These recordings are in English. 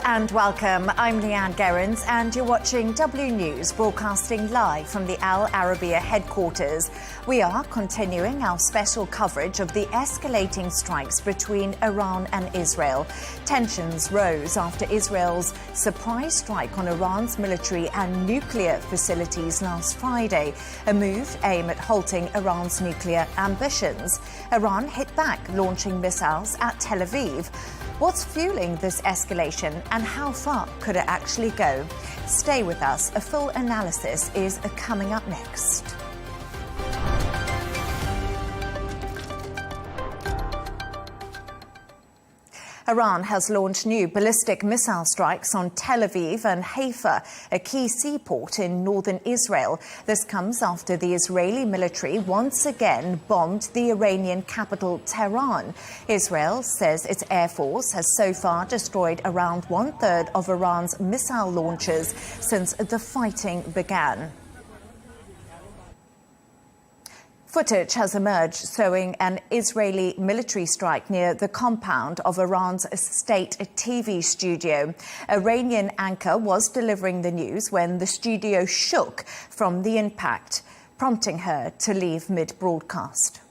and welcome. I'm Leigh Ann Gerrans and you're watching W News, broadcasting live from the Al Arabiya headquarters. We are continuing our special coverage of the escalating strikes between Iran and Israel. Tensions rose after Israel's surprise strike on Iran's military and nuclear facilities last Friday, a move aimed at halting Iran's nuclear ambitions. Iran hit back, launching missiles at Tel Aviv. What's fueling this escalation and how far could it actually go? Stay with us. A full analysis is coming up next. Iran has launched new ballistic missile strikes on Tel Aviv and Haifa, a key seaport in northern Israel. This comes after the Israeli military once again bombed the Iranian capital, Tehran. Israel says its air force has so far destroyed around one-third of Iran's missile launchers since the fighting began. Footage has emerged showing an Israeli military strike near the compound of Iran's state TV studio. Iranian anchor was delivering the news when the studio shook from the impact, prompting her to leave mid-broadcast.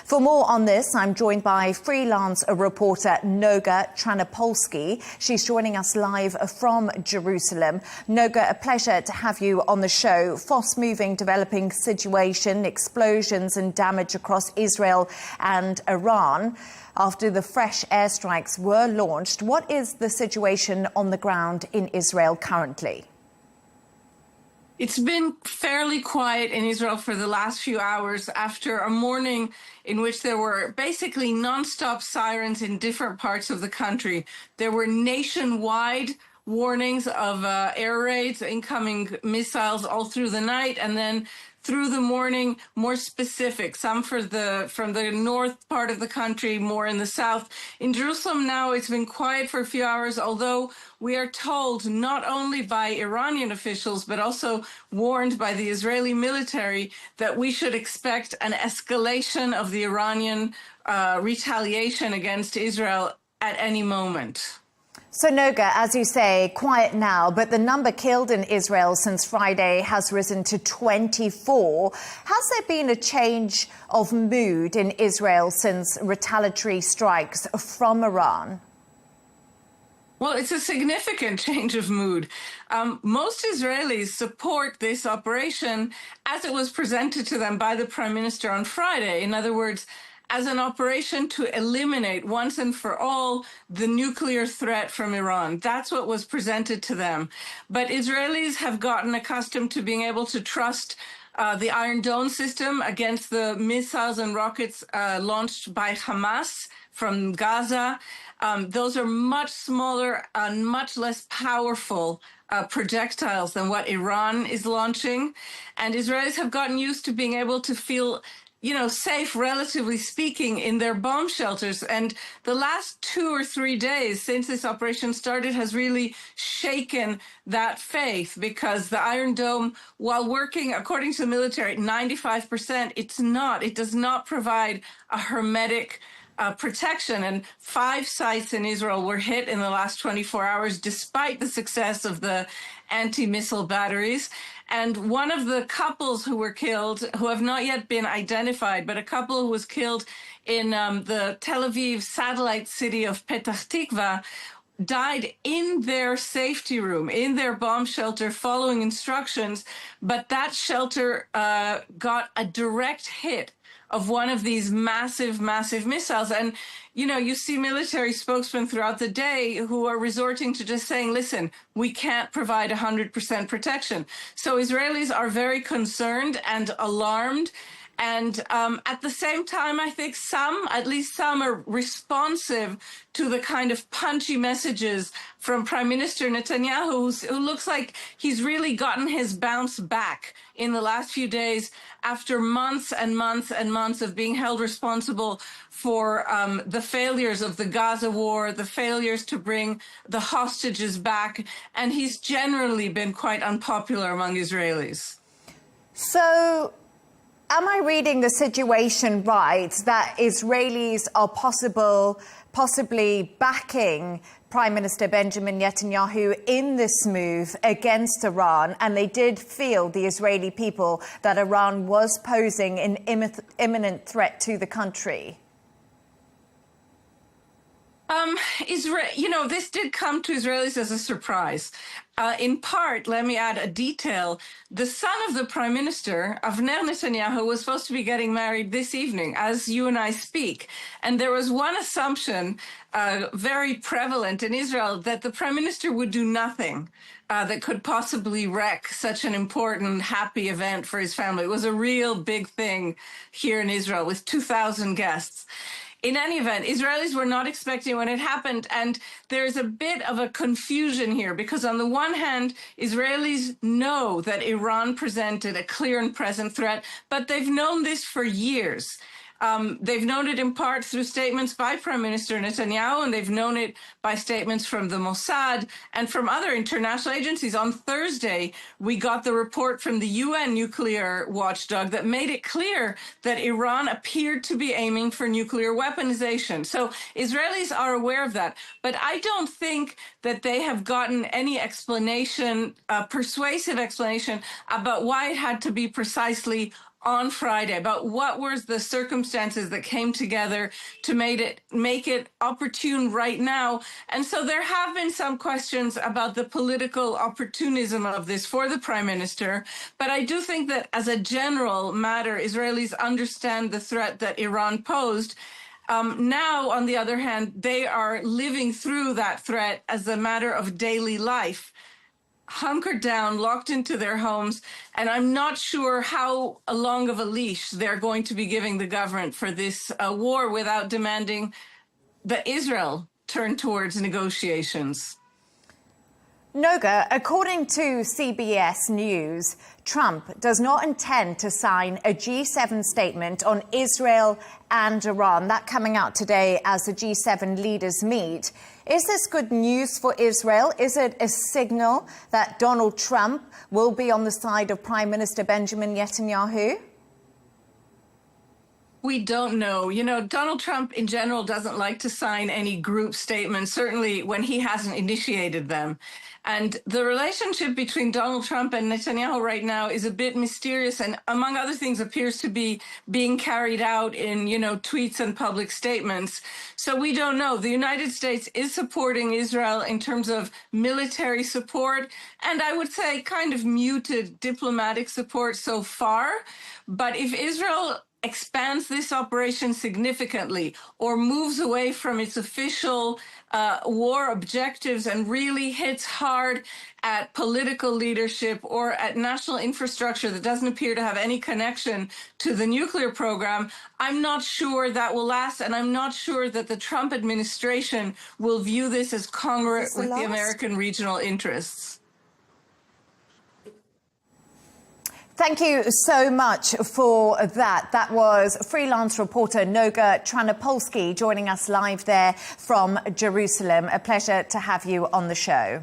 For more on this, I'm joined by freelance reporter Noga Tranopolsky. She's joining us live from Jerusalem. Noga, a pleasure to have you on the show. Fast-moving, developing situation, explosions and damage across Israel and Iran after the fresh airstrikes were launched. What is the situation on the ground in Israel currently? It's been fairly quiet in Israel for the last few hours after a morning in which there were basically nonstop sirens in different parts of the country. There were nationwide warnings of air raids, incoming missiles all through the night, and then through the morning, more specific, some from the north part of the country, more in the south. In Jerusalem now, it's been quiet for a few hours, although we are told not only by Iranian officials, but also warned by the Israeli military that we should expect an escalation of the Iranian retaliation against Israel at any moment. So, Noga, as you say, quiet now, but the number killed in Israel since Friday has risen to 24. Has there been a change of mood in Israel since retaliatory strikes from Iran? Well, it's a significant change of mood. Most Israelis support this operation as it was presented to them by the Prime Minister on Friday. In other words, as an operation to eliminate once and for all the nuclear threat from Iran. That's what was presented to them. But Israelis have gotten accustomed to being able to trust the Iron Dome system against the missiles and rockets launched by Hamas from Gaza. Those are much smaller and much less powerful projectiles than what Iran is launching. And Israelis have gotten used to being able to feel safe, relatively speaking, in their bomb shelters. And the last 2 or 3 days since this operation started has really shaken that faith, because the Iron Dome, while working, according to the military, at 95%, it does not provide a hermetic protection. And 5 sites in Israel were hit in the last 24 hours, despite the success of the anti-missile batteries. And one of the couples who were killed, who have not yet been identified, but a couple who was killed in the Tel Aviv satellite city of Petah Tikva, died in their safety room, in their bomb shelter, following instructions. But that shelter got a direct hit of one of these massive missiles. And, you see military spokesmen throughout the day who are resorting to just saying, listen, we can't provide 100% protection. So Israelis are very concerned and alarmed. And at the same time, I think at least some are responsive to the kind of punchy messages from Prime Minister Netanyahu, who looks like he's really gotten his bounce back in the last few days after months and months and months of being held responsible for the failures of the Gaza war, the failures to bring the hostages back. And he's generally been quite unpopular among Israelis. So am I reading the situation right, that Israelis are possibly backing Prime Minister Benjamin Netanyahu in this move against Iran, and they did feel, the Israeli people, that Iran was posing an imminent threat to the country? This did come to Israelis as a surprise. In part, let me add a detail. The son of the prime minister, Avner Netanyahu, was supposed to be getting married this evening, as you and I speak. And there was one assumption very prevalent in Israel, that the prime minister would do nothing that could possibly wreck such an important, happy event for his family. It was a real big thing here in Israel with 2,000 guests. In any event, Israelis were not expecting when it happened, and there's a bit of a confusion here, because on the one hand, Israelis know that Iran presented a clear and present threat, but they've known this for years. They've known it in part through statements by Prime Minister Netanyahu, and they've known it by statements from the Mossad and from other international agencies. On Thursday, we got the report from the UN nuclear watchdog that made it clear that Iran appeared to be aiming for nuclear weaponization. So Israelis are aware of that. But I don't think that they have gotten any explanation, persuasive explanation, about why it had to be precisely on Friday, about what were the circumstances that came together to make it opportune right now. And so there have been some questions about the political opportunism of this for the prime minister. But I do think that as a general matter, Israelis understand the threat that Iran posed. Now, on the other hand, they are living through that threat as a matter of daily life, hunkered down, locked into their homes, and I'm not sure how long of a leash they're going to be giving the government for this war without demanding that Israel turn towards negotiations. Noga, according to CBS News, Trump does not intend to sign a G7 statement on Israel and Iran. That coming out today as the G7 leaders meet. Is this good news for Israel? Is it a signal that Donald Trump will be on the side of Prime Minister Benjamin Netanyahu? We don't know. Donald Trump in general doesn't like to sign any group statements, certainly when he hasn't initiated them. And the relationship between Donald Trump and Netanyahu right now is a bit mysterious and, among other things, appears to be being carried out in, tweets and public statements. So we don't know. The United States is supporting Israel in terms of military support, and I would say kind of muted diplomatic support so far. But if Israel expands this operation significantly or moves away from its official war objectives and really hits hard at political leadership or at national infrastructure that doesn't appear to have any connection to the nuclear program, I'm not sure that will last, and I'm not sure that the Trump administration will view this as congruent with the American regional interests. Thank you so much for that. That was freelance reporter Noga Tranopolsky joining us live there from Jerusalem. A pleasure to have you on the show.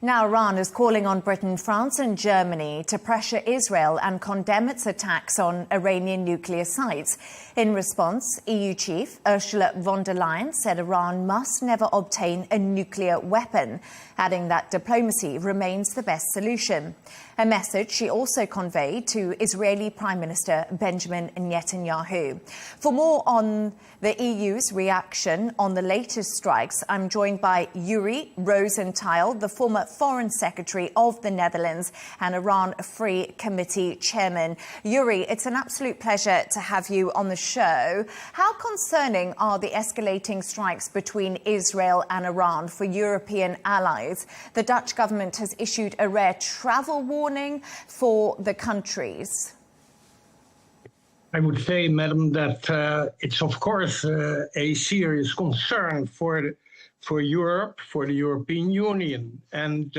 Now Iran is calling on Britain, France and Germany to pressure Israel and condemn its attacks on Iranian nuclear sites. In response, EU chief Ursula von der Leyen said Iran must never obtain a nuclear weapon, adding that diplomacy remains the best solution. A message she also conveyed to Israeli Prime Minister Benjamin Netanyahu. For more on the EU's reaction on the latest strikes, I'm joined by Yuri Rosenthal, the former Foreign Secretary of the Netherlands and Iran Free Committee Chairman. Yuri, it's an absolute pleasure to have you on the show. How concerning are the escalating strikes between Israel and Iran for European allies? The Dutch government has issued a rare travel warning for the countries. I would say, Madam, that it's of course a serious concern for Europe, for the European Union. And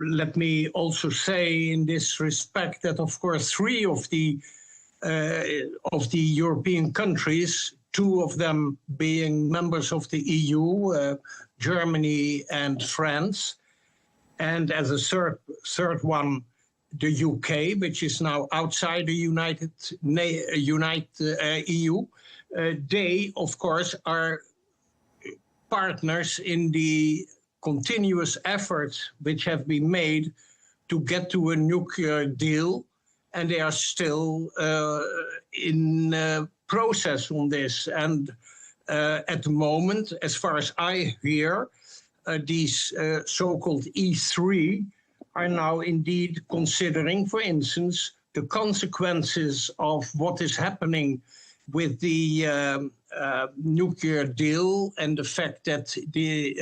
let me also say in this respect that, of course, three of the European countries two of them being members of the EU, Germany and France, and as a third one, the UK, which is now outside the EU. They, of course, are partners in the continuous efforts which have been made to get to a nuclear deal, and they are still in process on this. And at the moment, as far as I hear, these so-called E3 are now indeed considering, for instance, the consequences of what is happening with the nuclear deal and the fact that the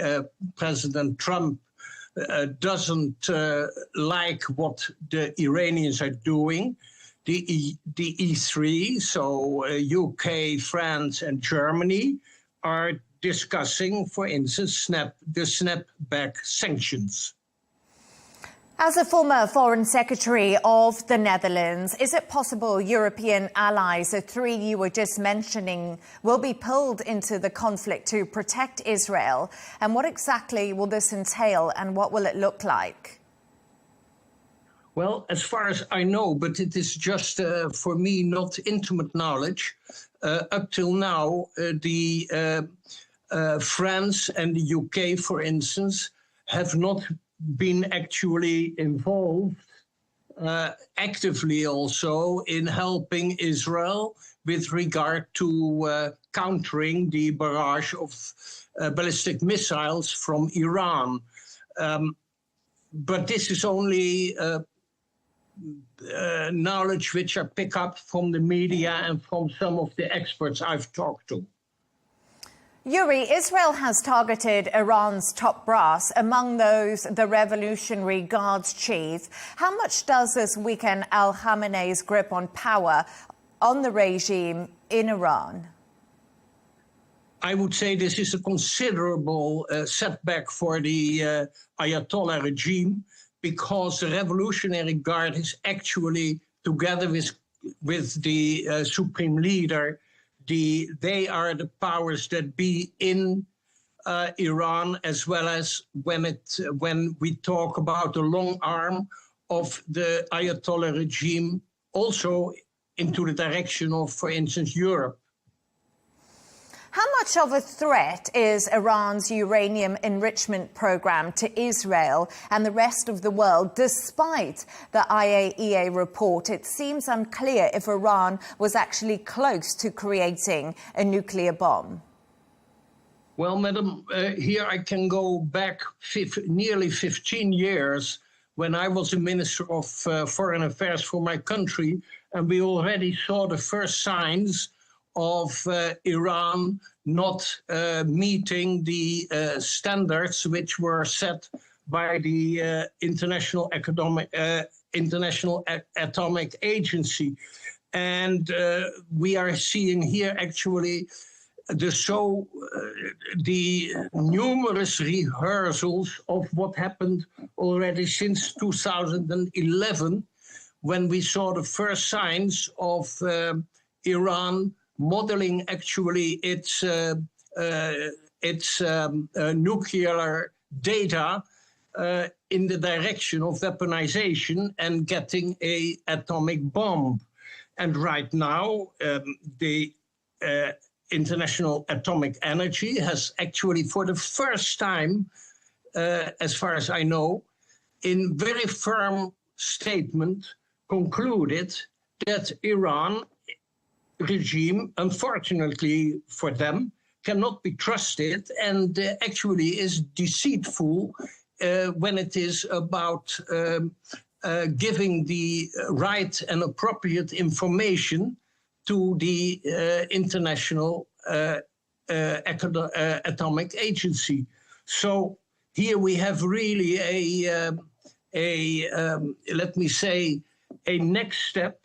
President Trump doesn't like what the Iranians are doing. The E3, so UK, France, and Germany, are discussing, for instance, the snapback sanctions. As a former Foreign Secretary of the Netherlands, is it possible European allies, the three you were just mentioning, will be pulled into the conflict to protect Israel? And what exactly will this entail, and what will it look like? Well, as far as I know, but it is just, for me, not intimate knowledge. Up till now, France and the UK, for instance, have not been actually involved actively also in helping Israel with regard to countering the barrage of ballistic missiles from Iran. But this is only knowledge which I pick up from the media and from some of the experts I've talked to. Yuri, Israel has targeted Iran's top brass, among those the Revolutionary Guard's chief. How much does this weaken al-Khamenei's grip on power on the regime in Iran? I would say this is a considerable setback for the Ayatollah regime, because the Revolutionary Guard is actually, together with the supreme leader, they are the powers that be in Iran, as well as when we talk about the long arm of the Ayatollah regime, also into the direction of, for instance, Europe. How much of a threat is Iran's uranium enrichment program to Israel and the rest of the world? Despite the IAEA report, it seems unclear if Iran was actually close to creating a nuclear bomb. Well, madam, here I can go back nearly 15 years when I was the Minister of Foreign Affairs for my country, and we already saw the first signs of Iran not meeting the standards which were set by the International Atomic Agency. And we are seeing here actually the numerous rehearsals of what happened already since 2011, when we saw the first signs of Iran modeling actually its nuclear data in the direction of weaponization and getting an atomic bomb. And right now, the International Atomic Energy has actually, for the first time, as far as I know, in very firm statement, concluded that Iran regime, unfortunately for them, cannot be trusted and actually is deceitful when it is about giving the right and appropriate information to the International Atomic Agency. So here we have really let me say, a next step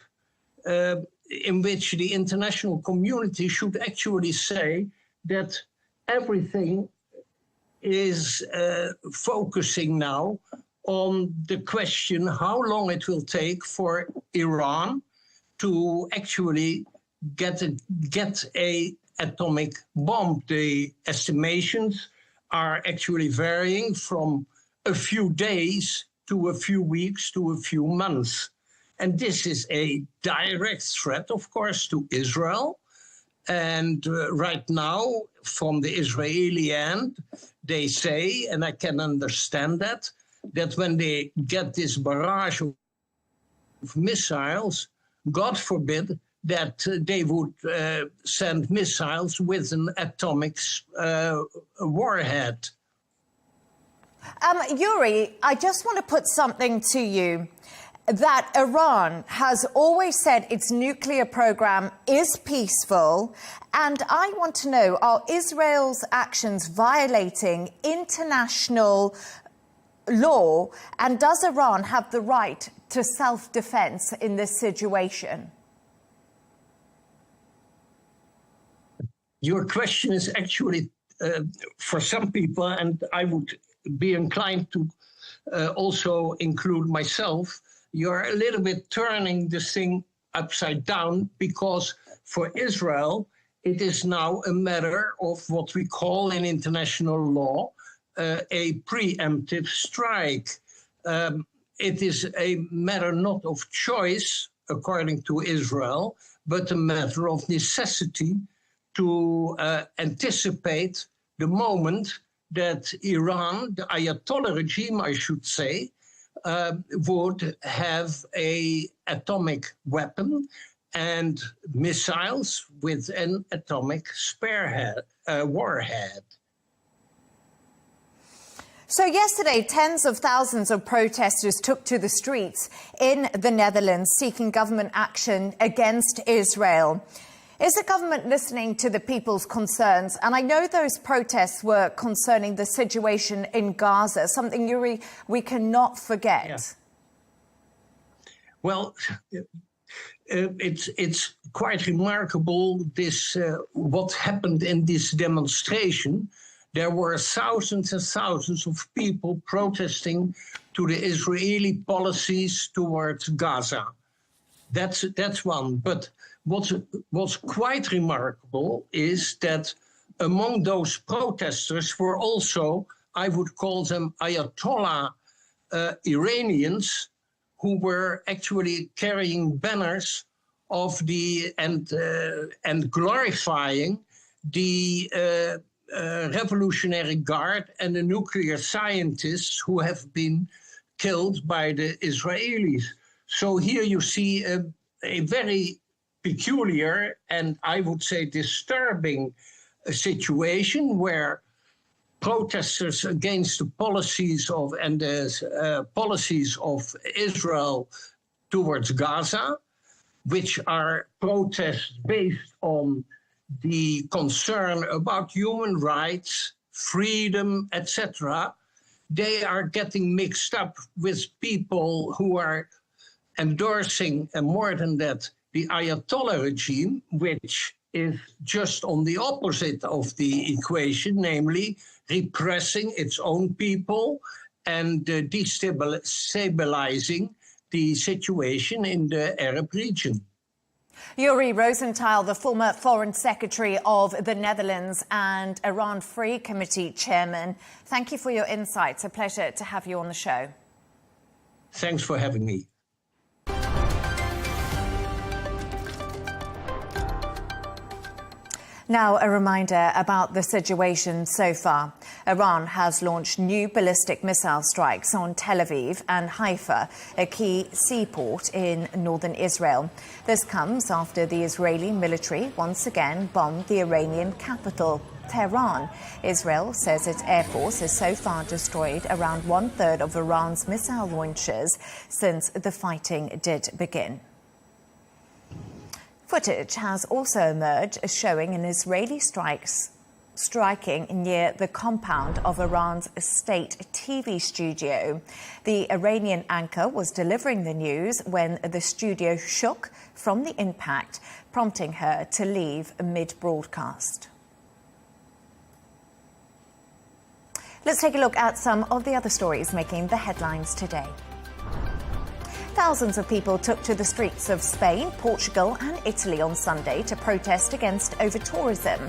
in which the international community should actually say that everything is focusing now on the question how long it will take for Iran to actually get a atomic bomb. The estimations are actually varying from a few days to a few weeks to a few months. And this is a direct threat, of course, to Israel. And right now, from the Israeli end, they say, and I can understand that when they get this barrage of missiles, God forbid that they would send missiles with an atomic warhead. Yuri, I just want to put something to you, that Iran has always said its nuclear program is peaceful, and I want to know, are Israel's actions violating international law, and does Iran have the right to self-defense in this situation? Your question is actually, for some people, and I would be inclined to also include myself, you're a little bit turning this thing upside down, because for Israel, it is now a matter of what we call in international law a preemptive strike. It is a matter not of choice, according to Israel, but a matter of necessity to anticipate the moment that Iran, the Ayatollah regime, I should say, would have an atomic weapon and missiles with an atomic warhead. So yesterday, tens of thousands of protesters took to the streets in the Netherlands seeking government action against Israel. Is the government listening to the people's concerns? And I know those protests were concerning the situation in Gaza, something, Yuri, we cannot forget. Yeah. Well, it's quite remarkable, this what happened in this demonstration. There were thousands and thousands of people protesting to the Israeli policies towards Gaza. That's one. But what's quite remarkable is that among those protesters were also, I would call them Ayatollah Iranians, who were actually carrying banners of and glorifying the Revolutionary Guard and the nuclear scientists who have been killed by the Israelis. So here you see a very peculiar and I would say disturbing situation where protesters against the policies of policies of Israel towards Gaza, which are protests based on the concern about human rights, freedom, etc., they are getting mixed up with people who are endorsing, and more than that, the Ayatollah regime, which is just on the opposite of the equation, namely repressing its own people and destabilizing the situation in the Arab region. Yuri Rosenthal, the former Foreign Secretary of the Netherlands and Iran Free Committee Chairman, thank you for your insights. A pleasure to have you on the show. Thanks for having me. Now, a reminder about the situation so far. Iran has launched new ballistic missile strikes on Tel Aviv and Haifa, a key seaport in northern Israel. This comes after the Israeli military once again bombed the Iranian capital, Tehran. Israel says its air force has so far destroyed around one-third of Iran's missile launchers since the fighting did begin. Footage has also emerged showing an Israeli striking near the compound of Iran's state TV studio. The Iranian anchor was delivering the news when the studio shook from the impact, prompting her to leave mid-broadcast. Let's take a look at some of the other stories making the headlines today. Thousands of people took to the streets of Spain, Portugal and Italy on Sunday to protest against over-tourism.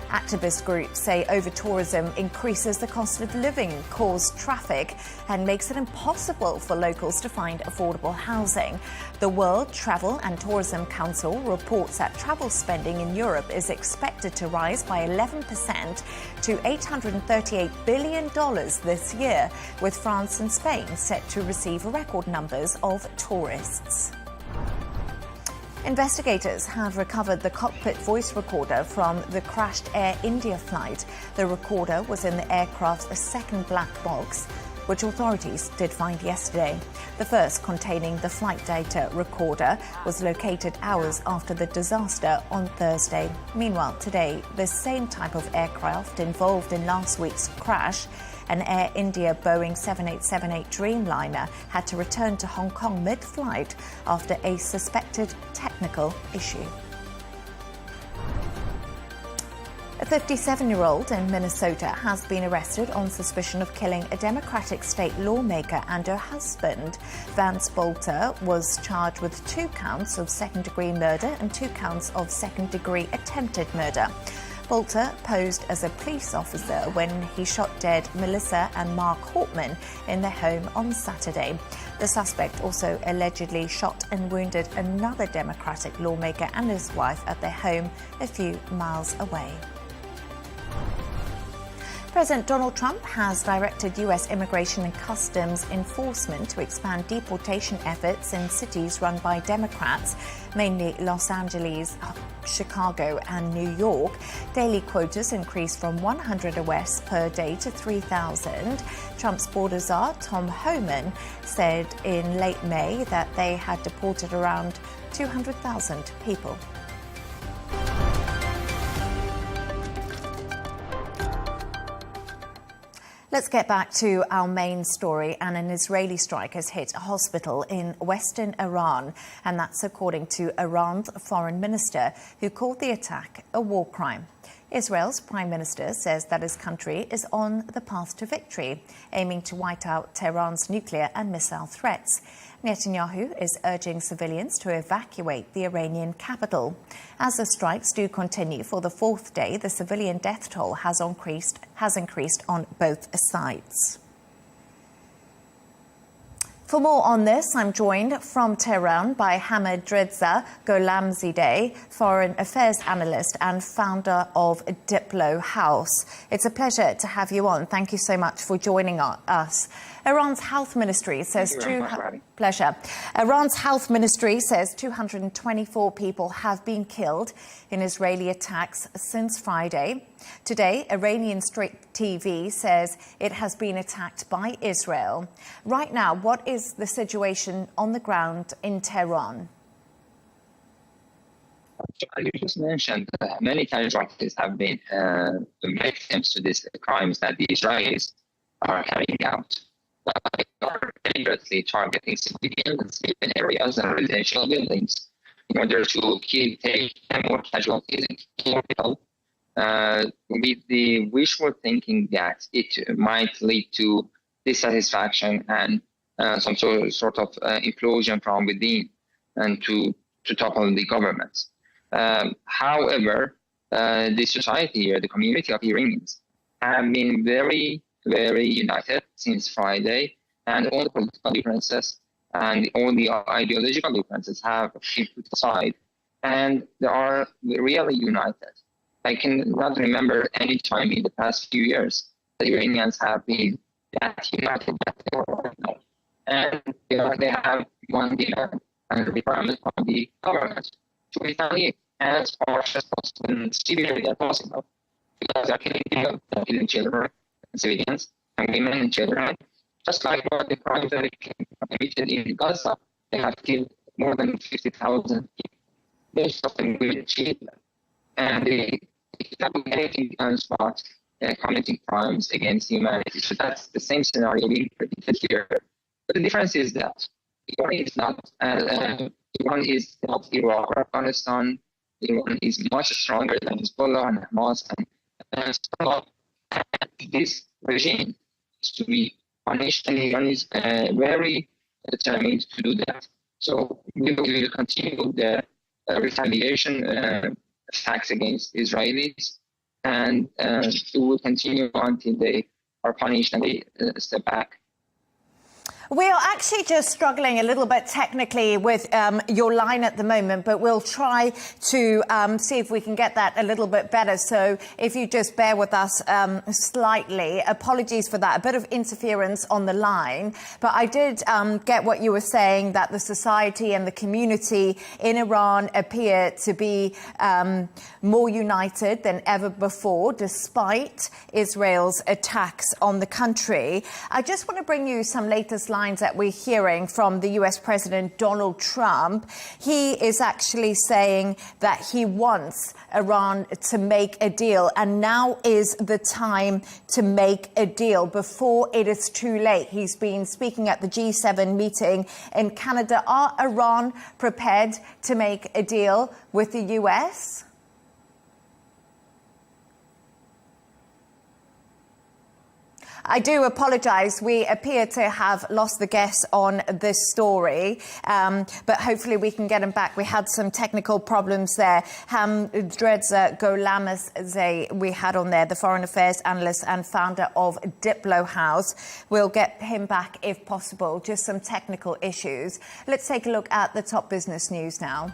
Activist groups say over-tourism increases the cost of living, causes traffic and makes it impossible for locals to find affordable housing. The World Travel and Tourism Council reports that travel spending in Europe is expected to rise by 11% to $838 billion this year, with France and Spain set to receive record numbers of tourists. Investigators have recovered the cockpit voice recorder from the crashed Air India flight. The recorder was in the aircraft's second black box, which authorities did find yesterday. The first, containing the flight data recorder, was located hours after the disaster on Thursday. Meanwhile, today, the same type of aircraft involved in last week's crash, an Air India Boeing 7878 Dreamliner, had to return to Hong Kong mid-flight after a suspected technical issue. A 57-year-old in Minnesota has been arrested on suspicion of killing a Democratic state lawmaker and her husband. Vance Bolter was charged with 2 counts of second-degree murder and 2 counts of second-degree attempted murder. Bolter posed as a police officer when he shot dead Melissa and Mark Hortman in their home on Saturday. The suspect also allegedly shot and wounded another Democratic lawmaker and his wife at their home a few miles away. President Donald Trump has directed U.S. Immigration and Customs Enforcement to expand deportation efforts in cities run by Democrats, mainly Los Angeles, Chicago and New York. Daily quotas increased from 100 arrests per day to 3,000. Trump's border czar, Tom Homan, said in late May that they had deported around 200,000 people. Let's get back to our main story. And an Israeli strike has hit a hospital in western Iran, and that's according to Iran's foreign minister, who called the attack a war crime. Israel's prime minister says that his country is on the path to victory, aiming to wipe out Tehran's nuclear and missile threats. Netanyahu is urging civilians to evacuate the Iranian capital. As the strikes do continue for the 4th day, the civilian death toll has increased on both sides. For more on this, I'm joined from Tehran by Hamid Reza Gholamzadeh, foreign affairs analyst and founder of Diplo House. It's a pleasure to have you on. Thank you so much for joining us. Iran's health ministry says Iran's health ministry says 224 people have been killed in Israeli attacks since Friday. Today, Iranian state TV says it has been attacked by Israel. Right now, what is the situation on the ground in Tehran? You just mentioned many casualties have been victims to these crimes that the Israelis are carrying out. They are deliberately targeting civilians and sleeping areas and residential buildings in order to take more casualties and kill people. With the wishful thinking that it might lead to dissatisfaction and some sort of implosion from within and to topple the government. However, the society here, the community of Iranians, have been very, very united since Friday, and all the political differences and all the ideological differences have been put aside, and they are really united. I cannot remember any time in the past few years that Iranians have been that united that they are right now. And they have one demand and requirement from the government to retaliate as harsh as possible and severely as possible, because they're killing children and civilians and women and children, just like what the crimes that they committed in Gaza. They have killed more than 50,000 people, most of them women and children. And they don't do anything else but committing crimes against humanity. So that's the same scenario being repeated here. But the difference is that Iran is not Iraq or Afghanistan. Iran is much stronger than Hezbollah and Hamas and this regime is to be punished, and Iran is very determined to do that. So we will continue the retaliation attacks against Israelis, and it will continue until they are punished and they step back. We are actually just struggling a little bit technically with your line at the moment, but we'll try to see if we can get that a little bit better. So if you just bear with us slightly, apologies for that, a bit of interference on the line. But I did get what you were saying, that the society and the community in Iran appear to be more united than ever before, despite Israel's attacks on the country. I just want to bring you some latest lines that we're hearing from the US President Donald Trump. He is actually saying that he wants Iran to make a deal, and now is the time to make a deal before it is too late. He's been speaking at the G7 meeting in Canada. Are Iran prepared to make a deal with the US? I do apologise. We appear to have lost the guests on this story, but hopefully we can get them back. We had some technical problems there. Hamdreza Gholamzadeh we had on there, the foreign affairs analyst and founder of Diplo House. We'll get him back if possible. Just some technical issues. Let's take a look at the top business news now.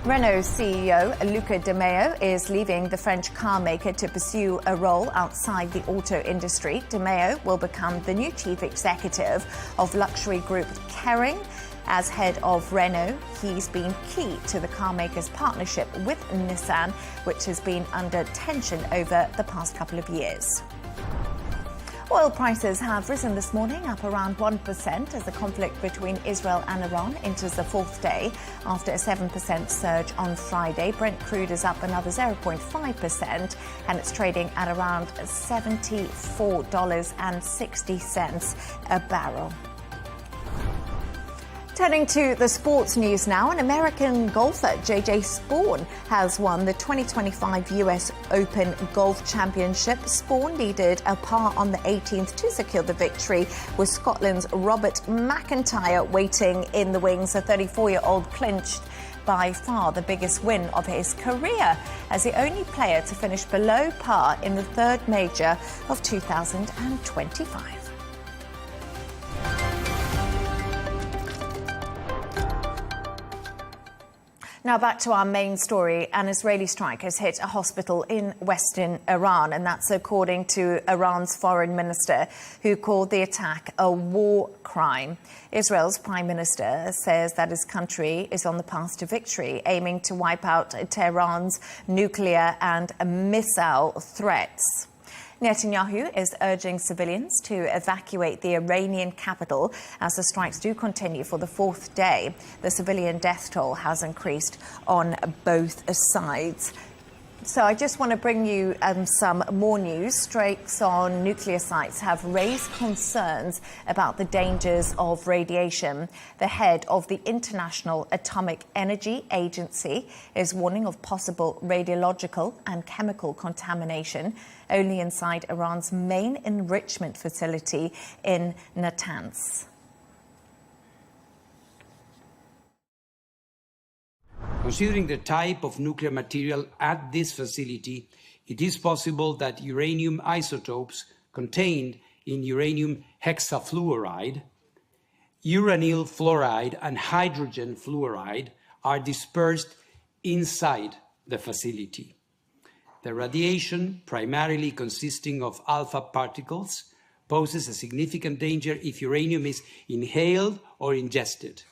Renault CEO Luca De Meo is leaving the French car maker to pursue a role outside the auto industry. De Meo will become the new chief executive of luxury group Kering. As head of Renault, he's been key to the car maker's partnership with Nissan, which has been under tension over the past couple of years. Oil prices have risen this morning, up around 1% as the conflict between Israel and Iran enters the fourth day after a 7% surge on Friday. Brent crude is up another 0.5% and it's trading at around $74.60 a barrel. Turning to the sports news now, an American golfer, J.J. Spaun, has won the 2025 US Open Golf Championship. Spaun needed a par on the 18th to secure the victory, with Scotland's Robert McIntyre waiting in the wings. The 34-year-old clinched by far the biggest win of his career as the only player to finish below par in the third major of 2025. Now back to our main story. An Israeli strike has hit a hospital in western Iran, and that's according to Iran's foreign minister, who called the attack a war crime. Israel's prime minister says that his country is on the path to victory, aiming to wipe out Tehran's nuclear and missile threats. Netanyahu is urging civilians to evacuate the Iranian capital as the strikes do continue for the fourth day. The civilian death toll has increased on both sides. So I just want to bring you some more news. Strikes on nuclear sites have raised concerns about the dangers of radiation. The head of the International Atomic Energy Agency is warning of possible radiological and chemical contamination only inside Iran's main enrichment facility in Natanz. Considering the type of nuclear material at this facility, it is possible that uranium isotopes contained in uranium hexafluoride, uranyl fluoride, and hydrogen fluoride are dispersed inside the facility. The radiation, primarily consisting of alpha particles, poses a significant danger if uranium is inhaled or ingested.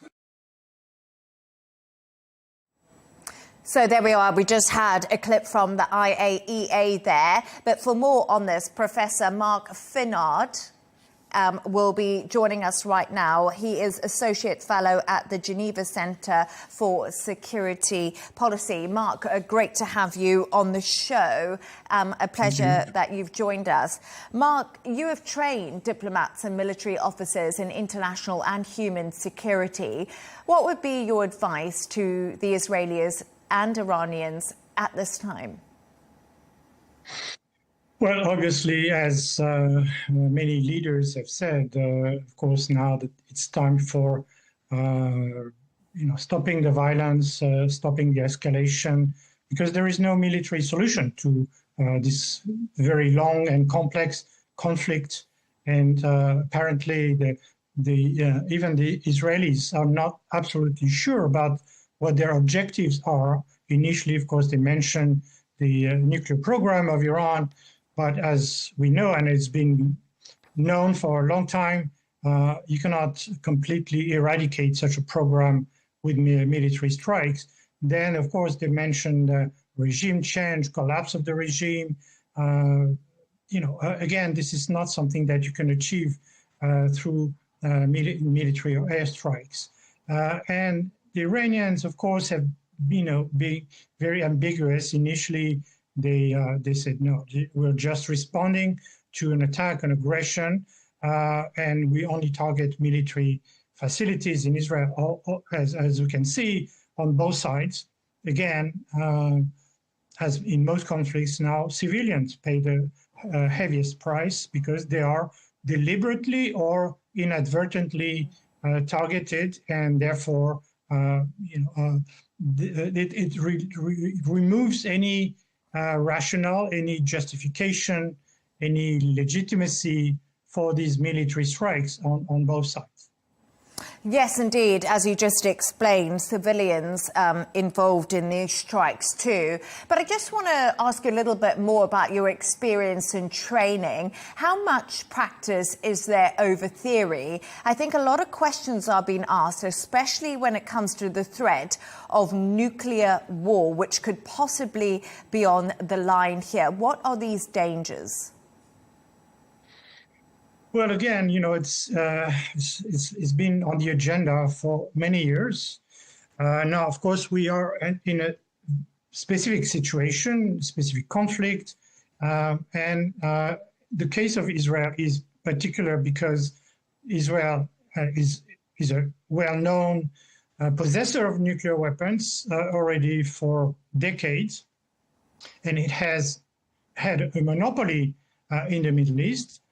So there we are. We just had a clip from the IAEA there. But for more on this, Professor Mark Finnard will be joining us right now. He is Associate Fellow at the Geneva Centre for Security Policy. Mark, great to have you on the show. A pleasure that you've joined us. Mark, you have trained diplomats and military officers in international and human security. What would be your advice to the Israelis and Iranians at this time? Well, obviously, as many leaders have said, of course, now that it's time for stopping the violence, stopping the escalation, because there is no military solution to this very long and complex conflict. And apparently, even the Israelis are not absolutely sure about what their objectives are. Initially, of course, they mentioned the nuclear program of Iran, but as we know, and it's been known for a long time, you cannot completely eradicate such a program with military strikes. Then, of course, they mentioned regime change, collapse of the regime. Again, this is not something that you can achieve through military or airstrikes. And the Iranians, of course, have been very ambiguous. Initially, they said, no, we're just responding to an attack, an aggression, and we only target military facilities in Israel, as we can see on both sides. Again, as in most conflicts now, civilians pay the heaviest price because they are deliberately or inadvertently targeted, and therefore, it removes any rationale, any justification, any legitimacy for these military strikes on both sides. Yes, indeed. As you just explained, civilians involved in these strikes too. But I just want to ask you a little bit more about your experience and training. How much practice is there over theory? I think a lot of questions are being asked, especially when it comes to the threat of nuclear war, which could possibly be on the line here. What are these dangers? Well, again, it's been on the agenda for many years. Now, of course, we are in a specific situation, specific conflict, and the case of Israel is particular because Israel is a well-known possessor of nuclear weapons already for decades, and it has had a monopoly in the Middle East,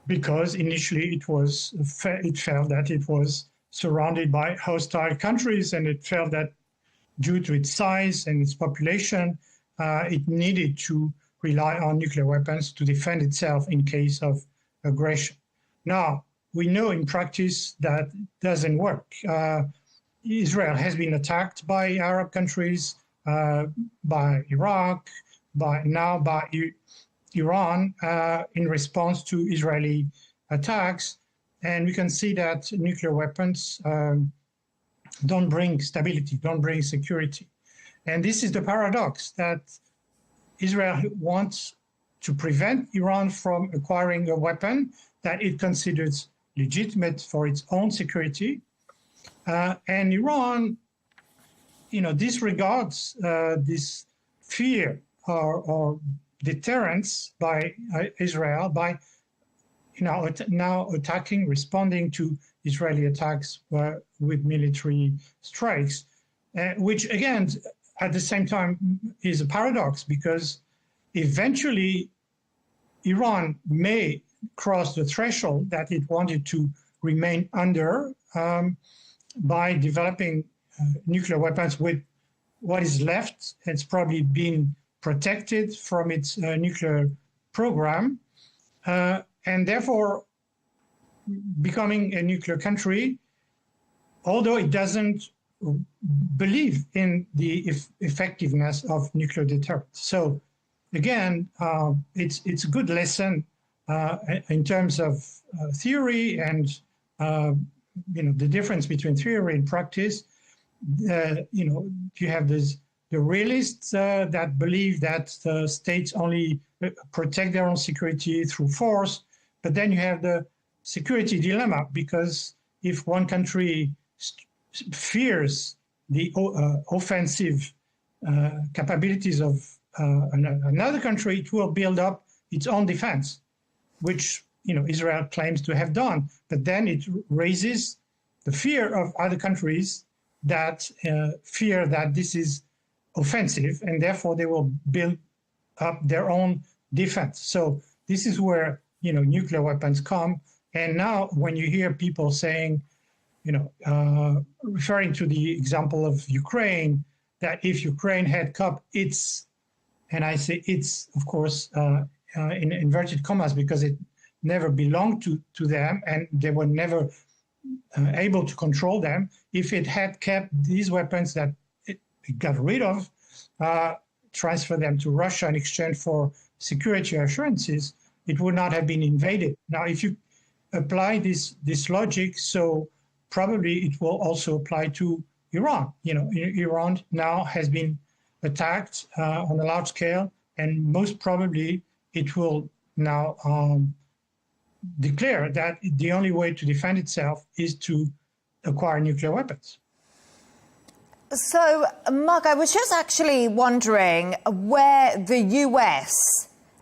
because initially it felt that it was surrounded by hostile countries, and it felt that due to its size and its population, it needed to rely on nuclear weapons to defend itself in case of aggression. Now, we know in practice that doesn't work. Israel has been attacked by Arab countries, by Iraq, by Iran in response to Israeli attacks. And we can see that nuclear weapons don't bring stability, don't bring security. And this is the paradox, that Israel wants to prevent Iran from acquiring a weapon that it considers legitimate for its own security. And Iran, disregards this fear or deterrence by Israel by now attacking, responding to Israeli attacks with military strikes, which again, at the same time, is a paradox, because eventually Iran may cross the threshold that it wanted to remain under by developing nuclear weapons with what is left. It's probably been protected from its nuclear program, and therefore becoming a nuclear country, although it doesn't believe in the effectiveness of nuclear deterrence. So again, it's a good lesson in terms of theory and the difference between theory and practice. You have the realists that believe that states only protect their own security through force, but then you have the security dilemma, because if one country fears the offensive capabilities of another country, it will build up its own defense, which Israel claims to have done. But then it raises the fear of other countries that fear that this is offensive, and therefore they will build up their own defense. So this is where nuclear weapons come. And now when you hear people saying referring to the example of Ukraine, that if Ukraine had kept its, and I say it's, of course, in inverted commas, because it never belonged to them and they were never able to control them. If it had kept these weapons that it got rid of, transfer them to Russia in exchange for security assurances, it would not have been invaded. Now, if you apply this logic, so probably it will also apply to Iran. Iran now has been attacked on a large scale, and most probably it will now declare that the only way to defend itself is to acquire nuclear weapons. So, Mark, I was just actually wondering where the US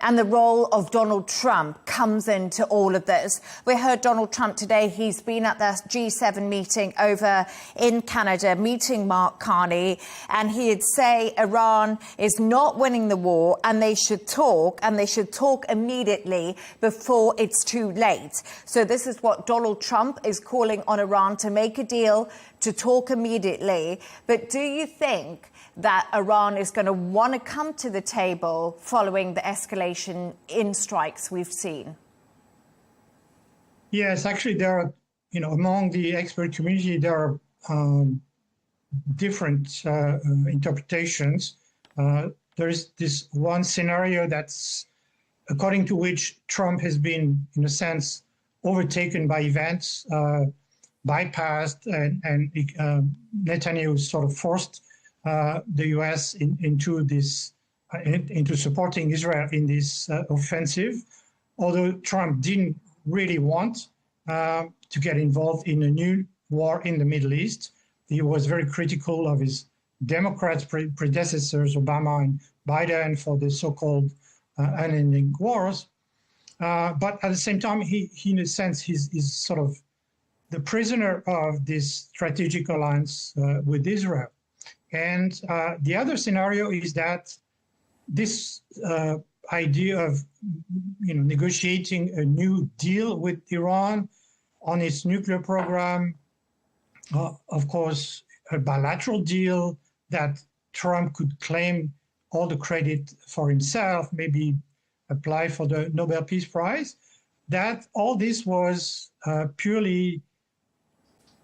and the role of Donald Trump comes into all of this. We heard Donald Trump today. He's been at the G7 meeting over in Canada, meeting Mark Carney, and he'd say Iran is not winning the war and they should talk immediately before it's too late. So this is what Donald Trump is calling on Iran to make a deal, to talk immediately. But do you think that Iran is going to want to come to the table following the escalation in strikes we've seen? Yes, actually, there are, among the expert community, there are different interpretations. There is this one scenario that's, according to which Trump has been, in a sense, overtaken by events, bypassed, and Netanyahu sort of forced the U.S. into supporting Israel in this offensive, although Trump didn't really want to get involved in a new war in the Middle East. He was very critical of his Democrats' predecessors, Obama and Biden, for the so-called unending wars. But at the same time, he in a sense, he's sort of the prisoner of this strategic alliance with Israel. And the other scenario is that this idea of negotiating a new deal with Iran on its nuclear program, of course, a bilateral deal that Trump could claim all the credit for himself, maybe apply for the Nobel Peace Prize, that all this was purely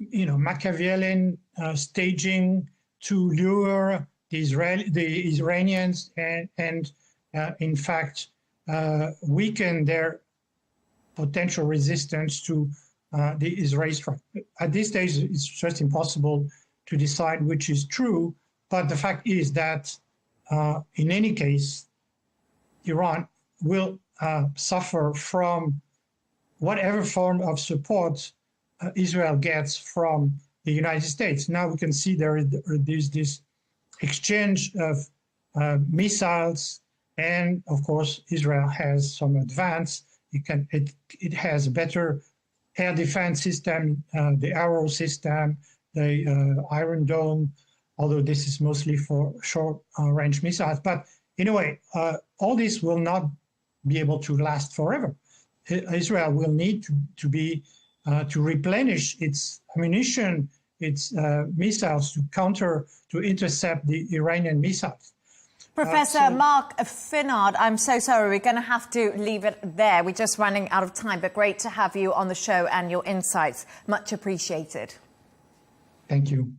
Machiavellian staging to lure the Iranians and in fact, weaken their potential resistance to the Israeli strike. At this stage, it's just impossible to decide which is true. But the fact is that in any case, Iran will suffer from whatever form of support Israel gets from the United States. Now we can see there's this exchange of missiles, and of course Israel has some advance. It has a better air defense system, the Arrow system, the Iron Dome, although this is mostly for short-range missiles. But in a way, all this will not be able to last forever. Israel will need to replenish its ammunition, its missiles to intercept the Iranian missiles. Professor Mark Finnard, I'm so sorry. We're going to have to leave it there. We're just running out of time, but great to have you on the show and your insights. Much appreciated. Thank you.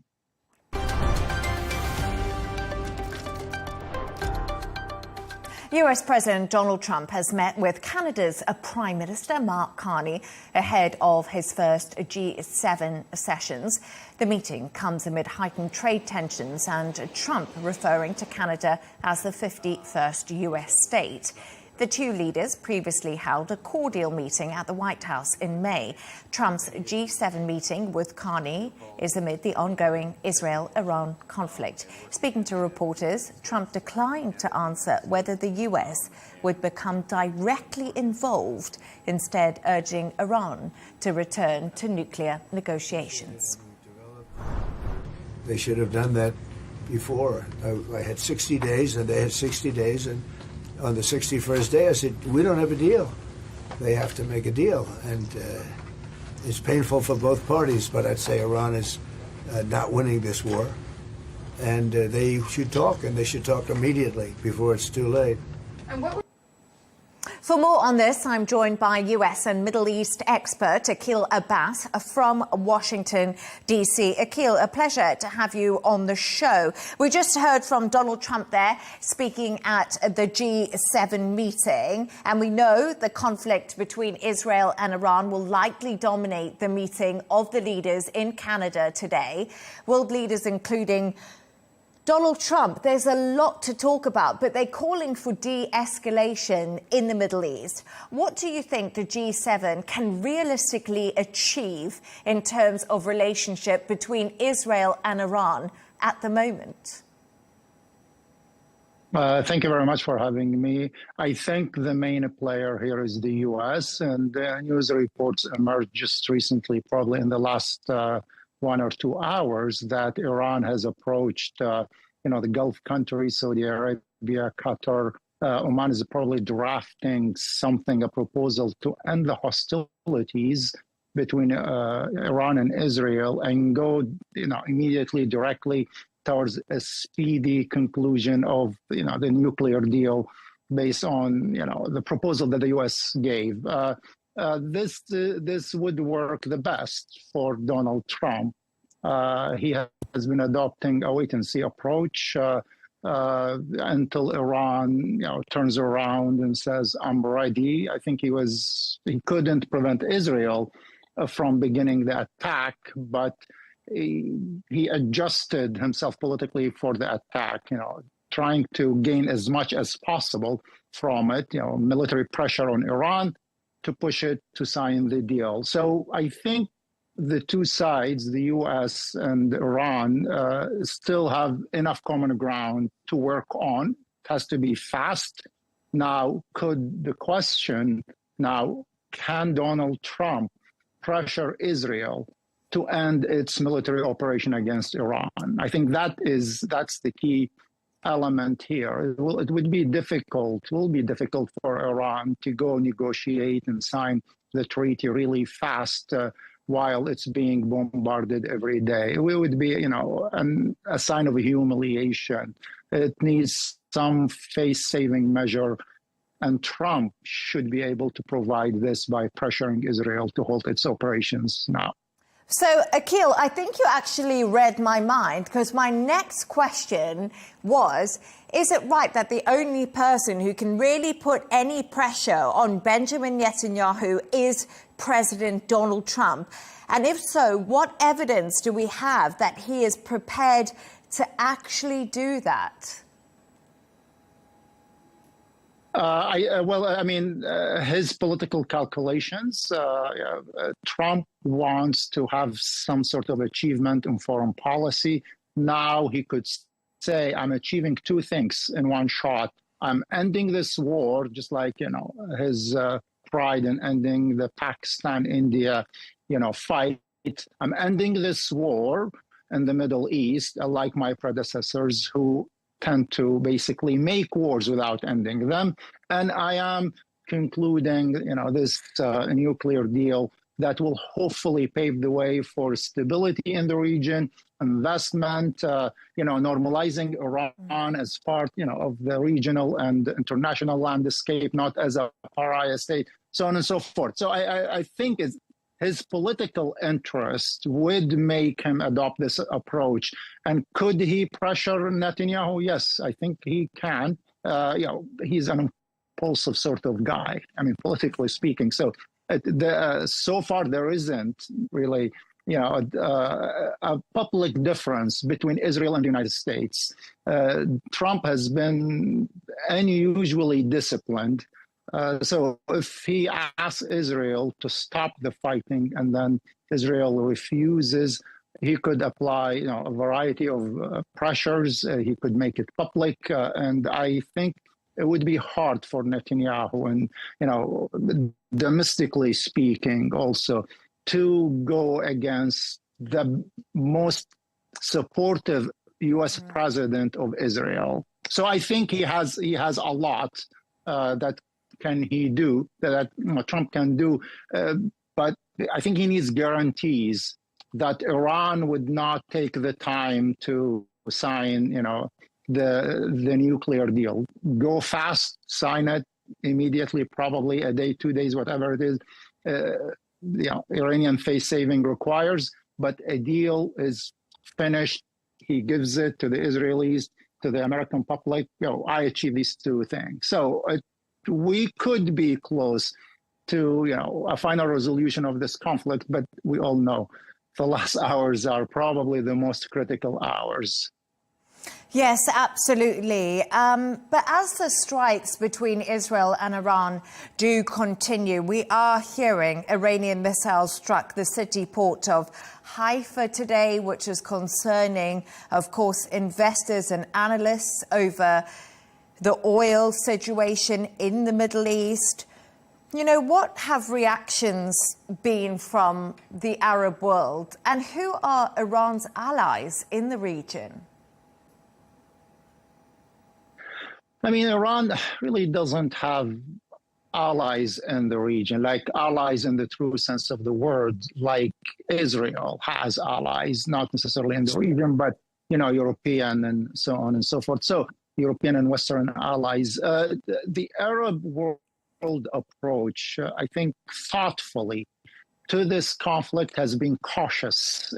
US President Donald Trump has met with Canada's Prime Minister Mark Carney ahead of his first G7 sessions. The meeting comes amid heightened trade tensions and Trump referring to Canada as the 51st US state. The two leaders previously held a cordial meeting at the White House in May. Trump's G7 meeting with Carney is amid the ongoing Israel-Iran conflict. Speaking to reporters, Trump declined to answer whether the US would become directly involved, instead urging Iran to return to nuclear negotiations. They should have done that before. I had 60 days and they had 60 days, and on the 61st day, I said, we don't have a deal. They have to make a deal. And It's painful for both parties, but I'd say Iran is not winning this war. And they should talk, and they should talk immediately before it's too late. For more on this, I'm joined by US and Middle East expert Akhil Abbas from Washington, D.C. Akhil, a pleasure to have you on the show. We just heard from Donald Trump there speaking at the G7 meeting, and we know the conflict between Israel and Iran will likely dominate the meeting of the leaders in Canada today. World leaders including Donald Trump. There's a lot to talk about, but they're calling for de-escalation in the Middle East. What do you think the G7 can realistically achieve in terms of relationship between Israel and Iran at the moment? Thank you very much for having me. I think the main player here is the U.S., and news reports emerged just recently, probably in the last 1 or 2 hours, that Iran has approached, the Gulf countries, Saudi Arabia, Qatar. Oman is probably drafting a proposal to end the hostilities between Iran and Israel and go, immediately, directly towards a speedy conclusion of, the nuclear deal based on, the proposal that the U.S. gave. This would work the best for Donald Trump. He has been adopting a wait-and-see approach until Iran, turns around and says, "I'm ready." I think he couldn't prevent Israel from beginning the attack, but he adjusted himself politically for the attack. Trying to gain as much as possible from it. Military pressure on Iran to push it to sign the deal. So I think the two sides, the U.S. and Iran, still have enough common ground to work on. It has to be fast. Now, can Donald Trump pressure Israel to end its military operation against Iran? I think that's the key element here. It will be difficult for Iran to go negotiate and sign the treaty really fast while it's being bombarded every day. It would be, a sign of humiliation. It needs some face-saving measure, and Trump should be able to provide this by pressuring Israel to halt its operations now. So, Akhil, I think you actually read my mind, because my next question was, is it right that the only person who can really put any pressure on Benjamin Netanyahu is President Donald Trump? And if so, what evidence do we have that he is prepared to actually do that? His political calculations, Trump wants to have some sort of achievement in foreign policy. Now he could say, I'm achieving two things in one shot. I'm ending this war, just like, his pride in ending the Pakistan-India, fight. I'm ending this war in the Middle East, like my predecessors who tend to basically make wars without ending them. And I am concluding, this nuclear deal that will hopefully pave the way for stability in the region, investment, normalizing Iran as part, of the regional and international landscape, not as a pariah state, so on and so forth. So I think his political interest would make him adopt this approach. And could he pressure Netanyahu? Yes, I think he can. He's an impulsive sort of guy, politically speaking. So so far there isn't really, a public difference between Israel and the United States. Trump has been unusually disciplined. So if he asks Israel to stop the fighting and then Israel refuses, he could apply, a variety of pressures. He could make it public. And I think it would be hard for Netanyahu and, domestically speaking also, to go against the most supportive U.S. president of Israel. So I think he has a lot that Trump can do, but I think he needs guarantees that Iran would not take the time to sign, the nuclear deal. Go fast, sign it immediately, probably a day, 2 days, whatever it is. Iranian face saving requires, but a deal is finished. He gives it to the Israelis, to the American public. I achieve these two things. So we could be close to, a final resolution of this conflict, but we all know the last hours are probably the most critical hours. Yes, absolutely. But as the strikes between Israel and Iran do continue, we are hearing Iranian missiles struck the city port of Haifa today, which is concerning, of course, investors and analysts over the oil situation in the Middle East. What have reactions been from the Arab world, and who are Iran's allies in the region? Iran really doesn't have allies in the region, like allies in the true sense of the word, like Israel has allies, not necessarily in the region, but, European and so on and so forth. So European and Western allies. The Arab world approach, I think, thoughtfully to this conflict has been cautious.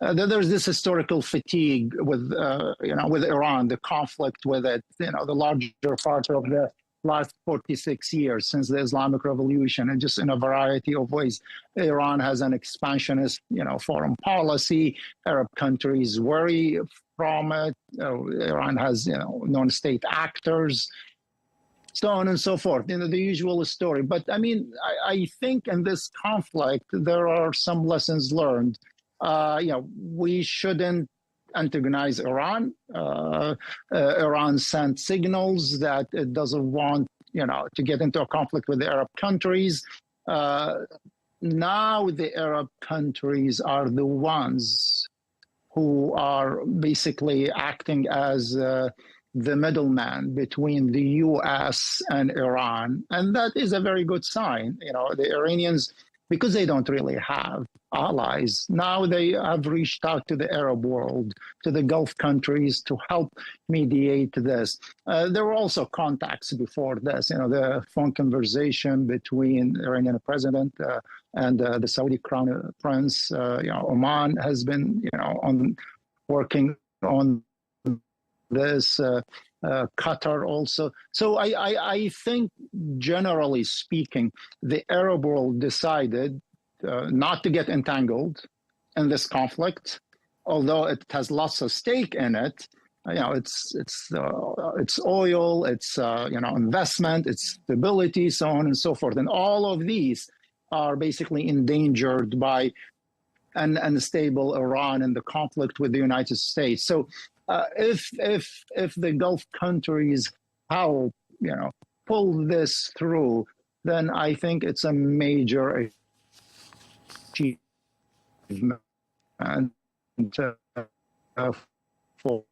There's this historical fatigue with, with Iran, the conflict with it, the larger part of the last 46 years since the Islamic Revolution, and just in a variety of ways. Iran has an expansionist, foreign policy. Arab countries worry from it. Iran has, non-state actors, so on and so forth, the usual story. But I think in this conflict, there are some lessons learned. We shouldn't antagonize Iran. Iran sent signals that it doesn't want, to get into a conflict with the Arab countries. Now the Arab countries are the ones who are basically acting as the middleman between the U.S. and Iran. And that is a very good sign. The Iranians, because they don't really have allies, now they have reached out to the Arab world, to the Gulf countries to help mediate this. There were also contacts before this, the phone conversation between the Iranian president and the Saudi crown prince. Oman has been, working on this, Qatar also. So I think, generally speaking, the Arab world decided not to get entangled in this conflict, although it has lots of stake in it. It's oil, it's investment, it's stability, so on and so forth, and all of these are basically endangered by an unstable Iran and the conflict with the United States. So if the Gulf countries help, pull this through, then I think it's a major achievement for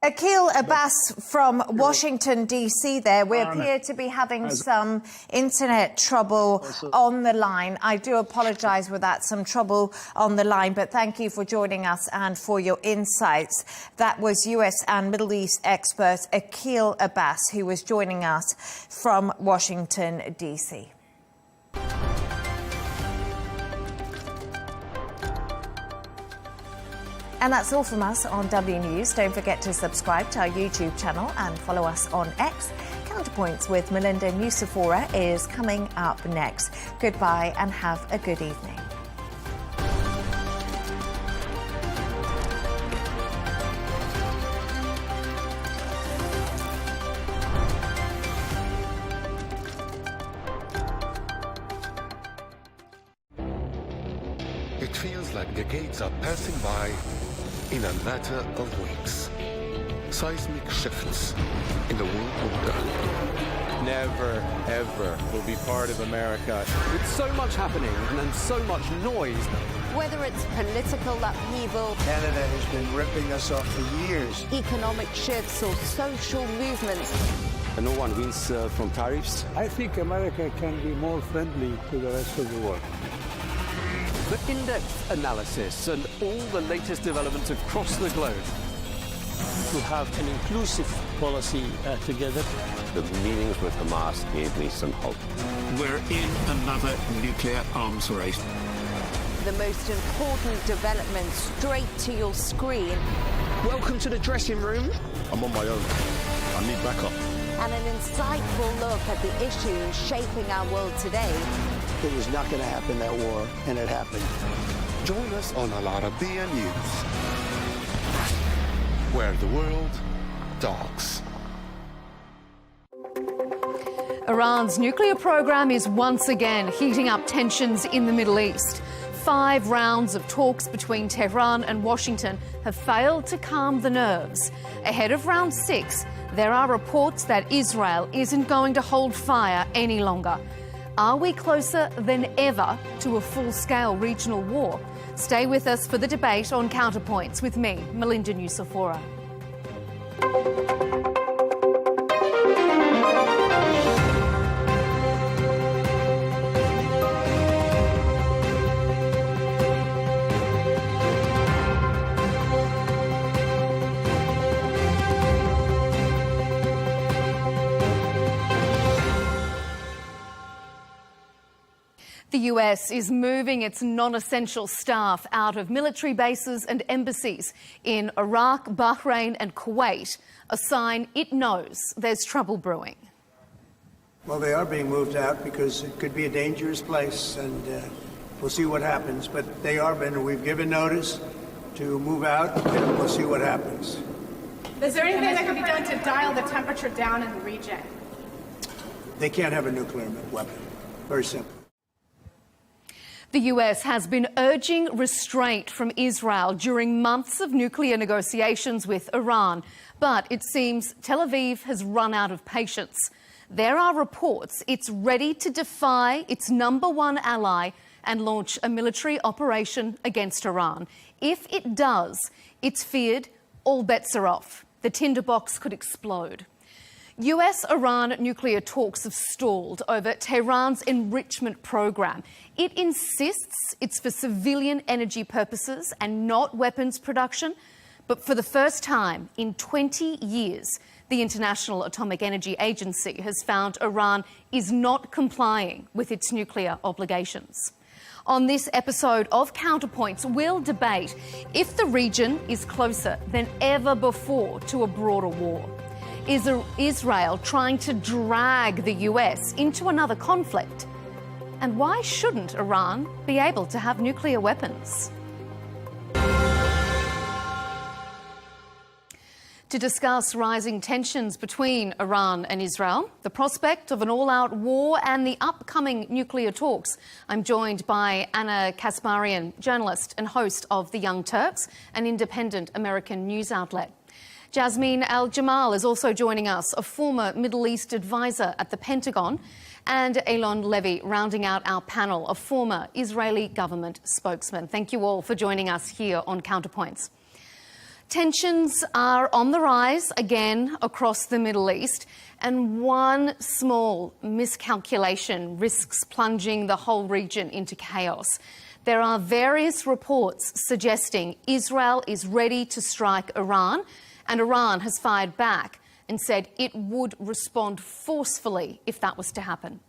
Akil Abbas from Washington, D.C. there. We appear to be having some internet trouble on the line. I do apologize for that, some trouble on the line, but thank you for joining us and for your insights. That was U.S. and Middle East expert Akil Abbas, who was joining us from Washington, D.C. And that's all from us on W News. Don't forget to subscribe to our YouTube channel and follow us on X. Counterpoints with Melinda Nucifora is coming up next. Goodbye and have a good evening. It feels like decades are passing by in a matter of weeks. Seismic shifts in the world order. Never, ever will be part of America. With so much happening and so much noise. Whether it's political upheaval, Canada has been ripping us off for years. Economic shifts or social movements. And no one wins from tariffs. I think America can be more friendly to the rest of the world. for in-depth analysis and all the latest developments across the globe. To have an inclusive policy together. The meetings with Hamas gave me some hope. We're in another nuclear arms race. The most important development straight to your screen. Welcome to the dressing room. I'm on my own. I need backup. And an insightful look at the issues shaping our world today. It was not going to happen, that war, and it happened. Join us on Arabiya News, where the world talks. Iran's nuclear program is once again heating up tensions in the Middle East. 5 rounds of talks between Tehran and Washington have failed to calm the nerves. Ahead of round 6, there are reports that Israel isn't going to hold fire any longer. Are we closer than ever to a full-scale regional war? Stay with us for the debate on Counterpoints with me, Melinda Nucifora. The US is moving its non-essential staff out of military bases and embassies in Iraq, Bahrain and Kuwait, a sign it knows there's trouble brewing. Well, they are being moved out because it could be a dangerous place, and we'll see what happens. But they are we've given notice to move out, and we'll see what happens. Is there anything that can be done to dial the temperature down in the region? They can't have a nuclear weapon. Very simple. The US has been urging restraint from Israel during months of nuclear negotiations with Iran, but it seems Tel Aviv has run out of patience. There are reports it's ready to defy its #1 ally and launch a military operation against Iran. If it does, it's feared all bets are off. The tinderbox could explode. US-Iran nuclear talks have stalled over Tehran's enrichment program. It insists it's for civilian energy purposes and not weapons production. But for the first time in 20 years, the International Atomic Energy Agency has found Iran is not complying with its nuclear obligations. On this episode of Counterpoints, we'll debate if the region is closer than ever before to a broader war. Is Israel trying to drag the US into another conflict? And why shouldn't Iran be able to have nuclear weapons? To discuss rising tensions between Iran and Israel, the prospect of an all-out war and the upcoming nuclear talks, I'm joined by Anna Kasparian, journalist and host of The Young Turks, an independent American news outlet. Jasmine Al-Jamal is also joining us, a former Middle East advisor at the Pentagon, and Eylon Levy rounding out our panel, a former Israeli government spokesman. Thank you all for joining us here on Counterpoints. Tensions are on the rise again across the Middle East, and one small miscalculation risks plunging the whole region into chaos. There are various reports suggesting Israel is ready to strike Iran, and Iran has fired back and said it would respond forcefully if that was to happen.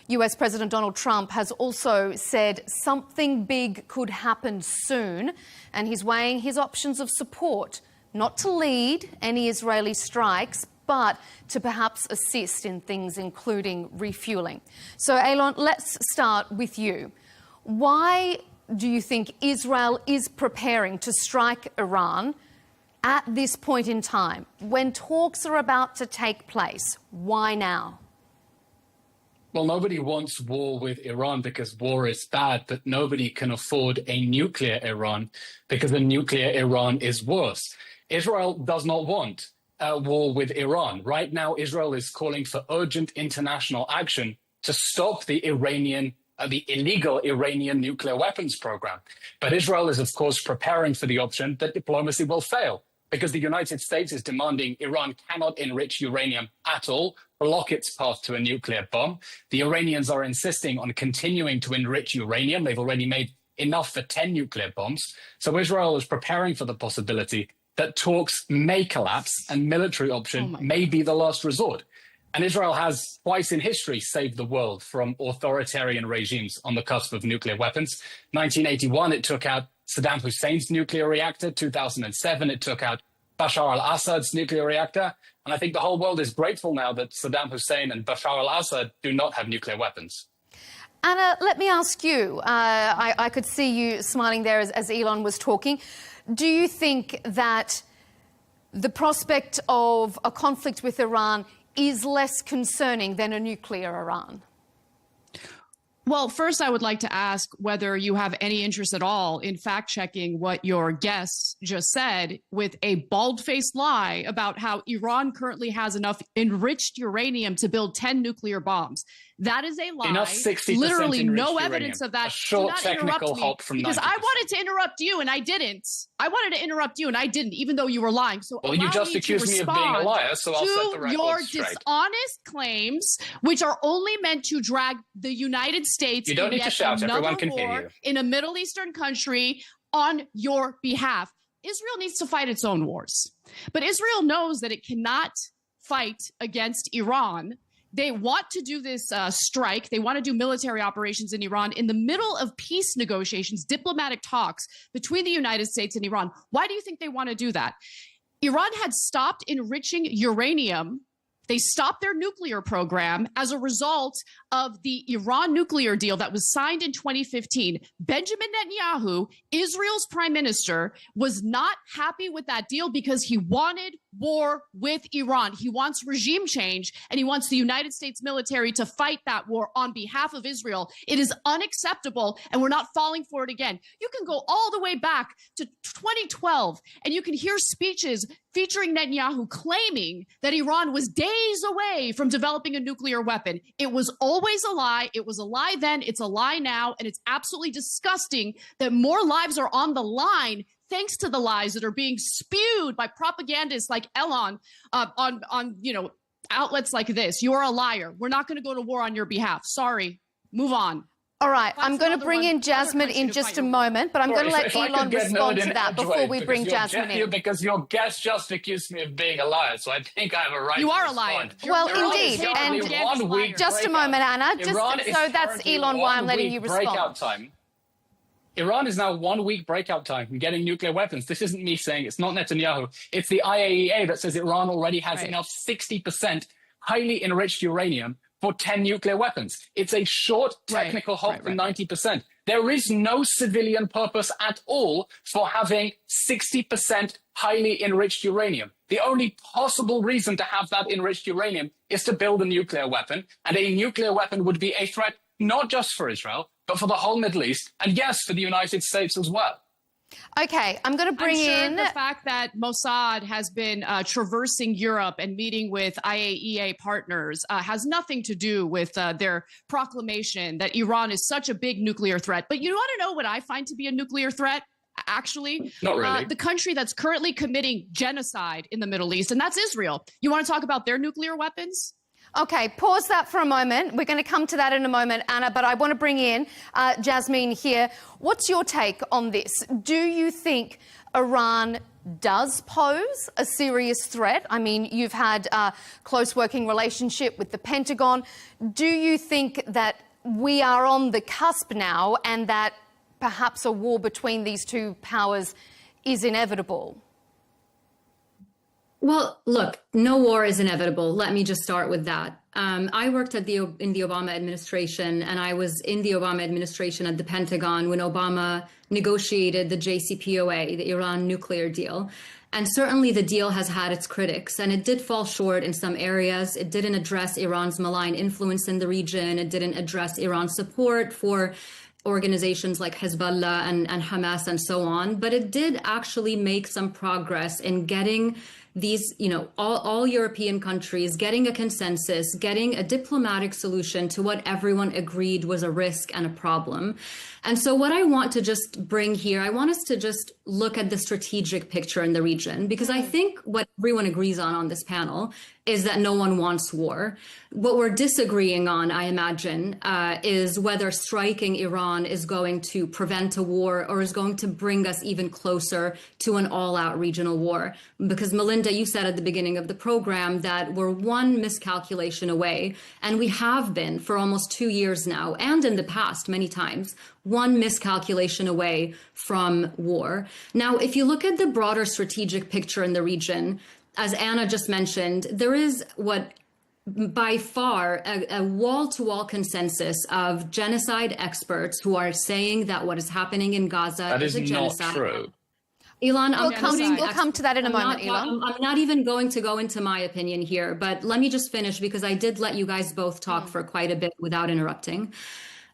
US President Donald Trump has also said something big could happen soon, and he's weighing his options of support, not to lead any Israeli strikes, but to perhaps assist in things including refueling. So, Eylon, let's start with you. Why do you think Israel is preparing to strike Iran at this point in time, when talks are about to take place? Why now? Well, nobody wants war with Iran because war is bad, but nobody can afford a nuclear Iran because a nuclear Iran is worse. Israel does not want a war with Iran. Right now, Israel is calling for urgent international action to stop the illegal Iranian nuclear weapons program. But Israel is, of course, preparing for the option that diplomacy will fail, because the United States is demanding Iran cannot enrich uranium at all, block its path to a nuclear bomb. The Iranians are insisting on continuing to enrich uranium. They've already made enough for 10 nuclear bombs. So Israel is preparing for the possibility that talks may collapse and military option may be the last resort. And Israel has twice in history saved the world from authoritarian regimes on the cusp of nuclear weapons. 1981, it took out Saddam Hussein's nuclear reactor. 2007, it took out Bashar al-Assad's nuclear reactor. And I think the whole world is grateful now that Saddam Hussein and Bashar al-Assad do not have nuclear weapons. Anna, let me ask you, I could see you smiling there as Elon was talking. Do you think that the prospect of a conflict with Iran is less concerning than a nuclear Iran? Well, first, I would like to ask whether you have any interest at all in fact-checking what your guest just said with a bald-faced lie about how Iran currently has enough enriched uranium to build 10 nuclear bombs. That is a lie. Enough 60% Literally no uranium. evidence of that. A short technical hop from 90%. Because I wanted to interrupt you and I didn't. I wanted to interrupt you and I didn't, even though you were lying. So well, you just accused me of being a liar, so I'll set the record your straight. Dishonest claims, which are only meant to drag the United States You don't need to shout. Everyone can hear you. In a Middle Eastern country on your behalf. Israel needs to fight its own wars. But Israel knows that it cannot fight against Iran. They want to do this strike. They want to do military operations in Iran in the middle of peace negotiations, diplomatic talks between the United States and Iran. Why do you think they want to do that? Iran had stopped enriching uranium. They stopped their nuclear program as a result of the Iran nuclear deal that was signed in 2015. Benjamin Netanyahu, Israel's prime minister, was not happy with that deal because he wanted war with Iran. He wants regime change, and he wants the United States military to fight that war on behalf of Israel. It is unacceptable, and we're not falling for it again. You can go all the way back to 2012, and you can hear speeches featuring Netanyahu claiming that Iran was days away from developing a nuclear weapon. It was always a lie. It was a lie then. It's a lie now. And it's absolutely disgusting that more lives are on the line thanks to the lies that are being spewed by propagandists like Elon on outlets like this. You're a liar. We're not going to go to war on your behalf. Sorry. Move on. All right, I'm going to bring in Jasmine in just a moment, but I'm going to let Elon respond to that before we bring Jasmine in. Because your guest just accused me of being a liar, so I think I have a right to respond. You are a liar. Well, indeed, and just a moment, Anna. So that's Elon why I'm letting you respond. Iran is now 1 week breakout time from getting nuclear weapons. This isn't me saying, it's not Netanyahu. It's the IAEA that says Iran already has enough 60% highly enriched uranium for 10 nuclear weapons. It's a short technical hop from 90%. There is no civilian purpose at all for having 60% highly enriched uranium. The only possible reason to have that enriched uranium is to build a nuclear weapon, and a nuclear weapon would be a threat not just for Israel, but for the whole Middle East, and yes, for the United States as well. Okay, I'm going to bring in the fact that Mossad has been traversing Europe and meeting with IAEA partners has nothing to do with their proclamation that Iran is such a big nuclear threat. But you want to know what I find to be a nuclear threat? Actually, not really. The country that's currently committing genocide in the Middle East, and that's Israel. You want to talk about their nuclear weapons? Okay, pause that for a moment. We're going to come to that in a moment, Anna, but I want to bring in Jasmine here. What's your take on this? Do you think Iran does pose a serious threat? I mean, you've had a close working relationship with the Pentagon. Do you think that we are on the cusp now and that perhaps a war between these two powers is inevitable? Well, look, no war is inevitable. Let me just start with that. I worked in the Obama administration, and I was in the Obama administration at the Pentagon when Obama negotiated the JCPOA, the Iran nuclear deal. And certainly the deal has had its critics, and it did fall short in some areas. It didn't address Iran's malign influence in the region. It didn't address Iran's support for organizations like Hezbollah and Hamas and so on. But it did actually make some progress in getting these, all European countries getting a consensus, getting a diplomatic solution to what everyone agreed was a risk and a problem. And so what I want to just bring here, I want us to just look at the strategic picture in the region, because I think what everyone agrees on this panel is that no one wants war. What we're disagreeing on, I imagine, is whether striking Iran is going to prevent a war or is going to bring us even closer to an all-out regional war. Because Melinda, you said at the beginning of the program that we're one miscalculation away, and we have been for almost 2 years now, and in the past many times, one miscalculation away from war. Now, if you look at the broader strategic picture in the region, as Anna just mentioned, there is what by far a wall-to-wall consensus of genocide experts who are saying that what is happening in Gaza is a genocide. That is not true. Elon, we'll come to that in a moment, Elon. I'm not even going to go into my opinion here, but let me just finish because I did let you guys both talk for quite a bit without interrupting.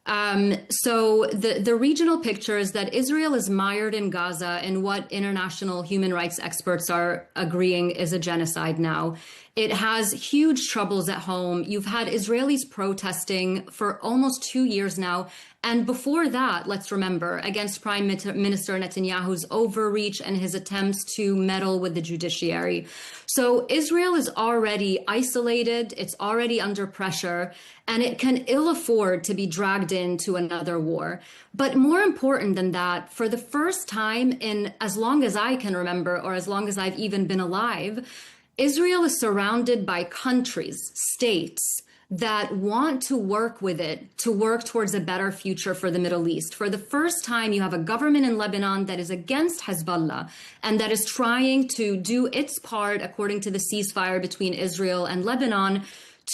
So the regional picture is that Israel is mired in Gaza in what international human rights experts are agreeing is a genocide now. It has huge troubles at home. You've had Israelis protesting for almost 2 years now. And before that, let's remember, against Prime Minister Netanyahu's overreach and his attempts to meddle with the judiciary. So Israel is already isolated, it's already under pressure, and it can ill afford to be dragged into another war. But more important than that, for the first time in as long as I can remember, or as long as I've even been alive, Israel is surrounded by countries, states, that want to work with it to work towards a better future for the Middle East. For the first time, you have a government in Lebanon that is against Hezbollah and that is trying to do its part, according to the ceasefire between Israel and Lebanon,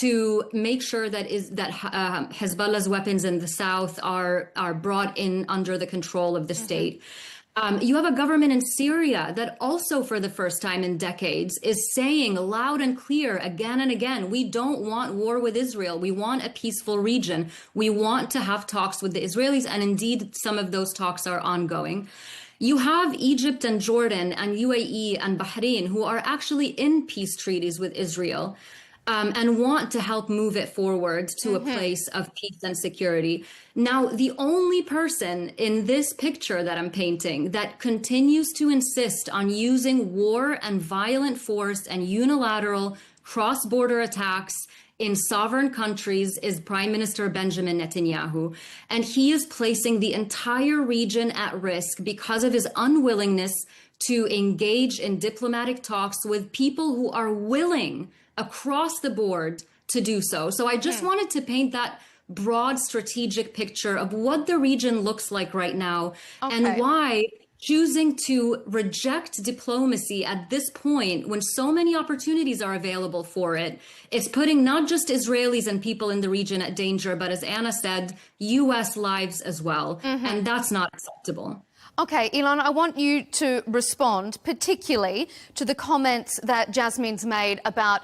to make sure that Hezbollah's weapons in the south are brought in under the control of the state. You have a government in Syria that also, for the first time in decades, is saying loud and clear again and again, we don't want war with Israel. We want a peaceful region. We want to have talks with the Israelis. And indeed, some of those talks are ongoing. You have Egypt and Jordan and UAE and Bahrain who are actually in peace treaties with Israel. And want to help move it forward to a place of peace and security. Now, the only person in this picture that I'm painting that continues to insist on using war and violent force and unilateral cross-border attacks in sovereign countries is Prime Minister Benjamin Netanyahu. And he is placing the entire region at risk because of his unwillingness to engage in diplomatic talks with people who are willing across the board to do so. So I just wanted to paint that broad strategic picture of what the region looks like right now and why choosing to reject diplomacy at this point when so many opportunities are available for it, it's putting not just Israelis and people in the region at danger, but as Anna said, US lives as well. And that's not acceptable. Okay, Elon, I want you to respond particularly to the comments that Jasmine's made about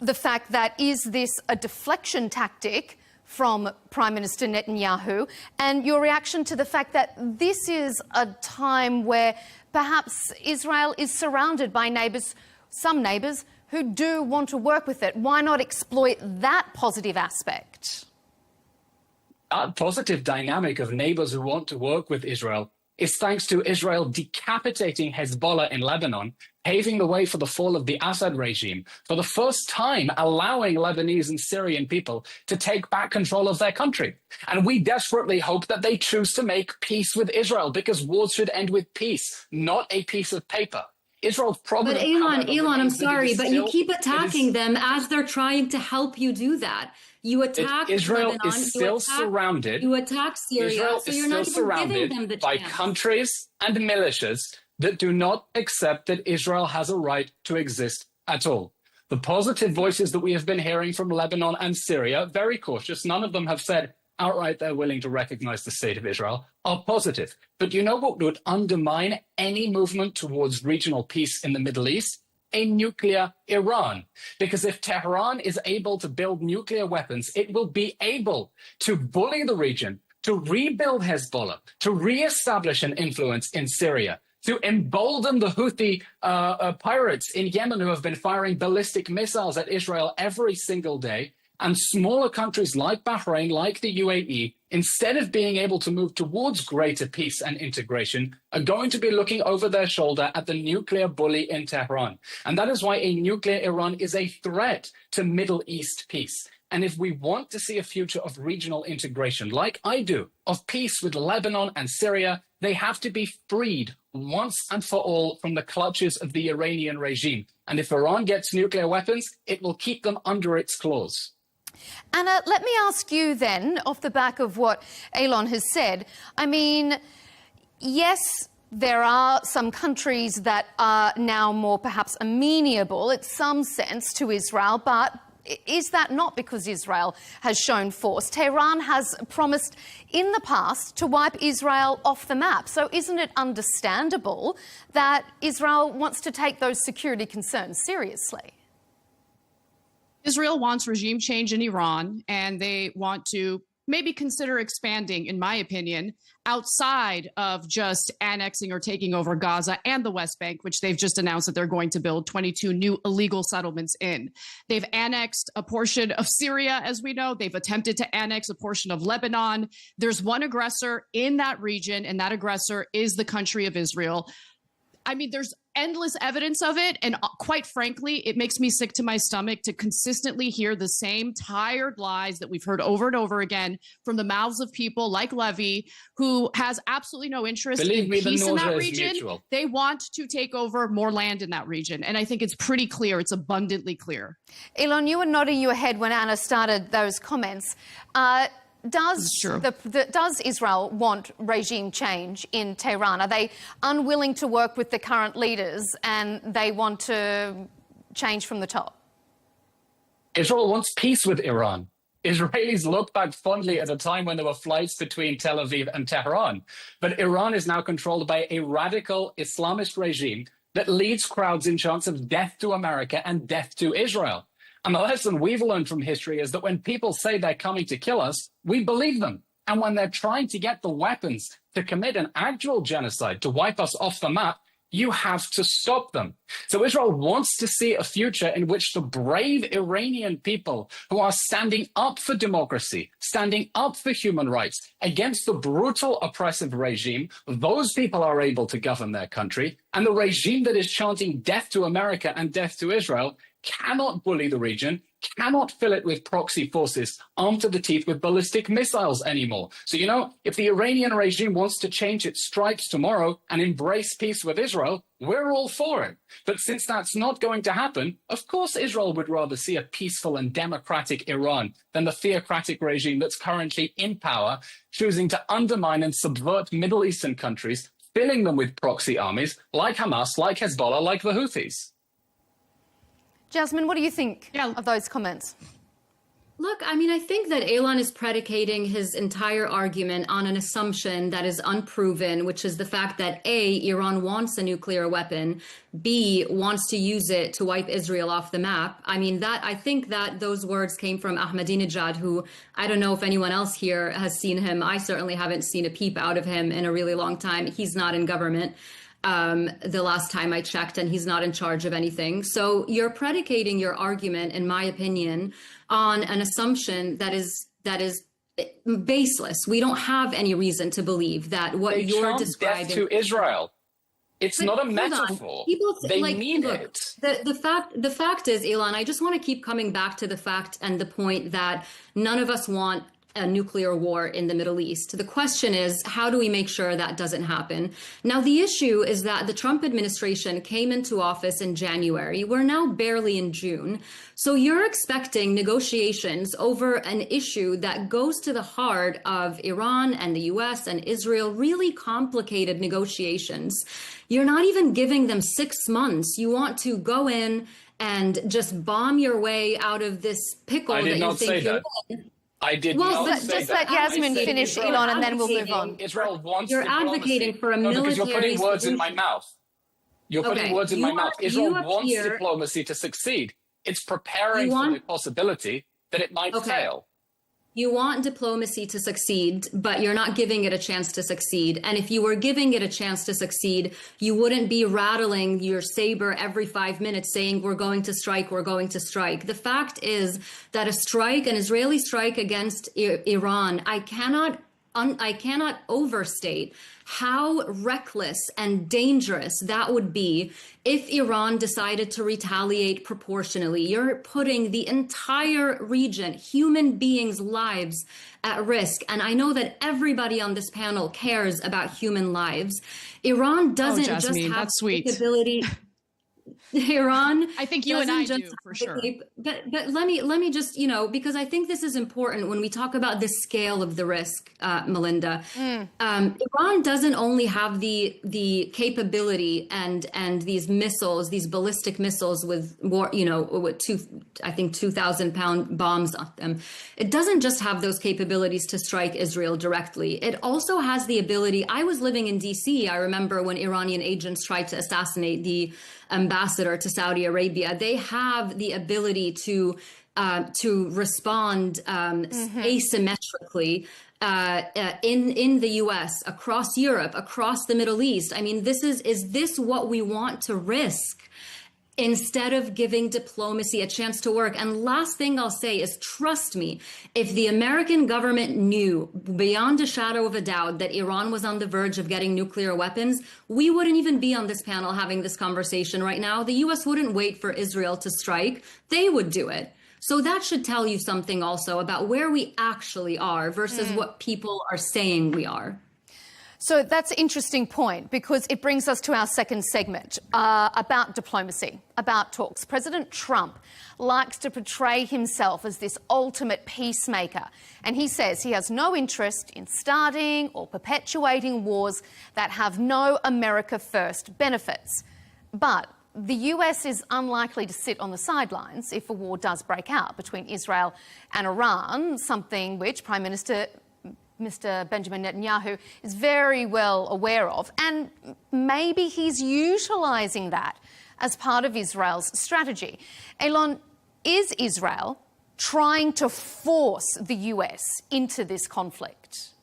the fact that is this a deflection tactic from Prime Minister Netanyahu, and your reaction to the fact that this is a time where perhaps Israel is surrounded by neighbours, some neighbours, who do want to work with it. Why not exploit that positive aspect? That positive dynamic of neighbours who want to work with Israel is thanks to Israel decapitating Hezbollah in Lebanon, paving the way for the fall of the Assad regime, for the first time allowing Lebanese and Syrian people to take back control of their country. And we desperately hope that they choose to make peace with Israel, because wars should end with peace, not a piece of paper. Israel's problem. But Elon, I'm sorry, but you keep attacking them as they're trying to help you do that. You attack Israel Lebanon, is still surrounded. You attack Syria, Israel so is you're still not even surrounded giving them the by chance. countries and militias that do not accept that Israel has a right to exist at all. The positive voices that we have been hearing from Lebanon and Syria, very cautious, none of them have said outright they're willing to recognize the state of Israel, are positive. But you know what would undermine any movement towards regional peace in the Middle East? A nuclear Iran. Because if Tehran is able to build nuclear weapons, it will be able to bully the region, to rebuild Hezbollah, to reestablish an influence in Syria, to embolden the Houthi pirates in Yemen who have been firing ballistic missiles at Israel every single day, And smaller countries like Bahrain, like the UAE, instead of being able to move towards greater peace and integration, are going to be looking over their shoulder at the nuclear bully in Tehran. And that is why a nuclear Iran is a threat to Middle East peace. And if we want to see a future of regional integration, like I do, of peace with Lebanon and Syria, they have to be freed once and for all from the clutches of the Iranian regime. And if Iran gets nuclear weapons, it will keep them under its claws. Anna, let me ask you then, off the back of what Elon has said, I mean, yes, there are some countries that are now more perhaps amenable in some sense to Israel, but is that not because Israel has shown force? Tehran has promised in the past to wipe Israel off the map. So isn't it understandable that Israel wants to take those security concerns seriously? Israel wants regime change in Iran, and they want to maybe consider expanding, in my opinion, outside of just annexing or taking over Gaza and the West Bank, which they've just announced that they're going to build 22 new illegal settlements in. They've annexed a portion of Syria, as we know. They've attempted to annex a portion of Lebanon. There's one aggressor in that region, and that aggressor is the country of Israel. I mean, there's endless evidence of it. And quite frankly, it makes me sick to my stomach to consistently hear the same tired lies that we've heard over and over again from the mouths of people like Levy, who has absolutely no interest in peace in that region. They want to take over more land in that region. And I think it's pretty clear. It's abundantly clear. Elon, you were nodding your head when Anna started those comments. Does Israel want regime change in Tehran? Are they unwilling to work with the current leaders and they want to change from the top? Israel wants peace with Iran. Israelis look back fondly at a time when there were flights between Tel Aviv and Tehran. But Iran is now controlled by a radical Islamist regime that leads crowds in chants of death to America and death to Israel. And the lesson we've learned from history is that when people say they're coming to kill us, we believe them. And when they're trying to get the weapons to commit an actual genocide, to wipe us off the map, you have to stop them. So Israel wants to see a future in which the brave Iranian people who are standing up for democracy, standing up for human rights against the brutal oppressive regime, those people are able to govern their country. And the regime that is chanting death to America and death to Israel cannot bully the region, cannot fill it with proxy forces armed to the teeth with ballistic missiles anymore. So, if the Iranian regime wants to change its stripes tomorrow and embrace peace with Israel, we're all for it. But since that's not going to happen, of course Israel would rather see a peaceful and democratic Iran than the theocratic regime that's currently in power, choosing to undermine and subvert Middle Eastern countries, filling them with proxy armies like Hamas, like Hezbollah, like the Houthis. Jasmine, what do you think of those comments? Look, I mean, I think that Elon is predicating his entire argument on an assumption that is unproven, which is the fact that A, Iran wants a nuclear weapon, B, wants to use it to wipe Israel off the map. I mean, I think that those words came from Ahmadinejad, who I don't know if anyone else here has seen him. I certainly haven't seen a peep out of him in a really long time. He's not in government. The last time I checked, and he's not in charge of anything. So you're predicating your argument, in my opinion, on an assumption that is baseless. We don't have any reason to believe that what you're describing death to Israel. It's not a metaphor. They mean it. The fact is, Elon, I just want to keep coming back to the fact and the point that none of us want a nuclear war in the Middle East. The question is, how do we make sure that doesn't happen? Now, the issue is that the Trump administration came into office in January. We're now barely in June. So you're expecting negotiations over an issue that goes to the heart of Iran and the US and Israel, really complicated negotiations. You're not even giving them 6 months. You want to go in and just bomb your way out of this pickle that you think you're in. I did not say just let Yasmin finish, Elon, and then we'll move on. Israel wants You're diplomacy. advocating for a military because you're putting words in my mouth. You're putting Okay, words in my mouth. Israel wants appear- diplomacy to succeed. It's preparing for the possibility that it might fail. You want diplomacy to succeed, but you're not giving it a chance to succeed. And if you were giving it a chance to succeed, you wouldn't be rattling your saber every 5 minutes saying, we're going to strike, we're going to strike. The fact is that an Israeli strike against Iran, I cannot overstate how reckless and dangerous that would be if Iran decided to retaliate proportionally. You're putting the entire region, human beings' lives at risk. And I know that everybody on this panel cares about human lives. Iran doesn't just have the capability. Iran, I think you and I do for sure. But let me just, because I think this is important when we talk about the scale of the risk, Melinda. Iran doesn't only have the capability and these missiles, these ballistic missiles with more, with 2,000-pound bombs on them. It doesn't just have those capabilities to strike Israel directly. It also has the ability. I was living in DC. I remember when Iranian agents tried to assassinate the ambassador to Saudi Arabia. They have the ability to respond asymmetrically in the U.S., across Europe, across the Middle East. I mean, is this what we want to risk? Instead of giving diplomacy a chance to work. And last thing I'll say is, trust me, if the American government knew beyond a shadow of a doubt that Iran was on the verge of getting nuclear weapons, we wouldn't even be on this panel having this conversation right now. The US wouldn't wait for Israel to strike. They would do it. So that should tell you something also about where we actually are versus what people are saying we are. So that's an interesting point, because it brings us to our second segment about diplomacy, about talks. President Trump likes to portray himself as this ultimate peacemaker, and he says he has no interest in starting or perpetuating wars that have no America First benefits. But the US is unlikely to sit on the sidelines if a war does break out between Israel and Iran, something which Prime Minister Mr. Benjamin Netanyahu is very well aware of, and maybe he's utilising that as part of Israel's strategy. Elon, is Israel trying to force the US into this conflict?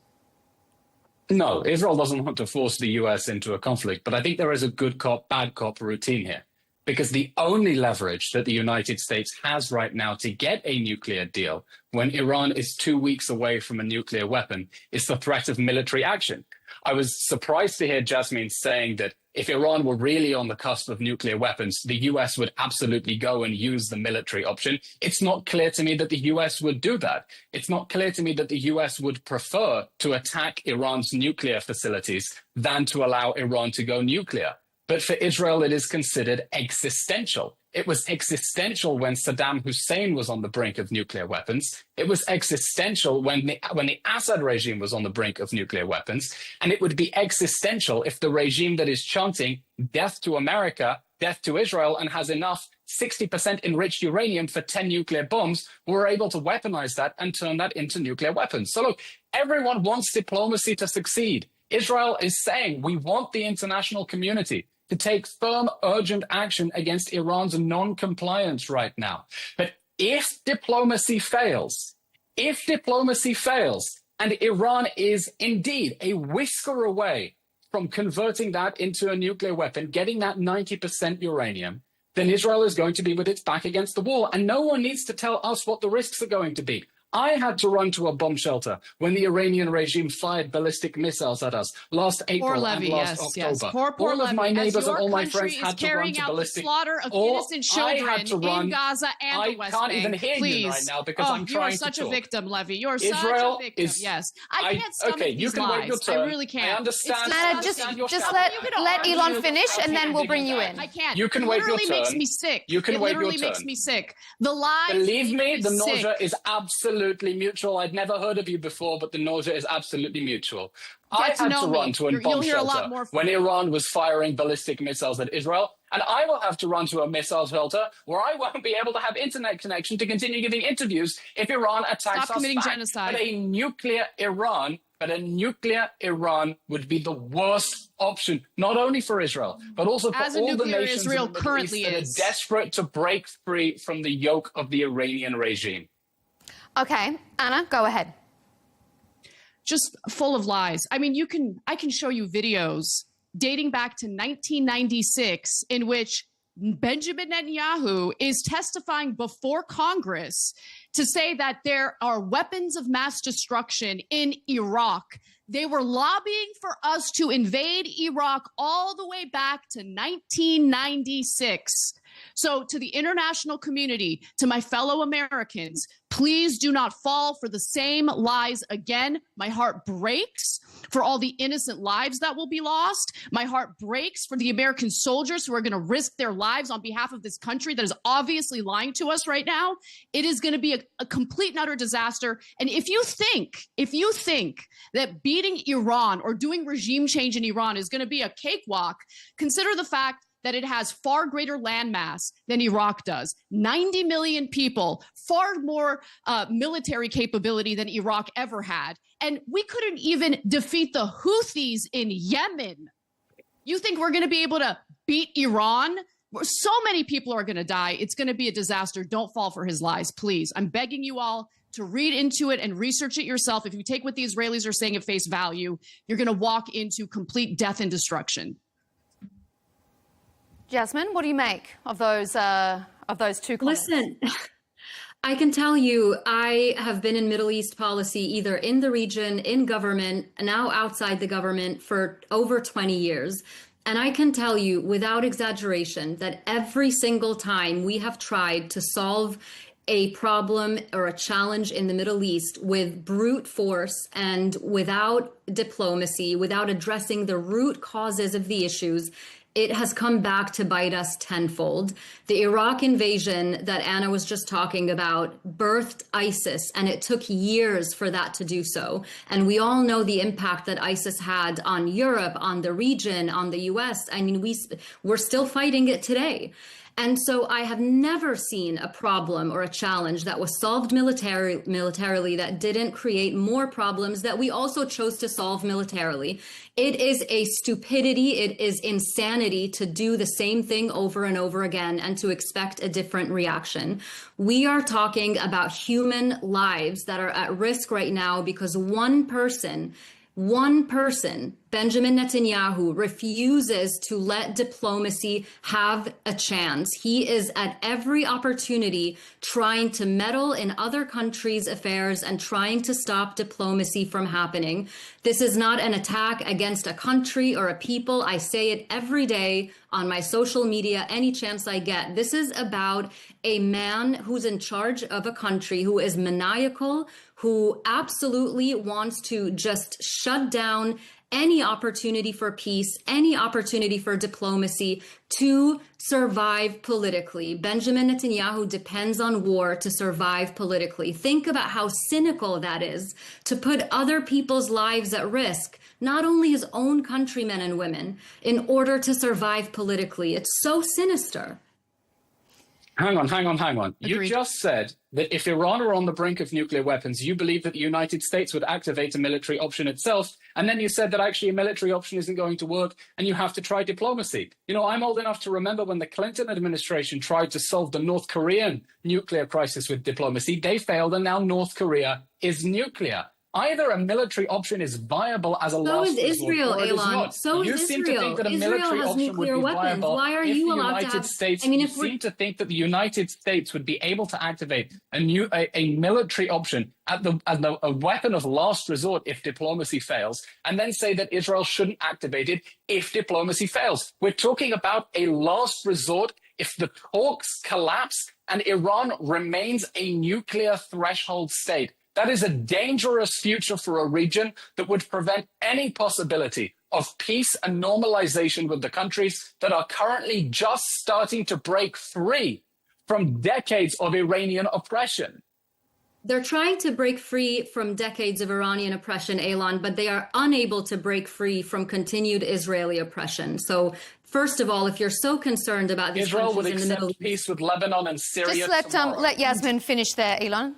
No, Israel doesn't want to force the US into a conflict, but I think there is a good cop, bad cop routine here. Because the only leverage that the United States has right now to get a nuclear deal when Iran is 2 weeks away from a nuclear weapon is the threat of military action. I was surprised to hear Jasmine saying that if Iran were really on the cusp of nuclear weapons, the US would absolutely go and use the military option. It's not clear to me that the US would do that. It's not clear to me that the US would prefer to attack Iran's nuclear facilities than to allow Iran to go nuclear. But for Israel, it is considered existential. It was existential when Saddam Hussein was on the brink of nuclear weapons. It was existential when the Assad regime was on the brink of nuclear weapons. And it would be existential if the regime that is chanting death to America, death to Israel, and has enough 60% enriched uranium for 10 nuclear bombs were able to weaponize that and turn that into nuclear weapons. So look, everyone wants diplomacy to succeed. Israel is saying we want the international community to take firm, urgent action against Iran's non-compliance right now. But if diplomacy fails, and Iran is indeed a whisker away from converting that into a nuclear weapon, getting that 90% uranium, then Israel is going to be with its back against the wall. And no one needs to tell us what the risks are going to be. I had to run to a bomb shelter when the Iranian regime fired ballistic missiles at us last April and last October. Yes. Poor all Levy, of my neighbors and all my country friends had is to run carrying to out ballistic. the slaughter of innocent children in Gaza and the West Bank. I can't even hear you right now because I'm trying to talk. You are such a victim, Levy. You are such Israel a victim. Is, yes, I can't stomach okay, these you can lies. wait your turn. I really can't. I understand. Anna, just let Elon finish, and then we'll bring you in. I can't. You can it wait your literally turn. makes me sick. You can it wait your literally turn. makes me sick. The lies. Believe me, the sick. nausea is absolutely mutual. I'd never heard of you before, but the nausea is absolutely mutual. I had to run to a bomb shelter when Iran was firing ballistic missiles at Israel, and I will have to run to a missile shelter where I won't be able to have internet connection to continue giving interviews if Iran attacks us back. Genocide. But a nuclear Iran would be the worst option, not only for Israel, but also for all the nations Israel in the Middle currently East that are desperate to break free from the yoke of the Iranian regime. Okay, Anna, go ahead. Just full of lies. I mean, I can show you videos dating back to 1996 in which Benjamin Netanyahu is testifying before Congress to say that there are weapons of mass destruction in Iraq. They were lobbying for us to invade Iraq all the way back to 1996. So to the international community, to my fellow Americans, please do not fall for the same lies again. My heart breaks for all the innocent lives that will be lost. My heart breaks for the American soldiers who are going to risk their lives on behalf of this country that is obviously lying to us right now. It is going to be a complete and utter disaster. And if you think that beating Iran or doing regime change in Iran is going to be a cakewalk, consider the fact that it has far greater landmass than Iraq does. 90 million people, far more military capability than Iraq ever had. And we couldn't even defeat the Houthis in Yemen. You think we're going to be able to beat Iran? So many people are going to die. It's going to be a disaster. Don't fall for his lies, please. I'm begging you all to read into it and research it yourself. If you take what the Israelis are saying at face value, you're going to walk into complete death and destruction. Jasmine, what do you make of those two comments? Listen, I can tell you, I have been in Middle East policy, either in the region, in government, now outside the government for over 20 years. And I can tell you without exaggeration that every single time we have tried to solve a problem or a challenge in the Middle East with brute force and without diplomacy, without addressing the root causes of the issues, it has come back to bite us tenfold. The Iraq invasion that Anna was just talking about birthed ISIS, and it took years for that to do so. And we all know the impact that ISIS had on Europe, on the region, on the US. I mean, we're still fighting it today. And so I have never seen a problem or a challenge that was solved militarily that didn't create more problems that we also chose to solve militarily. It is a stupidity, it is insanity to do the same thing over and over again and to expect a different reaction. We are talking about human lives that are at risk right now because one person, Benjamin Netanyahu, refuses to let diplomacy have a chance. He is at every opportunity trying to meddle in other countries' affairs and trying to stop diplomacy from happening. This is not an attack against a country or a people. I say it every day on my social media, any chance I get. This is about a man who's in charge of a country who is maniacal, who absolutely wants to just shut down any opportunity for peace, any opportunity for diplomacy to survive politically. Benjamin Netanyahu depends on war to survive politically. Think about how cynical that is, to put other people's lives at risk, not only his own countrymen and women, in order to survive politically. It's so sinister. Hang on. Agreed. You just said that if Iran were on the brink of nuclear weapons, you believe that the United States would activate a military option itself. And then you said that actually a military option isn't going to work and you have to try diplomacy. You know, I'm old enough to remember when the Clinton administration tried to solve the North Korean nuclear crisis with diplomacy. They failed, and now North Korea is nuclear. Either a military option is viable as a last resort, so is Israel, or it is not. So you is seem Israel. to think that a Israel military has option nuclear would be weapons. viable. Why are you allowed to have? States, I mean, you seem to think that the United States would be able to activate a military option at a weapon of last resort if diplomacy fails, and then say that Israel shouldn't activate it if diplomacy fails. We're talking about a last resort if the talks collapse and Iran remains a nuclear threshold state. That is a dangerous future for a region that would prevent any possibility of peace and normalization with the countries that are currently just starting to break free from decades of Iranian oppression. They're trying to break free from decades of Iranian oppression, Elon, but they are unable to break free from continued Israeli oppression. So first of all, if you're so concerned about these Israel would countries in the Middle accept peace with Lebanon and Syria. Just let Yasmin finish there, Elon.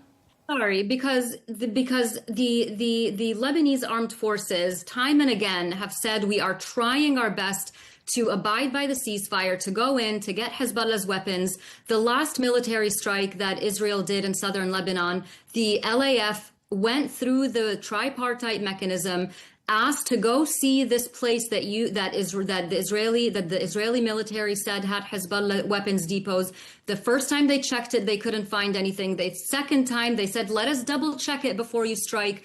Sorry, because the Lebanese armed forces time and again have said we are trying our best to abide by the ceasefire, to go in, to get Hezbollah's weapons. The last military strike that Israel did in southern Lebanon, the LAF went through the tripartite mechanism, asked to go see this place that the Israeli military said had Hezbollah weapons depots. The first time they checked it, they couldn't find anything. The second time they said, let us double check it before you strike.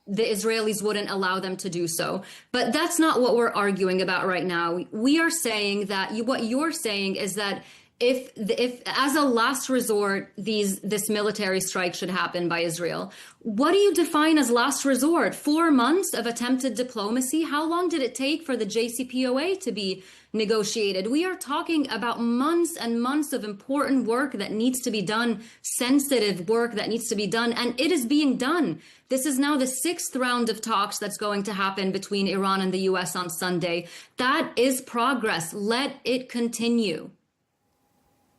The Israelis wouldn't allow them to do so. But that's not what we're arguing about right now. We are saying that what you're saying is that if as a last resort, this military strike should happen by Israel. What do you define as last resort? 4 months of attempted diplomacy? How long did it take for the JCPOA to be negotiated? We are talking about months and months of important work that needs to be done, sensitive work that needs to be done, and it is being done. This is now the 6th round of talks that's going to happen between Iran and the US on Sunday. That is progress. Let it continue.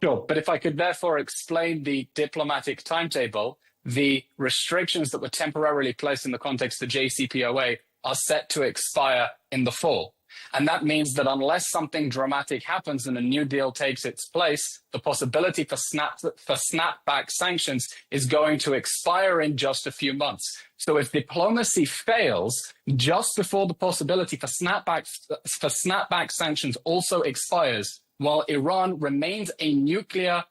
Sure, but if I could therefore explain the diplomatic timetable, the restrictions that were temporarily placed in the context of the JCPOA are set to expire in the fall. And that means that unless something dramatic happens and a new deal takes its place, the possibility for snapback sanctions is going to expire in just a few months. So if diplomacy fails just before the possibility for snapback sanctions also expires, while Iran remains a nuclear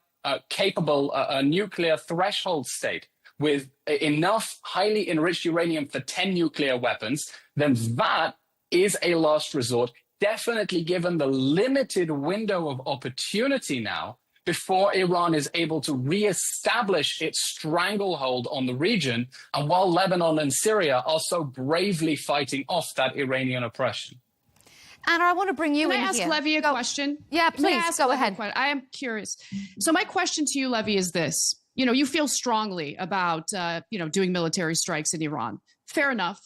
nuclear threshold state with enough highly enriched uranium for 10 nuclear weapons, then that is a last resort, definitely given the limited window of opportunity now before Iran is able to reestablish its stranglehold on the region, and while Lebanon and Syria are so bravely fighting off that Iranian oppression. Anna, I want to bring you in here. Can I ask Levy a question? Yeah, please, go ahead. I am curious. So my question to you, Levy, is this. You feel strongly about, doing military strikes in Iran. Fair enough.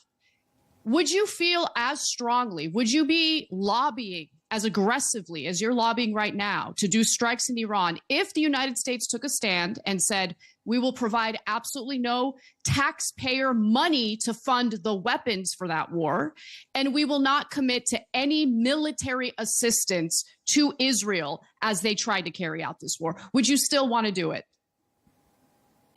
Would you feel as strongly, would you be lobbying as aggressively as you're lobbying right now to do strikes in Iran if the United States took a stand and said, we will provide absolutely no taxpayer money to fund the weapons for that war, and we will not commit to any military assistance to Israel as they try to carry out this war? Would you still want to do it?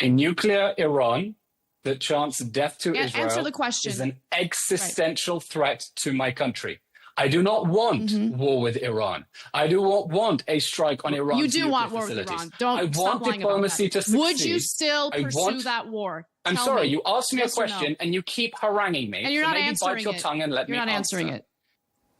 A nuclear Iran that chants death to Israel answer the question. Is an existential threat to my country. I do not want war with Iran. I do not want a strike on Iran's nuclear facilities. You do want war with Iran. Don't stop lying diplomacy about that. to succeed. Would you still pursue that war? I'm sorry, you asked me a question and you keep haranguing me. And you're not answering bite your tongue and let me You're not answer. answering it.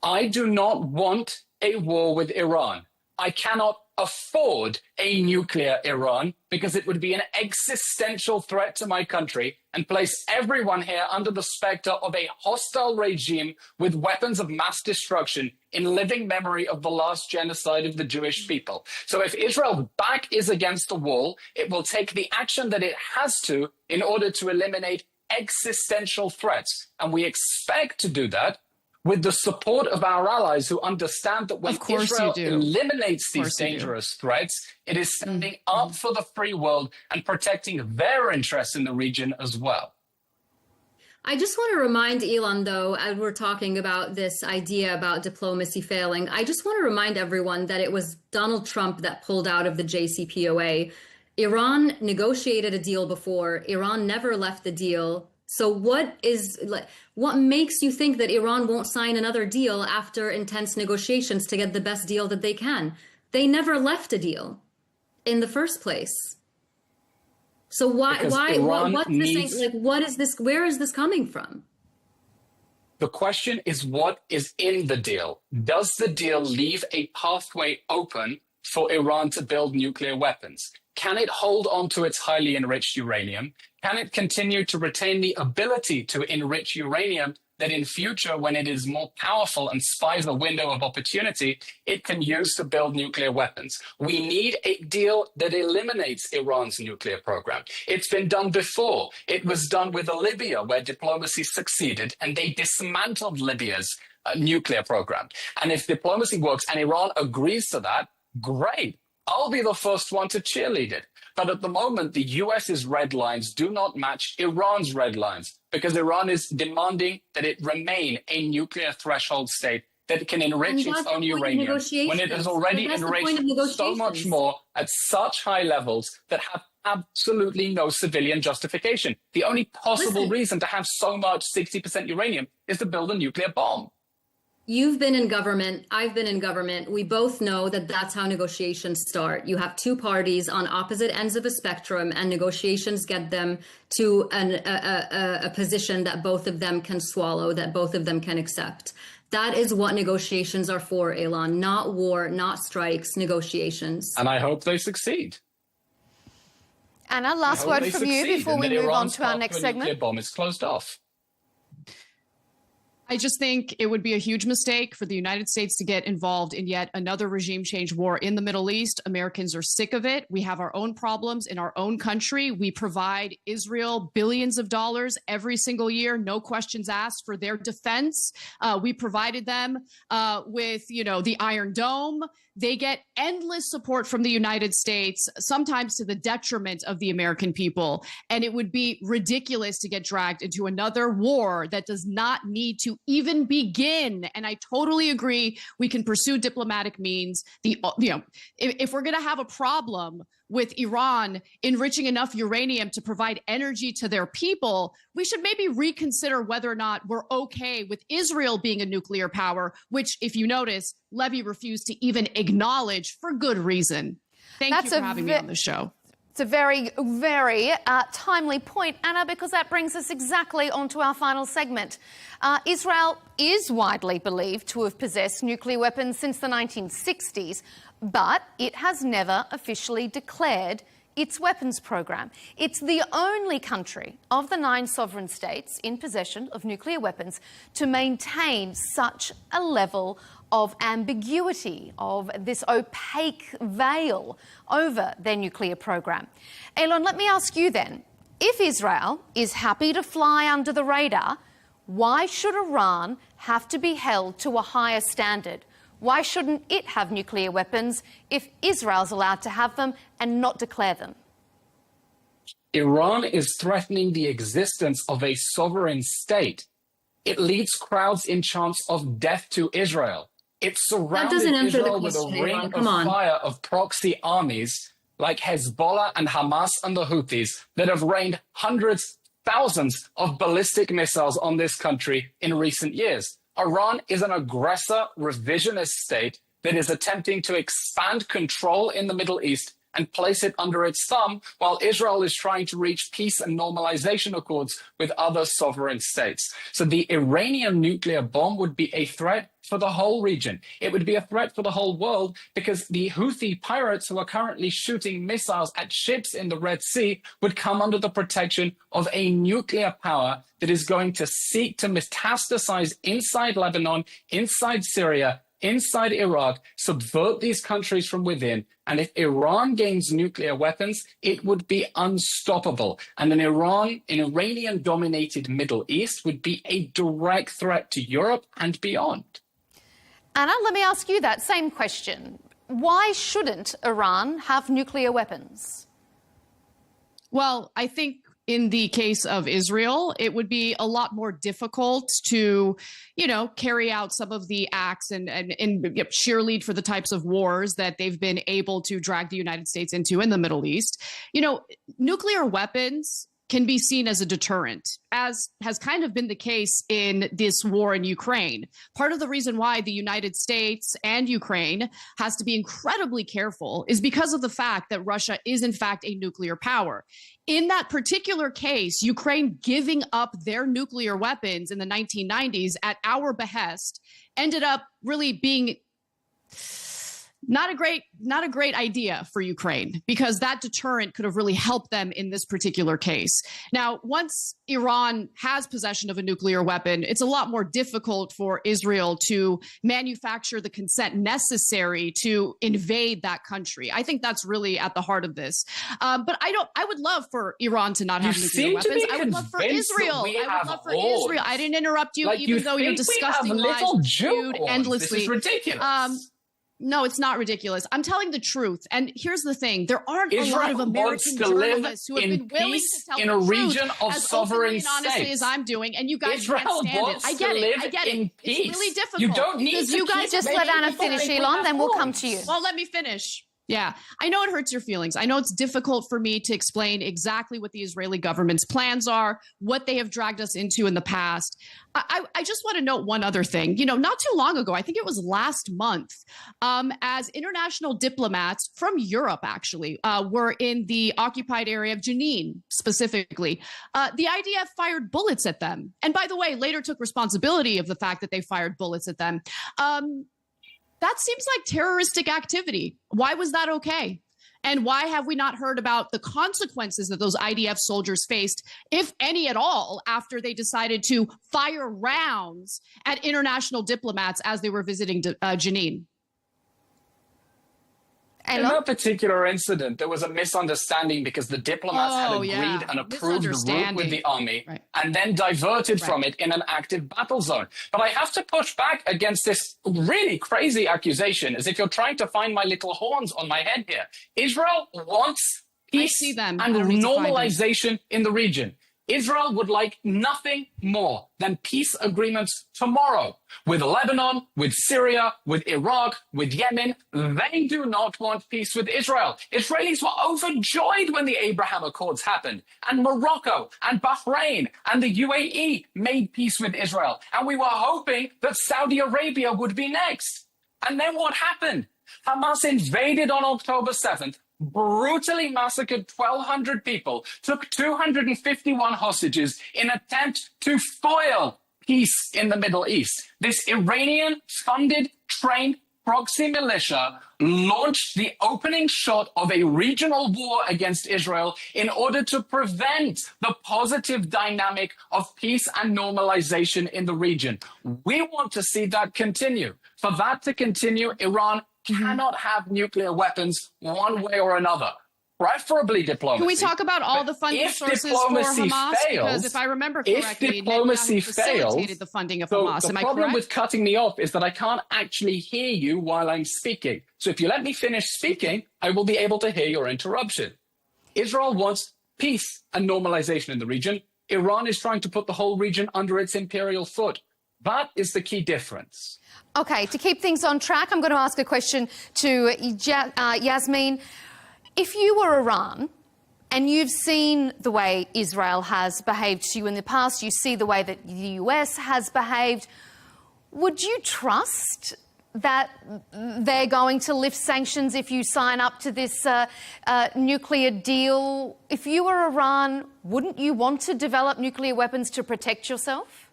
I do not want a war with Iran. I cannot afford a nuclear Iran because it would be an existential threat to my country and place everyone here under the specter of a hostile regime with weapons of mass destruction in living memory of the last genocide of the Jewish people. So if Israel's back is against the wall, it will take the action that it has to in order to eliminate existential threats. And we expect to do that with the support of our allies who understand that when Israel eliminates these dangerous threats, it is standing up for the free world and protecting their interests in the region as well. I just want to remind Elon, though, as we're talking about this idea about diplomacy failing, I just want to remind everyone that it was Donald Trump that pulled out of the JCPOA. Iran negotiated a deal before. Iran never left the deal. So what makes you think that Iran won't sign another deal after intense negotiations to get the best deal that they can? They never left a deal in the first place. So why what is this? Where is this coming from? The question is, what is in the deal? Does the deal leave a pathway open for Iran to build nuclear weapons? Can it hold on to its highly enriched uranium? Can it continue to retain the ability to enrich uranium that in future, when it is more powerful and spies a window of opportunity, it can use to build nuclear weapons? We need a deal that eliminates Iran's nuclear program. It's been done before. It was done with Libya, where diplomacy succeeded, and they dismantled Libya's nuclear program. And if diplomacy works and Iran agrees to that, great. I'll be the first one to cheerlead it. But at the moment, the US's red lines do not match Iran's red lines because Iran is demanding that it remain a nuclear threshold state that can enrich its own uranium when it has already enriched so much more at such high levels that have absolutely no civilian justification. The only possible reason to have so much 60% uranium is to build a nuclear bomb. You've been in government. I've been in government. We both know that that's how negotiations start. You have two parties on opposite ends of a spectrum, and negotiations get them to a position that both of them can swallow, that both of them can accept. That is what negotiations are for, Elon. Not war, not strikes, negotiations. And I hope they succeed. Anna, last word from you before we move on to our next segment. Nuclear bomb is closed off. I just think it would be a huge mistake for the United States to get involved in yet another regime change war in the Middle East. Americans are sick of it. We have our own problems in our own country. We provide Israel billions of dollars every single year, no questions asked, for their defense. We provided them with, the Iron Dome. They get endless support from the United States, sometimes to the detriment of the American people. And it would be ridiculous to get dragged into another war that does not need to even begin. And I totally agree. We can pursue diplomatic means. If we're going to have a problem with Iran enriching enough uranium to provide energy to their people, we should maybe reconsider whether or not we're okay with Israel being a nuclear power, which, if you notice, Levy refused to even acknowledge for good reason. Thank you for having me on the show. It's a very, very timely point, Anna, because that brings us exactly onto our final segment. Israel is widely believed to have possessed nuclear weapons since the 1960s, but it has never officially declared its weapons program. It's the only country of the 9 sovereign states in possession of nuclear weapons to maintain such a level of ambiguity, of this opaque veil over their nuclear program. Elon, let me ask you then, if Israel is happy to fly under the radar, why should Iran have to be held to a higher standard? Why shouldn't it have nuclear weapons if Israel's allowed to have them and not declare them? Iran is threatening the existence of a sovereign state. It leads crowds in chants of death to Israel. It surrounded Israel with a ring of fire of proxy armies like Hezbollah and Hamas and the Houthis that have rained hundreds, thousands of ballistic missiles on this country in recent years. Iran is an aggressor, revisionist state that is attempting to expand control in the Middle East and place it under its thumb, while Israel is trying to reach peace and normalization accords with other sovereign states. So the Iranian nuclear bomb would be a threat for the whole region. It would be a threat for the whole world because the Houthi pirates who are currently shooting missiles at ships in the Red Sea would come under the protection of a nuclear power that is going to seek to metastasize inside Lebanon, inside Syria, inside Iraq, subvert these countries from within. And if Iran gains nuclear weapons, it would be unstoppable. And an Iranian-dominated Middle East would be a direct threat to Europe and beyond. Anna, let me ask you that same question. Why shouldn't Iran have nuclear weapons? Well, I think in the case of Israel, it would be a lot more difficult to, carry out some of the acts and cheerlead for the types of wars that they've been able to drag the United States into in the Middle East. Nuclear weapons can be seen as a deterrent, as has kind of been the case in this war in Ukraine. Part of the reason why the United States and Ukraine has to be incredibly careful is because of the fact that Russia is, in fact, a nuclear power. In that particular case, Ukraine giving up their nuclear weapons in the 1990s at our behest ended up really being not a great idea for Ukraine, because that deterrent could have really helped them in this particular case. Now, once Iran has possession of a nuclear weapon, it's a lot more difficult for Israel to manufacture the consent necessary to invade that country. I think that's really at the heart of this. But I would love for Iran to not have nuclear weapons. I would love for Israel. I didn't interrupt you, even though you're discussing lies endlessly. This is ridiculous. No, it's not ridiculous. I'm telling the truth. And here's the thing. There aren't Israel a lot of American journalists who have been willing to tell in the a truth region of as sovereign openly and honestly states. as I'm doing, and you guys Israel can't stand it. wants I get to it. live I get in it. peace. It's really difficult. You don't need because to you guys just let Anna finish, Elon, then we'll come to you. Well, let me finish. Yeah, I know it hurts your feelings. I know it's difficult for me to explain exactly what the Israeli government's plans are, what they have dragged us into in the past. I just want to note one other thing. You know, not too long ago, I think it was last month, as international diplomats from Europe actually were in the occupied area of Jenin specifically, the IDF fired bullets at them. And by the way, later took responsibility of the fact that they fired bullets at them. That seems like terroristic activity. Why was that okay? And why have we not heard about the consequences that those IDF soldiers faced, if any at all, after they decided to fire rounds at international diplomats as they were visiting Jenin? In that particular incident, there was a misunderstanding because the diplomats had agreed and approved the route with the army and then diverted from it in an active battle zone. But I have to push back against this really crazy accusation, as if you're trying to find my little horns on my head here. Israel wants peace and normalization in the region. Israel would like nothing more than peace agreements tomorrow with Lebanon, with Syria, with Iraq, with Yemen. They do not want peace with Israel. Israelis were overjoyed when the Abraham Accords happened, and Morocco and Bahrain and the UAE made peace with Israel. And we were hoping that Saudi Arabia would be next. And then what happened? Hamas invaded on October 7th. Brutally massacred 1,200 people, took 251 hostages in an attempt to foil peace in the Middle East. This Iranian-funded, trained proxy militia launched the opening shot of a regional war against Israel in order to prevent the positive dynamic of peace and normalization in the region. We want to see that continue. For that to continue, Iran cannot have nuclear weapons one way or another, preferably diplomacy. Can we talk about all the funding sources for Hamas? Because if I remember correctly, diplomacy facilitated the funding of Hamas. The problem with cutting me off is that I can't actually hear you while I'm speaking. So if you let me finish speaking, I will be able to hear your interruption. Israel wants peace and normalization in the region. Iran is trying to put the whole region under its imperial foot. That is the key difference. Okay, to keep things on track, I'm going to ask a question to Yasmin. If you were Iran and you've seen the way Israel has behaved to you in the past, you see the way that the US has behaved, would you trust that they're going to lift sanctions if you sign up to this nuclear deal? If you were Iran, wouldn't you want to develop nuclear weapons to protect yourself?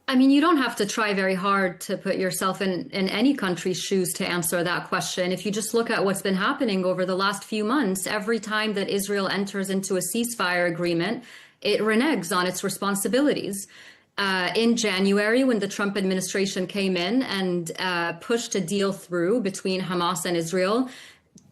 I mean, you don't have to try very hard to put yourself in any country's shoes to answer that question. If you just look at what's been happening over the last few months, every time that Israel enters into a ceasefire agreement, it reneges on its responsibilities. In January, when the Trump administration came in and pushed a deal through between Hamas and Israel,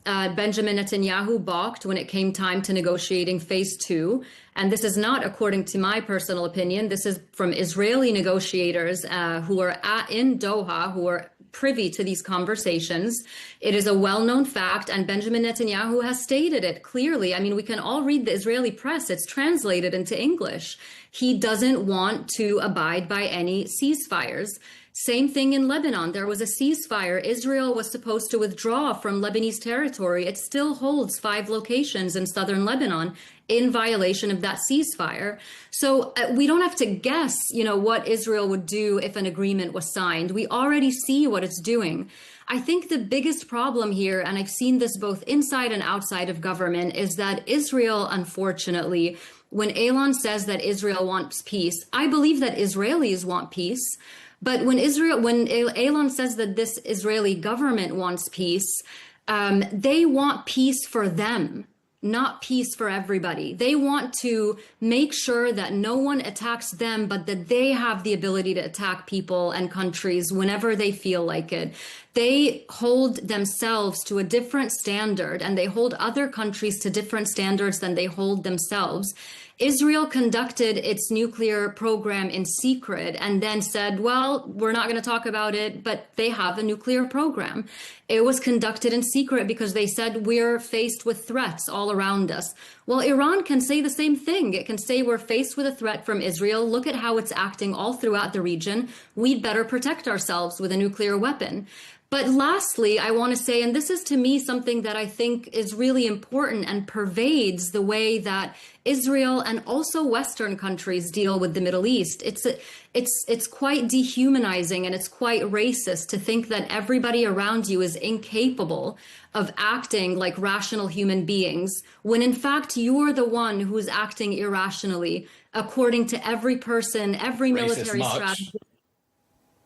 Benjamin Netanyahu balked when it came time to negotiating phase 2. And this is not according to my personal opinion. This is from Israeli negotiators who are in Doha, who are privy to these conversations. It is a well-known fact, and Benjamin Netanyahu has stated it clearly. I mean, we can all read the Israeli press. It's translated into English. He doesn't want to abide by any ceasefires. Same thing in Lebanon. There was a ceasefire. Israel was supposed to withdraw from Lebanese territory. It still holds 5 locations in southern Lebanon in violation of that ceasefire. So we don't have to guess, what Israel would do if an agreement was signed. We already see what it's doing. I think the biggest problem here, and I've seen this both inside and outside of government, is that Israel, unfortunately, when Elon says that Israel wants peace, I believe that Israelis want peace. But when Elon says that this Israeli government wants peace, they want peace for them, not peace for everybody. They want to make sure that no one attacks them, but that they have the ability to attack people and countries whenever they feel like it. they hold themselves to a different standard, and they hold other countries to different standards than they hold themselves. Israel conducted its nuclear program in secret and then said, well, we're not going to talk about it, but they have a nuclear program. It was conducted in secret because they said we're faced with threats all around us. Well, Iran can say the same thing. It can say we're faced with a threat from Israel. Look at how it's acting all throughout the region. We'd better protect ourselves with a nuclear weapon. But lastly, I want to say, and this is to me something that I think is really important and pervades the way that Israel and also Western countries deal with the Middle East. It's quite dehumanizing and it's quite racist to think that everybody around you is incapable of acting like rational human beings, when in fact you're the one who's acting irrationally, according to every person, every military strategy.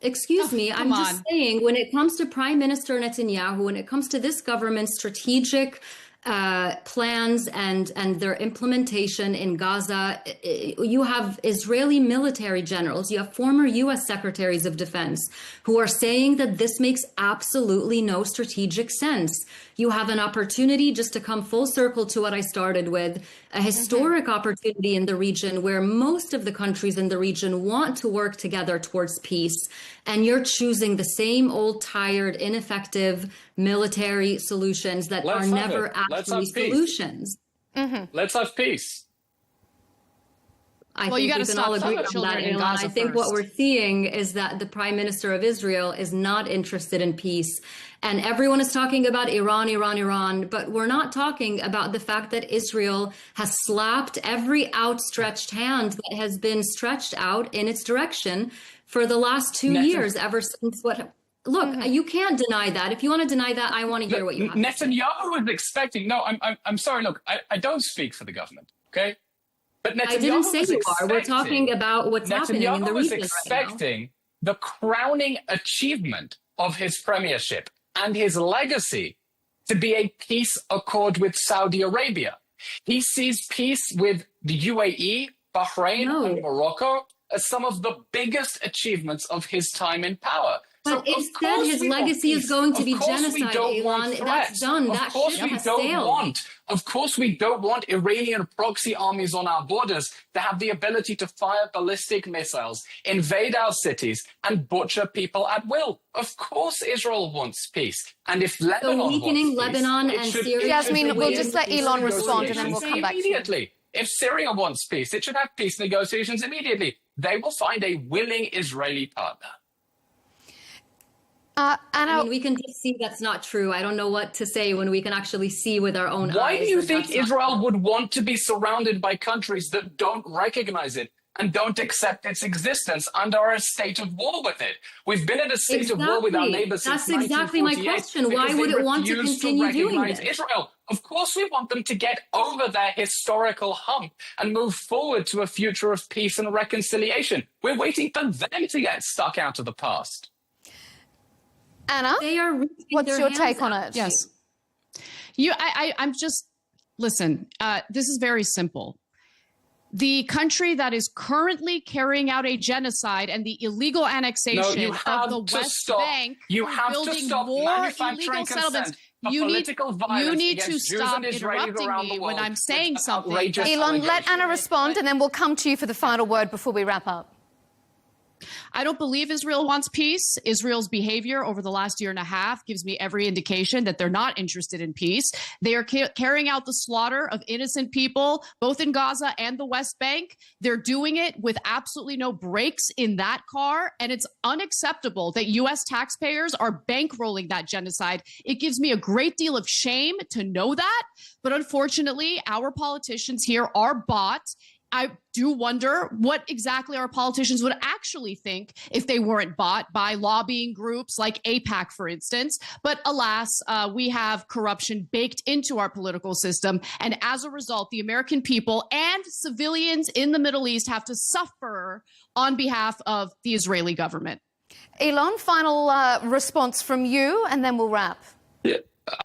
Excuse me, I'm just saying, when it comes to Prime Minister Netanyahu, when it comes to this government's strategic plans and their implementation in Gaza, you have Israeli military generals, you have former U.S. secretaries of defense who are saying that this makes absolutely no strategic sense. You have an opportunity, just to come full circle to what I started with, a historic opportunity in the region where most of the countries in the region want to work together towards peace. And you're choosing the same old, tired, ineffective military solutions that are never actually solutions. Let's have peace. I think we can all agree on that, Elon. I think what we're seeing is that the Prime Minister of Israel is not interested in peace. And everyone is talking about Iran, Iran, Iran, but we're not talking about the fact that Israel has slapped every outstretched hand that has been stretched out in its direction for the last 2 years, ever since what... Look, you can't deny that. If you want to deny that, I want to hear what you have to say. Netanyahu is expecting... No, I'm sorry. Look, I don't speak for the government, okay? But Netanyahu I didn't say you are. We're talking about what's happening in the region right now. Netanyahu is expecting the crowning achievement of his premiership and his legacy to be a peace accord with Saudi Arabia. He sees peace with the UAE, Bahrain, and Morocco as some of the biggest achievements of his time in power. But instead, his legacy is going to be genocide, Elon. That's done. That ship has sailed. Of course, we don't want Iranian proxy armies on our borders to have the ability to fire ballistic missiles, invade our cities, and butcher people at will. Of course, Israel wants peace. And if Lebanon wants peace, Lebanon and Syria. Yasmin, we'll just let Elon respond and then we'll come back immediately. To you. If Syria wants peace, it should have peace negotiations immediately. They will find a willing Israeli partner. I mean, we can just see that's not true. I don't know what to say when we can actually see with our own eyes. Why do you think Israel would want to be surrounded by countries that don't recognize it and don't accept its existence and are in a state of war with it? We've been in a state of war with our neighbors since 1948. That's exactly my question. Why would it want to continue doing this? Israel. Of course we want them to get over their historical hump and move forward to a future of peace and reconciliation. We're waiting for them to get stuck out of the past. Anna, what's your take on it? Yes. I'm just, listen, this is very simple. The country that is currently carrying out a genocide and the illegal annexation of the West Bank, you have to stop more illegal settlements. You need to stop interrupting me when I'm saying something. Elon, let Anna respond and then we'll come to you for the final word before we wrap up. I don't believe Israel wants peace. Israel's behavior over the last year and a half gives me every indication that they're not interested in peace. They are carrying out the slaughter of innocent people, both in Gaza and the West Bank. They're doing it with absolutely no brakes in that car. And it's unacceptable that U.S. taxpayers are bankrolling that genocide. It gives me a great deal of shame to know that. But unfortunately, our politicians here are bought. I do wonder what exactly our politicians would actually think if they weren't bought by lobbying groups like AIPAC, for instance. But alas, we have corruption baked into our political system. And as a result, the American people and civilians in the Middle East have to suffer on behalf of the Israeli government. Elon, final response from you, and then we'll wrap. Yeah.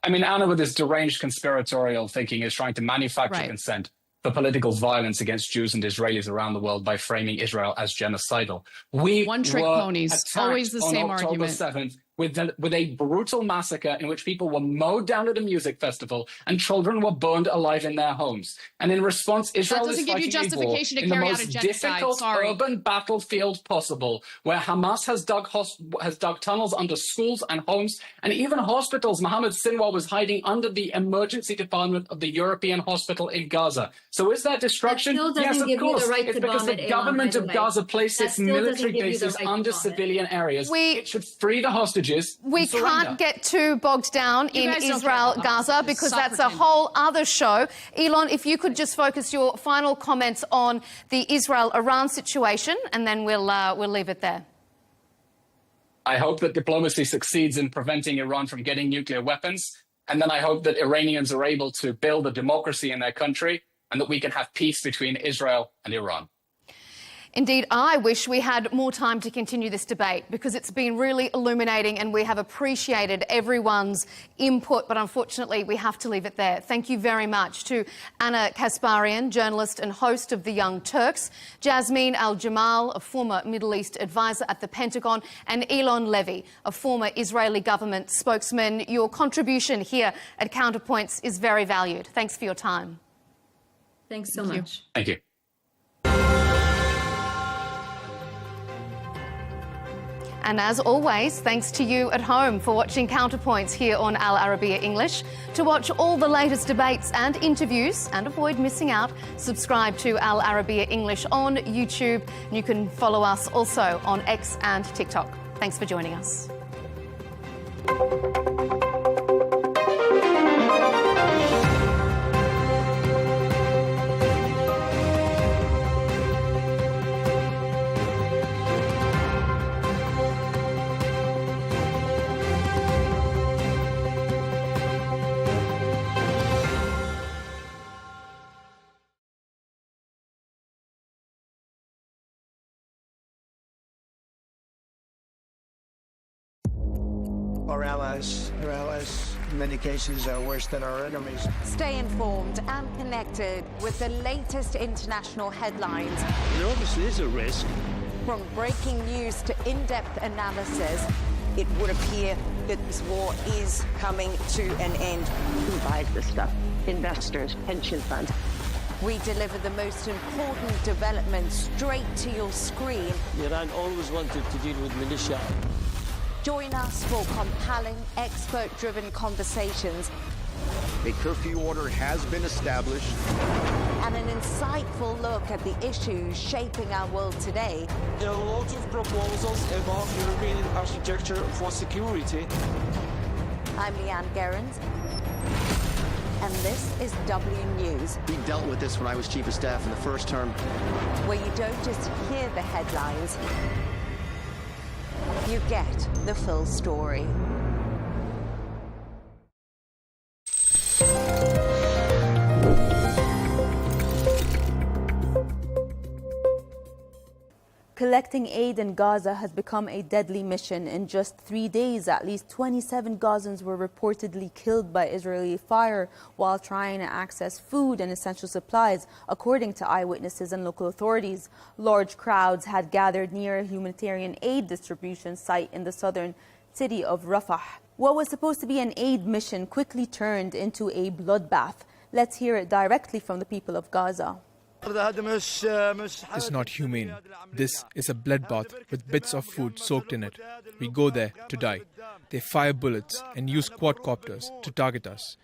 I mean, Anna, with this deranged conspiratorial thinking, is trying to manufacture consent for political violence against Jews and Israelis around the world by framing Israel as genocidal. We one-trick ponies, always the same argument. On October 7th with a brutal massacre in which people were mowed down at a music festival and children were burned alive in their homes. And in response, Israel is fighting a war in the most difficult urban battlefield possible, where Hamas has dug tunnels under schools and homes and even hospitals. Mohammed Sinwar was hiding under the emergency department of the European hospital in Gaza. So is that destruction? Yes, of course. It's because the government of Gaza placed its military bases under civilian areas. It should free the hostages. We can't get too bogged down in Israel, Gaza, because that's a whole other show. Elon, if you could just focus your final comments on the Israel-Iran situation, and then we'll leave it there. I hope that diplomacy succeeds in preventing Iran from getting nuclear weapons. And then I hope that Iranians are able to build a democracy in their country and that we can have peace between Israel and Iran. Indeed, I wish we had more time to continue this debate because it's been really illuminating and we have appreciated everyone's input, but unfortunately we have to leave it there. Thank you very much to Anna Kasparian, journalist and host of The Young Turks, Jasmine Al-Jamal, a former Middle East advisor at the Pentagon, and Elon Levy, a former Israeli government spokesman. Your contribution here at Counterpoints is very valued. Thanks for your time. Thanks so much. Thank you. And as always, thanks to you at home for watching Counterpoints here on Al Arabiya English. To watch all the latest debates and interviews and avoid missing out, subscribe to Al Arabiya English on YouTube. You can follow us also on X and TikTok. Thanks for joining us. Our allies, in many cases, are worse than our enemies. Stay informed and connected with the latest international headlines. There obviously is a risk. From breaking news to in-depth analysis, it would appear that this war is coming to an end. Who buys this stuff? Investors, pension funds. We deliver the most important developments straight to your screen. Iran always wanted to deal with militia. Join us for compelling, expert-driven conversations. A curfew order has been established. And an insightful look at the issues shaping our world today. There are a lot of proposals about European architecture for security. I'm Leigh Ann Gerrans, and this is W News. We dealt with this when I was chief of staff in the first term. Where you don't just hear the headlines, you get the full story. Collecting aid in Gaza has become a deadly mission. In just 3 days, at least 27 Gazans were reportedly killed by Israeli fire while trying to access food and essential supplies, according to eyewitnesses and local authorities. Large crowds had gathered near a humanitarian aid distribution site in the southern city of Rafah. What was supposed to be an aid mission quickly turned into a bloodbath. Let's hear it directly from the people of Gaza. It's not humane. This is a bloodbath with bits of food soaked in it. We go there to die. They fire bullets and use quadcopters to target us.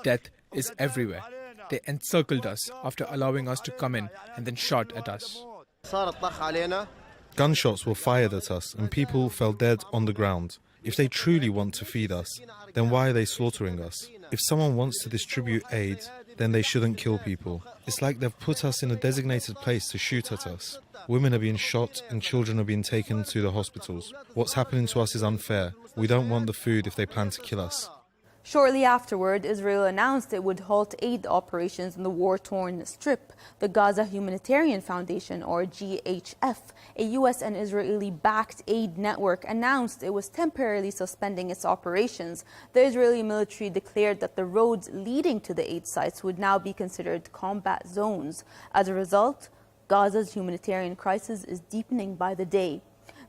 Death is everywhere. They encircled us after allowing us to come in and then shot at us. Gunshots were fired at us and people fell dead on the ground. If they truly want to feed us, then why are they slaughtering us? If someone wants to distribute aid, then they shouldn't kill people. It's like they've put us in a designated place to shoot at us. Women are being shot and children are being taken to the hospitals. What's happening to us is unfair. We don't want the food if they plan to kill us. Shortly afterward, Israel announced it would halt aid operations in the war-torn Strip. The Gaza Humanitarian Foundation, or GHF, a U.S. and Israeli-backed aid network, announced it was temporarily suspending its operations. The Israeli military declared that the roads leading to the aid sites would now be considered combat zones. As a result, Gaza's humanitarian crisis is deepening by the day.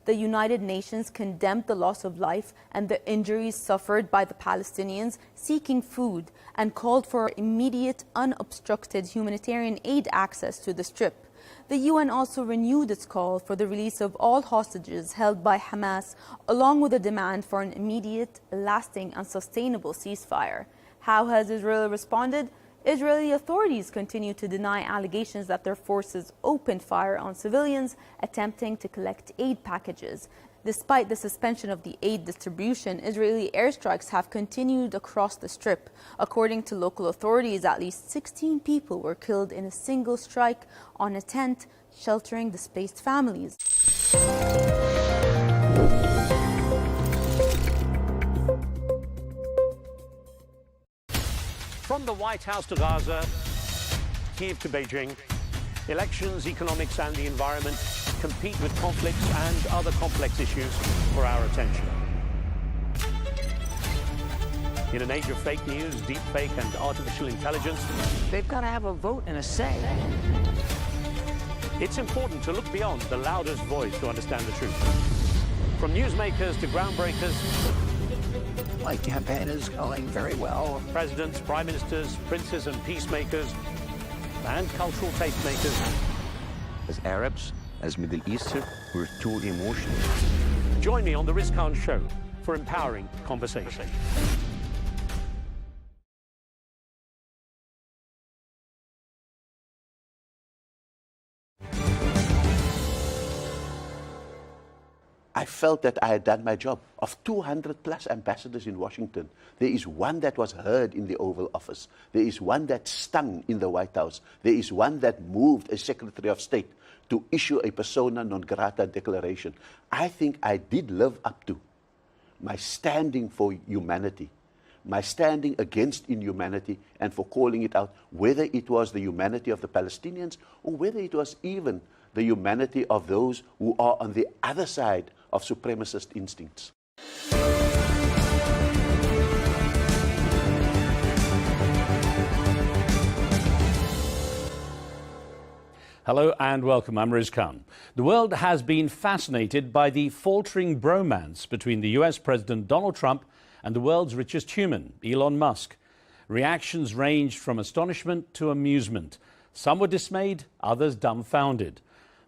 The United Nations condemned the loss of life and the injuries suffered by the Palestinians seeking food and called for immediate, unobstructed humanitarian aid access to the Strip. The UN also renewed its call for the release of all hostages held by Hamas, along with a demand for an immediate, lasting and sustainable ceasefire. How has Israel responded? Israeli authorities continue to deny allegations that their forces opened fire on civilians attempting to collect aid packages. Despite the suspension of the aid distribution, Israeli airstrikes have continued across the Strip. According to local authorities, at least 16 people were killed in a single strike on a tent sheltering displaced families. From the White House to Gaza, Kiev to Beijing, elections, economics and the environment compete with conflicts and other complex issues for our attention. In an age of fake news, deepfake and artificial intelligence, they've got to have a vote and a say. It's important to look beyond the loudest voice to understand the truth. From newsmakers to groundbreakers, my campaign is going very well. Presidents, prime ministers, princes and peacemakers, and cultural tastemakers. As Arabs, as Middle Eastern, we're too emotional. Join me on the Riz Khan Show for empowering conversation. I felt that I had done my job. Of 200 plus ambassadors in Washington, there is one that was heard in the Oval Office. There is one that stung in the White House. There is one that moved a Secretary of State to issue a persona non grata declaration. I think I did live up to my standing for humanity, my standing against inhumanity, and for calling it out, whether it was the humanity of the Palestinians or whether it was even the humanity of those who are on the other side of supremacist instincts. Hello and welcome. I'm Riz Khan. The world has been fascinated by the faltering bromance between the US President Donald Trump and the world's richest human, Elon Musk. Reactions ranged from astonishment to amusement. Some were dismayed, others dumbfounded.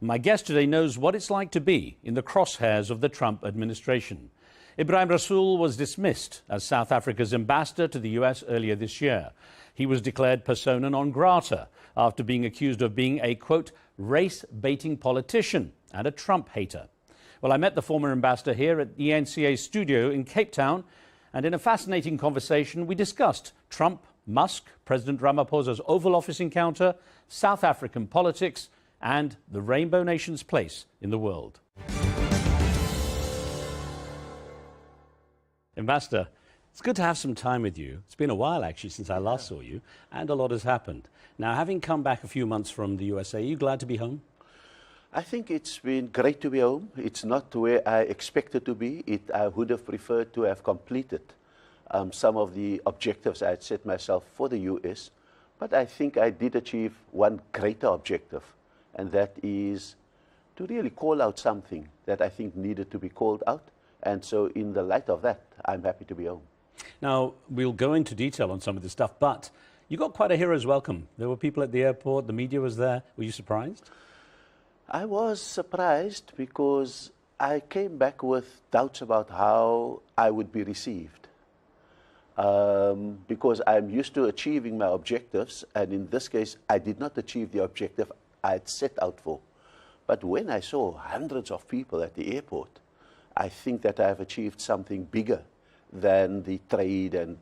My guest today knows what it's like to be in the crosshairs of the Trump administration. Ibrahim Rasool was dismissed as South Africa's ambassador to the US earlier this year. He was declared persona non grata after being accused of being a, quote, race-baiting politician and a Trump hater. Well, I met the former ambassador here at the ENCA studio in Cape Town, and in a fascinating conversation, we discussed Trump, Musk, President Ramaphosa's Oval Office encounter, South African politics, and the Rainbow Nation's place in the world. Ambassador, it's good to have some time with you. It's been a while, actually, since I last saw you, and a lot has happened. Now, having come back a few months from the USA, are you glad to be home? I think it's been great to be home. It's not where I expected to be. I would have preferred to have completed some of the objectives I had set myself for the US, but I think I did achieve one greater objective, and that is to really call out something that I think needed to be called out. And so in the light of that, I'm happy to be home. Now, we'll go into detail on some of this stuff, but you got quite a hero's welcome. There were people at the airport, the media was there. Were you surprised? I was surprised because I came back with doubts about how I would be received. Because I'm used to achieving my objectives, and in this case, I did not achieve the objective I had set out for. But when I saw hundreds of people at the airport, I think that I have achieved something bigger than the trade and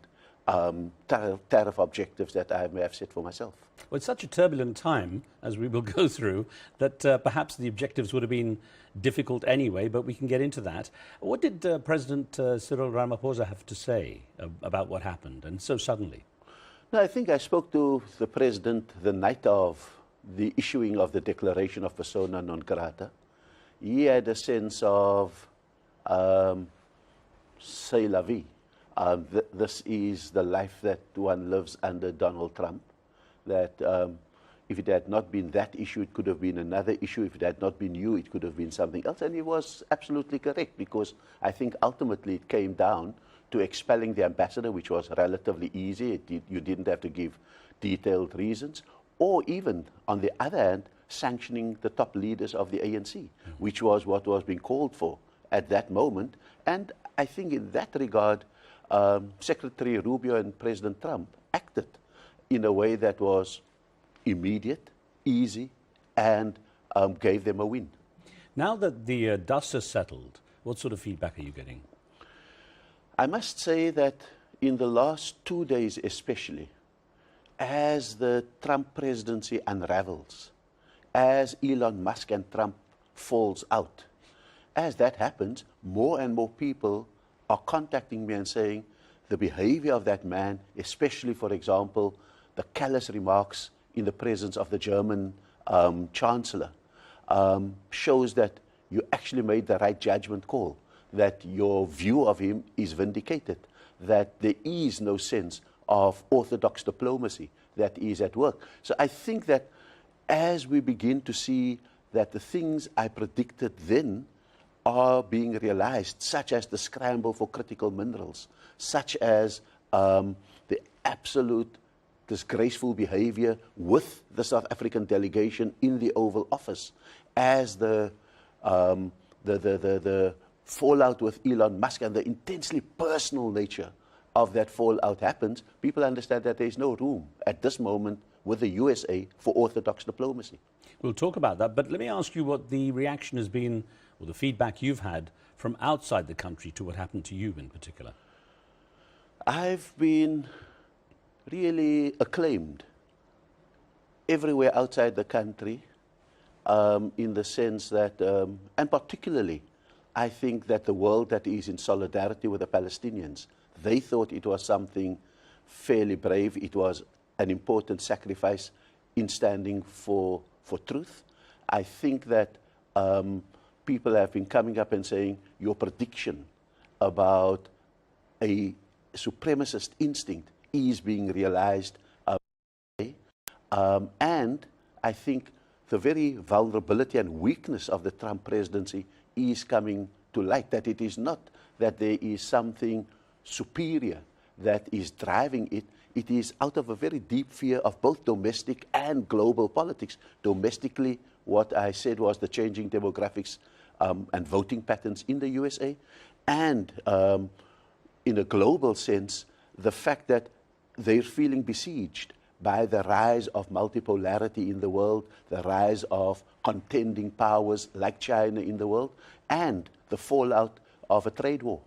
tariff objectives that I may have set for myself. Well, it's such a turbulent time, as we will go through, that perhaps the objectives would have been difficult anyway, but we can get into that. What did President Cyril Ramaphosa have to say about what happened, and so suddenly? No, I think I spoke to the President the night of the issuing of the declaration of persona non grata. He had a sense of c'est la vie. This is the life that one lives under Donald Trump, that If it had not been that issue, it could have been another issue. If it had not been you, it could have been something else. And he was absolutely correct, because I think ultimately it came down to expelling the ambassador, which was relatively easy. You didn't have to give detailed reasons, or even, on the other hand, sanctioning the top leaders of the ANC, which was what was being called for at that moment. And I think in that regard, Secretary Rubio and President Trump acted in a way that was immediate, easy, and gave them a win. Now that the dust has settled, what sort of feedback are you getting? I must say that in the last 2 days especially, as the Trump presidency unravels, as Elon Musk and Trump falls out, as that happens, more and more people are contacting me and saying the behavior of that man, especially, for example, the callous remarks in the presence of the German Chancellor, shows that you actually made the right judgment call, that your view of him is vindicated, that there is no sense of orthodox diplomacy that is at work. So I think that as we begin to see that the things I predicted then are being realized, such as the scramble for critical minerals, such as the absolute disgraceful behavior with the South African delegation in the Oval Office, as the fallout with Elon Musk and the intensely personal nature of that fallout happens, people understand that there is no room at this moment with the USA for orthodox diplomacy. We'll talk about that, but let me ask you what the reaction has been, or the feedback you've had from outside the country to what happened to you in particular. I've been really acclaimed everywhere outside the country, in the sense that, and particularly, I think that the world that is in solidarity with the Palestinians, they thought it was something fairly brave. It was an important sacrifice in standing for truth. I think that people have been coming up and saying your prediction about a supremacist instinct is being realized. And I think the very vulnerability and weakness of the Trump presidency is coming to light, that it is not that there is something superior that is driving it. It is out of a very deep fear of both domestic and global politics. Domestically, what I said was the changing demographics and voting patterns in the USA, and in a global sense, the fact that they're feeling besieged by the rise of multipolarity in the world, the rise of contending powers like China in the world, and the fallout of a trade war.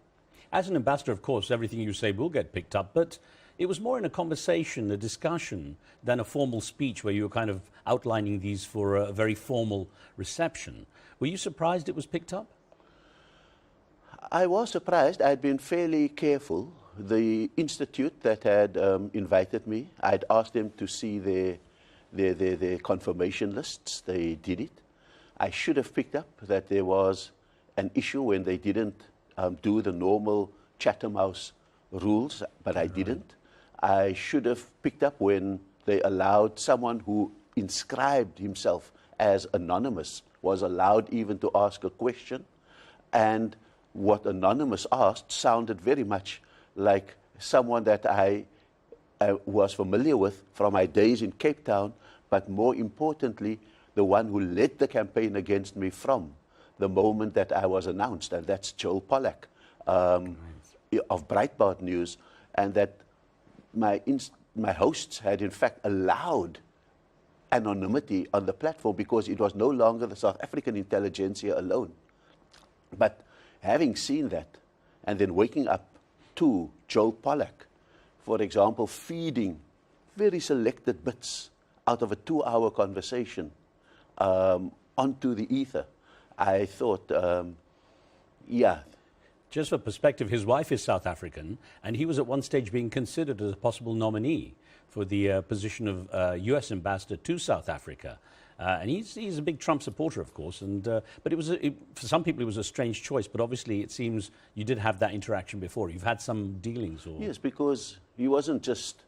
As an ambassador, of course, everything you say will get picked up, but it was more in a conversation, a discussion, than a formal speech where you were kind of outlining these for a very formal reception. Were you surprised it was picked up? I was surprised. I'd been fairly careful. The institute that had invited me, I'd asked them to see their confirmation lists. They did it. I should have picked up that there was an issue when they didn't do the normal Chatham House rules, but I didn't. I should have picked up when they allowed someone who inscribed himself as anonymous was allowed even to ask a question. And what Anonymous asked sounded very much like someone that I was familiar with from my days in Cape Town, but more importantly, the one who led the campaign against me from the moment that I was announced, and that's Joel Pollack of Breitbart News, and that my hosts had in fact allowed anonymity on the platform because it was no longer the South African intelligentsia alone. But having seen that, and then waking up to Joel Pollack, for example, feeding very selected bits out of a 2-hour conversation onto the ether, I thought, yeah. Just for perspective, his wife is South African, and he was at one stage being considered as a possible nominee for the position of U.S. ambassador to South Africa. And he's a big Trump supporter, of course. And but for some people, it was a strange choice. But obviously, it seems you did have that interaction before. You've had some dealings. Or... Yes, because he wasn't just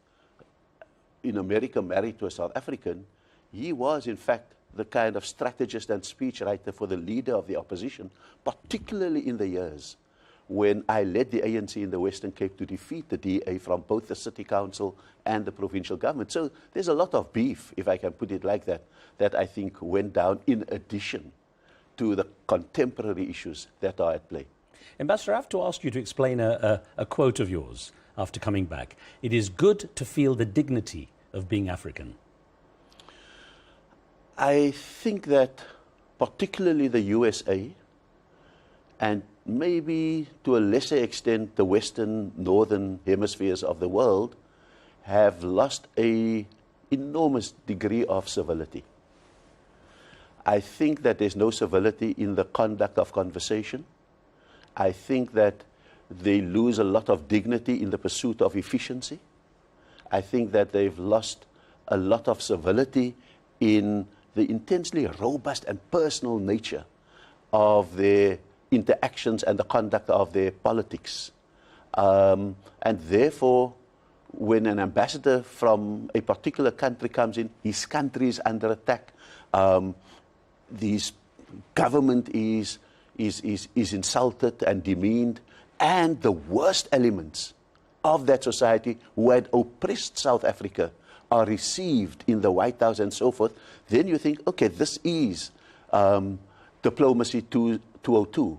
in America married to a South African. he was, in fact, the kind of strategist and speechwriter for the leader of the opposition, particularly in the years when I led the ANC in the Western Cape to defeat the DA from both the city council and the provincial government. So there's a lot of beef, if I can put it like that, that I think went down in addition to the contemporary issues that are at play. Ambassador, I have to ask you to explain a quote of yours after coming back. It is good to feel the dignity of being African. I think that particularly the USA and maybe to a lesser extent the Western, Northern hemispheres of the world have lost an enormous degree of civility. I think that there's no civility in the conduct of conversation. I think that they lose a lot of dignity in the pursuit of efficiency. I think that they've lost a lot of civility in the intensely robust and personal nature of their interactions and the conduct of their politics. And therefore, when an ambassador from a particular country comes in, his country is under attack, his government is insulted and demeaned, and the worst elements of that society who had oppressed South Africa are received in the White House and so forth, then you think, okay, this is diplomacy 202.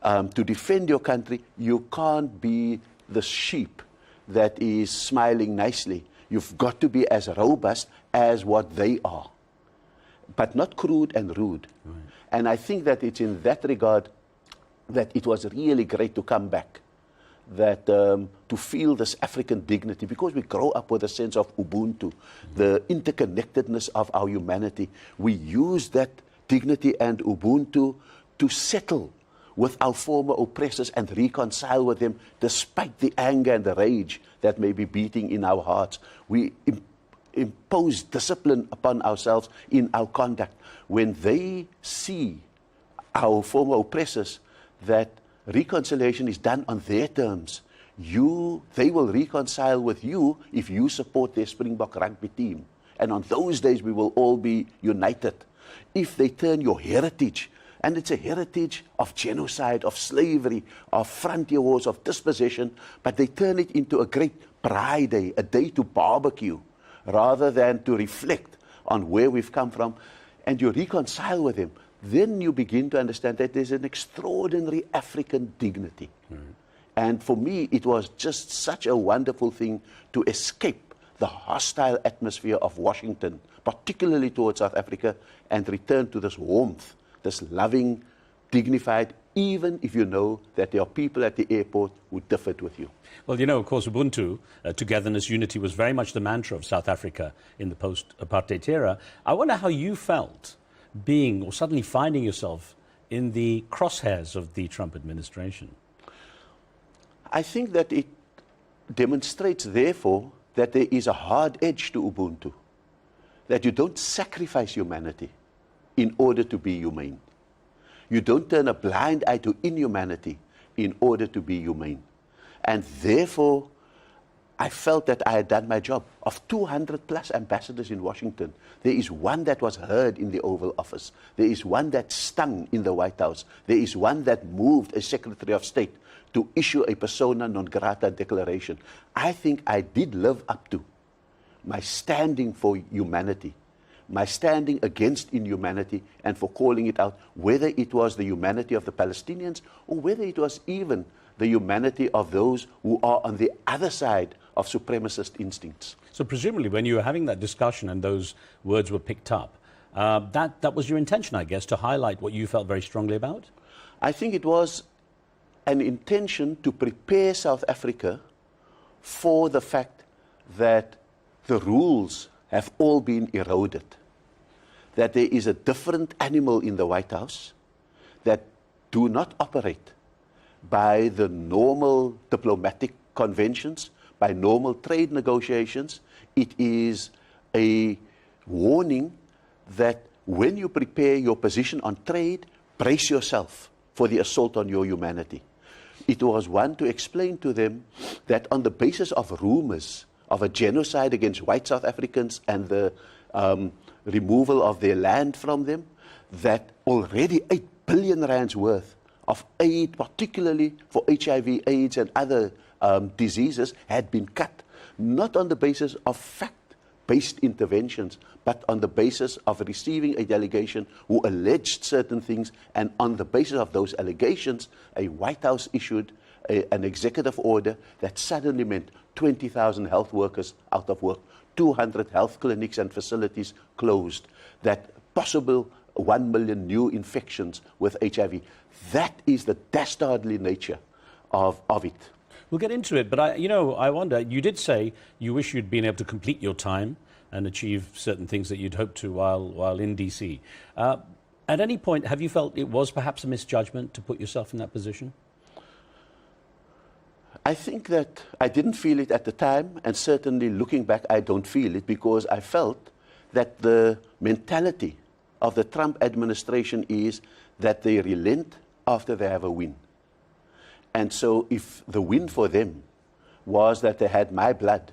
To defend your country, you can't be the sheep that is smiling nicely. You've got to be as robust as what they are, but not crude and rude. Right. And I think that it's in that regard that it was really great to come back, that to feel this African dignity, because we grow up with a sense of Ubuntu, the interconnectedness of our humanity. We use that dignity and Ubuntu to settle with our former oppressors and reconcile with them despite the anger and the rage that may be beating in our hearts. We impose discipline upon ourselves in our conduct. When they see our former oppressors, that reconciliation is done on their terms, they will reconcile with you if you support their Springbok rugby team. And on those days we will all be united. If they turn your heritage, and it's a heritage of genocide, of slavery, of frontier wars, of dispossession, but they turn it into a great pride day, a day to barbecue, rather than to reflect on where we've come from, and you reconcile with them, then you begin to understand that there's an extraordinary African dignity. Mm-hmm. And for me, it was just such a wonderful thing to escape the hostile atmosphere of Washington, particularly towards South Africa, and return to this warmth, this loving, dignified, even if you know that there are people at the airport who differed with you. Well, you know, of course, Ubuntu, togetherness, unity, was very much the mantra of South Africa in the post-apartheid era. I wonder how you felt being or suddenly finding yourself in the crosshairs of the Trump administration. I think that it demonstrates, therefore, that there is a hard edge to Ubuntu, that you don't sacrifice humanity in order to be humane. You don't turn a blind eye to inhumanity in order to be humane. And therefore, I felt that I had done my job. Of 200 plus ambassadors in Washington, there is one that was heard in the Oval Office. There is one that stung in the White House. There is one that moved a Secretary of State to issue a persona non grata declaration. I think I did live up to my standing for humanity, my standing against inhumanity, and for calling it out, whether it was the humanity of the Palestinians or whether it was even the humanity of those who are on the other side of supremacist instincts. So presumably when you were having that discussion and those words were picked up, that was your intention, I guess, to highlight what you felt very strongly about? I think it was an intention to prepare South Africa for the fact that the rules have all been eroded, that there is a different animal in the White House that do not operate by the normal diplomatic conventions, by normal trade negotiations. It is a warning that when you prepare your position on trade, brace yourself for the assault on your humanity. It was one to explain to them that on the basis of rumors of a genocide against white South Africans and the removal of their land from them, that already 8 billion rands worth of aid, particularly for HIV, AIDS, and other diseases, had been cut, not on the basis of fact-based interventions, but on the basis of receiving a delegation who alleged certain things, and on the basis of those allegations, a White House issued an executive order that suddenly meant 20,000 health workers out of work, 200 health clinics and facilities closed, that possible 1 million new infections with HIV. That is the dastardly nature of it. We'll get into it, but I wonder, you did say you wish you'd been able to complete your time and achieve certain things that you'd hoped to while in DC. At any point, have you felt it was perhaps a misjudgment to put yourself in that position? I think that I didn't feel it at the time, and certainly looking back, I don't feel it, because I felt that the mentality of the Trump administration is that they relent after they have a win. And so if the win for them was that they had my blood,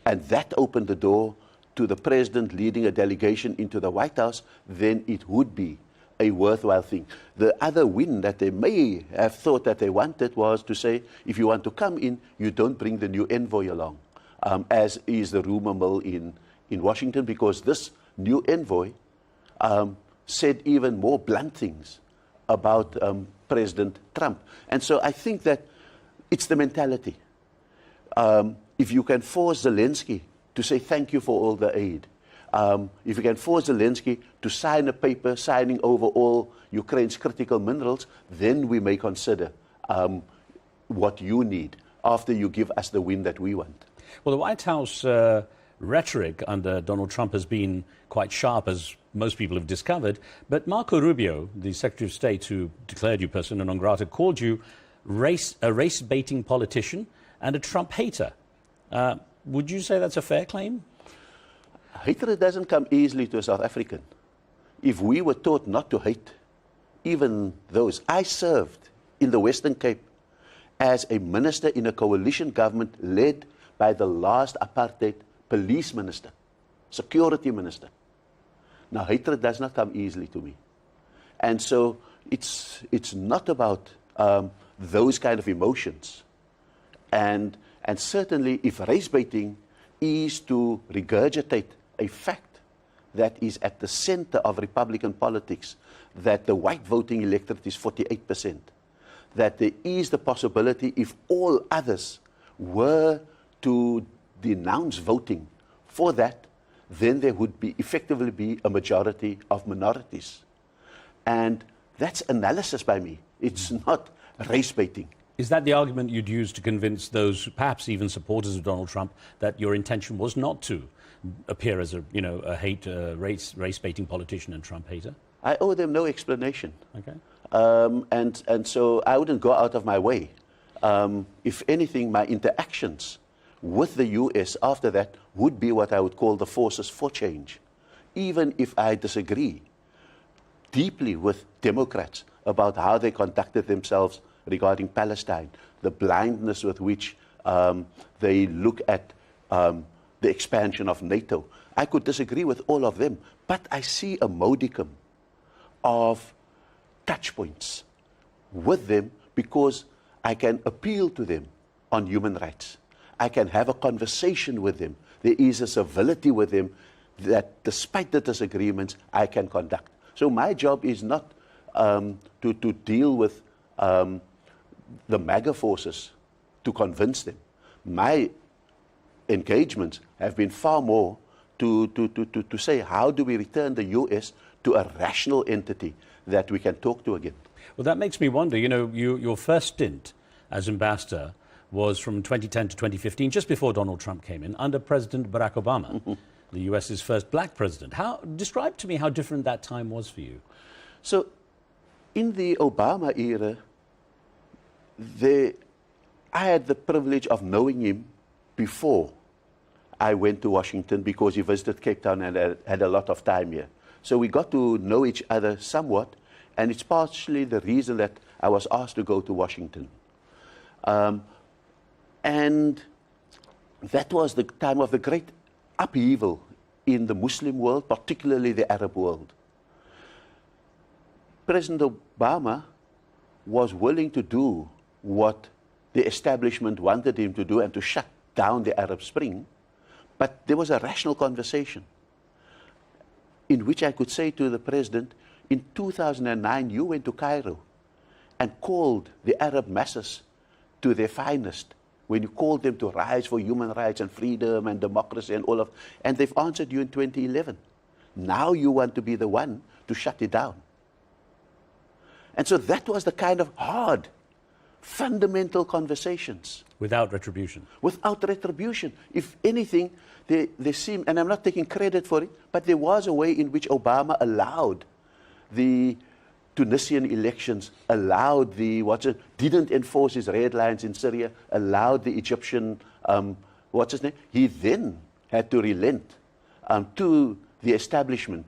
and that opened the door to the president leading a delegation into the White House, then it would be a worthwhile thing. The other win that they may have thought that they wanted was to say, if you want to come in, you don't bring the new envoy along, as is the rumor mill in Washington, because this new envoy said even more blunt things about President Trump. And so I think that it's the mentality. If you can force Zelensky to say thank you for all the aid, if you can force Zelensky to sign a paper signing over all Ukraine's critical minerals, then we may consider what you need after you give us the win that we want. Well, the White House rhetoric under Donald Trump has been quite sharp, as most people have discovered. But Marco Rubio, the Secretary of State who declared you persona non grata, called you a race-baiting politician and a Trump hater. Would you say that's a fair claim? Hatred doesn't come easily to a South African. If we were taught not to hate, even those. I served in the Western Cape as a minister in a coalition government led by the last apartheid police minister, security minister. Now, hatred does not come easily to me. And so it's not about those kind of emotions. And certainly if race baiting is to regurgitate a fact that is at the center of Republican politics, that the white voting electorate is 48%, that there is the possibility, if all others were to denounce voting for that, then there would be effectively be a majority of minorities. And that's analysis by me. It's not race baiting. Is that the argument you'd use to convince those, perhaps even supporters of Donald Trump, that your intention was not to appear as a race baiting politician and Trump hater? I owe them no explanation. Okay. And so I wouldn't go out of my way. If anything, my interactions with the US after that would be what I would call the forces for change. Even if I disagree deeply with Democrats about how they conducted themselves regarding Palestine, the blindness with which they look at the expansion of NATO. I could disagree with all of them, but I see a modicum of touch points with them because I can appeal to them on human rights. I can have a conversation with them. There is a civility with them that, despite the disagreements, I can conduct. So my job is not to deal with the MAGA forces to convince them. My engagements have been far more to say, how do we return the US to a rational entity that we can talk to again? Well, that makes me wonder, your first stint as ambassador was from 2010 to 2015, just before Donald Trump came in, under President Barack Obama, the US's first black president. Describe to me how different that time was for you. So, in the Obama era, I had the privilege of knowing him before I went to Washington because he visited Cape Town and had a lot of time here. So we got to know each other somewhat, and it's partially the reason that I was asked to go to Washington. And that was the time of the great upheaval in the Muslim world, particularly the Arab world. President Obama was willing to do what the establishment wanted him to do and to shut down the Arab Spring, but there was a rational conversation in which I could say to the president, in 2009 you went to Cairo and called the Arab masses to their finest, when you called them to rise for human rights and freedom and democracy and all of, and they've answered you in 2011. Now you want to be the one to shut it down. And so that was the kind of hard, fundamental conversations. Without retribution. Without retribution. If anything, they seem, and I'm not taking credit for it, but there was a way in which Obama allowed the Tunisian elections, allowed the, didn't enforce his red lines in Syria, allowed the Egyptian, he then had to relent to the establishment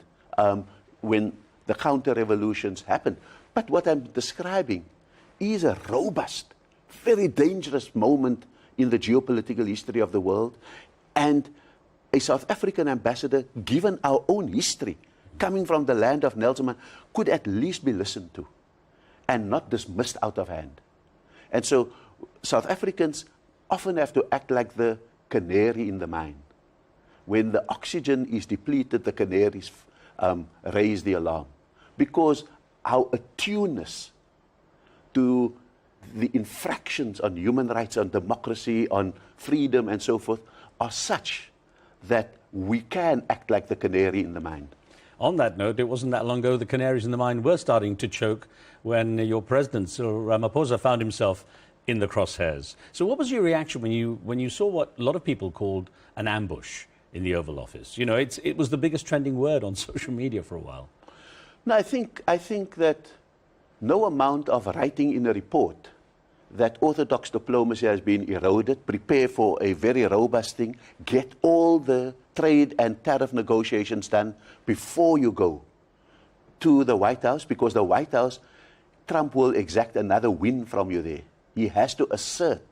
when the counter-revolutions happened. But what I'm describing is a robust, very dangerous moment in the geopolitical history of the world. And a South African ambassador, given our own history, coming from the land of Nelson Mandela, could at least be listened to and not dismissed out of hand. And so South Africans often have to act like the canary in the mine. When the oxygen is depleted, the canaries raise the alarm. Because our attuneness to the infractions on human rights, on democracy, on freedom and so forth are such that we can act like the canary in the mine. On that note, it wasn't that long ago the canaries in the mine were starting to choke when your president, Cyril Ramaphosa, found himself in the crosshairs. So what was your reaction when you saw what a lot of people called an ambush in the Oval Office? You know, it was the biggest trending word on social media for a while. No, I think that no amount of writing in a report that orthodox diplomacy has been eroded, prepare for a very robust thing, get all the trade and tariff negotiations done before you go to the White House, because the White House, Trump will exact another win from you there. He has to assert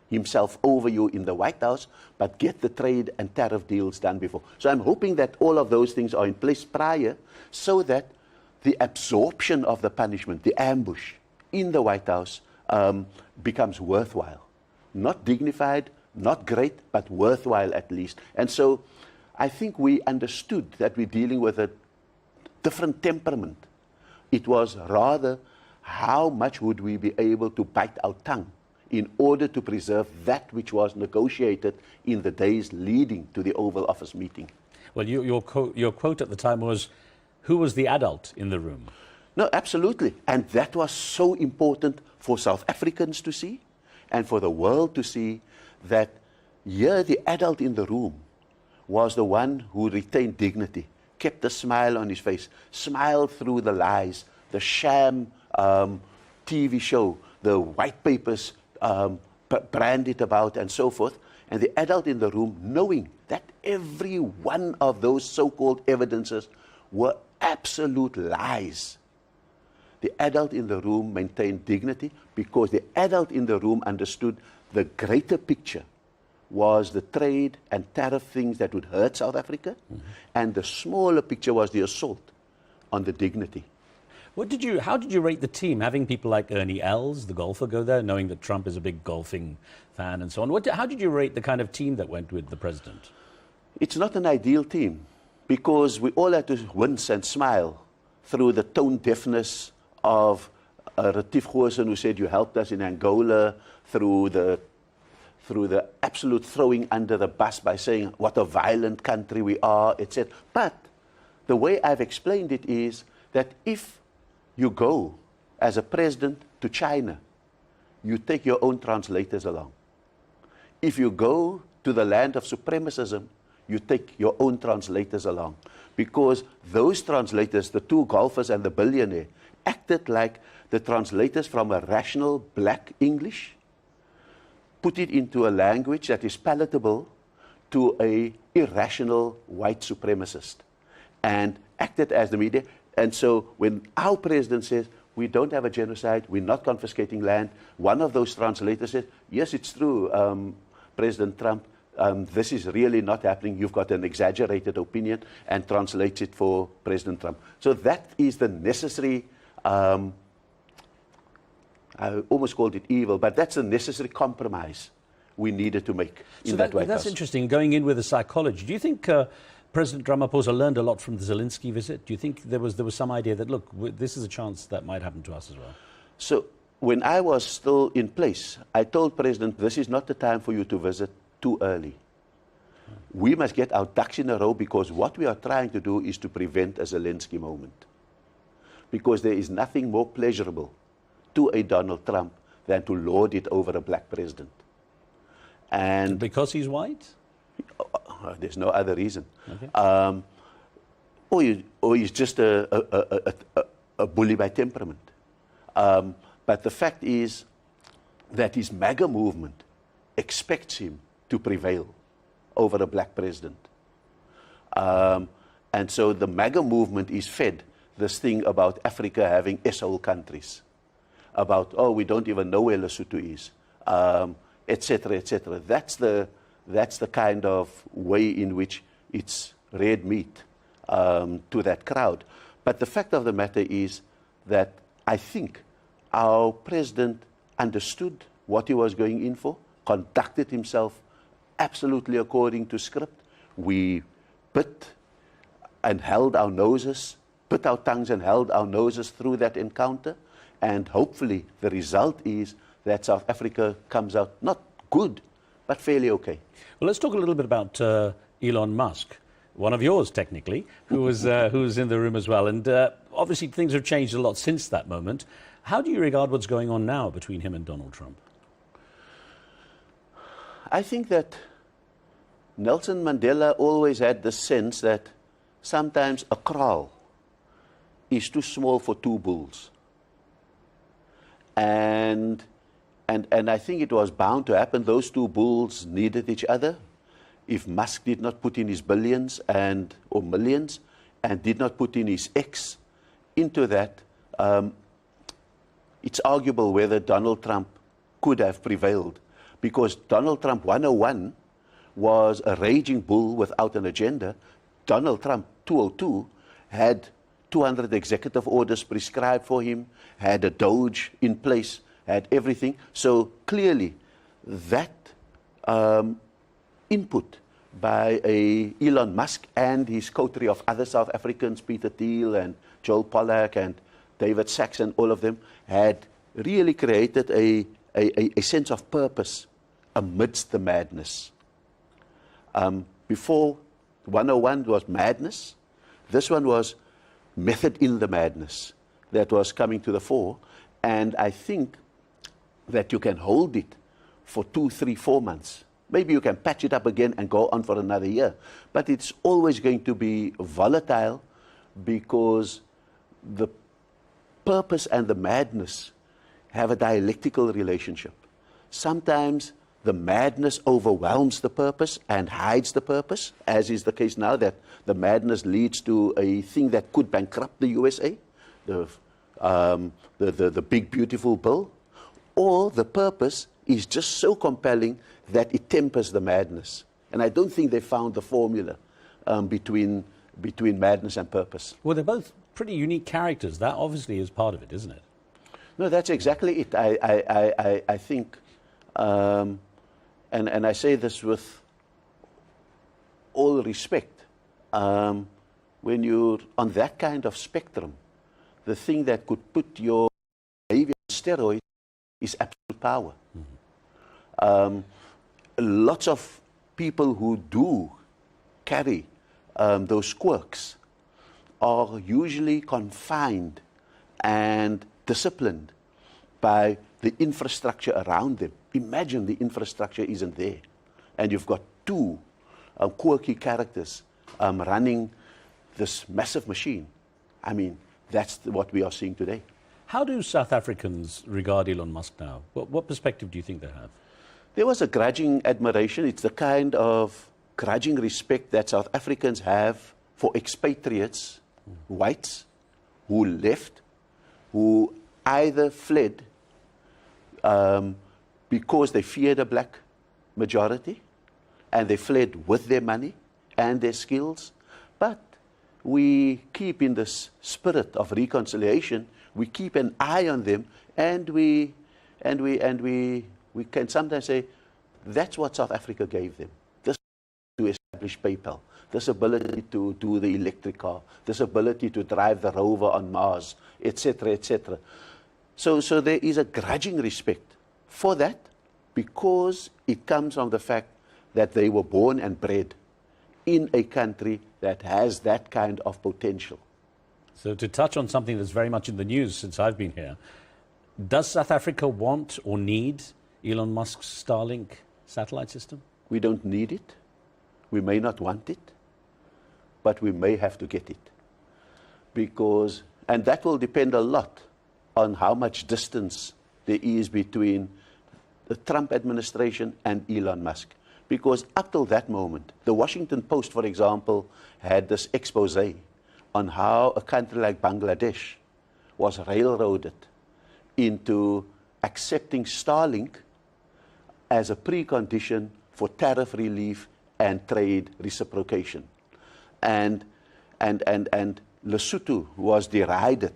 himself over you in the White House, but get the trade and tariff deals done before. So I'm hoping that all of those things are in place prior, so that the absorption of the punishment, the ambush in the White House becomes worthwhile. Not dignified, not great, but worthwhile at least. And so I think we understood that we're dealing with a different temperament. It was rather how much would we be able to bite our tongue in order to preserve that which was negotiated in the days leading to the Oval Office meeting. Well, your quote at the time was, who was the adult in the room? No, absolutely. And that was so important for South Africans to see and for the world to see, that here the adult in the room was the one who retained dignity, kept a smile on his face, smiled through the lies, the sham TV show, the white papers branded about and so forth. And the adult in the room knowing that every one of those so-called evidences were absolute lies. The adult in the room maintained dignity because the adult in the room understood the greater picture was the trade and tariff things that would hurt South Africa, and the smaller picture was the assault on the dignity. How did you rate the team, having people like Ernie Els, the golfer, go there, knowing that Trump is a big golfing fan and so on? How did you rate the kind of team that went with the president? It's not an ideal team, because we all had to wince and smile through the tone deafness of Retief Goosen, who said, you helped us in Angola, through the absolute throwing under the bus by saying what a violent country we are, etc. But the way I've explained it is that if you go as a president to China, you take your own translators along. If you go to the land of supremacism, you take your own translators along. Because those translators, the two golfers and the billionaire, acted like the translators from a rational black English, put it into a language that is palatable to a irrational white supremacist, and acted as the media. And so when our president says, we don't have a genocide, we're not confiscating land, one of those translators said, yes, it's true, President Trump, this is really not happening. You've got an exaggerated opinion, and translates it for President Trump. So that is the necessary, I almost called it evil, but that's the necessary compromise we needed to make in that White House. That's interesting, going in with the psychology. Do you think President Ramaphosa learned a lot from the Zelensky visit? Do you think there was some idea that, look, this is a chance that might happen to us as well? So when I was still in place, I told President, this is not the time for you to visit too early. We must get our ducks in a row, because what we are trying to do is to prevent a Zelensky moment. Because there is nothing more pleasurable to a Donald Trump than to lord it over a black president. And because he's white? There's no other reason. Okay. Or he's just a bully by temperament. But the fact is that his MAGA movement expects him to prevail over a black president. And so the MAGA movement is fed this thing about Africa having S-hole countries, about, oh, we don't even know where Lesotho is, etc., etc. That's the kind of way in which it's red meat to that crowd. But the fact of the matter is that I think our president understood what he was going in for, conducted himself absolutely according to script. We bit and held our noses, bit our tongues and held our noses through that encounter. And hopefully the result is that South Africa comes out not good, but fairly okay. Well, let's talk a little bit about Elon Musk, one of yours technically, who was in the room as well. And obviously things have changed a lot since that moment. How do you regard what's going on now between him and Donald Trump? I think that Nelson Mandela always had the sense that sometimes a kraal is too small for two bulls. And I think it was bound to happen. Those two bulls needed each other. If Musk did not put in his billions or millions and did not put in his X into that, it's arguable whether Donald Trump could have prevailed, because Donald Trump 101 was a raging bull without an agenda. Donald Trump 202 had 200 executive orders prescribed for him, had a Doge in place, had everything. So clearly that input by Elon Musk and his coterie of other South Africans, Peter Thiel and Joel Pollack and David Sachs and all of them, had really created a sense of purpose amidst the madness. Before 101 was madness, this one was method in the madness that was coming to the fore. And I think that you can hold it for 2, 3, 4 months. Maybe you can patch it up again and go on for another year. But it's always going to be volatile, because the purpose and the madness have a dialectical relationship. Sometimes the madness overwhelms the purpose and hides the purpose, as is the case now, that the madness leads to a thing that could bankrupt the USA, the big beautiful bill. Or the purpose is just so compelling that it tempers the madness. And I don't think they found the formula between madness and purpose. Well, they're both pretty unique characters. That obviously is part of it, isn't it? No, that's exactly it. I think, and I say this with all respect, when you're on that kind of spectrum, the thing that could put your behavior on steroids is absolute power. Lots of people who do carry those quirks are usually confined and disciplined by the infrastructure around them. Imagine the infrastructure isn't there, and you've got two quirky characters running this massive machine. I mean, that's what we are seeing today. How do South Africans regard Elon Musk now? What perspective do you think they have? There was a grudging admiration. It's the kind of grudging respect that South Africans have for expatriates, whites, who left, who either fled because they feared a black majority and they fled with their money and their skills. But we keep in this spirit of reconciliation, we keep an eye on them, and we can sometimes say, that's what South Africa gave them. This to establish PayPal, this ability to do the electric car, this ability to drive the rover on Mars, etc., etc. So there is a grudging respect for that, because it comes from the fact that they were born and bred in a country that has that kind of potential. So to touch on something that's very much in the news since I've been here, does South Africa want or need Elon Musk's Starlink satellite system? We don't need it. We may not want it, but we may have to get it. Because, and that will depend a lot on how much distance there is between the Trump administration and Elon Musk. Because up till that moment, the Washington Post, for example, had this expose on how a country like Bangladesh was railroaded into accepting Starlink as a precondition for tariff relief and trade reciprocation. And Lesotho was derided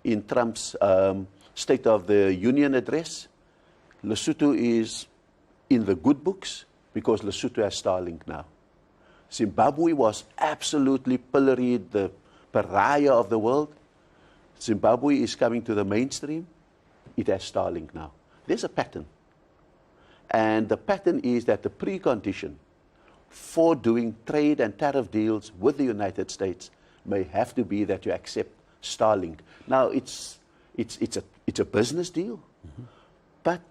in Trump's State of the Union address. Lesotho is in the good books because Lesotho has Starlink now. Zimbabwe was absolutely pilloried, the pariah of the world. Zimbabwe is coming to the mainstream. It has Starlink now. There's a pattern. And the pattern is that the precondition for doing trade and tariff deals with the United States may have to be that you accept Starlink. Now, it's a business deal, but,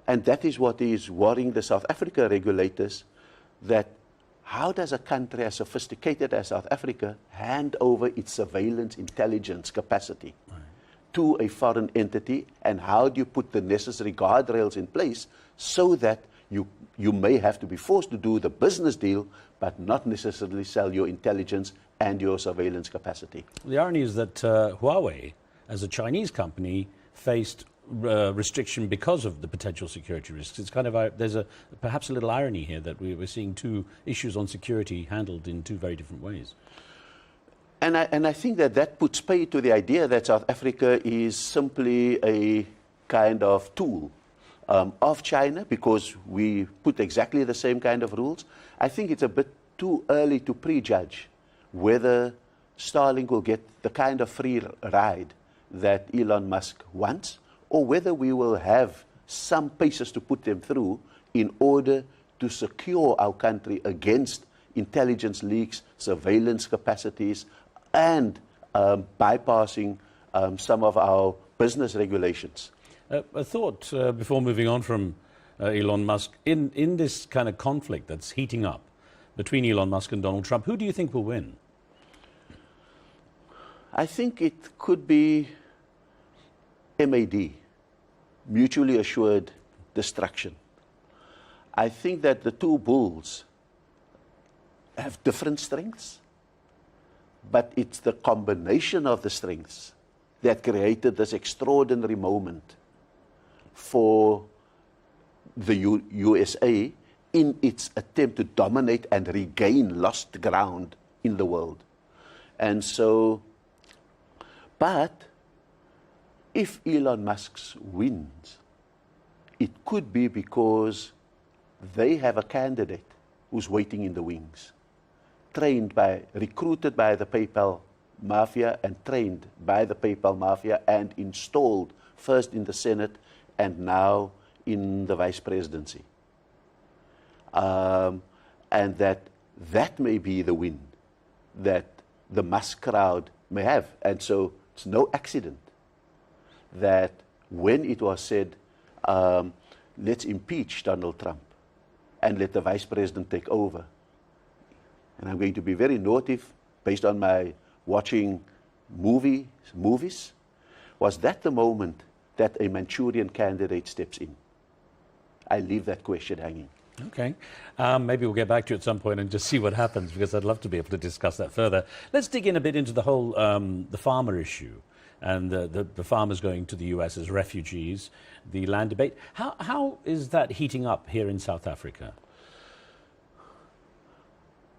and that is what is worrying the South Africa regulators, that how does a country as sophisticated as South Africa hand over its surveillance intelligence capacity to a foreign entity, and how do you put the necessary guardrails in place so that you may have to be forced to do the business deal, but not necessarily sell your intelligence and your surveillance capacity. The irony is that Huawei, as a Chinese company, faced restriction because of the potential security risks. It's kind of there's perhaps a little irony here that we're seeing two issues on security handled in two very different ways. And I think that puts pay to the idea that South Africa is simply a kind of tool of China because we put exactly the same kind of rules. I think it's a bit too early to prejudge whether Starlink will get the kind of free ride that Elon Musk wants, or whether we will have some paces to put them through in order to secure our country against intelligence leaks, surveillance capacities, and bypassing some of our business regulations. A thought before moving on from Elon Musk. In this kind of conflict that's heating up between Elon Musk and Donald Trump, who do you think will win? I think it could be MAD, mutually assured destruction. I think that the two bulls have different strengths, but it's the combination of the strengths that created this extraordinary moment for the USA in its attempt to dominate and regain lost ground in the world. And so, but if Elon Musk wins, it could be because they have a candidate who's waiting in the wings, recruited by the PayPal mafia and trained by the PayPal mafia and installed first in the Senate and now in the vice presidency. And that may be the win that the Musk crowd may have. And so it's no accident that when it was said, let's impeach Donald Trump and let the vice president take over. And I'm going to be very naughty based on my watching movies. Was that the moment that a Manchurian candidate steps in? I leave that question hanging. Okay. Maybe we'll get back to you at some point and just see what happens, because I'd love to be able to discuss that further. Let's dig in a bit into the whole the farmer issue and the farmers going to the US as refugees, the land debate. How is that heating up here in South Africa?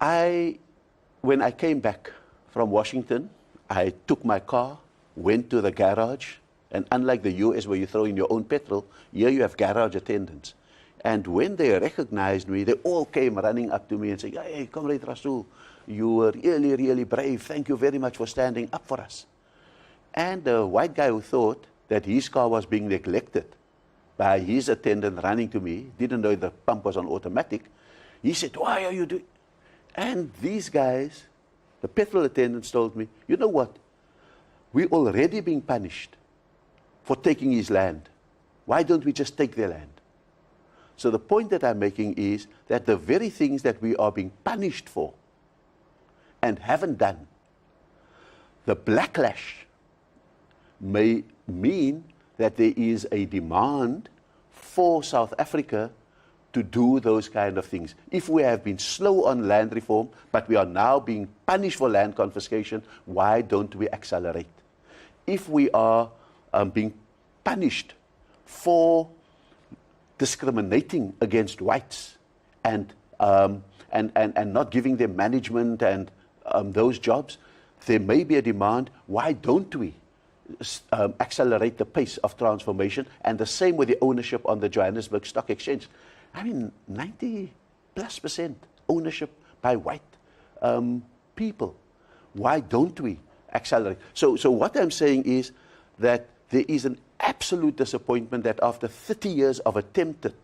When I came back from Washington, I took my car, went to the garage, and unlike the US where you throw in your own petrol, here you have garage attendants. And when they recognized me, they all came running up to me and said, "Hey, Comrade Rasool, you were really, really brave. Thank you very much for standing up for us." And the white guy who thought that his car was being neglected by his attendant running to me, didn't know the pump was on automatic, he said, "Why are you doing?" And these guys, the petrol attendants told me, "You know what? We're already being punished for taking his land. Why don't we just take their land?" So the point that I'm making is that the very things that we are being punished for and haven't done, the backlash may mean that there is a demand for South Africa to do those kind of things. If we have been slow on land reform, but we are now being punished for land confiscation, why don't we accelerate? If we are being punished for discriminating against whites and not giving them management and those jobs, there may be a demand. Why don't we accelerate the pace of transformation? And the same with the ownership on the Johannesburg Stock Exchange. I mean, 90+% ownership by white people. Why don't we accelerate? So what I'm saying is that there is an absolute disappointment that after 30 years of attempted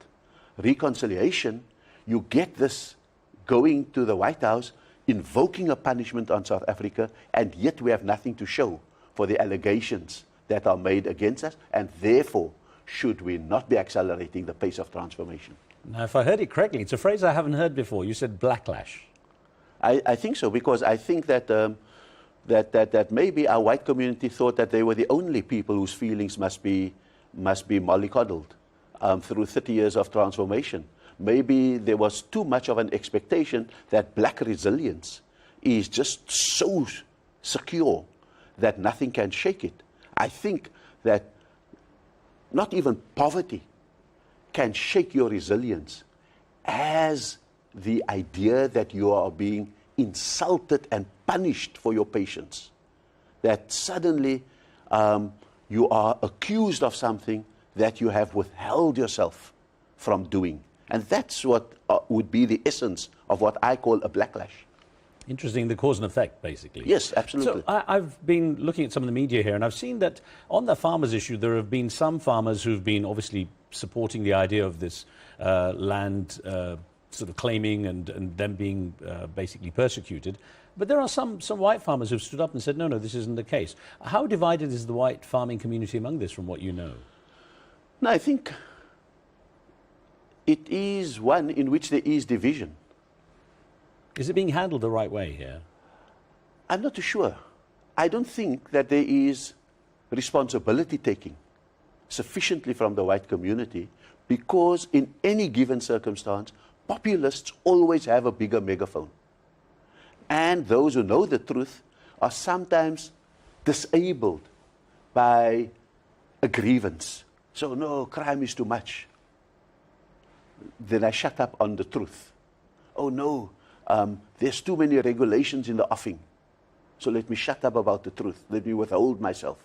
reconciliation, you get this going to the White House, invoking a punishment on South Africa, and yet we have nothing to show for the allegations that are made against us, and therefore should we not be accelerating the pace of transformation? Now, if I heard it correctly, it's a phrase I haven't heard before. You said backlash. I think so, because I think that that maybe our white community thought that they were the only people whose feelings must be mollycoddled through 30 years of transformation. Maybe there was too much of an expectation that black resilience is just so secure that nothing can shake it. I think that not even poverty can shake your resilience as the idea that you are being insulted and punished for your patience. That suddenly you are accused of something that you have withheld yourself from doing. And that's what would be the essence of what I call a backlash. Interesting, the cause and effect, basically. Yes, absolutely. So I've been looking at some of the media here, and I've seen that on the farmers issue, there have been some farmers who've been obviously supporting the idea of this land sort of claiming and them being basically persecuted. But there are some white farmers who've stood up and said, no, this isn't the case. How divided is the white farming community among this, from what you know? No, I think it is one in which there is division. Is it being handled the right way here? I'm not too sure. I don't think that there is responsibility taking sufficiently from the white community, because in any given circumstance, populists always have a bigger megaphone. And those who know the truth are sometimes disabled by a grievance. So, no, crime is too much. Then I shut up on the truth. Oh, no, there's too many regulations in the offing. So let me shut up about the truth. Let me withhold myself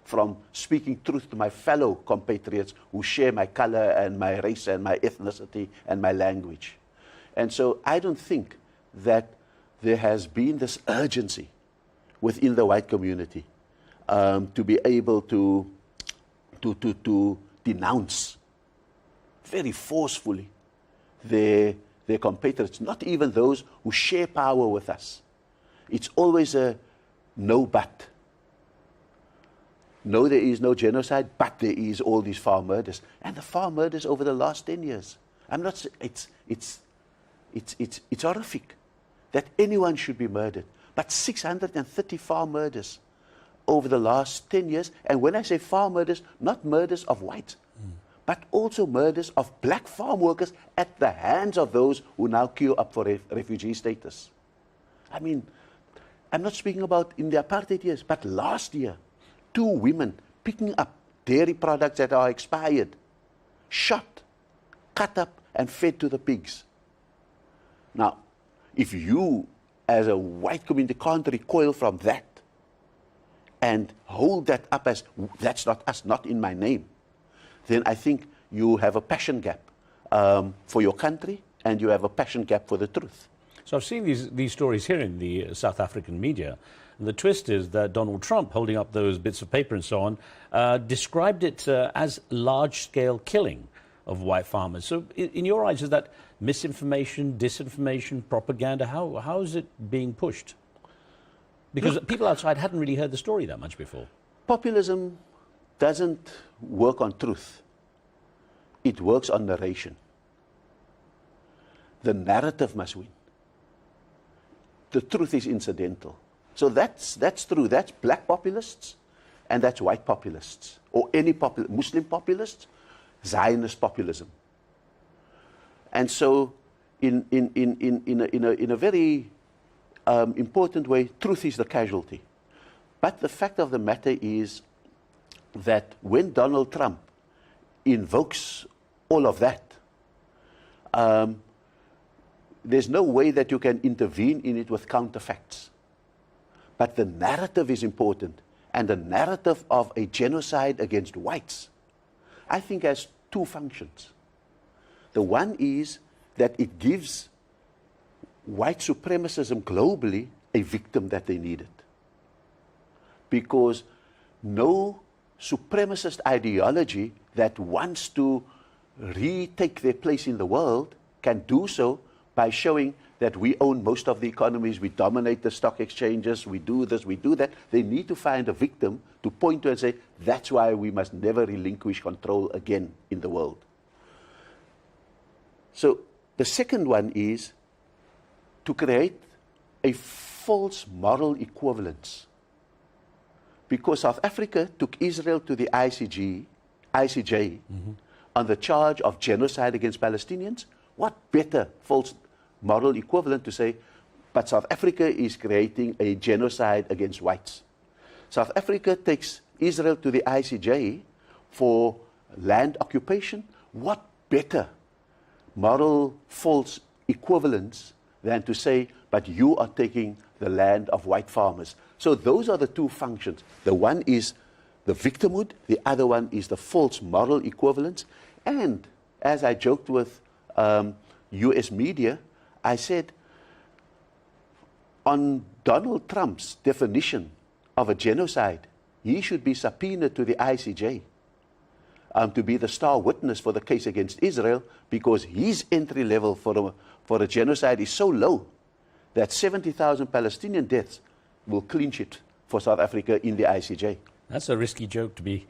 from speaking truth to my fellow compatriots who share my color and my race and my ethnicity and my language. And so I don't think that there has been this urgency within the white community to be able to denounce very forcefully their compatriots, not even those who share power with us. It's always a no but. No, there is no genocide, but there is all these farm murders. And the farm murders over the last 10 years. I'm not, it's horrific that anyone should be murdered. But 630 farm murders over the last 10 years. And when I say farm murders, not murders of whites, but also murders of black farm workers at the hands of those who now queue up for refugee status. I mean, I'm not speaking about in the apartheid years, but last year, 2 women picking up dairy products that are expired, shot, cut up, and fed to the pigs. Now, if you, as a white community, can't recoil from that and hold that up as, that's not us, not in my name, then I think you have a passion gap for your country, and you have a passion gap for the truth. So I've seen these stories here in the South African media. And the twist is that Donald Trump, holding up those bits of paper and so on, described it as large-scale killing of white farmers. So in your eyes, is that misinformation, disinformation, propaganda? How is it being pushed? Because people outside hadn't really heard the story that much before. Populism doesn't work on truth. It works on narration. The narrative must win. The truth is incidental. So that's true. That's black populists and that's white populists, or any Muslim populists, Zionist populism. And so in a very important way, truth is the casualty. But the fact of the matter is that when Donald Trump invokes all of that, there's no way that you can intervene in it with counterfacts. But the narrative is important, and the narrative of a genocide against whites, I think, has two functions. The one is that it gives white supremacism globally a victim that they needed. Because no supremacist ideology that wants to retake their place in the world can do so by showing that we own most of the economies, we dominate the stock exchanges, we do this, we do that. They need to find a victim to point to and say, that's why we must never relinquish control again in the world. So the second one is to create a false moral equivalence. Because South Africa took Israel to the ICJ on the charge of genocide against Palestinians. What better false moral equivalent to say, but South Africa is creating a genocide against whites. South Africa takes Israel to the ICJ for land occupation. What better moral false equivalence than to say, but you are taking the land of white farmers. So those are the two functions. The one is the victimhood, the other one is the false moral equivalence. And as I joked with US media, I said, on Donald Trump's definition of a genocide, he should be subpoenaed to the ICJ to be the star witness for the case against Israel, because his entry level for a genocide is so low that 70,000 Palestinian deaths will clinch it for South Africa in the ICJ. That's a risky joke to be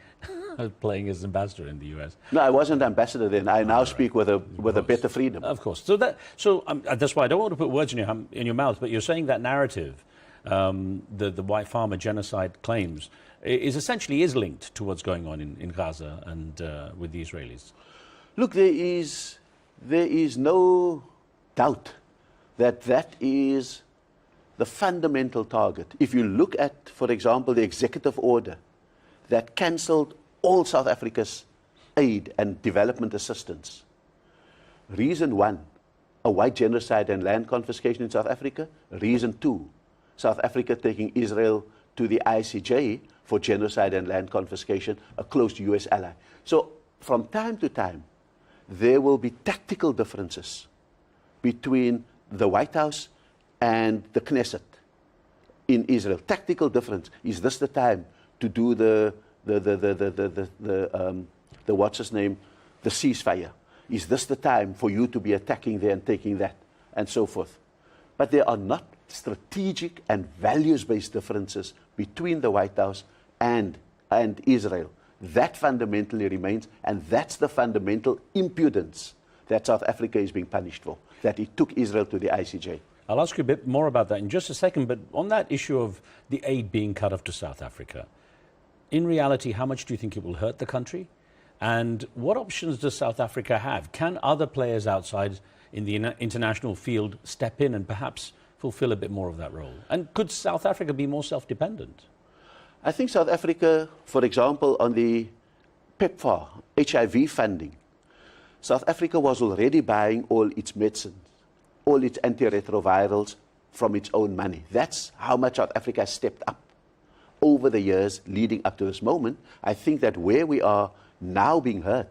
playing as ambassador in the US. No, I wasn't ambassador then. I now speak with a better freedom. Of course. So that's why I don't want to put words in your mouth, but you're saying that narrative, the white farmer genocide claims, essentially is linked to what's going on in Gaza and with the Israelis. Look, there is no doubt that is the fundamental target. If you look at, for example, the executive order that cancelled all South Africa's aid and development assistance. Reason one, a white genocide and land confiscation in South Africa. Reason two, South Africa taking Israel to the ICJ for genocide and land confiscation, a close US ally. So from time to time, there will be tactical differences between the White House and the Knesset in Israel. Tactical difference. Is this the time to do the what's his name, the ceasefire? Is this the time for you to be attacking there and taking that, and so forth? But there are not strategic and values-based differences between the White House and Israel. That fundamentally remains, and that's the fundamental impudence that South Africa is being punished for, that it took Israel to the ICJ. I'll ask you a bit more about that in just a second, but on that issue of the aid being cut off to South Africa, in reality, how much do you think it will hurt the country? And what options does South Africa have? Can other players outside in the international field step in and perhaps fulfill a bit more of that role? And could South Africa be more self-dependent? I think South Africa, for example, on the PEPFAR, HIV funding, South Africa was already buying all its medicines, all its antiretrovirals from its own money. That's how much South Africa has stepped up over the years leading up to this moment. I think that where we are now being hurt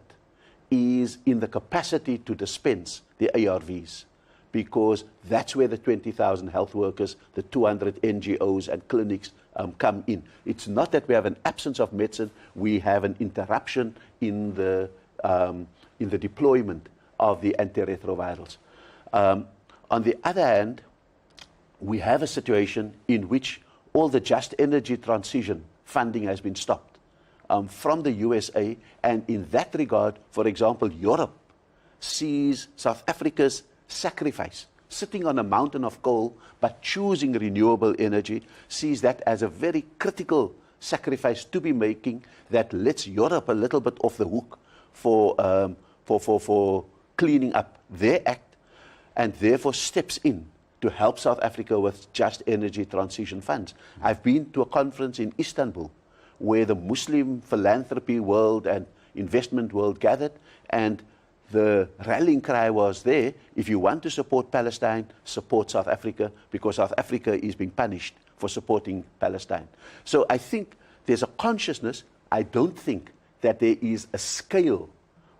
is in the capacity to dispense the ARVs, because that's where the 20,000 health workers, the 200 NGOs and clinics come in. It's not that we have an absence of medicine, we have an interruption in the deployment of the antiretrovirals. On the other hand, we have a situation in which all the just energy transition funding has been stopped from the USA, and in that regard, for example, Europe sees South Africa's sacrifice, sitting on a mountain of coal but choosing renewable energy, sees that as a very critical sacrifice to be making that lets Europe a little bit off the hook for cleaning up their act, and therefore steps in to help South Africa with just energy transition funds. I've been to a conference in Istanbul where the Muslim philanthropy world and investment world gathered, and the rallying cry was there: if you want to support Palestine, support South Africa, because South Africa is being punished for supporting Palestine. So I think there's a consciousness. I don't think that there is a scale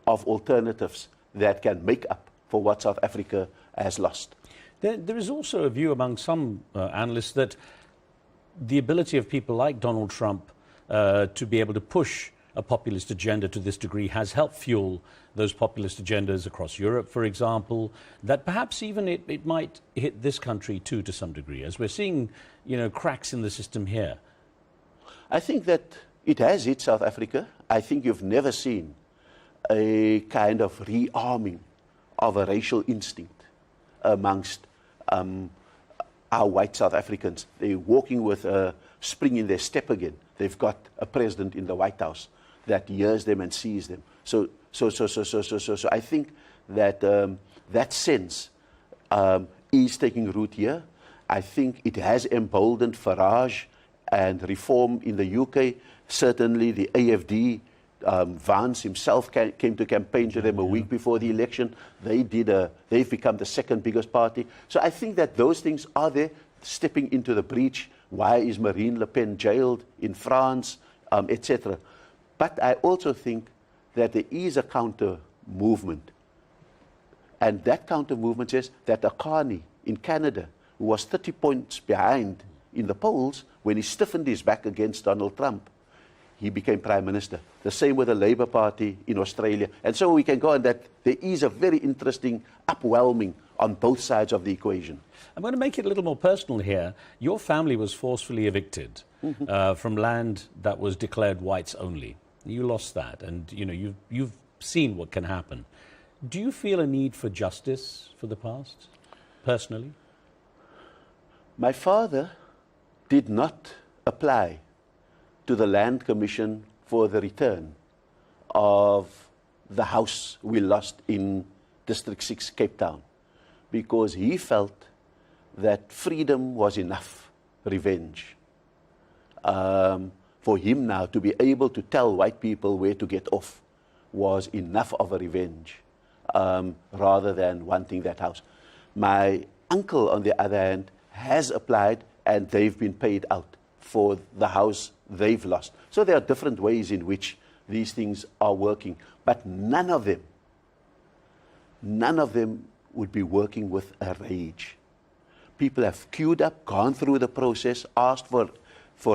of alternatives that can make up for what South Africa has lost. There is also a view among some analysts that the ability of people like Donald Trump to be able to push a populist agenda to this degree has helped fuel those populist agendas across Europe, for example, that perhaps even it might hit this country too to some degree, as we're seeing, cracks in the system here. I think that it has hit South Africa. I think you've never seen a kind of rearming of a racial instinct amongst our white South Africans. They're walking with a spring in their step again. They've got a president in the White House that hears them and sees them. So I think that that sense is taking root here. I think it has emboldened Farage and Reform in the UK. Certainly the AFD, Vance himself came to campaign to them a week before the election. They've become the second biggest party. So I think that those things are there, stepping into the breach. Why is Marine Le Pen jailed in France, etc.? But I also think that there is a counter movement. And that counter movement says that Carney in Canada, who was 30 points behind in the polls, when he stiffened his back against Donald Trump, he became Prime Minister. The same with the Labour Party in Australia. And so we can go on that there is a very interesting upwhelming on both sides of the equation. I'm going to make it a little more personal here. Your family was forcefully evicted from land that was declared whites only. You lost that, and you've seen what can happen. Do you feel a need for justice for the past, personally? My father did not apply to the Land Commission for the return of the house we lost in District 6, Cape Town, because he felt that freedom was enough revenge. For him now to be able to tell white people where to get off was enough of a revenge, rather than wanting that house. My uncle, on the other hand, has applied, and they've been paid out for the house they've lost. So there are different ways in which these things are working, but none of them would be working with a rage. People have queued up, gone through the process, asked for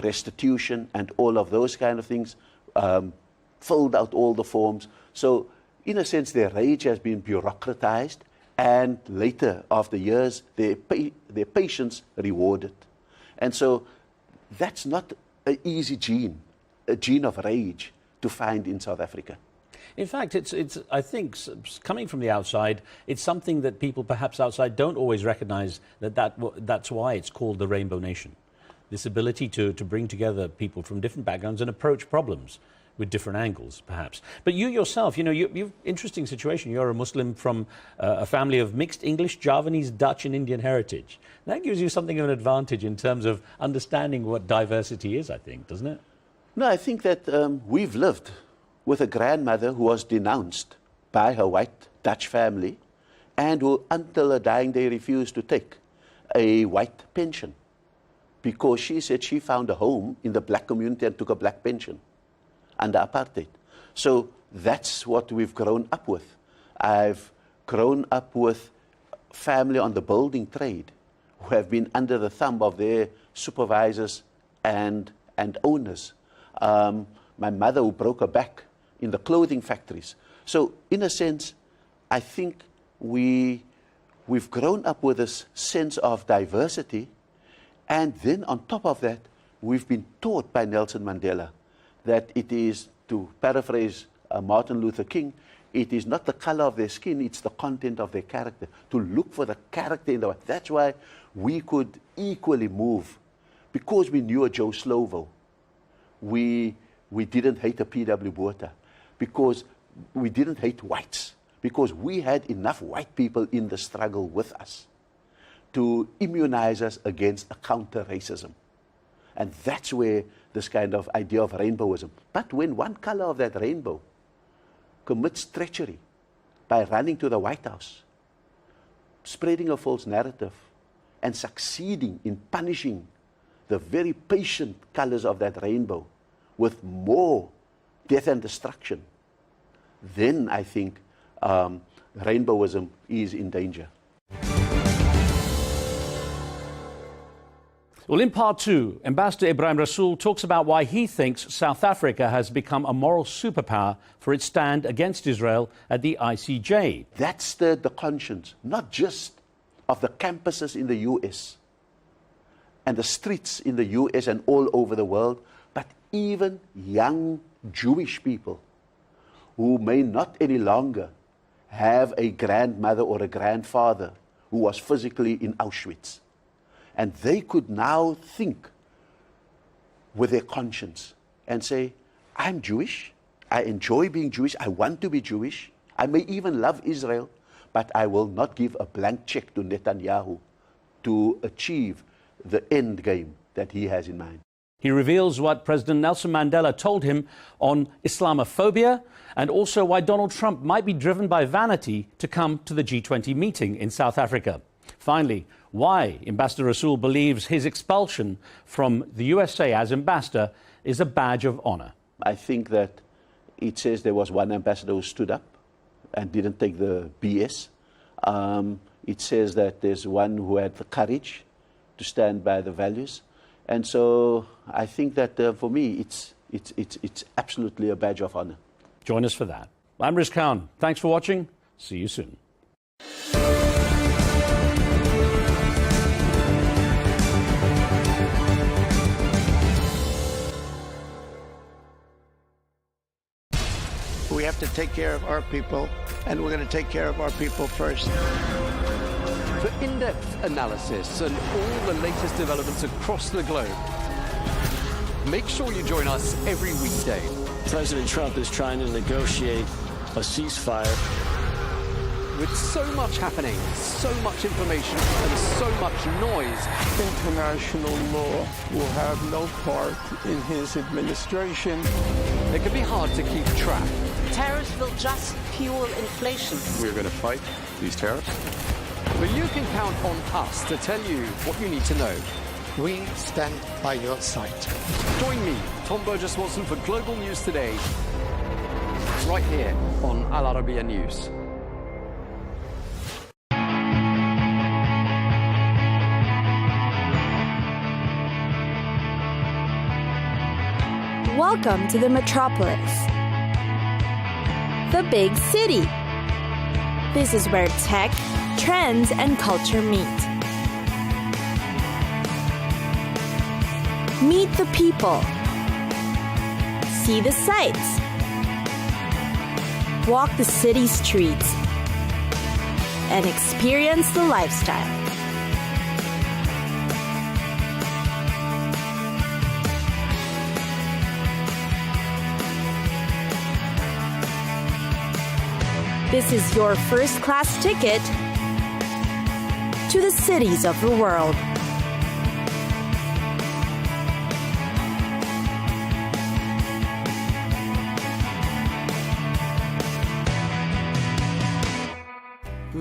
restitution and all of those kind of things, filled out all the forms. So in a sense, their rage has been bureaucratized, and later, after years, their patience rewarded. And so that's not an easy gene, a gene of rage to find in South Africa. In fact, it's I think, coming from the outside, it's something that people perhaps outside don't always recognize, that's why it's called the Rainbow Nation. This ability to bring together people from different backgrounds and approach problems with different angles, perhaps. But you yourself, you've interesting situation. You're a Muslim from a family of mixed English, Javanese, Dutch and Indian heritage. That gives you something of an advantage in terms of understanding what diversity is, I think, doesn't it? No, I think that we've lived with a grandmother who was denounced by her white Dutch family and who, until her dying day, refused to take a white pension because she said she found a home in the black community and took a black pension under apartheid. So that's what we've grown up with. I've grown up with family on the building trade who have been under the thumb of their supervisors and owners. My mother who broke her back in the clothing factories. So in a sense, I think we've grown up with this sense of diversity, and then on top of that, we've been taught by Nelson Mandela that it is, to paraphrase Martin Luther King, it is not the color of their skin, it's the content of their character. To look for the character in the white. That's why we could equally move. Because we knew a Joe Slovo, we didn't hate a P.W. Botha. Because we didn't hate whites. Because we had enough white people in the struggle with us to immunize us against a counter-racism. And that's where this kind of idea of rainbowism. But when one color of that rainbow commits treachery by running to the White House, spreading a false narrative, and succeeding in punishing the very patient colors of that rainbow with more death and destruction, then I think rainbowism is in danger. Well, in part two, Ambassador Ibrahim Rasool talks about why he thinks South Africa has become a moral superpower for its stand against Israel at the ICJ. That stirred the conscience, not just of the campuses in the US and the streets in the US and all over the world, but even young Jewish people who may not any longer have a grandmother or a grandfather who was physically in Auschwitz. And they could now think with their conscience and say, I'm Jewish, I enjoy being Jewish, I want to be Jewish, I may even love Israel, but I will not give a blank check to Netanyahu to achieve the end game that he has in mind. He reveals what President Nelson Mandela told him on Islamophobia, and also why Donald Trump might be driven by vanity to come to the G20 meeting in South Africa. Finally, why Ambassador Rasool believes his expulsion from the USA as ambassador is a badge of honor. I think that it says there was one ambassador who stood up and didn't take the BS. It says that there's one who had the courage to stand by the values. And so I think that for me, it's absolutely a badge of honor. Join us for that. I'm Riz Khan. Thanks for watching. See you soon. We have to take care of our people, and we're going to take care of our people first. For in-depth analysis and all the latest developments across the globe, make sure you join us every weekday. President Trump is trying to negotiate a ceasefire. With so much happening, so much information, and so much noise, international law will have no part in his administration. It can be hard to keep track. Tariffs will just fuel inflation. We're going to fight these tariffs. But you can count on us to tell you what you need to know. We stand by your side. Join me, Tom Burges Watson, for Global News Today, right here on Al Arabiya News. Welcome to the metropolis, the big city. This is where tech, trends, and culture meet. Meet the people. See the sights. Walk the city streets. And experience the lifestyle. This is your first-class ticket to the cities of the world.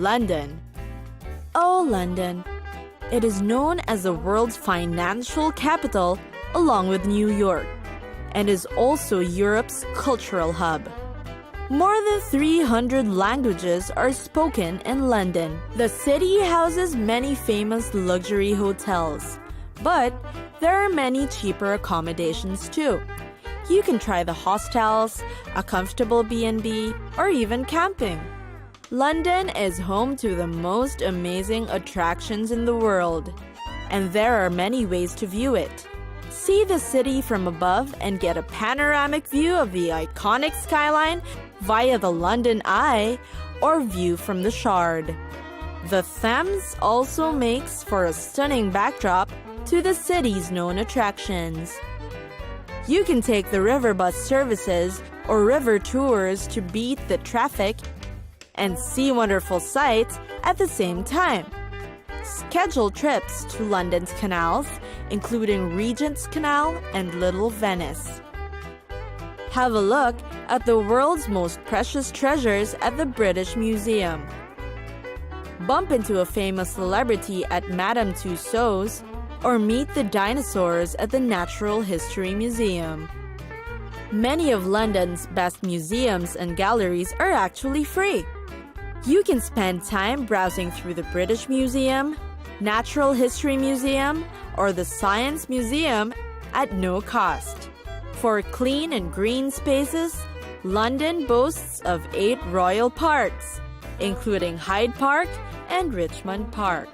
London. Oh, London. It is known as the world's financial capital along with New York, and is also Europe's cultural hub. More than 300 languages are spoken in London. The city houses many famous luxury hotels, but there are many cheaper accommodations too. You can try the hostels, a comfortable B&B, or even camping. London is home to the most amazing attractions in the world, and there are many ways to view it. See the city from above and get a panoramic view of the iconic skyline via the London Eye or view from the Shard. The Thames also makes for a stunning backdrop to the city's known attractions. You can take the river bus services or river tours to beat the traffic and see wonderful sights at the same time. Schedule trips to London's canals, including Regent's Canal and Little Venice. Have a look at the world's most precious treasures at the British Museum. Bump into a famous celebrity at Madame Tussauds, or meet the dinosaurs at the Natural History Museum. Many of London's best museums and galleries are actually free. You can spend time browsing through the British Museum, Natural History Museum, or the Science Museum at no cost. For clean and green spaces, London boasts of 8 royal parks, including Hyde Park and Richmond Park.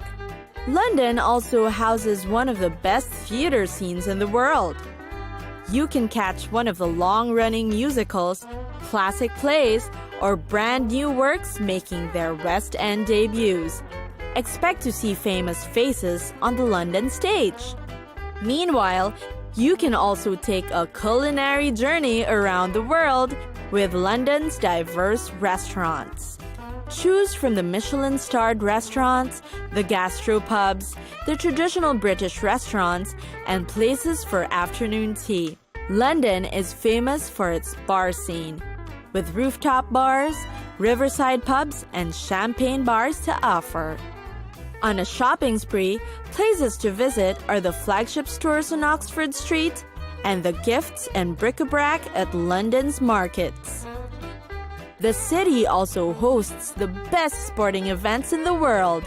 London also houses one of the best theater scenes in the world. You can catch one of the long-running musicals, classic plays, or brand new works making their West End debuts. Expect to see famous faces on the London stage. Meanwhile, you can also take a culinary journey around the world with London's diverse restaurants. Choose from the Michelin-starred restaurants, the gastropubs, the traditional British restaurants, and places for afternoon tea. London is famous for its bar scene, with rooftop bars, riverside pubs, and champagne bars to offer. On a shopping spree, places to visit are the flagship stores on Oxford Street and the gifts and bric-a-brac at London's markets. The city also hosts the best sporting events in the world.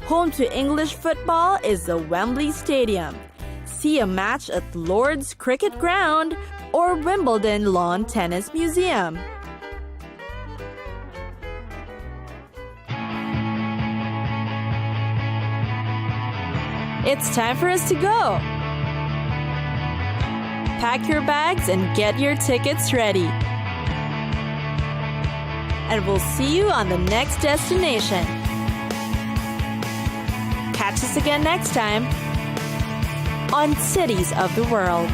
Home to English football is the Wembley Stadium. See a match at Lord's Cricket Ground or Wimbledon Lawn Tennis Museum. It's time for us to go. Pack your bags and get your tickets ready. And we'll see you on the next destination. Catch us again next time on Cities of the World.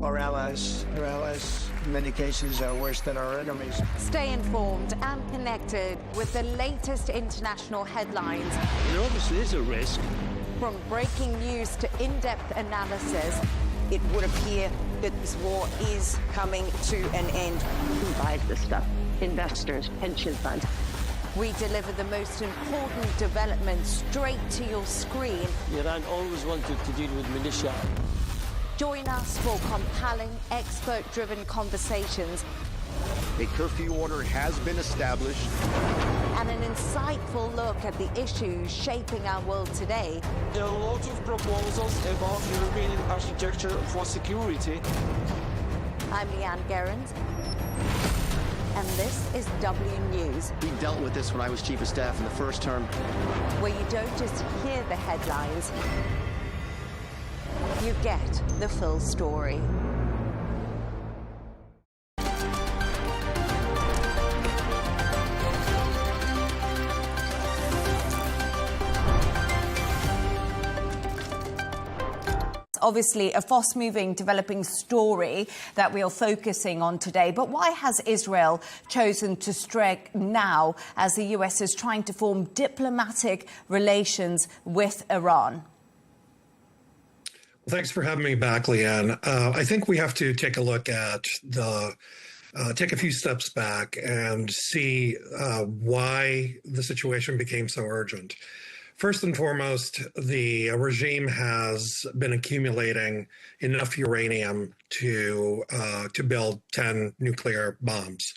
Our allies, in many cases, are worse than our enemies. Stay informed and connected with the latest international headlines. There obviously is a risk. From breaking news to in-depth analysis, it would appear that this war is coming to an end. Who buys this stuff? Investors, pension funds. We deliver the most important developments straight to your screen. Iran always wanted to deal with militia. Join us for compelling, expert-driven conversations. A curfew order has been established. And an insightful look at the issues shaping our world today. There are lots of proposals about European architecture for security. I'm Leigh Ann Gerrans, and this is W News. We dealt with this when I was Chief of Staff in the first term. Where you don't just hear the headlines, you get the full story. Obviously, a fast-moving, developing story that we are focusing on today. But why has Israel chosen to strike now as the US is trying to form diplomatic relations with Iran? Thanks for having me back, Leigh Ann. I think we have to take a look at take a few steps back and see why the situation became so urgent. First and foremost, the regime has been accumulating enough uranium to build 10 nuclear bombs.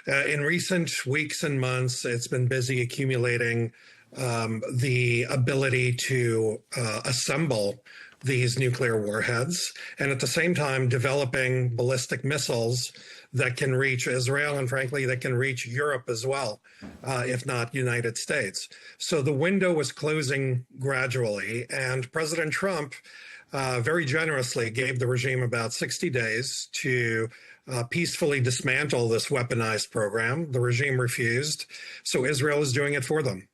In recent weeks and months, it's been busy accumulating the ability to assemble these nuclear warheads, and at the same time developing ballistic missiles that can reach Israel and, frankly, that can reach Europe as well, if not United States. So the window was closing gradually, and President Trump very generously gave the regime about 60 days to peacefully dismantle this weaponized program. The regime refused, so Israel is doing it for them.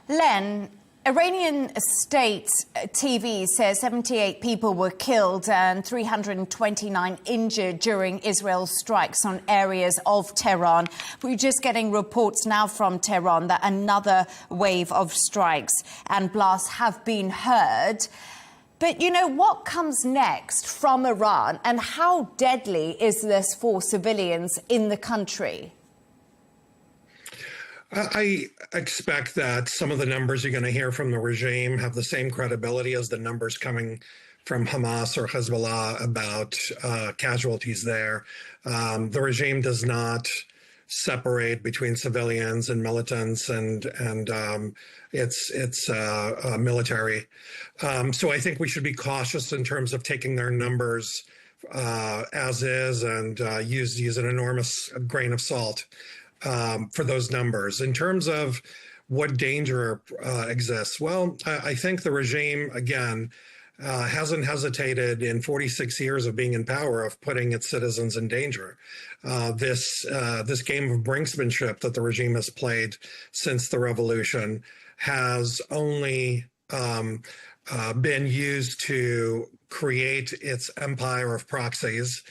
Len, Iranian state TV says 78 people were killed and 329 injured during Israel's strikes on areas of Tehran. We're just getting reports now from Tehran that another wave of strikes and blasts have been heard. But, you know, what comes next from Iran, and how deadly is this for civilians in the country? I expect that some of the numbers you're going to hear from the regime have the same credibility as the numbers coming from Hamas or Hezbollah about casualties there. The regime does not separate between civilians and militants and its military. So I think we should be cautious in terms of taking their numbers as is and use an enormous grain of salt for those numbers. In terms of what danger exists, well, I think the regime, again, hasn't hesitated in 46 years of being in power of putting its citizens in danger. This game of brinksmanship that the regime has played since the revolution has only been used to create its empire of proxies.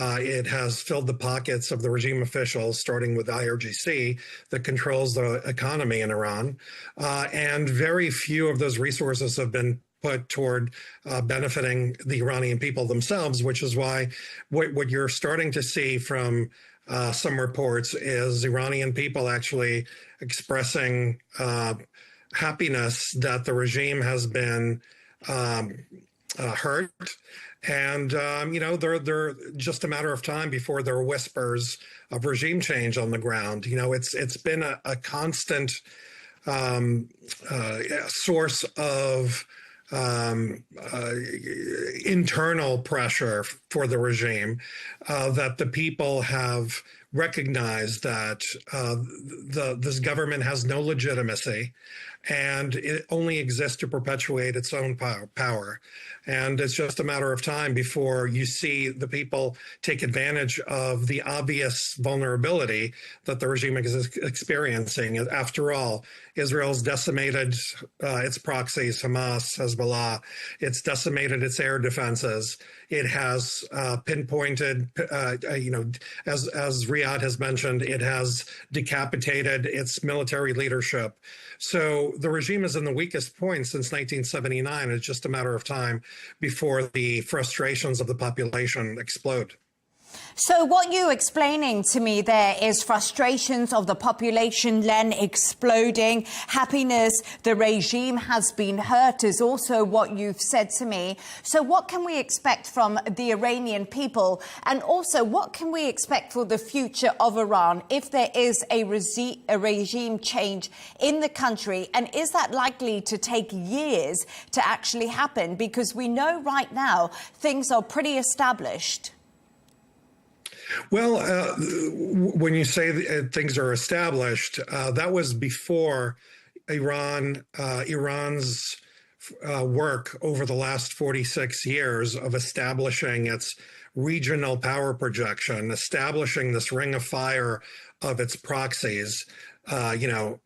It has filled the pockets of the regime officials, starting with IRGC, that controls the economy in Iran. And very few of those resources have been put toward benefiting the Iranian people themselves, which is why what you're starting to see from some reports is Iranian people actually expressing happiness that the regime has been hurt. And, you know, they're just a matter of time before there are whispers of regime change on the ground. You know, it's been a constant source of internal pressure for the regime that the people have recognized that this government has no legitimacy and it only exists to perpetuate its own power. And it's just a matter of time before you see the people take advantage of the obvious vulnerability that the regime is experiencing. After all, Israel's decimated its proxies, Hamas, Hezbollah. It's decimated its air defenses. It has pinpointed, you know, as Riyadh has mentioned, it has decapitated its military leadership. So the regime is in the weakest point since 1979. It's just a matter of time before the frustrations of the population explode. So what you're explaining to me there is frustrations of the population, Len, exploding. Happiness, the regime has been hurt is also what you've said to me. So what can we expect from the Iranian people? And also, what can we expect for the future of Iran if there is a regime change in the country? And is that likely to take years to actually happen? Because we know right now things are pretty established. Well, when you say things are established, that was before Iran's work over the last 46 years of establishing its regional power projection, establishing this ring of fire of its proxies, has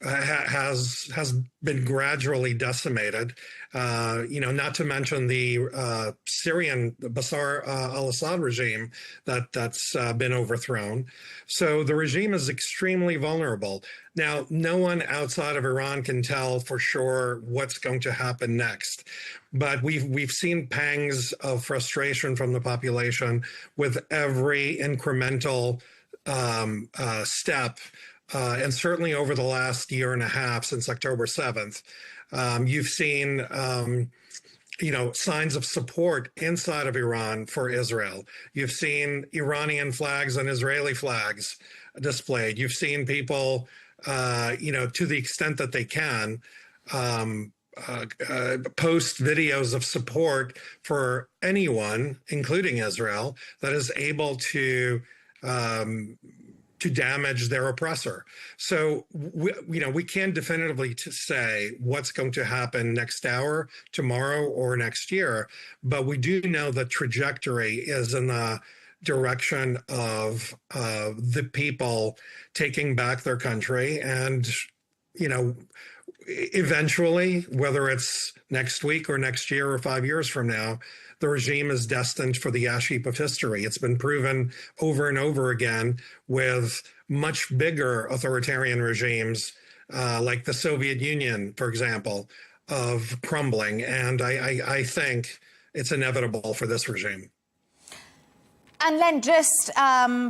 been gradually decimated. Not to mention the Syrian Bashar al-Assad regime that's been overthrown. So the regime is extremely vulnerable. Now, no one outside of Iran can tell for sure what's going to happen next. But we've seen pangs of frustration from the population with every incremental step. And certainly over the last year and a half since October 7th, you've seen, signs of support inside of Iran for Israel. You've seen Iranian flags and Israeli flags displayed. You've seen people, to the extent that they can, post videos of support for anyone, including Israel, that is able to damage their oppressor. So, we can't definitively say what's going to happen next hour, tomorrow, or next year, but we do know the trajectory is in the direction of the people taking back their country. And, eventually, whether it's next week or next year or 5 years from now, the regime is destined for the ash heap of history. It's been proven over and over again with much bigger authoritarian regimes, like the Soviet Union, for example, of crumbling. And I think it's inevitable for this regime. And Len, just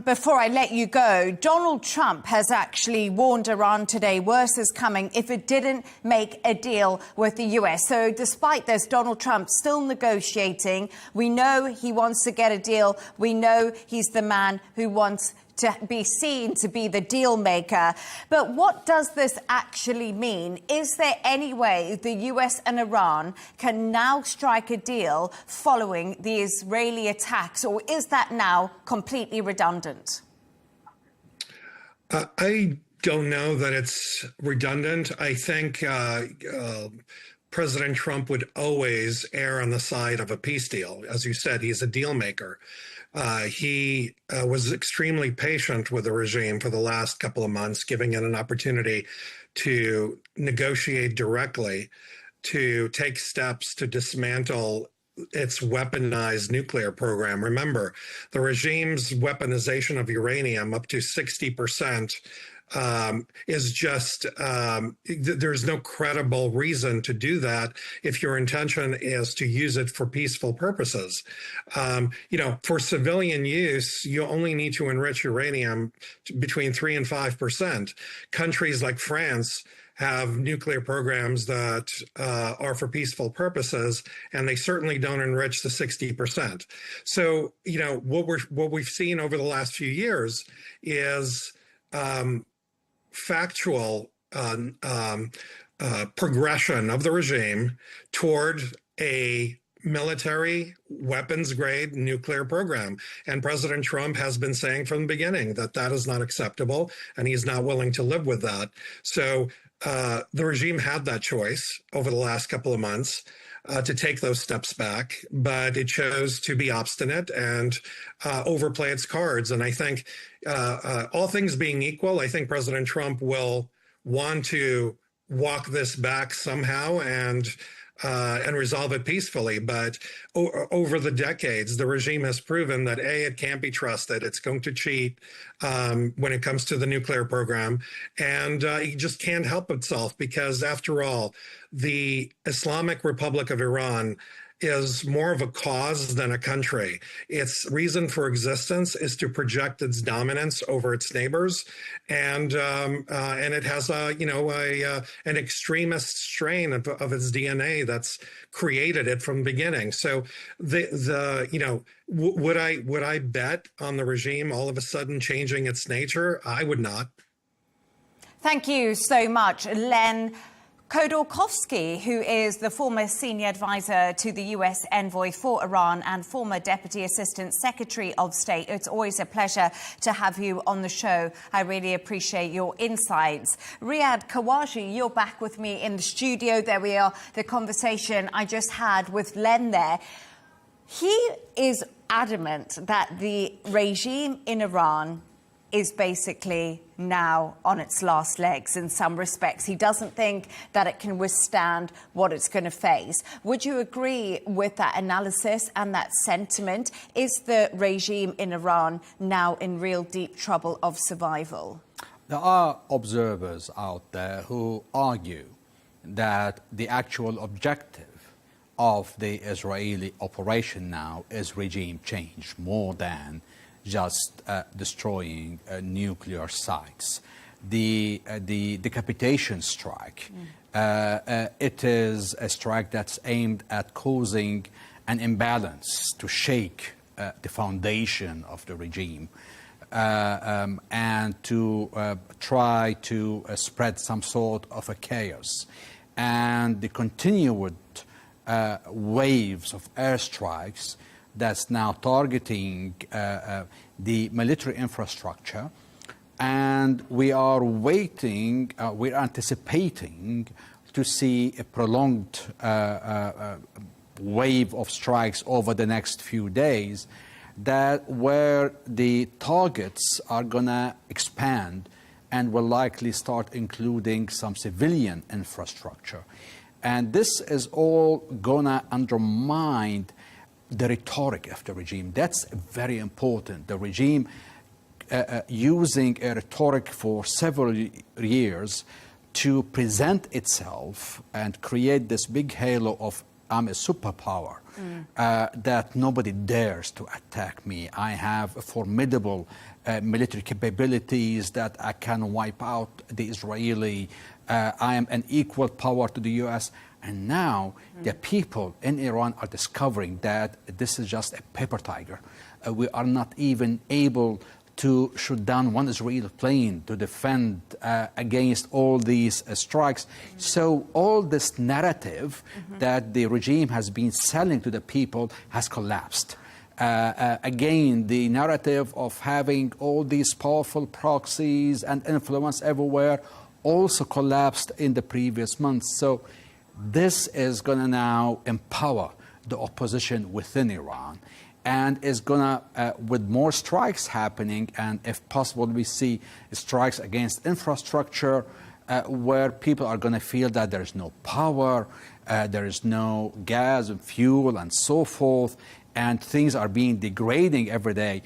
before I let you go, Donald Trump has actually warned Iran today worse is coming if it didn't make a deal with the US. So despite this, Donald Trump still negotiating. We know he wants to get a deal. We know he's the man who wants to be seen to be the deal maker. But what does this actually mean? Is there any way the US and Iran can now strike a deal following the Israeli attacks, or is that now completely redundant? I don't know that it's redundant. I think President Trump would always err on the side of a peace deal. As you said, he's a deal maker. He was extremely patient with the regime for the last couple of months, giving it an opportunity to negotiate directly, to take steps to dismantle its weaponized nuclear program. Remember, the regime's weaponization of uranium up to 60% is just, there's no credible reason to do that if your intention is to use it for peaceful purposes. For civilian use, you only need to enrich uranium between 3 and 5%. Countries like France have nuclear programs that are for peaceful purposes, and they certainly don't enrich the 60%. So, what we've seen over the last few years is factual progression of the regime toward a military weapons-grade nuclear program. And President Trump has been saying from the beginning that that is not acceptable, and he's not willing to live with that. So the regime had that choice over the last couple of months to take those steps back, but it chose to be obstinate and overplay its cards. And I think all things being equal, I think President Trump will want to walk this back somehow and resolve it peacefully. But over the decades, the regime has proven that A, it can't be trusted. It's going to cheat when it comes to the nuclear program. And it just can't help itself because, after all, the Islamic Republic of Iran is more of a cause than a country. Its reason for existence is to project its dominance over its neighbors, and it has an extremist strain of its DNA that's created it from the beginning. So would I bet on the regime all of a sudden changing its nature? I would not. Thank you so much, Len. Khodorkovsky, who is the former senior advisor to the US envoy for Iran and former deputy assistant secretary of state. It's always a pleasure to have you on the show. I really appreciate your insights. Riyad Kawaji, you're back with me in the studio. There we are, the conversation I just had with Len there. He is adamant that the regime in Iran is basically now on its last legs in some respects. He doesn't think that it can withstand what it's going to face. Would you agree with that analysis and that sentiment? Is the regime in Iran now in real deep trouble of survival? There are observers out there who argue that the actual objective of the Israeli operation now is regime change more than just destroying nuclear sites. The decapitation strike, it is a strike that's aimed at causing an imbalance to shake the foundation of the regime and to try to spread some sort of a chaos. And the continued waves of airstrikes that's now targeting the military infrastructure, and we are waiting, we're anticipating to see a prolonged wave of strikes over the next few days, that where the targets are gonna expand and will likely start including some civilian infrastructure. And this is all gonna undermine the rhetoric of the regime. That's very important. The regime using a rhetoric for several years to present itself and create this big halo of I'm a superpower, that nobody dares to attack me. I have formidable military capabilities that I can wipe out the Israeli. I am an equal power to the US. And now the people in Iran are discovering that this is just a paper tiger. We are not even able to shoot down one Israeli plane to defend against all these strikes. So all this narrative that the regime has been selling to the people has collapsed. Again, the narrative of having all these powerful proxies and influence everywhere also collapsed in the previous months. So this is going to now empower the opposition within Iran, and is going to, with more strikes happening, and if possible, we see strikes against infrastructure where people are going to feel that there is no power, there is no gas and fuel and so forth, and things are being degrading every day.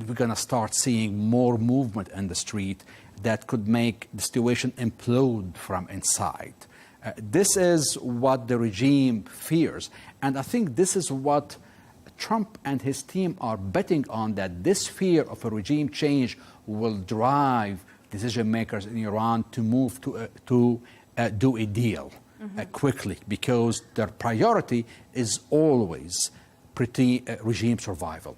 We're going to start seeing more movement in the street that could make the situation implode from inside. This is what the regime fears. And I think this is what Trump and his team are betting on, that this fear of a regime change will drive decision makers in Iran to move to do a deal quickly, because their priority is always regime survival.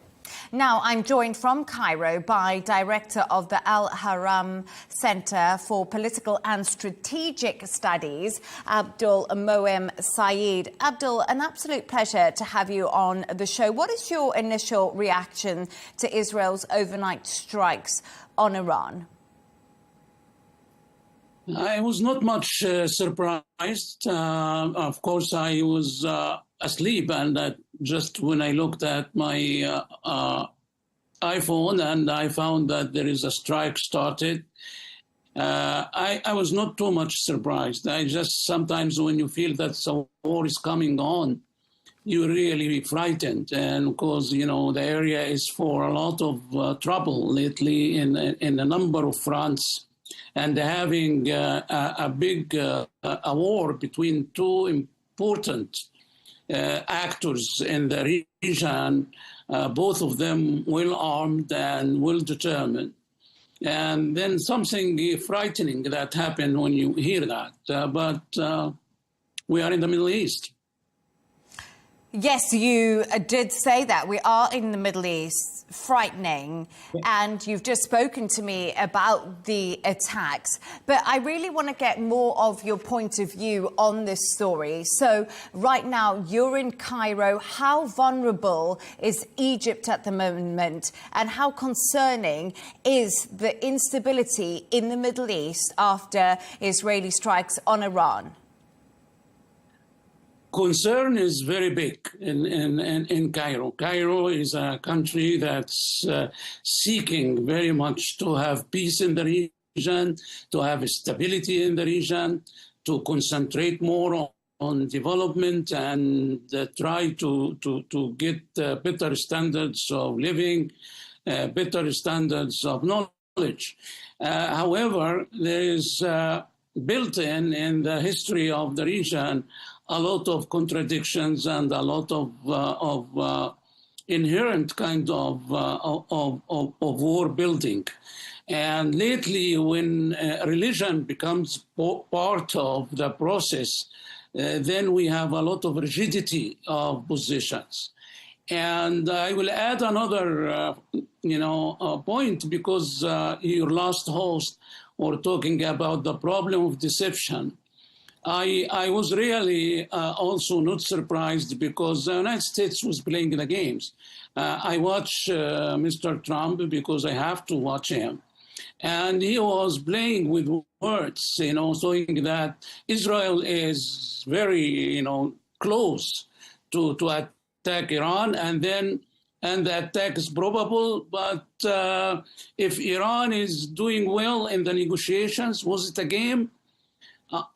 Now, I'm joined from Cairo by Director of the Al-Haram Center for Political and Strategic Studies, Abdul Moem Saeed. Abdul, an absolute pleasure to have you on the show. What is your initial reaction to Israel's overnight strikes on Iran? I was not much surprised. Of course, I was asleep, and just when I looked at my iPhone and I found that there is a strike started, I was not too much surprised. I just sometimes when you feel that some war is coming on, you're really frightened. And of course, you know, the area is for a lot of trouble lately in a number of fronts. And having a big a war between two important actors in the region, both of them well armed and well determined. And then something frightening that happened when you hear that. But we are in the Middle East. Yes, you did say that. We are in the Middle East, frightening, and you've just spoken to me about the attacks. But I really want to get more of your point of view on this story. So right now, you're in Cairo. How vulnerable is Egypt at the moment? And how concerning is the instability in the Middle East after Israeli strikes on Iran? Concern is very big in Cairo. Cairo is a country that's seeking very much to have peace in the region, to have stability in the region, to concentrate more on development and try to get better standards of living, better standards of knowledge. However, there is built in the history of the region a lot of contradictions and a lot of inherent kind of war building. And lately, when religion becomes part of the process, then we have a lot of rigidity of positions. And I will add another, point, because your last host were talking about the problem of deception. I was really also not surprised because the United States was playing the games. I watch Mr. Trump because I have to watch him. And he was playing with words, showing that Israel is very, close to attack Iran, and the attack is probable. But if Iran is doing well in the negotiations, was it a game?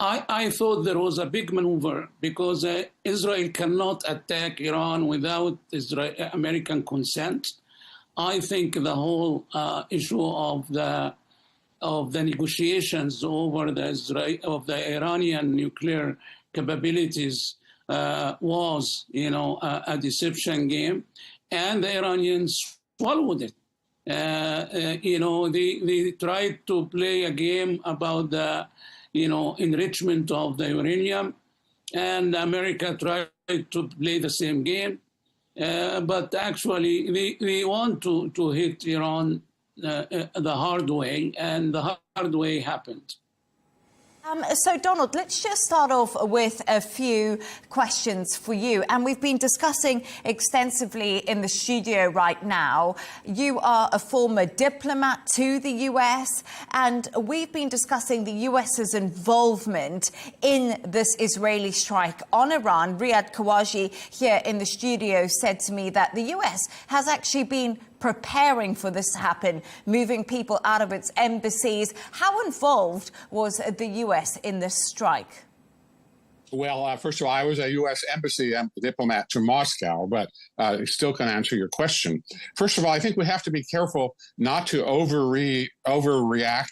I thought there was a big maneuver because Israel cannot attack Iran without American consent. I think the whole issue of the negotiations over the Iranian nuclear capabilities was, a deception game, and the Iranians swallowed it. They tried to play a game about the enrichment of the uranium, and America tried to play the same game. But actually, they want to hit Iran the hard way, and the hard way happened. So, Donald, let's just start off with a few questions for you. And we've been discussing extensively in the studio right now. You are a former diplomat to the US, and we've been discussing the US's involvement in this Israeli strike on Iran. Riyad Kawaji here in the studio said to me that the US has actually been preparing for this to happen, moving people out of its embassies. How involved was the US in this strike? Well, first of all, I was a U.S. embassy diplomat to Moscow, but I still can answer your question. First of all, I think we have to be careful not to overreact,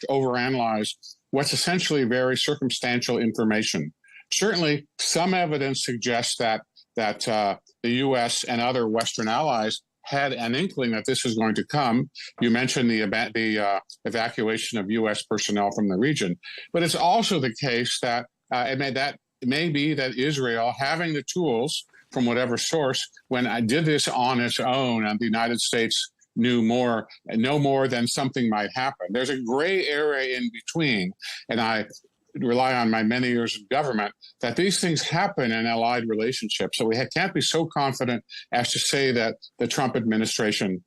overanalyze what's essentially very circumstantial information. Certainly, some evidence suggests that the U.S. and other Western allies had an inkling that this is going to come. You mentioned the evacuation of U.S. personnel from the region, but it's also the case that it may be that Israel, having the tools from whatever source, when I did this on its own, and the United States knew no more than something might happen. There's a gray area in between, and I rely on my many years of government that these things happen in allied relationships. So we can't be so confident as to say that the Trump administration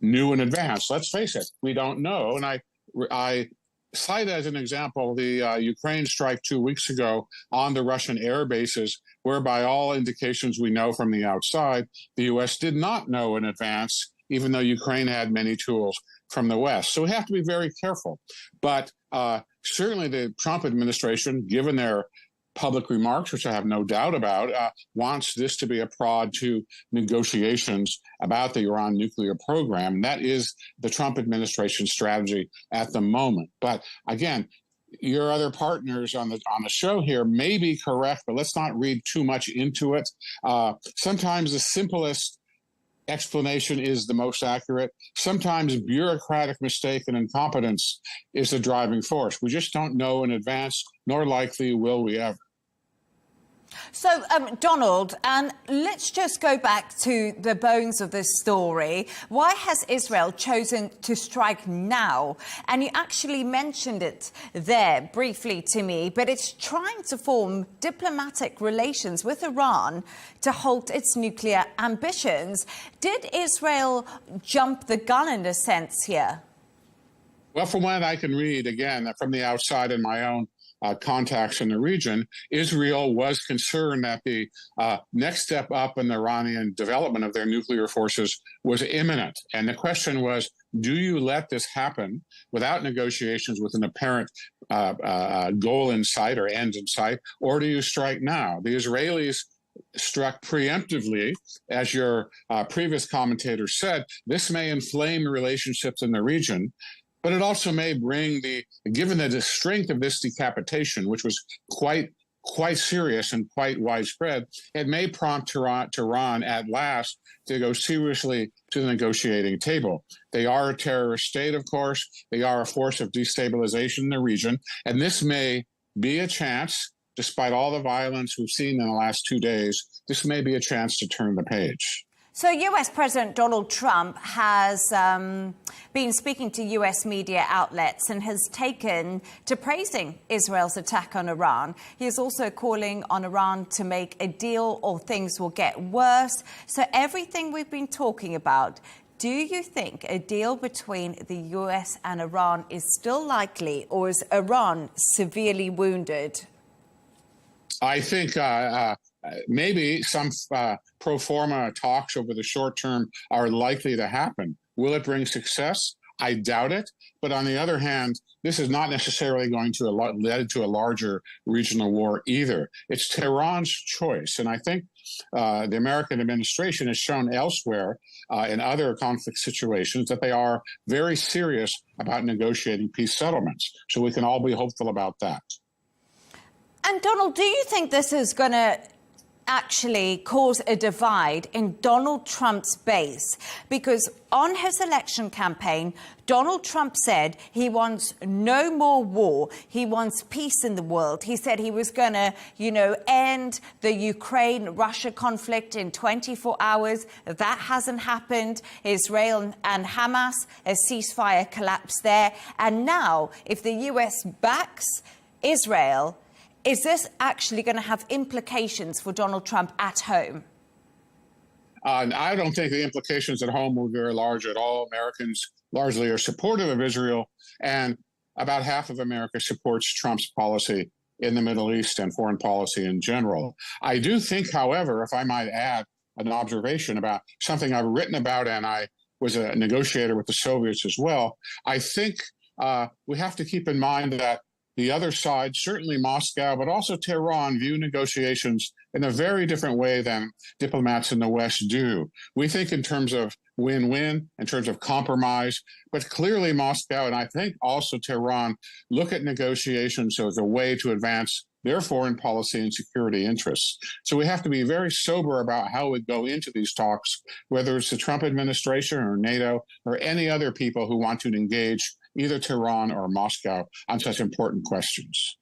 knew in advance. Let's face it, we don't know. And I cite as an example the Ukraine strike 2 weeks ago on the Russian air bases, where by all indications we know from the outside, the U.S. did not know in advance, even though Ukraine had many tools from the West. So we have to be very careful. But certainly the Trump administration, given their public remarks, which I have no doubt about, wants this to be a prod to negotiations about the Iran nuclear program. That is the Trump administration strategy at the moment. But again, your other partners on the show here may be correct, but let's not read too much into it. Sometimes the simplest explanation is the most accurate. Sometimes bureaucratic mistake and incompetence is the driving force. We just don't know in advance, nor likely will we ever. So, Donald, and let's just go back to the bones of this story. Why has Israel chosen to strike now? And you actually mentioned it there briefly to me, but it's trying to form diplomatic relations with Iran to halt its nuclear ambitions. Did Israel jump the gun in a sense here? Well, from what I can read, again, from the outside in my own contacts in the region, Israel was concerned that the next step up in the Iranian development of their nuclear forces was imminent. And the question was, do you let this happen without negotiations with an apparent goal in sight or end in sight, or do you strike now? The Israelis struck preemptively, as your previous commentator said. This may inflame relationships in the region, but it also may bring given the strength of this decapitation, which was quite serious and quite widespread, it may prompt Tehran at last to go seriously to the negotiating table. They are a terrorist state, of course. They are a force of destabilization in the region. And this may be a chance, despite all the violence we've seen in the last 2 days, this may be a chance to turn the page. So US President Donald Trump has been speaking to US media outlets and has taken to praising Israel's attack on Iran. He is also calling on Iran to make a deal or things will get worse. So everything we've been talking about, do you think a deal between the US and Iran is still likely, or is Iran severely wounded? I think maybe some pro forma talks over the short term are likely to happen. Will it bring success? I doubt it. But on the other hand, this is not necessarily going to lead to a larger regional war either. It's Tehran's choice. And I think the American administration has shown elsewhere in other conflict situations that they are very serious about negotiating peace settlements. So we can all be hopeful about that. And Donald, do you think this is going to actually cause a divide in Donald Trump's base? Because on his election campaign, Donald Trump said he wants no more war. He wants peace in the world. He said he was going to, end the Ukraine-Russia conflict in 24 hours. That hasn't happened. Israel and Hamas, a ceasefire collapsed there. And now, if the US backs Israel, is this actually going to have implications for Donald Trump at home? I don't think the implications at home will be very large at all. Americans largely are supportive of Israel, and about half of America supports Trump's policy in the Middle East and foreign policy in general. I do think, however, if I might add an observation about something I've written about, and I was a negotiator with the Soviets as well, I think we have to keep in mind that the other side, certainly Moscow, but also Tehran, view negotiations in a very different way than diplomats in the West do. We think in terms of win-win, in terms of compromise, but clearly Moscow, and I think also Tehran, look at negotiations as a way to advance their foreign policy and security interests. So we have to be very sober about how we go into these talks, whether it's the Trump administration or NATO or any other people who want to engage either Tehran or Moscow on such important questions.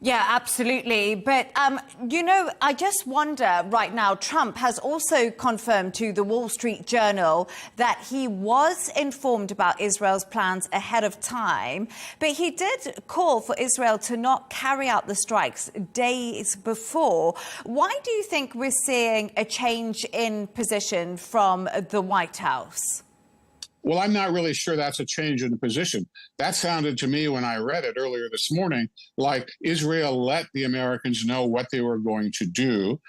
Yeah, absolutely. But, I just wonder right now, Trump has also confirmed to the Wall Street Journal that he was informed about Israel's plans ahead of time. But he did call for Israel to not carry out the strikes days before. Why do you think we're seeing a change in position from the White House? Well, I'm not really sure that's a change in position. That sounded to me when I read it earlier this morning like Israel let the Americans know what they were going to do.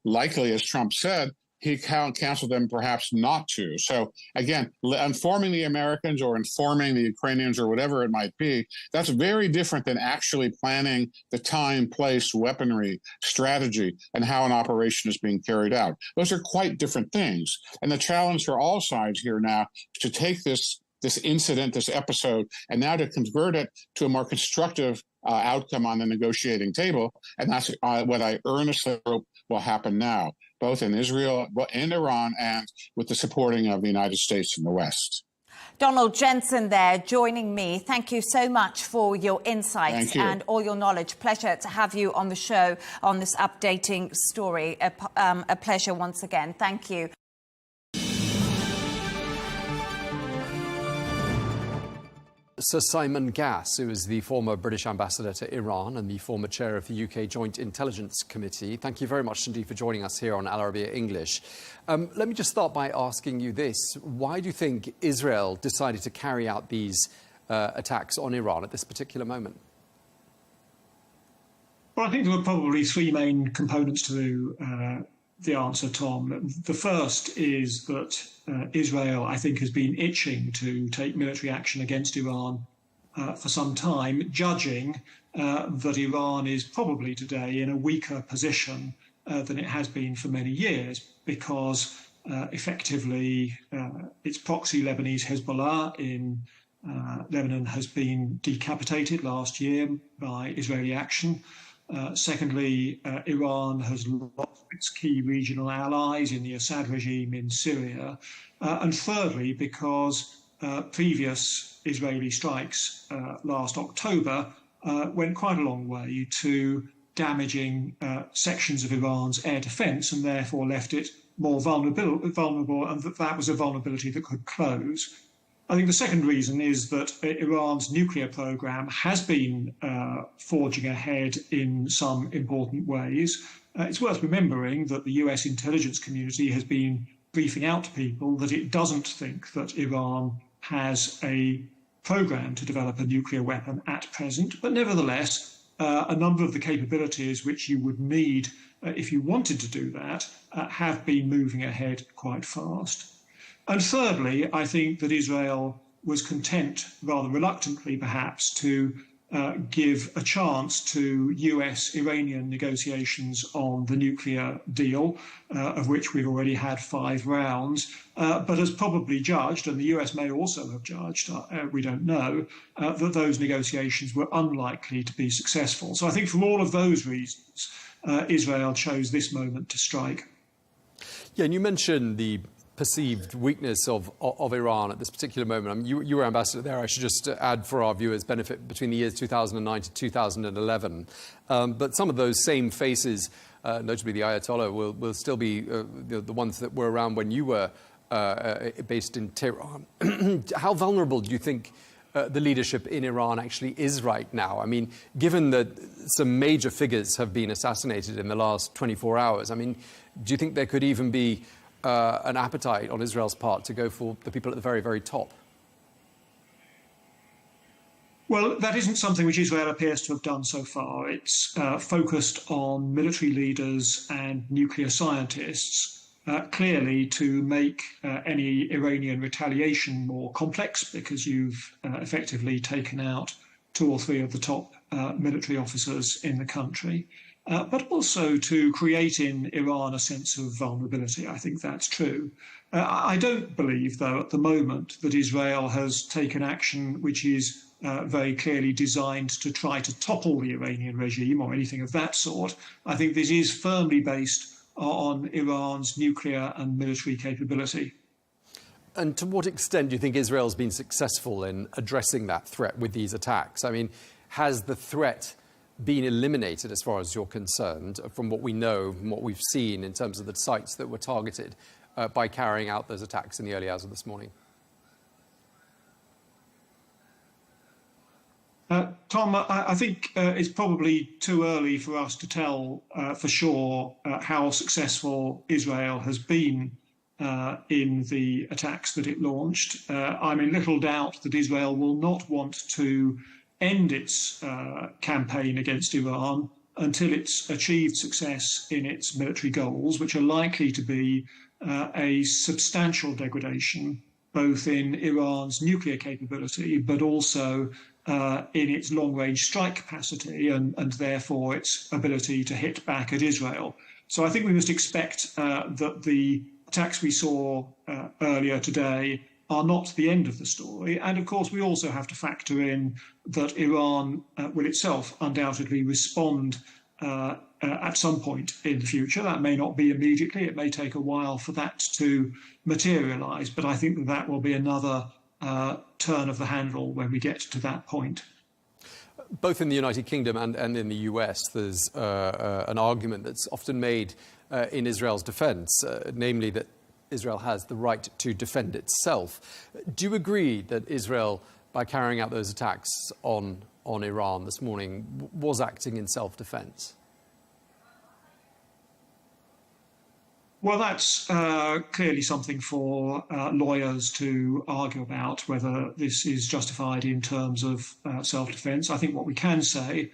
Likely, as Trump said, he counseled them perhaps not to. So again, informing the Americans or informing the Ukrainians or whatever it might be, that's very different than actually planning the time, place, weaponry, strategy, and how an operation is being carried out. Those are quite different things. And the challenge for all sides here now is to take this incident, this episode, and now to convert it to a more constructive outcome on the negotiating table. And that's what I earnestly hope will happen now, both in Israel and Iran, and with the supporting of the United States and the West. Donald Jensen there joining me. Thank you so much for your insights and all your knowledge. Pleasure to have you on the show on this updating story. A pleasure once again. Thank you. Sir Simon Gass, who is the former British ambassador to Iran and the former chair of the UK Joint Intelligence Committee, thank you very much indeed for joining us here on Arabiya English. Let me just start by asking you this. Why do you think Israel decided to carry out these attacks on Iran at this particular moment? Well, I think there were probably three main components to the answer, Tom. The first is that Israel, I think, has been itching to take military action against Iran for some time, judging that Iran is probably today in a weaker position than it has been for many years, because effectively its proxy Lebanese Hezbollah in Lebanon has been decapitated last year by Israeli action. Secondly, Iran has lost its key regional allies in the Assad regime in Syria. And thirdly, because previous Israeli strikes last October went quite a long way to damaging sections of Iran's air defence and therefore left it more vulnerable, and that was a vulnerability that could close. I think the second reason is that Iran's nuclear program has been forging ahead in some important ways. It's worth remembering that the US intelligence community has been briefing out to people that it doesn't think that Iran has a program to develop a nuclear weapon at present, but nevertheless, a number of the capabilities which you would need if you wanted to do that have been moving ahead quite fast. And thirdly, I think that Israel was content, rather reluctantly perhaps, to give a chance to US-Iranian negotiations on the nuclear deal, of which we've already had 5 rounds, but has probably judged, and the US may also have judged, we don't know, that those negotiations were unlikely to be successful. So I think for all of those reasons, Israel chose this moment to strike. Yeah, and you mentioned the perceived weakness of Iran at this particular moment. I mean, you were ambassador there. I should just add for our viewers' benefit between the years 2009 to 2011. But some of those same faces, notably the Ayatollah, will still be the ones that were around when you were based in Tehran. How vulnerable do you think the leadership in Iran actually is right now? I mean, given that some major figures have been assassinated in the last 24 hours, I mean, do you think there could even be an appetite on Israel's part to go for the people at the very, very top? Well, that isn't something which Israel appears to have done so far. It's focused on military leaders and nuclear scientists, clearly to make any Iranian retaliation more complex, because you've effectively taken out 2 or 3 of the top military officers in the country. But also to create in Iran a sense of vulnerability. I think that's true. I don't believe, though, at the moment that Israel has taken action which is very clearly designed to try to topple the Iranian regime or anything of that sort. I think this is firmly based on Iran's nuclear and military capability. And to what extent do you think Israel's been successful in addressing that threat with these attacks? I mean, has the threat been eliminated, as far as you're concerned, from what we know, from what we've seen in terms of the sites that were targeted by carrying out those attacks in the early hours of this morning? Tom, I think it's probably too early for us to tell for sure how successful Israel has been in the attacks that it launched. I'm in little doubt that Israel will not want to end its campaign against Iran until it's achieved success in its military goals, which are likely to be a substantial degradation, both in Iran's nuclear capability, but also in its long-range strike capacity and therefore its ability to hit back at Israel. So I think we must expect that the attacks we saw earlier today are not the end of the story. And of course, we also have to factor in that Iran will itself undoubtedly respond at some point in the future. That may not be immediately. It may take a while for that to materialise. But I think that will be another turn of the handle when we get to that point. Both in the United Kingdom and in the US, there's an argument that's often made in Israel's defense, namely that Israel has the right to defend itself. Do you agree that Israel, by carrying out those attacks on Iran this morning, was acting in self-defense? Well, that's clearly something for lawyers to argue about, whether this is justified in terms of self-defense. I think what we can say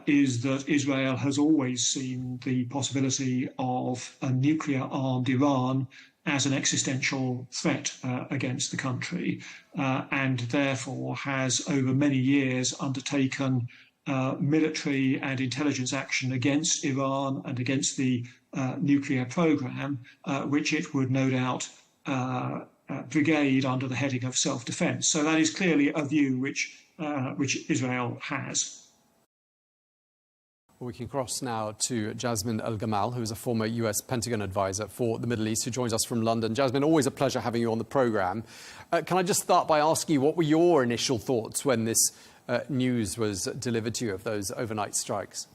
is that Israel has always seen the possibility of a nuclear-armed Iran as an existential threat against the country, and therefore has over many years undertaken military and intelligence action against Iran and against the nuclear program, which it would no doubt brigade under the heading of self-defense. So that is clearly a view which Israel has. Well, we can cross now to Jasmine El-Gamal, who is a former US Pentagon advisor for the Middle East, who joins us from London. Jasmine, always a pleasure having you on the programme. Can I just start by asking you, what were your initial thoughts when this news was delivered to you of those overnight strikes?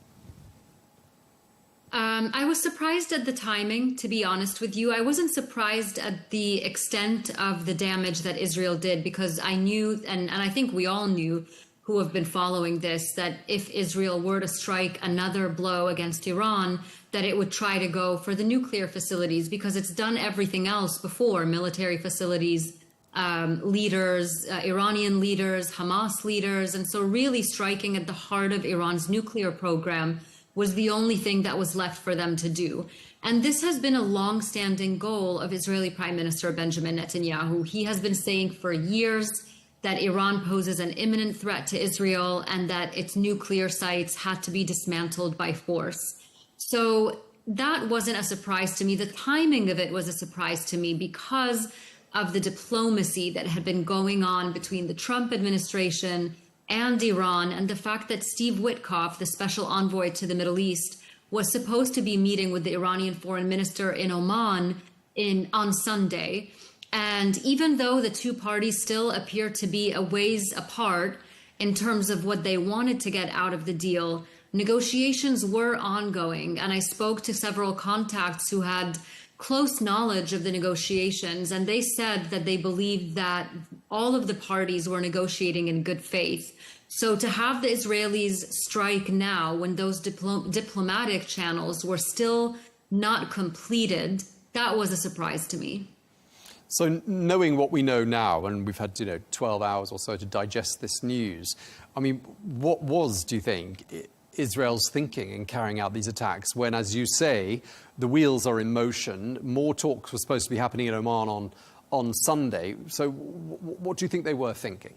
I was surprised at the timing, to be honest with you. I wasn't surprised at the extent of the damage that Israel did, because I knew, and I think we all knew who have been following this, that if Israel were to strike another blow against Iran, that it would try to go for the nuclear facilities, because it's done everything else before: military facilities, leaders, Iranian leaders, Hamas leaders. And so really striking at the heart of Iran's nuclear program was the only thing that was left for them to do. And this has been a long-standing goal of Israeli Prime Minister Benjamin Netanyahu. He has been saying for years that Iran poses an imminent threat to Israel and that its nuclear sites had to be dismantled by force. So that wasn't a surprise to me. The timing of it was a surprise to me because of the diplomacy that had been going on between the Trump administration and Iran, and the fact that Steve Witkoff, the special envoy to the Middle East, was supposed to be meeting with the Iranian foreign minister in Oman on Sunday. And even though the two parties still appear to be a ways apart in terms of what they wanted to get out of the deal, negotiations were ongoing. And I spoke to several contacts who had close knowledge of the negotiations, and they said that they believed that all of the parties were negotiating in good faith. So to have the Israelis strike now, when those diplomatic channels were still not completed, that was a surprise to me. So knowing what we know now, and we've had 12 hours or so to digest this news, I mean, what was, do you think, Israel's thinking in carrying out these attacks when, as you say, the wheels are in motion? More talks were supposed to be happening in Oman on Sunday. So what do you think they were thinking?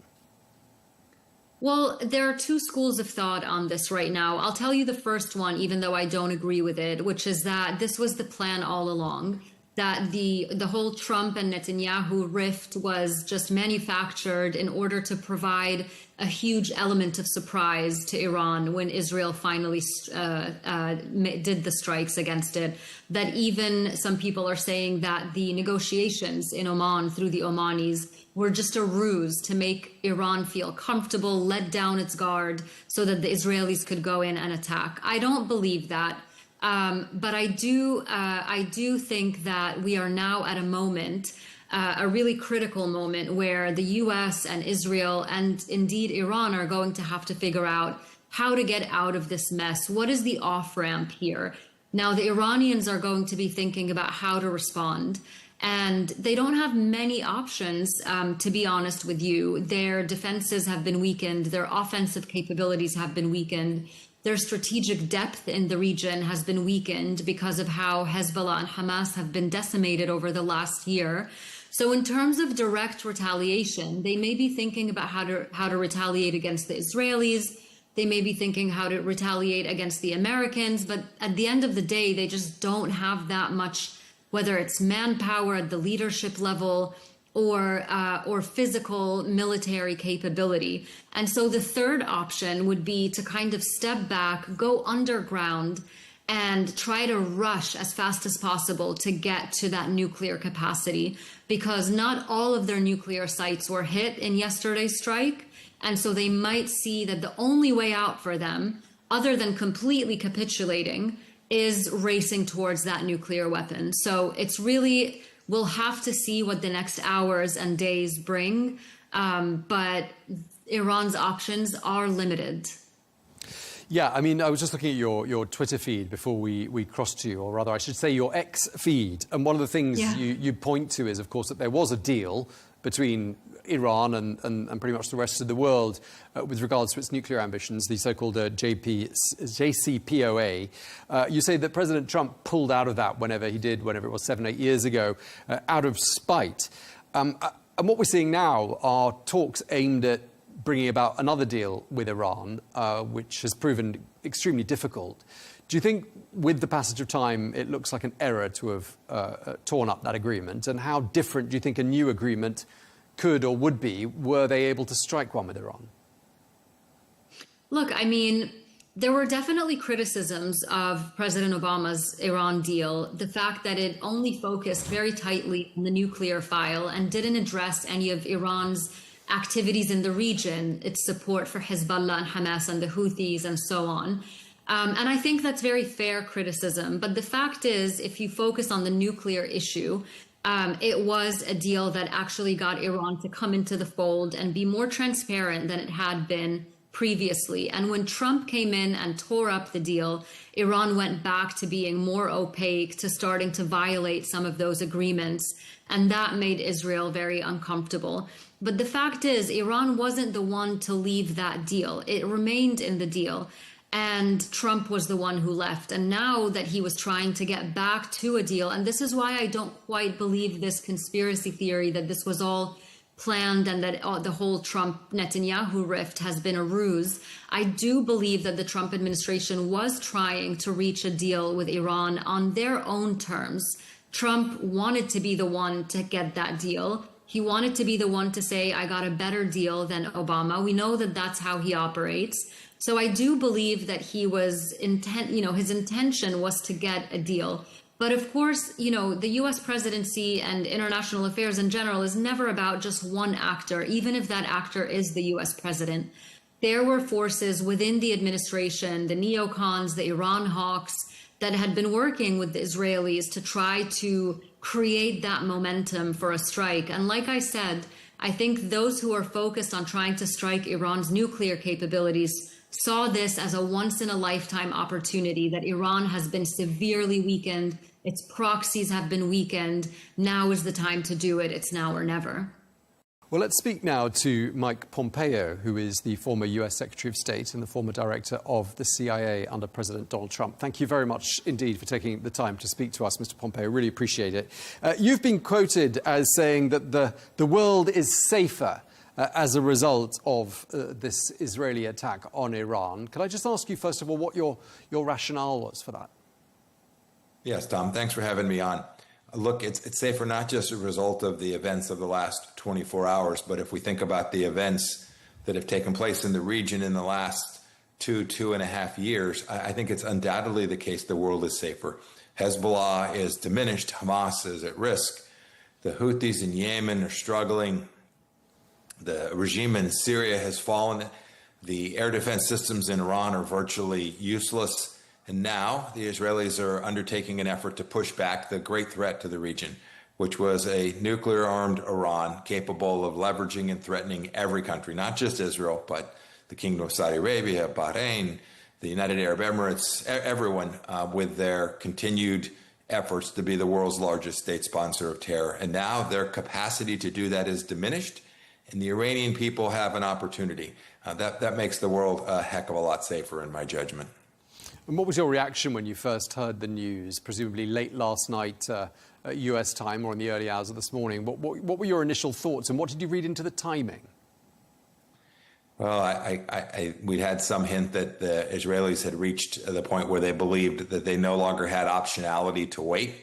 Well, there are two schools of thought on this right now. I'll tell you the first one, even though I don't agree with it, which is that this was the plan all along, that the whole Trump and Netanyahu rift was just manufactured in order to provide a huge element of surprise to Iran when Israel finally did the strikes against it. That even some people are saying that the negotiations in Oman through the Omanis were just a ruse to make Iran feel comfortable, let down its guard, so that the Israelis could go in and attack. I don't believe that. But I do think that we are now at a moment, a really critical moment, where the US and Israel and indeed Iran are going to have to figure out how to get out of this mess. What is the off-ramp here? Now, the Iranians are going to be thinking about how to respond. And they don't have many options, to be honest with you. Their defenses have been weakened. Their offensive capabilities have been weakened. Their strategic depth in the region has been weakened because of how Hezbollah and Hamas have been decimated over the last year. So in terms of direct retaliation, they may be thinking about how to retaliate against the Israelis. They may be thinking how to retaliate against the Americans. But at the end of the day, they just don't have that much, whether it's manpower at the leadership level or physical military capability. And so the third option would be to kind of step back, go underground, and try to rush as fast as possible to get to that nuclear capacity, because not all of their nuclear sites were hit in yesterday's strike. And so they might see that the only way out for them, other than completely capitulating, is racing towards that nuclear weapon. So it's really, we'll have to see what the next hours and days bring. But Iran's options are limited. Yeah, I mean, I was just looking at your Twitter feed before we crossed to you, or rather I should say your X feed. And one of the things you point to is, of course, that there was a deal between Iran and pretty much the rest of the world with regards to its nuclear ambitions, the so-called JCPOA. You say that President Trump pulled out of that whenever it was 7-8 years ago, out of spite. And what we're seeing now are talks aimed at bringing about another deal with Iran, which has proven extremely difficult. Do you think, with the passage of time, it looks like an error to have torn up that agreement? And how different do you think a new agreement could or would be were they able to strike one with Iran? Look, I mean, there were definitely criticisms of President Obama's Iran deal. The fact that it only focused very tightly on the nuclear file and didn't address any of Iran's activities in the region, its support for Hezbollah and Hamas and the Houthis and so on. And I think that's very fair criticism. But the fact is, if you focus on the nuclear issue, it was a deal that actually got Iran to come into the fold and be more transparent than it had been previously. And when Trump came in and tore up the deal, Iran went back to being more opaque, to starting to violate some of those agreements. And that made Israel very uncomfortable. But the fact is, Iran wasn't the one to leave that deal. It remained in the deal. And Trump was the one who left. And now that he was trying to get back to a deal, and this is why I don't quite believe this conspiracy theory that this was all planned and that the whole Trump-Netanyahu rift has been a ruse. I do believe that the Trump administration was trying to reach a deal with Iran on their own terms. Trump wanted to be the one to get that deal. He wanted to be the one to say, I got a better deal than Obama. We know that that's how he operates. So I do believe that he was his intention was to get a deal. But of course, the U.S. presidency and international affairs in general is never about just one actor, even if that actor is the U.S. president. There were forces within the administration, the neocons, the Iran hawks, that had been working with the Israelis to try to create that momentum for a strike. And like I said, I think those who are focused on trying to strike Iran's nuclear capabilities saw this as a once-in-a-lifetime opportunity, that Iran has been severely weakened, its proxies have been weakened. Now is the time to do it. It's now or never. Well, let's speak now to Mike Pompeo, who is the former US Secretary of State and the former director of the CIA under President Donald Trump. Thank you very much indeed for taking the time to speak to us, Mr. Pompeo. Really appreciate it. You've been quoted as saying that the world is safer as a result of this Israeli attack on Iran. Could I just ask you, first of all, what your rationale was for that? Yes, Tom, thanks for having me on. Look, it's safer not just as a result of the events of the last 24 hours, but if we think about the events that have taken place in the region in the last 2.5 years, I think it's undoubtedly the case the world is safer. Hezbollah is diminished. Hamas is at risk. The Houthis in Yemen are struggling. The regime in Syria has fallen. The air defense systems in Iran are virtually useless. And now the Israelis are undertaking an effort to push back the great threat to the region, which was a nuclear-armed Iran capable of leveraging and threatening every country, not just Israel, but the Kingdom of Saudi Arabia, Bahrain, the United Arab Emirates, everyone with their continued efforts to be the world's largest state sponsor of terror. And now their capacity to do that is diminished, and the Iranian people have an opportunity. That makes the world a heck of a lot safer, in my judgment. And what was your reaction when you first heard the news, presumably late last night, US time, or in the early hours of this morning? What were your initial thoughts, and what did you read into the timing? Well, we'd had some hint that the Israelis had reached the point where they believed that they no longer had optionality to wait.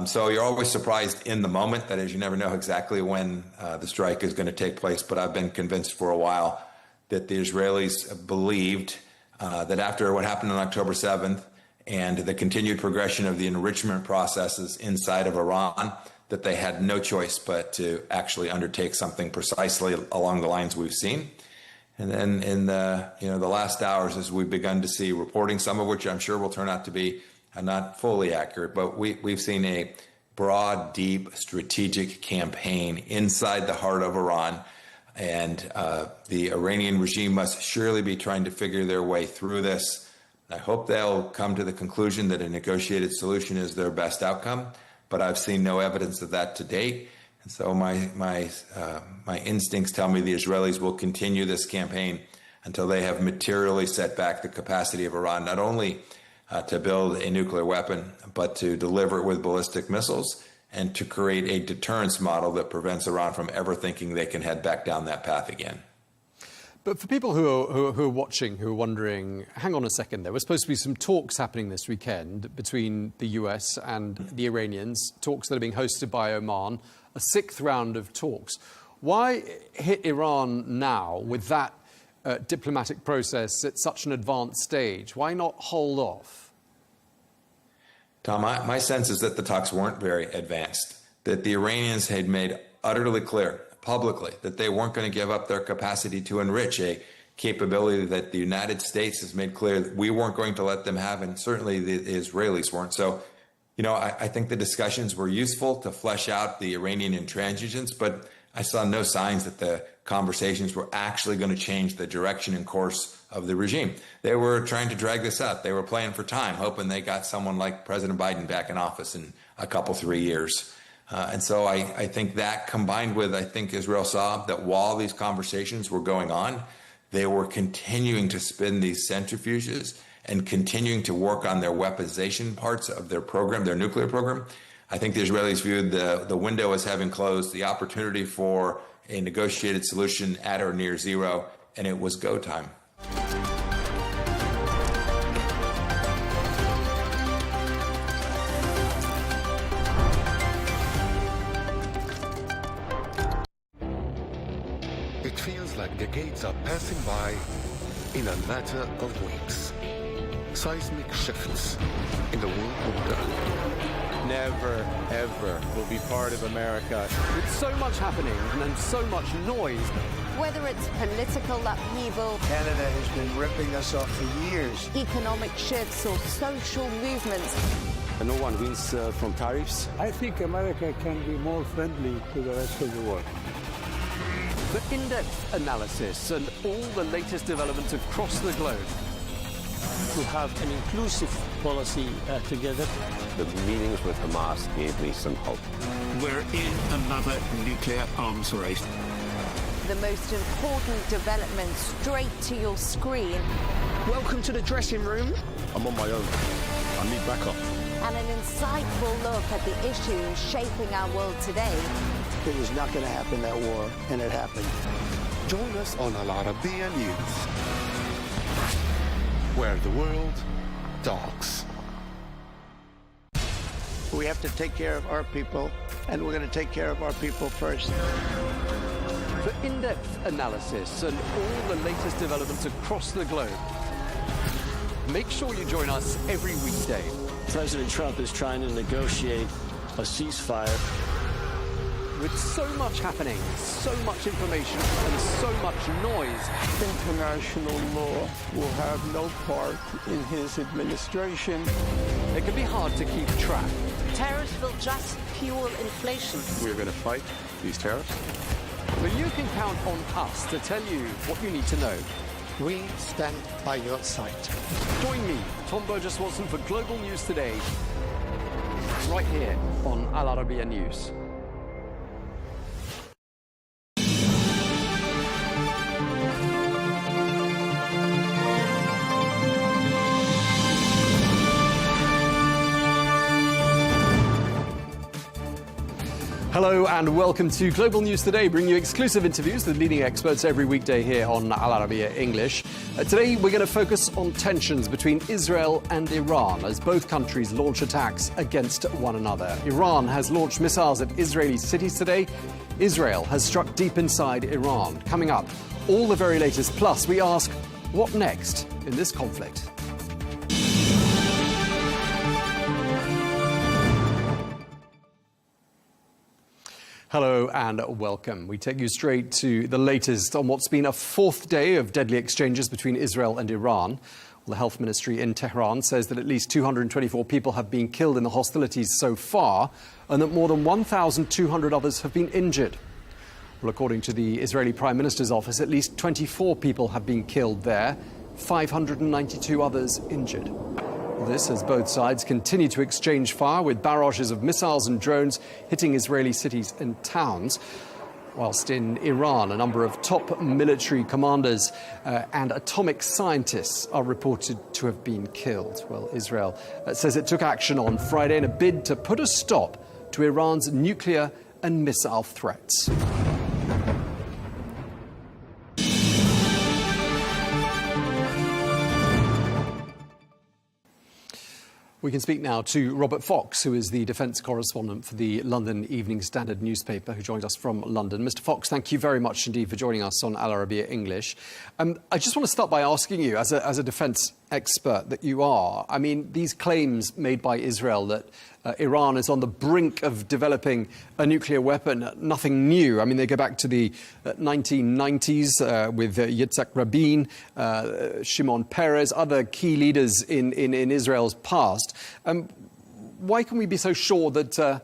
So you're always surprised in the moment. That is, you never know exactly when the strike is going to take place. But I've been convinced for a while that the Israelis believed that after what happened on October 7th and the continued progression of the enrichment processes inside of Iran, that they had no choice but to actually undertake something precisely along the lines we've seen. And then in the last hours, as we've begun to see reporting, some of which I'm sure will turn out to be not fully accurate, but we've seen a broad, deep, strategic campaign inside the heart of Iran. And the Iranian regime must surely be trying to figure their way through this. I hope they'll come to the conclusion that a negotiated solution is their best outcome, but I've seen no evidence of that to date. And so my instincts tell me the Israelis will continue this campaign until they have materially set back the capacity of Iran, not only to build a nuclear weapon, but to deliver it with ballistic missiles and to create a deterrence model that prevents Iran from ever thinking they can head back down that path again. But for people who are watching, who are wondering, hang on a second, there were supposed to be some talks happening this weekend between the US and the Iranians, talks that are being hosted by Oman, a sixth round of talks. Why hit Iran now with that diplomatic process at such an advanced stage? Why not hold off? Tom, my sense is that the talks weren't very advanced, that the Iranians had made utterly clear publicly that they weren't going to give up their capacity to enrich, a capability that the United States has made clear that we weren't going to let them have, and certainly the Israelis weren't. So, I think the discussions were useful to flesh out the Iranian intransigence, but I saw no signs that the conversations were actually going to change the direction and course of the regime. They were trying to drag this out. They were playing for time, hoping they got someone like President Biden back in office in a couple, 3 years. And so I think that, combined with, I think Israel saw that while these conversations were going on, they were continuing to spin these centrifuges and continuing to work on their weaponization parts of their program, their nuclear program. I think the Israelis viewed the window as having closed, the opportunity for a negotiated solution at or near zero, and it was go time. It feels like decades are passing by in a matter of weeks. Seismic shifts in the world order. Never, ever will be part of America. With so much happening and so much noise. Whether it's political upheaval, Canada has been ripping us off for years. Economic shifts or social movements. And no one wins from tariffs. I think America can be more friendly to the rest of the world. For in-depth analysis and all the latest developments across the globe. To have an inclusive policy together. The meetings with Hamas gave me some hope. We're in another nuclear arms race. The most important developments straight to your screen. Welcome to the dressing room. I'm on my own. I need backup. And an insightful look at the issues shaping our world today. It was not going to happen, that war, and it happened. Join us on Arabiya News, where the world talks. We have to take care of our people, and we're going to take care of our people first. For in-depth analysis and all the latest developments across the globe, make sure you join us every weekday. President Trump is trying to negotiate a ceasefire. With so much happening, so much information, and so much noise. International law will have no part in his administration. It can be hard to keep track. Tariffs will just fuel inflation. We're going to fight these tariffs. But you can count on us to tell you what you need to know. We stand by your side. Join me, Tom Burges Watson, for Global News Today, right here on Al Arabiya News. Hello and welcome to Global News Today, bringing you exclusive interviews with leading experts every weekday here on Al Arabiya English. Today we're going to focus on tensions between Israel and Iran as both countries launch attacks against one another. Iran has launched missiles at Israeli cities today. Israel has struck deep inside Iran. Coming up, all the very latest. Plus, we ask, what next in this conflict? Hello and welcome. We take you straight to the latest on what's been a fourth day of deadly exchanges between Israel and Iran. Well, the health ministry in Tehran says that at least 224 people have been killed in the hostilities so far and that more than 1,200 others have been injured. Well, according to the Israeli Prime Minister's office, at least 24 people have been killed there, 592 others injured. This as both sides continue to exchange fire with barrages of missiles and drones hitting Israeli cities and towns. Whilst in Iran, a number of top military commanders and atomic scientists are reported to have been killed. Well, Israel says it took action on Friday in a bid to put a stop to Iran's nuclear and missile threats. We can speak now to Robert Fox, who is the defence correspondent for the London Evening Standard newspaper, who joins us from London. Mr. Fox, thank you very much indeed for joining us on Arabiya English. I just want to start by asking you, as a defence expert that you are, I mean, these claims made by Israel that Iran is on the brink of developing a nuclear weapon, nothing new. I mean, they go back to the 1990s with Yitzhak Rabin, Shimon Peres, other key leaders in Israel's past. Why can we be so sure that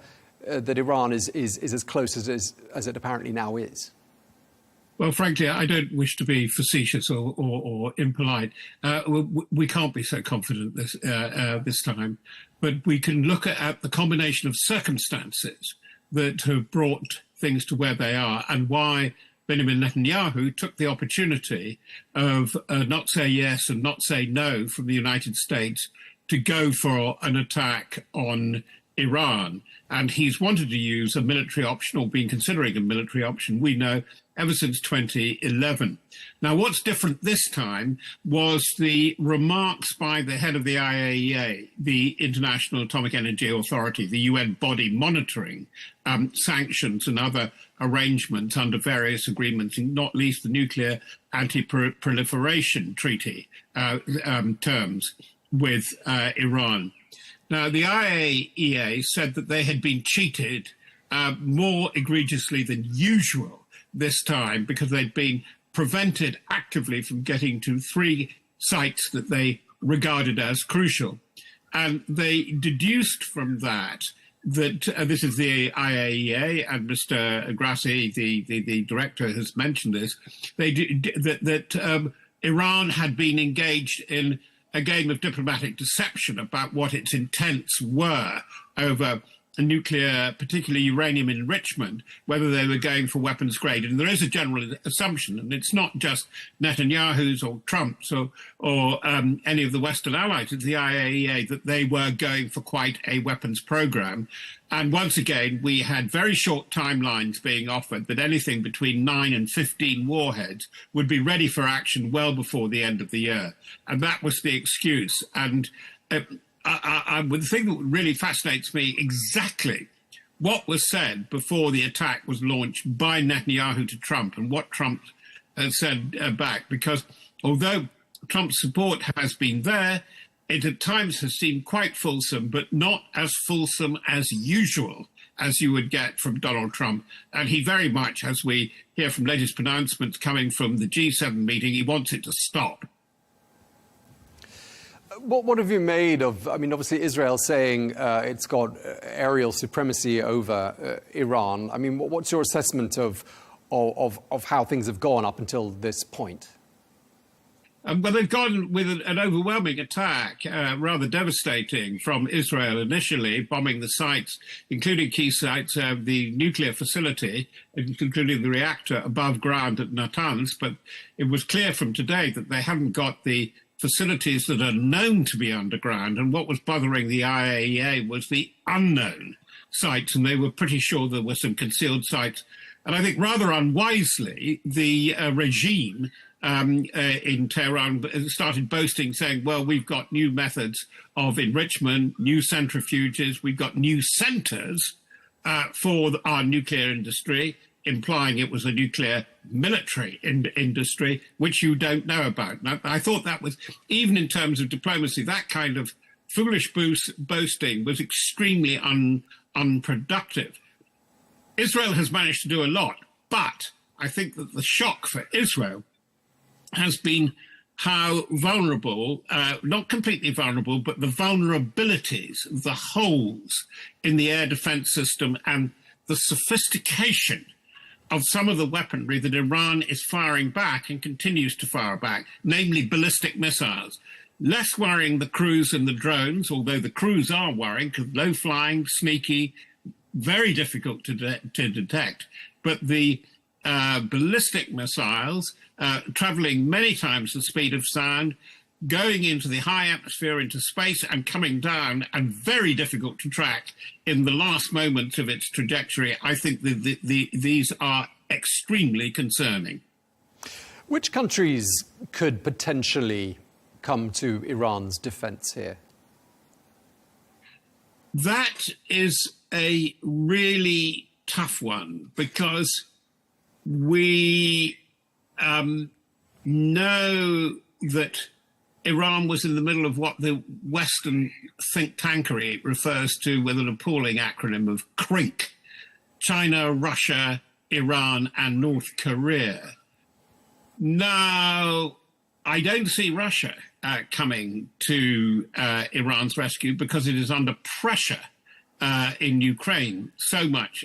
Iran is as close as it apparently now is? Well, frankly, I don't wish to be facetious or impolite. We can't be so confident this time, but we can look at the combination of circumstances that have brought things to where they are and why Benjamin Netanyahu took the opportunity of not say yes and not say no from the United States to go for an attack on Iran. And he's wanted to use a military option, or been considering a military option, we know, ever since 2011. Now, what's different this time was the remarks by the head of the IAEA, the International Atomic Energy Authority, the UN body monitoring sanctions and other arrangements under various agreements, not least the Nuclear Anti-Proliferation Treaty terms with Iran. Now, the IAEA said that they had been cheated more egregiously than usual this time because they'd been prevented actively from getting to 3 sites that they regarded as crucial. And they deduced from that this is the IAEA, and Mr. Grassi, the director, has mentioned this, that Iran had been engaged in a game of diplomatic deception about what its intents were over nuclear, particularly uranium enrichment, whether they were going for weapons grade. And there is a general assumption, and it's not just Netanyahu's or Trump's or any of the Western allies of the IAEA, that they were going for quite a weapons program. And once again, we had very short timelines being offered that anything between 9 and 15 warheads would be ready for action well before the end of the year. And that was the excuse. And the thing that really fascinates me, exactly what was said before the attack was launched by Netanyahu to Trump and what Trump said back, because although Trump's support has been there, it at times has seemed quite fulsome, but not as fulsome as usual as you would get from Donald Trump. And he very much, as we hear from latest pronouncements coming from the G7 meeting, he wants it to stop. What have you made of, I mean, obviously Israel saying it's got aerial supremacy over Iran. I mean, what's your assessment of how things have gone up until this point? Well, they've gone with an overwhelming attack, rather devastating, from Israel initially, bombing the sites, including key sites of the nuclear facility, including the reactor above ground at Natanz. But it was clear from today that they haven't got the facilities that are known to be underground. And what was bothering the IAEA was the unknown sites, and they were pretty sure there were some concealed sites. And I think rather unwisely, the regime in Tehran started boasting, saying, well, we've got new methods of enrichment, new centrifuges, we've got new centers for our nuclear industry, implying it was a nuclear military industry, which you don't know about. Now, I thought that was, even in terms of diplomacy, that kind of foolish boasting was extremely unproductive. Israel has managed to do a lot, but I think that the shock for Israel has been how vulnerable, not completely vulnerable, but the vulnerabilities, the holes in the air defense system and the sophistication of some of the weaponry that Iran is firing back and continues to fire back, namely ballistic missiles. Less worrying the crews and the drones, although the crews are worrying because low flying, sneaky, very difficult to detect. But the ballistic missiles, traveling many times the speed of sound, going into the high atmosphere, into space and coming down, and very difficult to track in the last moments of its trajectory. I think these are extremely concerning. Which countries could potentially come to Iran's defense here? That is a really tough one because we know that Iran was in the middle of what the Western think tankery refers to with an appalling acronym of CRINC: China, Russia, Iran, and North Korea. Now, I don't see Russia coming to Iran's rescue because it is under pressure in Ukraine so much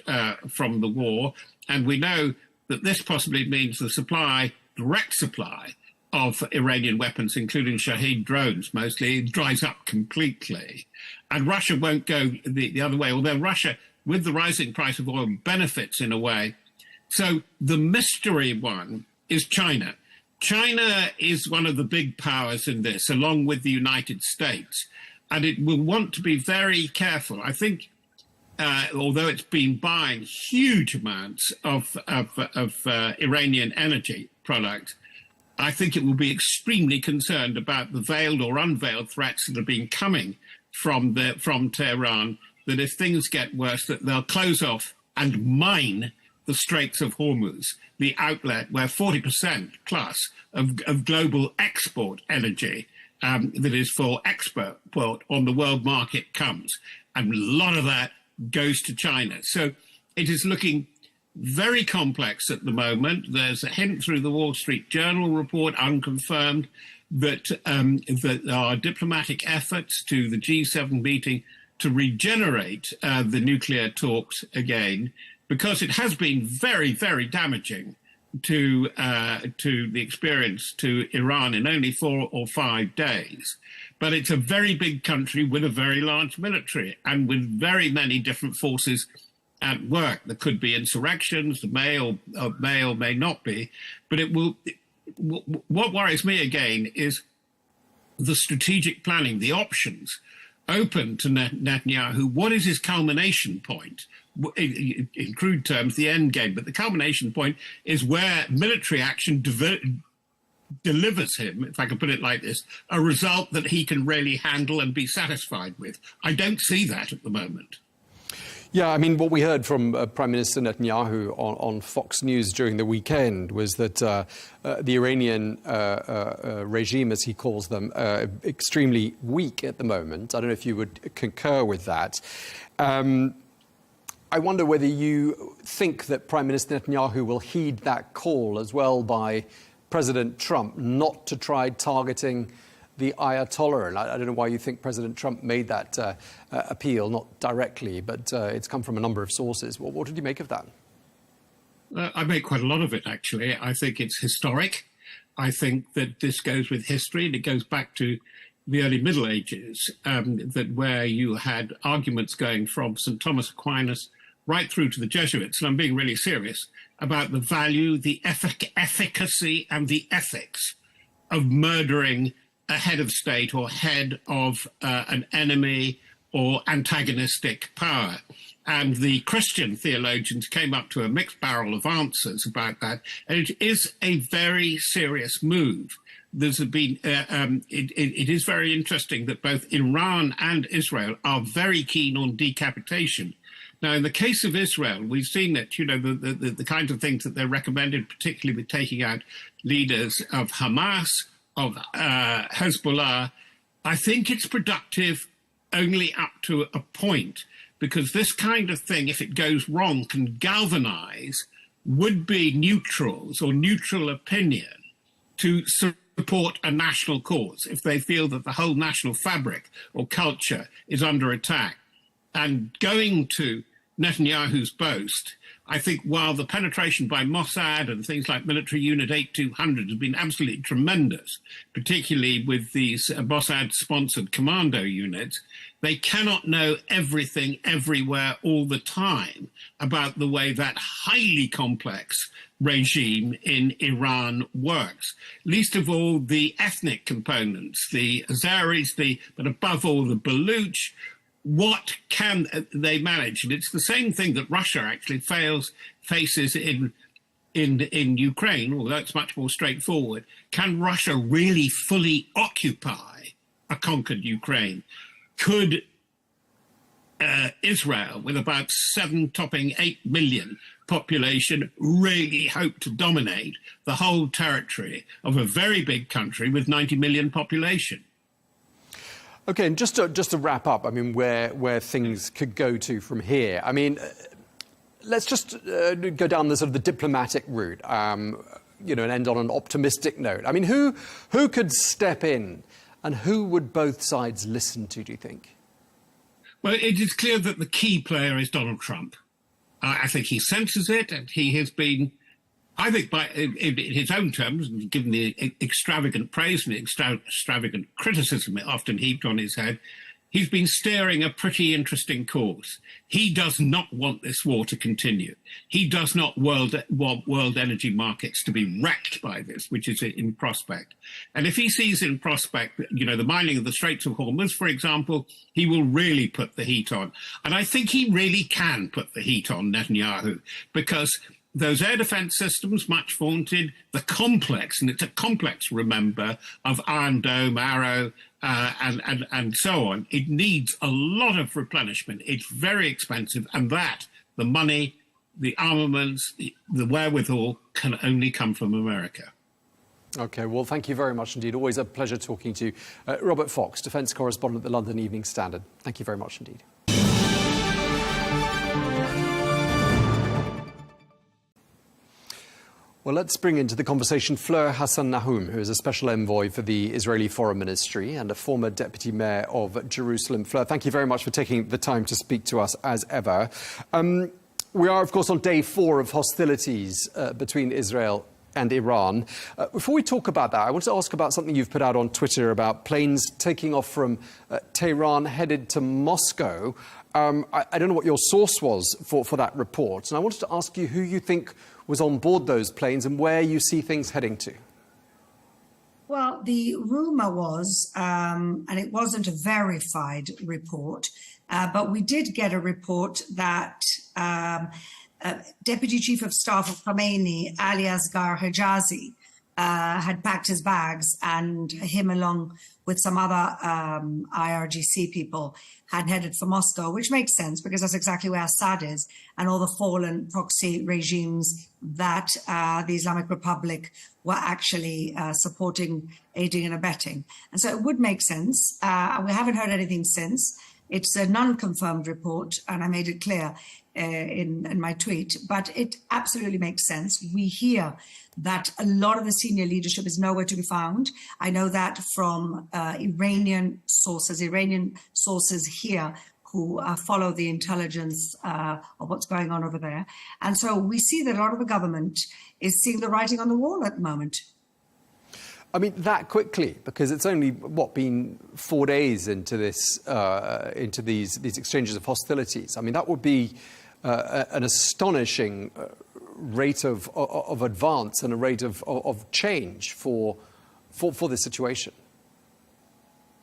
from the war. And we know that this possibly means the supply, direct supply of Iranian weapons, including Shahed drones mostly, dries up completely. And Russia won't go the other way, although Russia, with the rising price of oil, benefits in a way. So the mystery one is China. China is one of the big powers in this, along with the United States, and it will want to be very careful. I think, although it's been buying huge amounts of Iranian energy products, I think it will be extremely concerned about the veiled or unveiled threats that have been coming from Tehran, that if things get worse, that they'll close off and mine the Straits of Hormuz, the outlet where 40% plus of global export energy that is for export on the world market comes. And a lot of that goes to China. So it is looking very complex at the moment. There's a hint through the Wall Street Journal report, unconfirmed, that there are diplomatic efforts to the G7 meeting to regenerate the nuclear talks again, because it has been very, very damaging to the experience to Iran in only 4 or 5 days. But it's a very big country with a very large military and with very many different forces at work. There could be insurrections, may or may not be, but it will. What worries me again is the strategic planning, the options open to Netanyahu. What is his culmination point? In crude terms, the end game, but the culmination point is where military action delivers him, if I can put it like this, a result that he can really handle and be satisfied with. I don't see that at the moment. Yeah, I mean, what we heard from Prime Minister Netanyahu on Fox News during the weekend was that the Iranian regime, as he calls them, extremely weak at the moment. I don't know if you would concur with that. I wonder whether you think that Prime Minister Netanyahu will heed that call as well by President Trump not to try targeting the Ayatollah. And I don't know why you think President Trump made that appeal, not directly, but it's come from a number of sources. What did you make of that? I make quite a lot of it, actually. I think it's historic. I think that this goes with history, and it goes back to the early Middle Ages, that where you had arguments going from St. Thomas Aquinas right through to the Jesuits, and I'm being really serious, about the value, the efficacy and the ethics of murdering a head of state or head of an enemy or antagonistic power. And the Christian theologians came up to a mixed barrel of answers about that. And it is a very serious move. There's been, it is very interesting that both Iran and Israel are very keen on decapitation. Now, in the case of Israel, we've seen that, you know, the kinds of things that they're recommended, particularly with taking out leaders of Hamas, of Hezbollah. I think it's productive only up to a point, because this kind of thing, if it goes wrong, can galvanize would-be neutrals or neutral opinion to support a national cause if they feel that the whole national fabric or culture is under attack. And going to Netanyahu's boast, I think while the penetration by Mossad and things like military unit 8200 has been absolutely tremendous, particularly with these Mossad-sponsored commando units, they cannot know everything everywhere all the time about the way that highly complex regime in Iran works. Least of all, the ethnic components, the Azeris, but above all, the Baluch. What can they manage? And it's the same thing that Russia actually faces in Ukraine, although it's much more straightforward. Can Russia really fully occupy a conquered Ukraine? Could Israel, with about 8 million population, really hope to dominate the whole territory of a very big country with 90 million population? Okay, and just to wrap up, I mean, where things could go to from here. I mean, let's just go down the sort of the diplomatic route, you know, and end on an optimistic note. I mean, who could step in, and who would both sides listen to, do you think? Well, it is clear that the key player is Donald Trump. I think he senses it, and he has been, I think, in his own terms, given the extravagant praise and the extravagant criticism often heaped on his head, he's been steering a pretty interesting course. He does not want this war to continue. He does not want world energy markets to be wrecked by this, which is in prospect. And if he sees in prospect, you know, the mining of the Straits of Hormuz, for example, he will really put the heat on. And I think he really can put the heat on Netanyahu, because those air defense systems, much vaunted, the complex, and it's a complex, remember, of Iron Dome, Arrow, and so on. It needs a lot of replenishment. It's very expensive, and the money, the armaments, the wherewithal can only come from America. Okay, well, thank you very much indeed. Always a pleasure talking to you. Robert Fox, defence correspondent at the London Evening Standard. Thank you very much indeed. Well, let's bring into the conversation Fleur Hassan-Nahum, who is a special envoy for the Israeli Foreign Ministry and a former deputy mayor of Jerusalem. Fleur, thank you very much for taking the time to speak to us as ever. We are, of course, on day 4 of hostilities between Israel and Iran. Before we talk about that, I want to ask about something you've put out on Twitter about planes taking off from Tehran headed to Moscow. I don't know what your source was for that report. And I wanted to ask you who you think was on board those planes and where you see things heading to. Well, the rumor was, and it wasn't a verified report, but we did get a report that Deputy Chief of Staff of Khamenei, Ali Asghar Hijazi, had packed his bags, and him along with some other IRGC people had headed for Moscow, which makes sense because that's exactly where Assad is and all the fallen proxy regimes that the Islamic Republic were actually supporting, aiding and abetting. And so it would make sense. We haven't heard anything since. It's a non-confirmed report, and I made it clear in my tweet, but it absolutely makes sense. We hear that a lot of the senior leadership is nowhere to be found. I know that from Iranian sources here who follow the intelligence of what's going on over there. And so we see that a lot of the government is seeing the writing on the wall at the moment. I mean, that quickly, because it's only, been 4 days into this, into these exchanges of hostilities. I mean, that would be an astonishing rate of advance and a rate of change for this situation.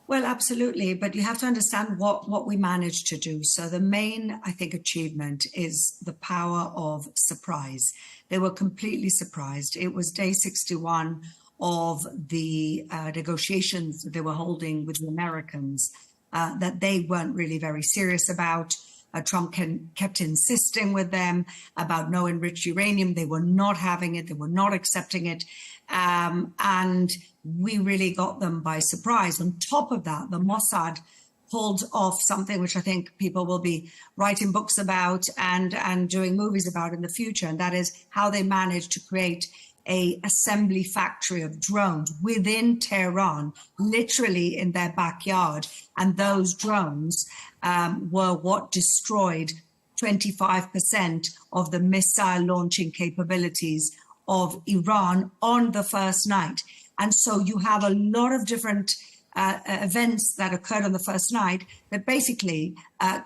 Well, absolutely. But you have to understand what we managed to do. So the main, I think, achievement is the power of surprise. They were completely surprised. It was day 61 of the negotiations that they were holding with the Americans that they weren't really very serious about. Trump kept insisting with them about no enriched uranium. They were not having it. They were not accepting it. And we really got them by surprise. On top of that, the Mossad pulled off something which I think people will be writing books about and doing movies about in the future, and that is how they managed to create a assembly factory of drones within Tehran, literally in their backyard. And those drones were what destroyed 25% of the missile launching capabilities of Iran on the first night. And so you have a lot of different events that occurred on the first night that basically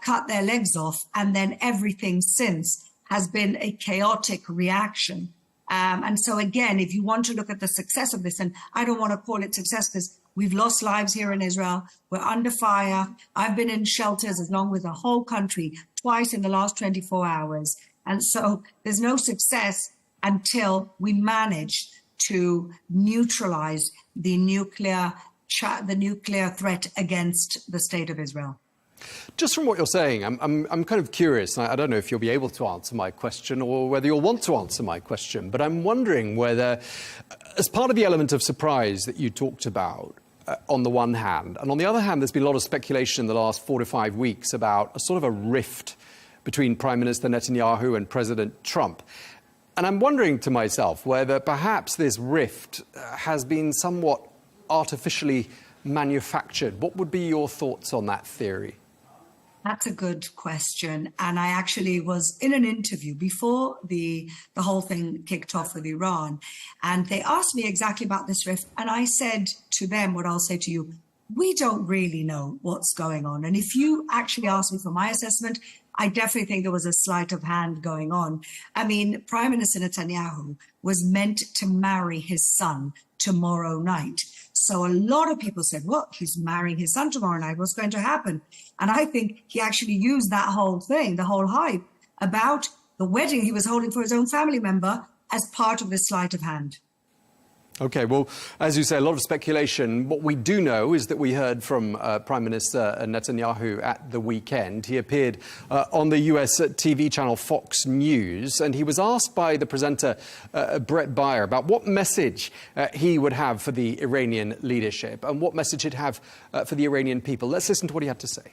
cut their legs off. And then everything since has been a chaotic reaction. And so, again, if you want to look at the success of this, and I don't want to call it success because we've lost lives here in Israel. We're under fire. I've been in shelters along with the whole country twice in the last 24 hours. And so there's no success until we manage to neutralize the nuclear threat against the state of Israel. Just from what you're saying, I'm kind of curious. I don't know if you'll be able to answer my question or whether you'll want to answer my question, but I'm wondering whether, as part of the element of surprise that you talked about, on the one hand, and on the other hand, there's been a lot of speculation in the last 4 to 5 weeks about a sort of a rift between Prime Minister Netanyahu and President Trump. And I'm wondering to myself whether perhaps this rift has been somewhat artificially manufactured. What would be your thoughts on that theory? That's a good question. And I actually was in an interview before the whole thing kicked off with Iran. And they asked me exactly about this rift. And I said to them what I'll say to you. We don't really know what's going on. And if you actually ask me for my assessment, I definitely think there was a sleight of hand going on. I mean, Prime Minister Netanyahu was meant to marry his son tomorrow night. So a lot of people said, well, he's marrying his son tomorrow night. What's going to happen? And I think he actually used that whole thing, the whole hype about the wedding he was holding for his own family member as part of this sleight of hand. OK, well, as you say, a lot of speculation. What we do know is that we heard from Prime Minister Netanyahu at the weekend. He appeared on the US TV channel Fox News, and he was asked by the presenter Brett Baier about what message he would have for the Iranian leadership and what message he'd have for the Iranian people. Let's listen to what he had to say.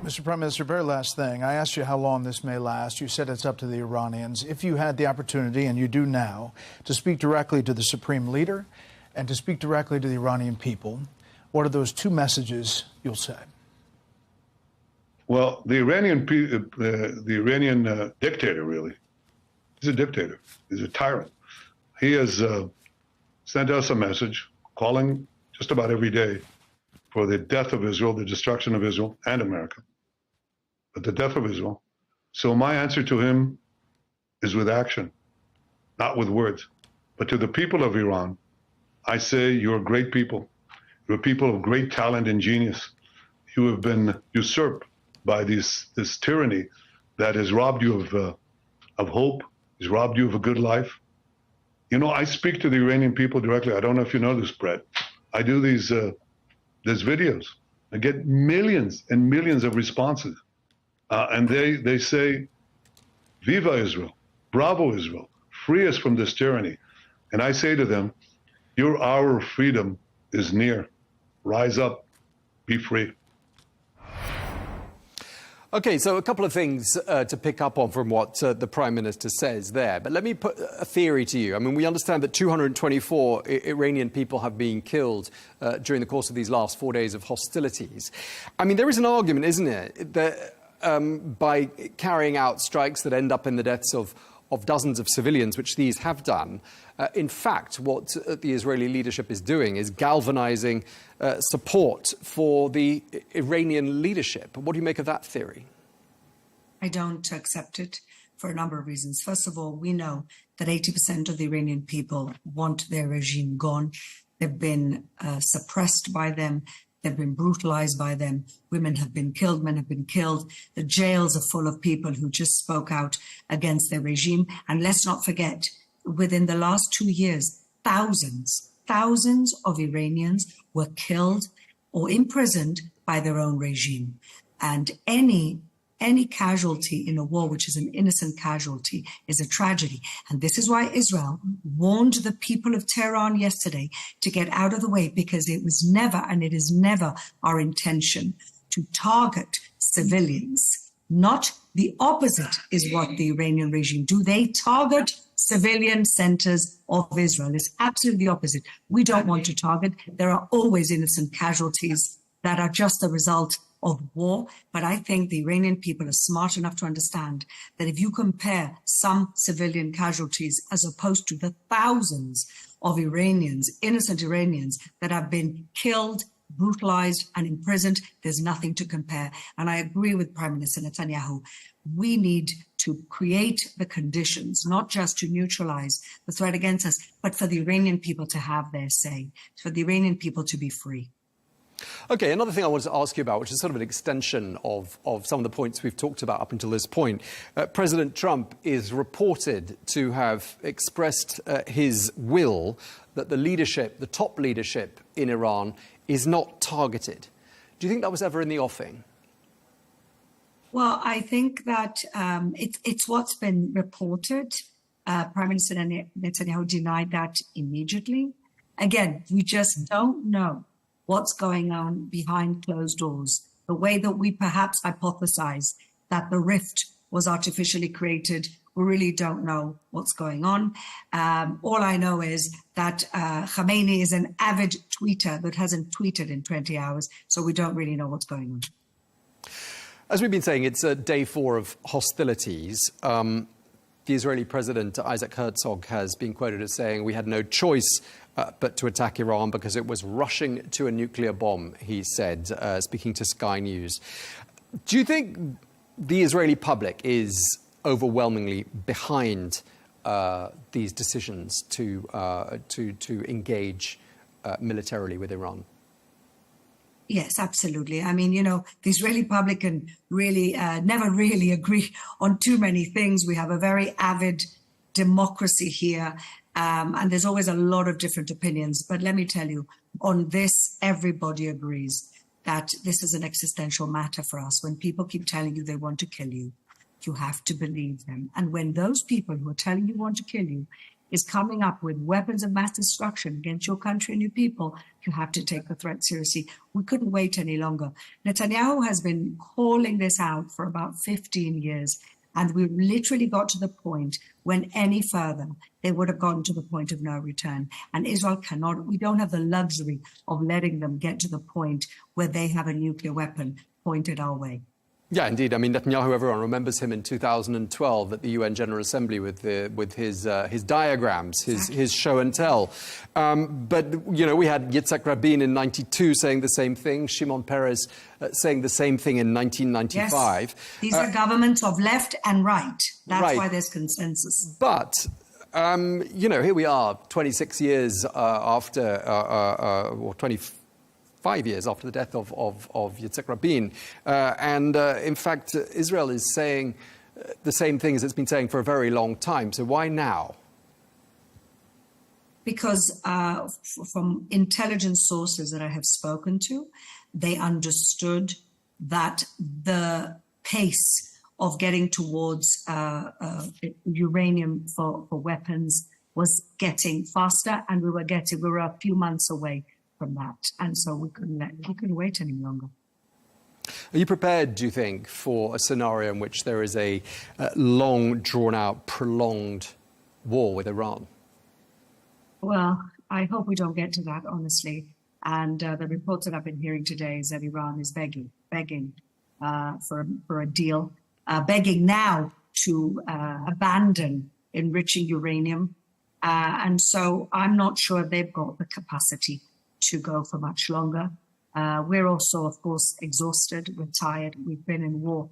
Mr. Prime Minister, very last thing. I asked you how long this may last. You said it's up to the Iranians. If you had the opportunity, and you do now, to speak directly to the Supreme Leader and to speak directly to the Iranian people, what are those two messages you'll say? Well, the Iranian dictator, really, he's a dictator. He's a tyrant. He has sent us a message calling just about every day for the death of Israel, the destruction of Israel and America, but the death of Israel. So my answer to him is with action, not with words. But to the people of Iran, I say you're great people. You're people of great talent and genius. You have been usurped by this tyranny that has robbed you of hope, has robbed you of a good life. You know, I speak to the Iranian people directly. I don't know if you know this, Brett. I do these videos. I get millions and millions of responses. And they say, Viva Israel, bravo Israel, free us from this tyranny. And I say to them, your hour of freedom is near. Rise up, be free. OK, so a couple of things to pick up on from what the Prime Minister says there. But let me put a theory to you. I mean, we understand that 224 Iranian people have been killed during the course of these last 4 days of hostilities. I mean, there is an argument, isn't it, that by carrying out strikes that end up in the deaths of dozens of civilians, which these have done, in fact, what the Israeli leadership is doing is galvanizing support for the Iranian leadership. What do you make of that theory? I don't accept it for a number of reasons. First of all, we know that 80% of the Iranian people want their regime gone. They've been suppressed by them. They've been brutalized by them. Women have been killed, men have been killed. The jails are full of people who just spoke out against their regime. And let's not forget, within the last 2 years, thousands of Iranians were killed or imprisoned by their own regime. And any any casualty in a war, which is an innocent casualty, is a tragedy. And this is why Israel warned the people of Tehran yesterday to get out of the way, because it was never, and it is never our intention to target civilians. Not the opposite is what the Iranian regime do. They target civilian centers of Israel. It's absolutely the opposite. We don't want to target. There are always innocent casualties that are just a result of war. But I think the Iranian people are smart enough to understand that if you compare some civilian casualties as opposed to the thousands of Iranians, innocent Iranians that have been killed, brutalized and imprisoned, there's nothing to compare. And I agree with Prime Minister Netanyahu. We need to create the conditions, not just to neutralize the threat against us, but for the Iranian people to have their say, for the Iranian people to be free. OK, another thing I wanted to ask you about, which is sort of an extension of some of the points we've talked about up until this point. President Trump is reported to have expressed his will that the leadership, the top leadership in Iran, is not targeted. Do you think that was ever in the offing? Well, I think that it's what's been reported. Prime Minister Netanyahu denied that immediately. Again, we just don't know what's going on behind closed doors. The way that we perhaps hypothesize that the rift was artificially created, we really don't know what's going on. All I know is that Khamenei is an avid tweeter that hasn't tweeted in 20 hours, so we don't really know what's going on. As we've been saying, it's day 4 of hostilities. The Israeli President Isaac Herzog has been quoted as saying, "We had no choice but to attack Iran because it was rushing to a nuclear bomb," he said, speaking to Sky News. Do you think the Israeli public is overwhelmingly behind these decisions to engage militarily with Iran? Yes, absolutely. I mean, the Israeli public can really never really agree on too many things. We have a very avid democracy here, and there's always a lot of different opinions. But let me tell you, on this, everybody agrees that this is an existential matter for us. When people keep telling you they want to kill you, you have to believe them. And when those people who are telling you want to kill you is coming up with weapons of mass destruction against your country and your people, you have to take the threat seriously. We couldn't wait any longer. Netanyahu has been calling this out for about 15 years, and we literally got to the point when any further, they would have gotten to the point of no return. And Israel cannot, we don't have the luxury of letting them get to the point where they have a nuclear weapon pointed our way. Yeah, indeed. I mean, Netanyahu, everyone remembers him in 2012 at the UN General Assembly with his diagrams, his show and tell. But, we had Yitzhak Rabin in 92 saying the same thing, Shimon Peres saying the same thing in 1995. Yes. These are governments of left and right. That's right. Why there's consensus. But, here we are 26 years after, or 25 years after the death of Yitzhak Rabin. And in fact, Israel is saying the same thing as it's been saying for a very long time. So why now? Because from intelligence sources that I have spoken to, they understood that the pace of getting towards uranium for weapons was getting faster, and we were a few months away from that, and so we couldn't wait any longer. Are you prepared, do you think, for a scenario in which there is a long, drawn-out, prolonged war with Iran? Well, I hope we don't get to that, honestly. And the reports that I've been hearing today is that Iran is begging for a deal, begging now to abandon enriching uranium, and so I'm not sure they've got the capacity to go for much longer. We're also, of course, exhausted. We're tired. We've been in war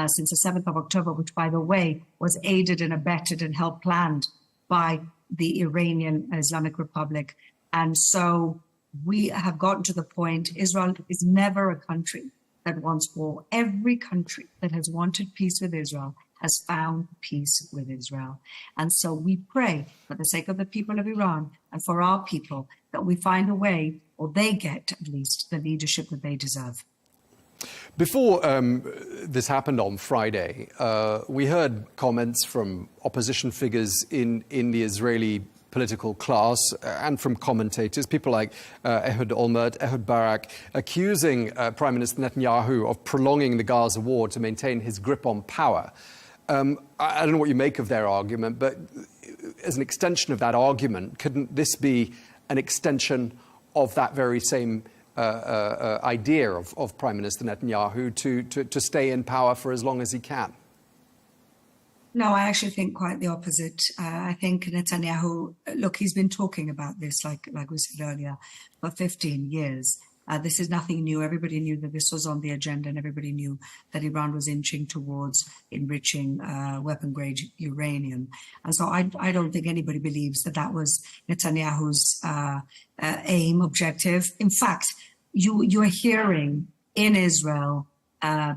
since the 7th of October, which, by the way, was aided and abetted and helped planned by the Iranian Islamic Republic. And so we have gotten to the point, Israel is never a country that wants war. Every country that has wanted peace with Israel has found peace with Israel. And so we pray, for the sake of the people of Iran and for our people, that we find a way, or they get at least, the leadership that they deserve. Before this happened on Friday, we heard comments from opposition figures in the Israeli political class and from commentators, people like Ehud Olmert, Ehud Barak, accusing Prime Minister Netanyahu of prolonging the Gaza war to maintain his grip on power. I don't know what you make of their argument, but as an extension of that argument, couldn't this be an extension of that very same idea of Prime Minister Netanyahu to stay in power for as long as he can? No, I actually think quite the opposite. I think Netanyahu, look, he's been talking about this, like we said earlier, for 15 years. This is nothing new. Everybody knew that this was on the agenda, and everybody knew that Iran was inching towards enriching weapon-grade uranium. And so I don't think anybody believes that that was Netanyahu's aim, objective. In fact, you are hearing in Israel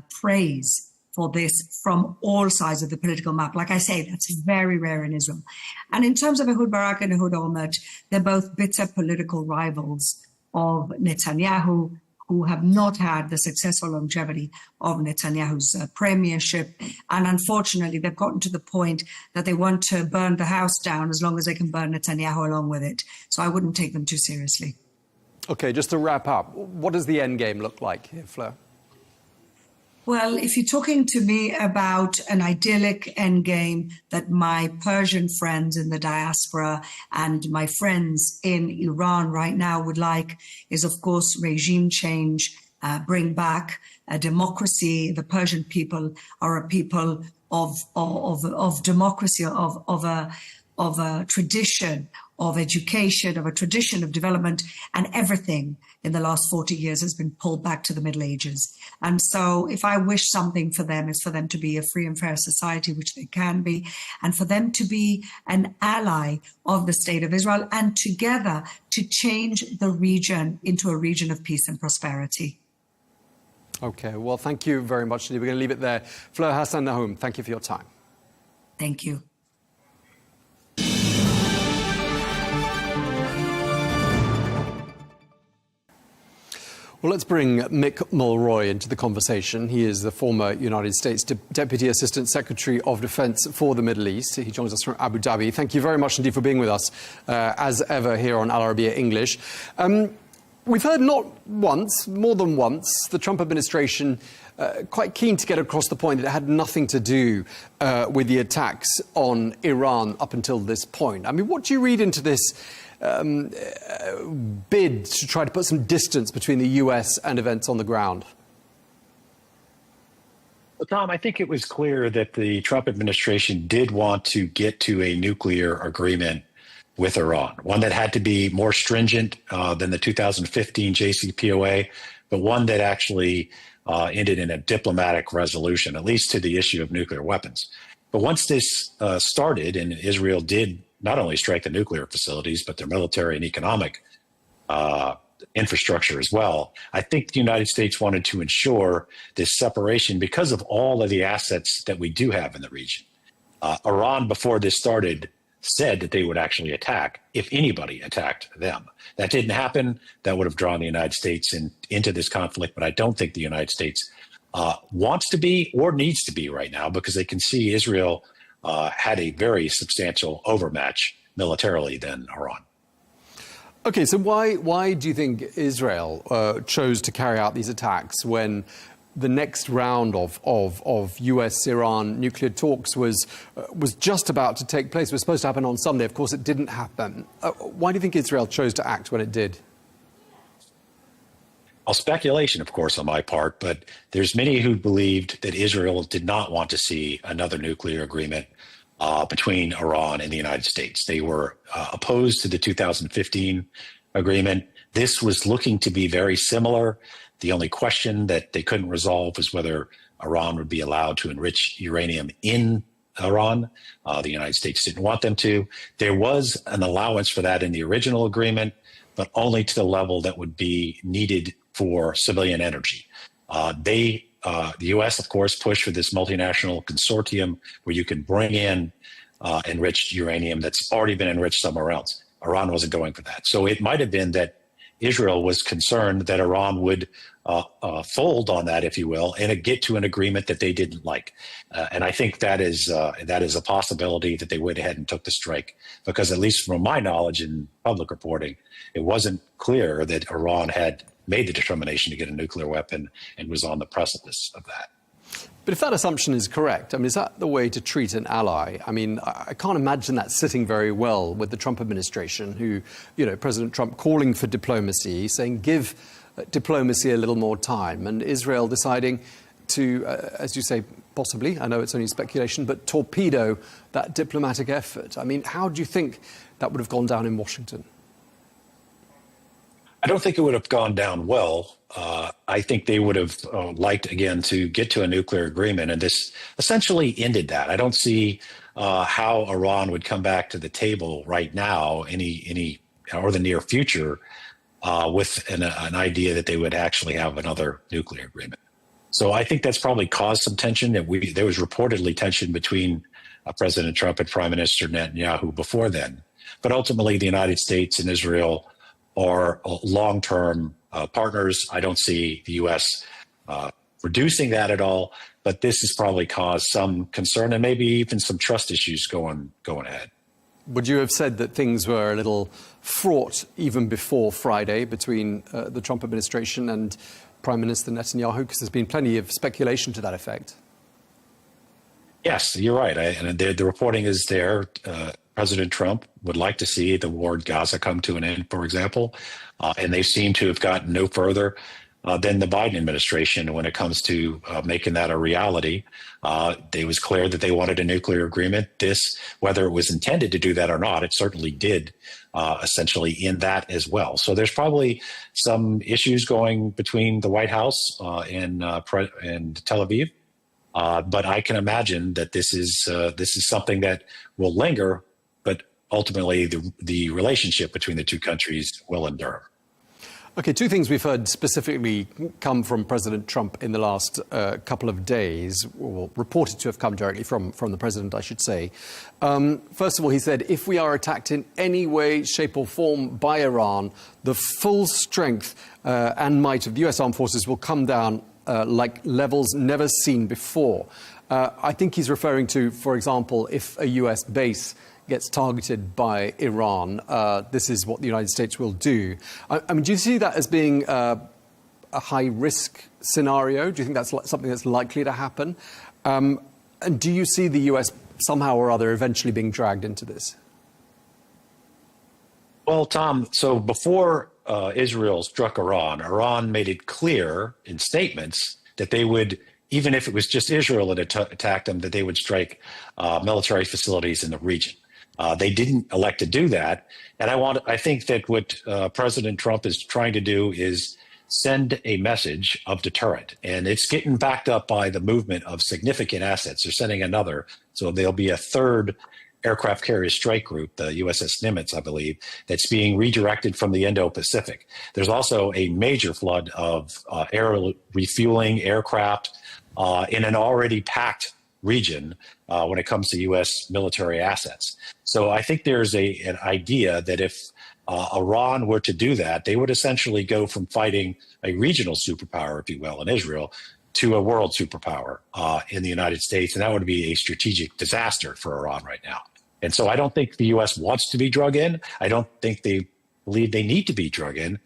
praise for this from all sides of the political map. Like I say, that's very rare in Israel. And in terms of Ehud Barak and Ehud Olmert, they're both bitter political rivals of Netanyahu, who have not had the successful longevity of Netanyahu's premiership. And unfortunately, they've gotten to the point that they want to burn the house down as long as they can burn Netanyahu along with it. So I wouldn't take them too seriously. Okay, just to wrap up, what does the end game look like here, Fleur? Well, if you're talking to me about an idyllic endgame that my Persian friends in the diaspora and my friends in Iran right now would like, is, of course, regime change, bring back a democracy. The Persian people are a people of democracy, of a tradition of education, of a tradition of development, and everything in the last 40 years has been pulled back to the Middle Ages. And so if I wish something for them, is for them to be a free and fair society, which they can be, and for them to be an ally of the State of Israel, and together to change the region into a region of peace and prosperity. Okay, well, thank you very much indeed. We're going to leave it there. Fleur Hassan Nahum, thank you for your time. Thank you. Well, let's bring Mick Mulroy into the conversation. He is the former United States Deputy Assistant Secretary of Defense for the Middle East. He joins us from Abu Dhabi. Thank you very much indeed for being with us, as ever, here on Arabiya English. We've heard not once, more than once, the Trump administration quite keen to get across the point that it had nothing to do with the attacks on Iran up until this point. I mean, what do you read into this bid to try to put some distance between the US and events on the ground? Well, Tom, I think it was clear that the Trump administration did want to get to a nuclear agreement with Iran, one that had to be more stringent than the 2015 JCPOA, but one that actually ended in a diplomatic resolution, at least to the issue of nuclear weapons. But once this started, and Israel did not only strike the nuclear facilities, but their military and economic infrastructure as well, I think the United States wanted to ensure this separation because of all of the assets that we do have in the region. Iran, before this started, said that they would actually attack if anybody attacked them. That didn't happen. That would have drawn the United States into this conflict, but I don't think the United States wants to be or needs to be right now, because they can see Israel had a very substantial overmatch militarily than Iran. Okay, so why do you think Israel chose to carry out these attacks when the next round of US-Iran nuclear talks was just about to take place? It was supposed to happen on Sunday. Of course, it didn't happen. Why do you think Israel chose to act when it did? Well, speculation, of course, on my part, but there's many who believed that Israel did not want to see another nuclear agreement between Iran and the United States. They were opposed to the 2015 agreement. This was looking to be very similar. The only question that they couldn't resolve was whether Iran would be allowed to enrich uranium in Iran. The United States didn't want them to. There was an allowance for that in the original agreement, but only to the level that would be needed for civilian energy. The U.S., of course, pushed for this multinational consortium where you can bring in enriched uranium that's already been enriched somewhere else. Iran wasn't going for that. So it might have been that Israel was concerned that Iran would fold on that, if you will, and get to an agreement that they didn't like. And I think that is a possibility that they went ahead and took the strike, because at least from my knowledge in public reporting, it wasn't clear that Iran had made the determination to get a nuclear weapon and was on the precipice of that. But if that assumption is correct, I mean, is that the way to treat an ally? I mean, I can't imagine that sitting very well with the Trump administration, who, you know, President Trump calling for diplomacy, saying give diplomacy a little more time, and Israel deciding to, as you say, possibly, I know it's only speculation, but torpedo that diplomatic effort. I mean, how do you think that would have gone down in Washington? I don't think it would have gone down well. I think they would have liked, again, to get to a nuclear agreement, and this essentially ended that. I don't see how Iran would come back to the table right now, any or the near future, with an idea that they would actually have another nuclear agreement. So I think that's probably caused some tension. There was reportedly tension between President Trump and Prime Minister Netanyahu before then, but ultimately the United States and Israel are long-term partners. I don't see the U.S. Reducing that at all, but this has probably caused some concern and maybe even some trust issues going ahead. Would you have said that things were a little fraught even before Friday between the Trump administration and Prime Minister Netanyahu? Because there's been plenty of speculation to that effect. Yes, you're right. And the reporting is there. President Trump would like to see the war in Gaza come to an end, for example, and they seem to have gotten no further than the Biden administration when it comes to making that a reality. It was clear that they wanted a nuclear agreement. This, whether it was intended to do that or not, it certainly did essentially in that as well. So there's probably some issues going between the White House and Tel Aviv. But I can imagine that this is something that will linger, but ultimately the relationship between the two countries will endure. Okay, two things we've heard specifically come from President Trump in the last couple of days, or reported to have come directly from the president, I should say. First of all, he said, if we are attacked in any way, shape or form by Iran, the full strength and might of the US armed forces will come down like levels never seen before. I think he's referring to, for example, if a US base gets targeted by Iran, this is what the United States will do. I mean, do you see that as being a high-risk scenario? Do you think that's something that's likely to happen? And do you see the US somehow or other eventually being dragged into this? Well, Tom, so before Israel struck Iran made it clear in statements that they would, even if it was just Israel that attacked them, that they would strike military facilities in the region. They didn't elect to do that. And I think that what President Trump is trying to do is send a message of deterrent. And it's getting backed up by the movement of significant assets. They're sending another. So there'll be a third aircraft carrier strike group, the USS Nimitz, I believe, that's being redirected from the Indo-Pacific. There's also a major flood of air refueling aircraft in an already packed region when it comes to U.S. military assets. So I think there's an idea that if Iran were to do that, they would essentially go from fighting a regional superpower, if you will, in Israel, to a world superpower in the United States. And that would be a strategic disaster for Iran right now. And so I don't think the U.S. wants to be drug in. I don't think they believe they need to be drug in.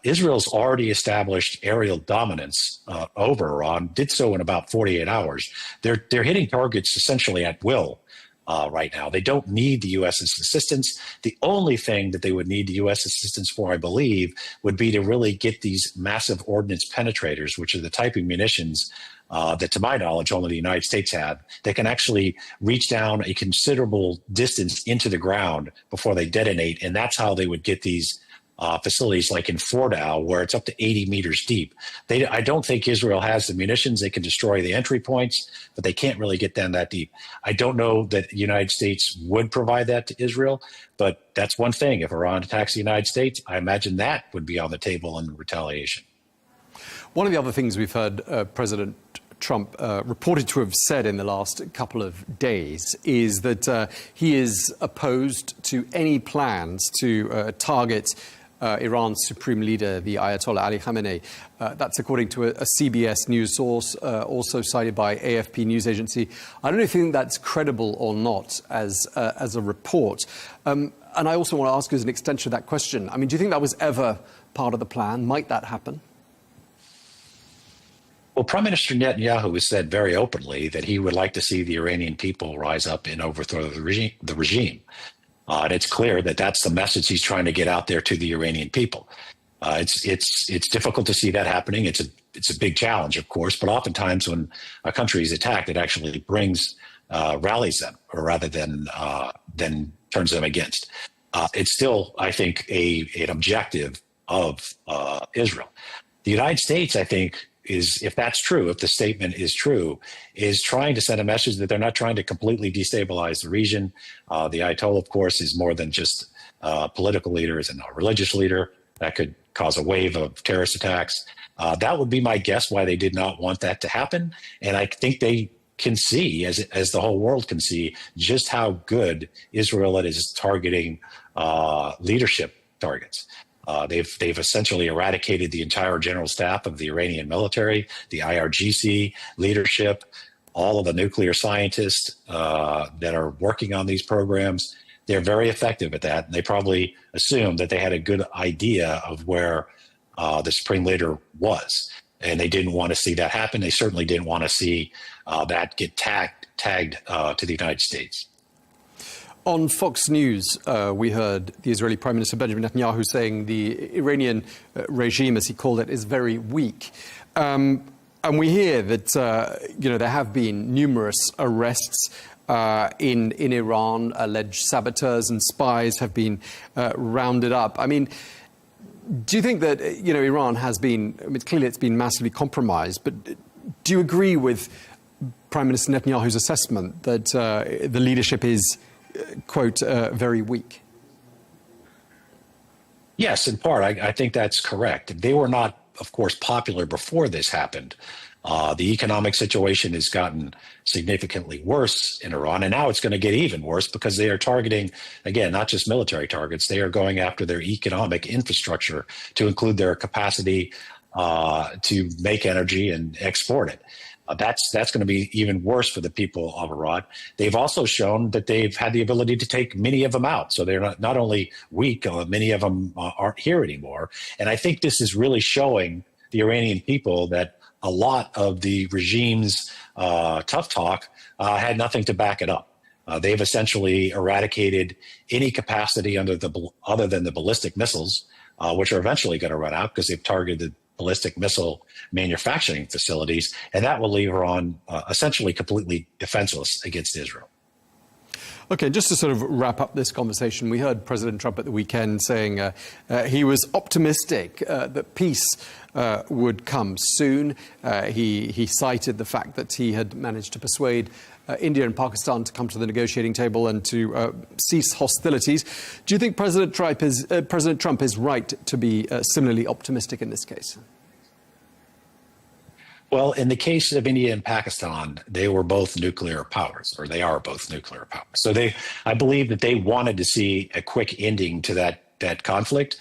Israel's already established aerial dominance over Iran, did so in about 48 hours. They're hitting targets essentially at will right now. They don't need the U.S.'s assistance. The only thing that they would need the U.S. assistance for, I believe, would be to really get these massive ordnance penetrators, which are the type of munitions that, to my knowledge, only the United States have. They can actually reach down a considerable distance into the ground before they detonate, and that's how they would get these facilities like in Fordow, where it's up to 80 meters deep. I don't think Israel has the munitions. They can destroy the entry points, but they can't really get down that deep. I don't know that the United States would provide that to Israel, but that's one thing. If Iran attacks the United States, I imagine that would be on the table in retaliation. One of the other things we've heard President Trump reported to have said in the last couple of days is that he is opposed to any plans to target Iran's supreme leader, the Ayatollah Ali Khamenei. That's according to a CBS news source, also cited by AFP news agency. I don't know if you think that's credible or not as a report. And I also want to ask you as an extension of that question, I mean, do you think that was ever part of the plan? Might that happen? Well, Prime Minister Netanyahu has said very openly that he would like to see the Iranian people rise up and overthrow the regime. And it's clear that that's the message he's trying to get out there to the Iranian people. It's difficult to see that happening. It's a big challenge, of course, but oftentimes when a country is attacked, it actually rallies them, or rather than turns them against. It's still, I think, an objective of Israel. The United States, I think, if that's true, if the statement is true, is trying to send a message that they're not trying to completely destabilize the region. The Ayatollah, of course, is more than just a political leader, is a religious leader that could cause a wave of terrorist attacks. That would be my guess why they did not want that to happen. And I think they can see, as the whole world can see, just how good Israel is targeting leadership targets. They've essentially eradicated the entire general staff of the Iranian military, the IRGC leadership, all of the nuclear scientists that are working on these programs. They're very effective at that. And they probably assumed that they had a good idea of where the supreme leader was. And they didn't want to see that happen. They certainly didn't want to see that get tagged to the United States. On Fox News, we heard the Israeli Prime Minister Benjamin Netanyahu saying the Iranian regime, as he called it, is very weak. And we hear that, there have been numerous arrests in Iran. Alleged saboteurs and spies have been rounded up. I mean, do you think that, Iran has been, clearly it's been massively compromised, but do you agree with Prime Minister Netanyahu's assessment that the leadership is, quote, very weak? Yes, in part. I think that's correct. They were not, of course, popular before this happened. The economic situation has gotten significantly worse in Iran, and now it's going to get even worse because they are targeting, again, not just military targets. They are going after their economic infrastructure to include their capacity to make energy and export it. That's going to be even worse for the people of Iran. They've also shown that they've had the ability to take many of them out. So they're not only weak, many of them aren't here anymore. And I think this is really showing the Iranian people that a lot of the regime's tough talk had nothing to back it up. They've essentially eradicated any capacity other than the ballistic missiles, which are eventually going to run out because they've targeted ballistic missile manufacturing facilities, and that will leave Iran essentially completely defenseless against Israel. Okay, just to sort of wrap up this conversation, we heard President Trump at the weekend saying he was optimistic that peace would come soon. He cited the fact that he had managed to persuade India and Pakistan to come to the negotiating table and to cease hostilities. Do you think President Trump is right to be similarly optimistic in this case? Well, in the case of India and Pakistan, they were both nuclear powers, or they are both nuclear powers. So I believe that they wanted to see a quick ending to that conflict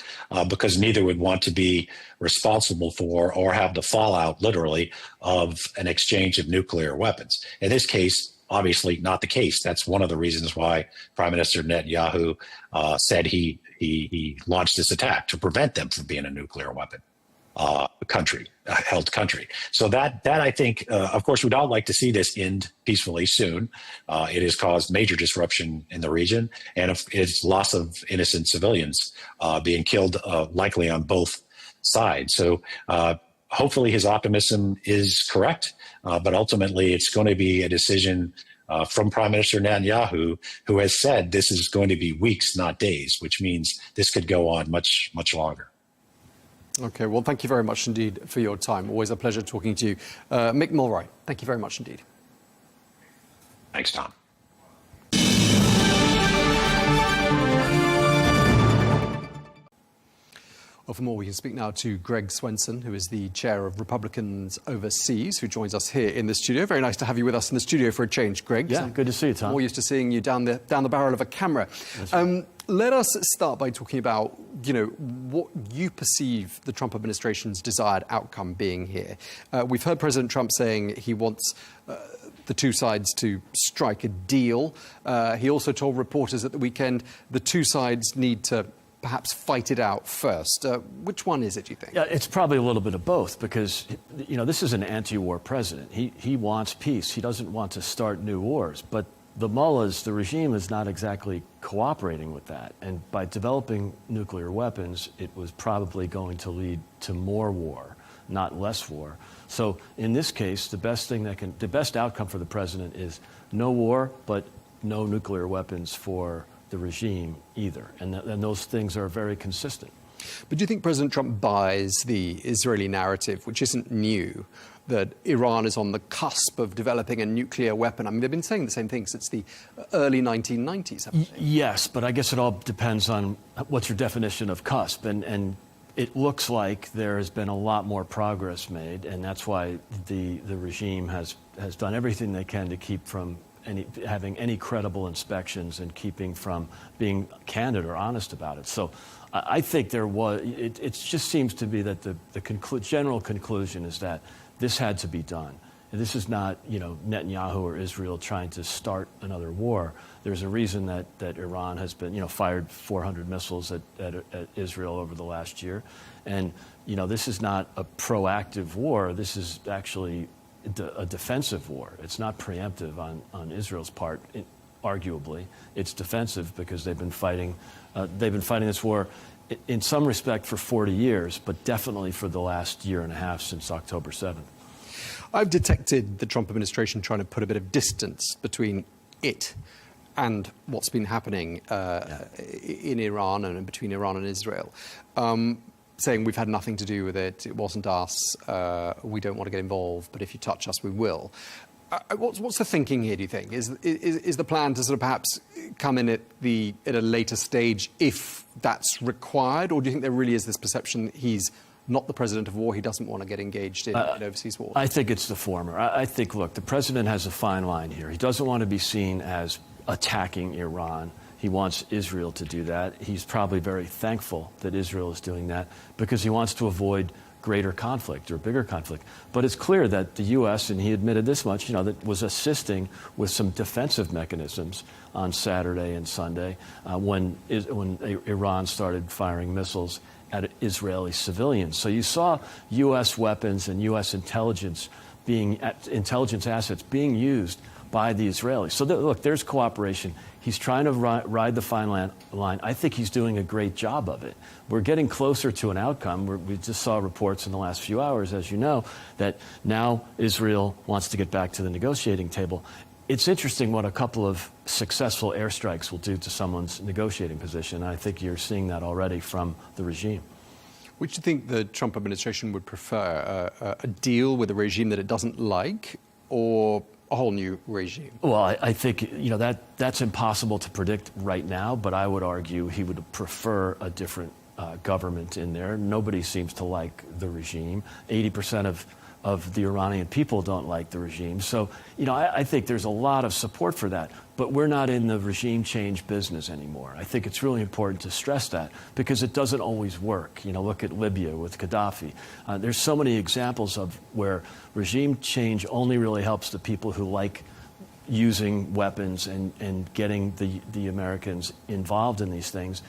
because neither would want to be responsible for or have the fallout, literally, of an exchange of nuclear weapons. In this case, obviously not the case. That's one of the reasons why Prime Minister Netanyahu said he launched this attack to prevent them from being a nuclear weapon held country. So that I think, of course, we'd all like to see this end peacefully soon. It has caused major disruption in the region, and it's loss of innocent civilians being killed, likely on both sides. So hopefully his optimism is correct, but ultimately it's going to be a decision from Prime Minister Netanyahu, who has said this is going to be weeks, not days, which means this could go on much, much longer. Okay, well, thank you very much indeed for your time. Always a pleasure talking to you. Mick Mulroy, thank you very much indeed. Thanks, Tom. Well, for more, we can speak now to Greg Swenson, who is the chair of Republicans Overseas, who joins us here in the studio. Very nice to have you with us in the studio for a change, Greg. Yeah, good to see you, Tom. More used to seeing you down the barrel of a camera. Let us start by talking about, what you perceive the Trump administration's desired outcome being here. We've heard President Trump saying he wants the two sides to strike a deal. He also told reporters at the weekend the two sides need to perhaps fight it out first. Which one is it, do you think? Yeah, it's probably a little bit of both because, this is an anti-war president. He wants peace. He doesn't want to start new wars. But the mullahs, the regime, is not exactly cooperating with that. And by developing nuclear weapons, it was probably going to lead to more war, not less war. So in this case, the best outcome for the president is no war, but no nuclear weapons for the regime either. And those things are very consistent. But do you think President Trump buys the Israeli narrative, which isn't new, that Iran is on the cusp of developing a nuclear weapon? I mean, they've been saying the same thing since the early 1990s, haven't they? Yes, but I guess it all depends on what's your definition of cusp. And it looks like there has been a lot more progress made, and that's why the regime has done everything they can to keep from having any credible inspections and keeping from being candid or honest about it. So I think it just seems to be that the general conclusion is that this had to be done. And this is not, Netanyahu or Israel trying to start another war. There's a reason that Iran has been, fired 400 missiles at Israel over the last year. And, this is not a proactive war. This is actually a defensive war. It's not preemptive on Israel's part, arguably. It's defensive because they've been fighting this war in some respect for 40 years, but definitely for the last year and a half since October 7th. I've detected the Trump administration trying to put a bit of distance between it and what's been happening in Iran and between Iran and Israel, saying we've had nothing to do with it, it wasn't us, we don't want to get involved, but if you touch us, we will. What's the thinking here, do you think? Is the plan to sort of perhaps come in at a later stage if that's required, or do you think there really is this perception that he's not the president of war, he doesn't want to get engaged in overseas war? I think it's the former. I think, look, the president has a fine line here. He doesn't want to be seen as attacking Iran. He wants Israel to do that. He's probably very thankful that Israel is doing that because he wants to avoid greater conflict or bigger conflict. But it's clear that the U.S., and he admitted this much, that was assisting with some defensive mechanisms on Saturday and Sunday when Iran started firing missiles at Israeli civilians. So you saw U.S. weapons and U.S. intelligence assets being used by the Israelis. So look, there's cooperation. He's trying to ride the fine line. I think he's doing a great job of it. We're getting closer to an outcome. We just saw reports in the last few hours, as you know, that now Israel wants to get back to the negotiating table. It's interesting what a couple of successful airstrikes will do to someone's negotiating position. I think you're seeing that already from the regime. Which do you think the Trump administration would prefer? A deal with a regime that it doesn't like, or a whole new regime? Well, I think that's impossible to predict right now, but I would argue he would prefer a different government in there. Nobody seems to like the regime. 80% of the Iranian people don't like the regime. So, I think there's a lot of support for that. But we're not in the regime change business anymore. I think it's really important to stress that because it doesn't always work. Look at Libya with Gaddafi. There's so many examples of where regime change only really helps the people who like using weapons and getting the Americans involved in these things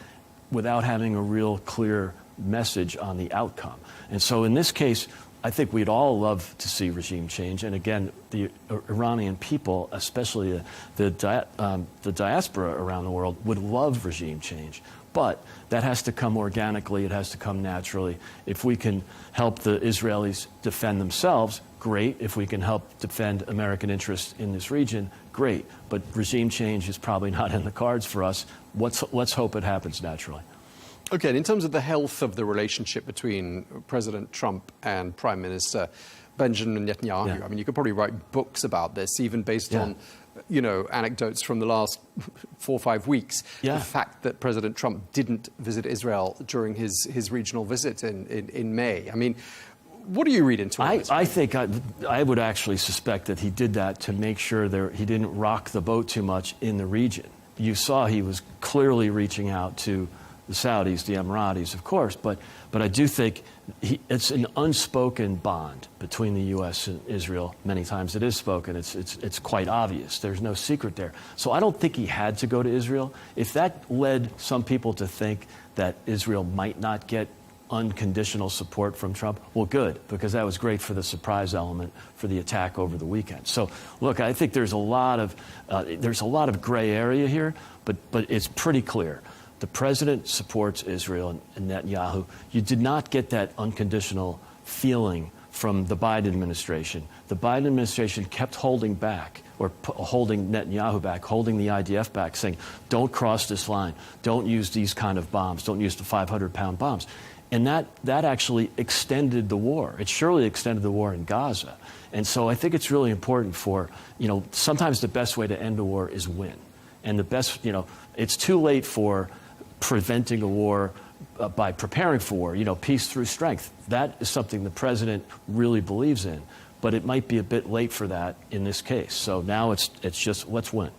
without having a real clear message on the outcome. And so in this case, I think we'd all love to see regime change. And again, the Iranian people, especially the diaspora around the world, would love regime change. But that has to come organically. It has to come naturally. If we can help the Israelis defend themselves, great. If we can help defend American interests in this region, great. But regime change is probably not in the cards for us. Let's hope it happens naturally. Okay, and in terms of the health of the relationship between President Trump and Prime Minister Benjamin Netanyahu, I mean, you could probably write books about this, even based on, anecdotes from the last 4 or 5 weeks. The fact that President Trump didn't visit Israel during his regional visit in May. I mean, what do you read into it? I think I would actually suspect that he did that to make sure he didn't rock the boat too much in the region. you saw he was clearly reaching out to the Saudis, the Emiratis, of course, but I do think it's an unspoken bond between the U.S. and Israel. Many times it is spoken. It's quite obvious. There's no secret there. So I don't think he had to go to Israel. If that led some people to think that Israel might not get unconditional support from Trump, well, good, because that was great for the surprise element for the attack over the weekend. So, look, I think there's a lot of gray area here, but it's pretty clear. The president supports Israel and Netanyahu. You did not get that unconditional feeling from the Biden administration. The Biden administration kept holding back, or holding Netanyahu back, holding the IDF back, saying, don't cross this line, don't use these kind of bombs, don't use the 500-pound bombs. And that actually extended the war. It surely extended the war in Gaza. And so I think it's really important for, sometimes the best way to end a war is win. And the best, it's too late for preventing a war by preparing for war, peace through strength. That is something the president really believes in. But it might be a bit late for that in this case. So now it's just, let's win.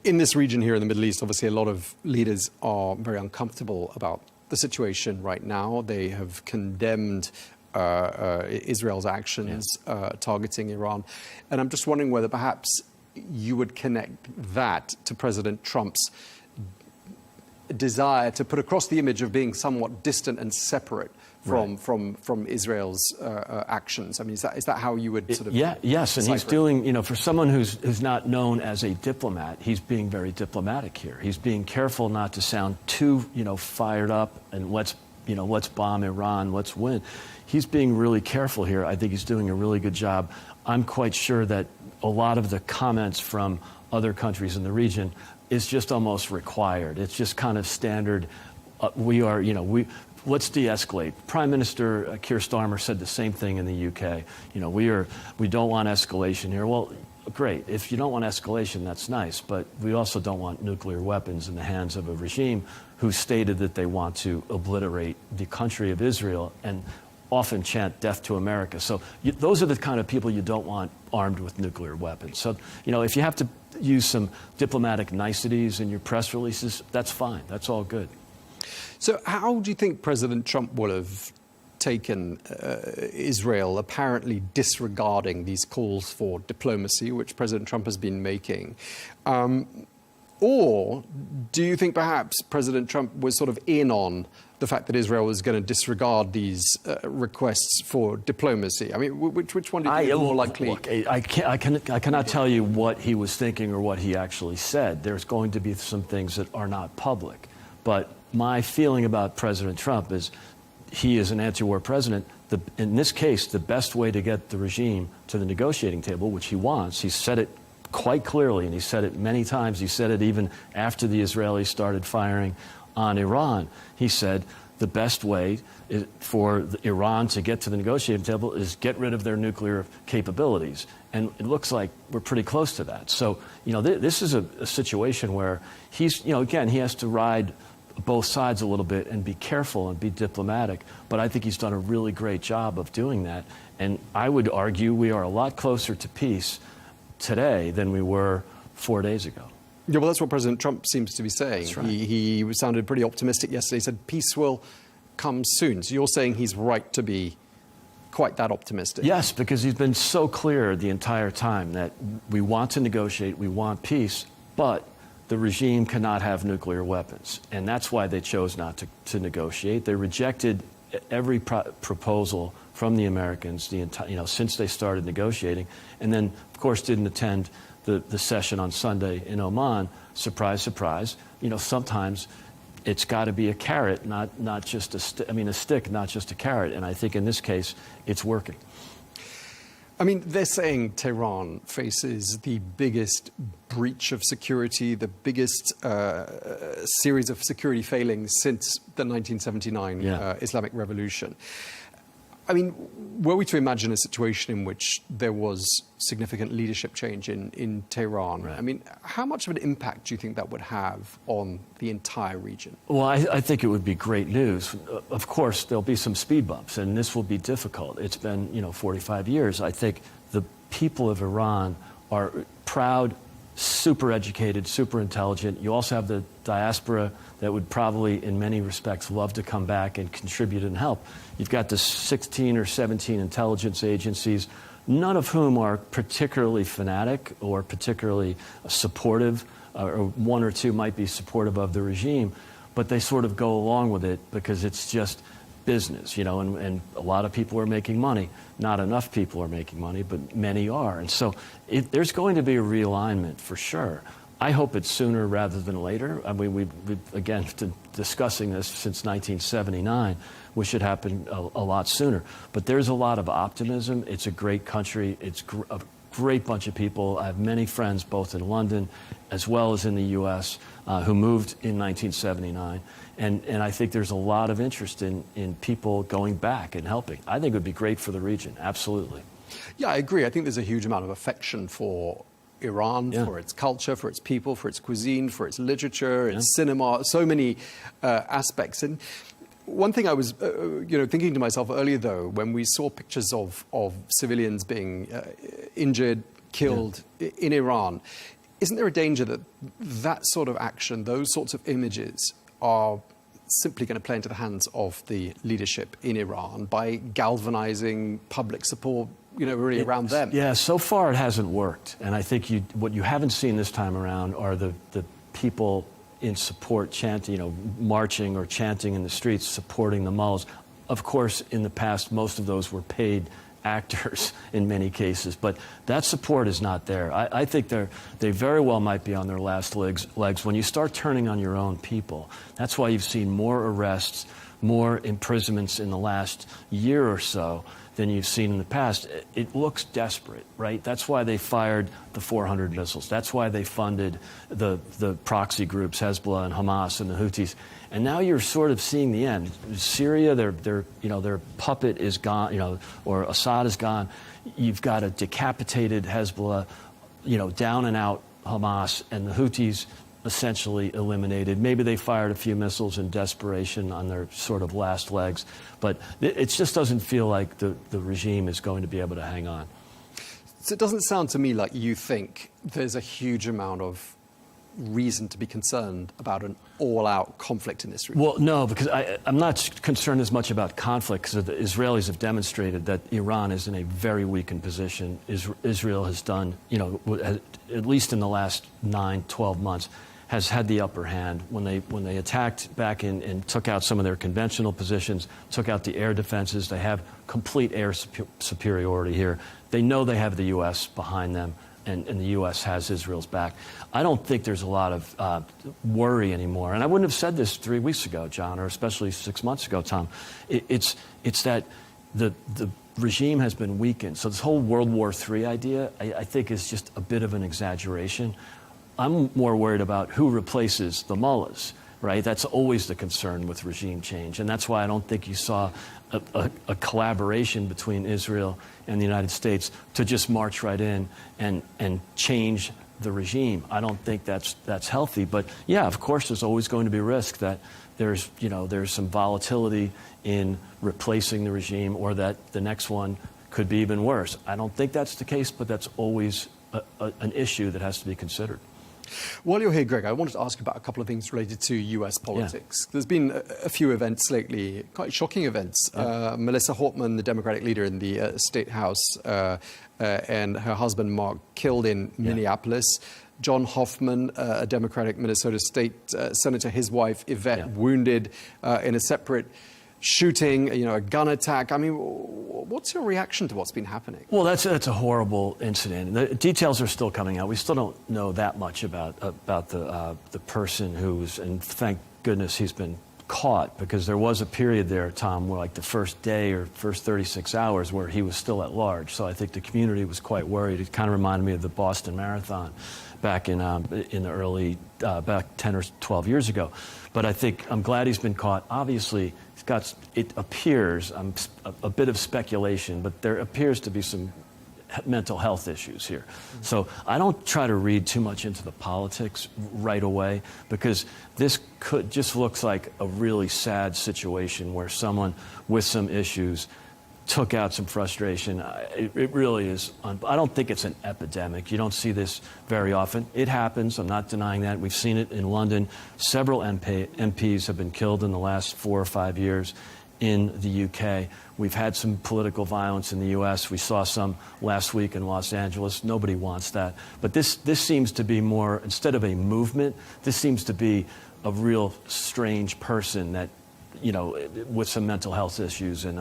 In this region here in the Middle East, obviously a lot of leaders are very uncomfortable about the situation right now. They have condemned Israel's actions targeting Iran. And I'm just wondering whether perhaps you would connect that to President Trump's desire to put across the image of being somewhat distant and separate from Israel's actions. I mean, is that how you would sort of... Yes, and he's doing, for someone who's not known as a diplomat, he's being very diplomatic here. He's being careful not to sound too, fired up and let's bomb Iran, let's win. He's being really careful here. I think he's doing a really good job. I'm quite sure that a lot of the comments from other countries in the region is just almost required. It's just kind of standard. Let's de-escalate. Prime Minister Keir Starmer said the same thing in the UK. We don't want escalation here. Well, great. If you don't want escalation, that's nice. But we also don't want nuclear weapons in the hands of a regime who stated that they want to obliterate the country of Israel and often chant death to America. So those are the kind of people you don't want armed with nuclear weapons. So, if you have to use some diplomatic niceties in your press releases, that's fine. That's all good. So how do you think President Trump would have taken Israel apparently disregarding these calls for diplomacy, which President Trump has been making? Or do you think perhaps President Trump was sort of in on the fact that Israel was going to disregard these requests for diplomacy? I mean, which one do you think is more likely? Look, I cannot tell you what he was thinking or what he actually said. There's going to be some things that are not public. But my feeling about President Trump is he is an anti-war president. In this case, the best way to get the regime to the negotiating table, which he wants, he said it quite clearly, and he said it many times. He said it even after the Israelis started firing on Iran. He said the best way for Iran to get to the negotiating table is get rid of their nuclear capabilities. And it looks like we're pretty close to that. So, this is a situation where he's, again, he has to ride both sides a little bit and be careful and be diplomatic. But I think he's done a really great job of doing that. And I would argue we are a lot closer to peace today than we were 4 days ago. Yeah, well, that's what President Trump seems to be saying. That's right. He sounded pretty optimistic yesterday. He said peace will come soon. So you're saying he's right to be quite that optimistic? Yes, because he's been so clear the entire time that we want to negotiate, we want peace, but the regime cannot have nuclear weapons. And that's why they chose not to negotiate. They rejected every proposal from the Americans since they started negotiating, and then, of course, didn't attend the session on Sunday in Oman. Surprise, surprise. Sometimes it's got to be a carrot, not just a stick, not just a carrot. And I think in this case, it's working. I mean, they're saying Tehran faces the biggest breach of security, the biggest series of security failings since the 1979 Islamic Revolution. I mean, were we to imagine a situation in which there was significant leadership change in Tehran, right. I mean, how much of an impact do you think that would have on the entire region? Well, I think it would be great news. Of course, there'll be some speed bumps, and this will be difficult. It's been, 45 years. I think the people of Iran are proud super educated, super intelligent. You also have the diaspora that would probably, in many respects, love to come back and contribute and help. You've got the 16 or 17 intelligence agencies, none of whom are particularly fanatic or particularly supportive, or one or two might be supportive of the regime, but they sort of go along with it because it's just business, and a lot of people are making money. Not enough people are making money, but many are. And so there's going to be a realignment for sure. I hope it's sooner rather than later. I mean, we've again, discussing this since 1979. We should happen a lot sooner. But there's a lot of optimism. It's a great country. It's a great bunch of people. I have many friends both in London as well as in the U.S. Who moved in 1979. And I think there's a lot of interest in people going back and helping. I think it would be great for the region, absolutely. Yeah, I agree. I think there's a huge amount of affection for Iran, for its culture, for its people, for its cuisine, for its literature, its cinema, so many aspects. And one thing I was thinking to myself earlier, though, when we saw pictures of civilians being injured, killed in Iran, isn't there a danger that that sort of action, those sorts of images, are simply going to play into the hands of the leadership in Iran by galvanizing public support, really around them? Yeah, so far it hasn't worked. And I think what you haven't seen this time around are the people in support chanting, marching or chanting in the streets, supporting the mullahs. Of course, in the past, most of those were paid actors in many cases, but that support is not there. I think they very well might be on their last legs when you start turning on your own people. That's why you've seen more arrests, more imprisonments in the last year or so than you've seen in the past. It looks desperate, right? That's why they fired the 400 missiles. That's why they funded the proxy groups, Hezbollah and Hamas and the Houthis. And now you're sort of seeing the end. Syria, their puppet is gone, or Assad is gone. You've got a decapitated Hezbollah, down and out Hamas, and the Houthis essentially eliminated. Maybe they fired a few missiles in desperation on their sort of last legs, but it just doesn't feel like the regime is going to be able to hang on. So it doesn't sound to me like you think there's a huge amount of reason to be concerned about an all-out conflict in this region. Well, no, because I'm not concerned as much about conflict, because the Israelis have demonstrated that Iran is in a very weakened position. Israel has done, at least in the last 9-12 months, has had the upper hand. When they attacked back and took out some of their conventional positions, took out the air defenses, they have complete air superiority here. They know they have the U.S. behind them, and the U.S. has Israel's back. I don't think there's a lot of worry anymore. And I wouldn't have said this 3 weeks ago, John, or especially 6 months ago, Tom. It's that the regime has been weakened. So this whole World War III idea, I think, is just a bit of an exaggeration. I'm more worried about who replaces the mullahs, right? That's always the concern with regime change. And that's why I don't think you saw a collaboration between Israel and the United States to just march right in and change the regime. I don't think that's healthy. But yeah, of course, there's always going to be risk that there's some volatility in replacing the regime, or that the next one could be even worse. I don't think that's the case, but that's always an issue that has to be considered. While you're here, Greg, I wanted to ask about a couple of things related to U.S. politics. Yeah. There's been a few events lately, quite shocking events. Yeah. Melissa Hortman, the Democratic leader in the State House, and her husband, Mark, killed in Minneapolis. John Hoffman, a Democratic Minnesota State Senator, his wife, Yvette, wounded in a separate shooting, a gun attack. I mean, what's your reaction to what's been happening? Well, that's a horrible incident. The details are still coming out. We still don't know that much about the person who's, and thank goodness he's been caught, because there was a period there, Tom, where like the first day or first 36 hours where he was still at large. So I think the community was quite worried. It kind of reminded me of the Boston Marathon back in the early, back 10 or 12 years ago. But I think I'm glad he's been caught. Obviously, it appears, a bit of speculation, but there appears to be some mental health issues here. Mm-hmm. So I don't try to read too much into the politics right away, because this just looks like a really sad situation where someone with some issues took out some frustration. It really is. I don't think it's an epidemic. You don't see this very often. It happens. I'm not denying that. We've seen it in London. Several MPs have been killed in the last 4 or 5 years in the UK. We've had some political violence in the US. We saw some last week in Los Angeles. Nobody wants that. But this seems to be more, instead of a movement, this seems to be a real strange person that, you know, with some mental health issues, and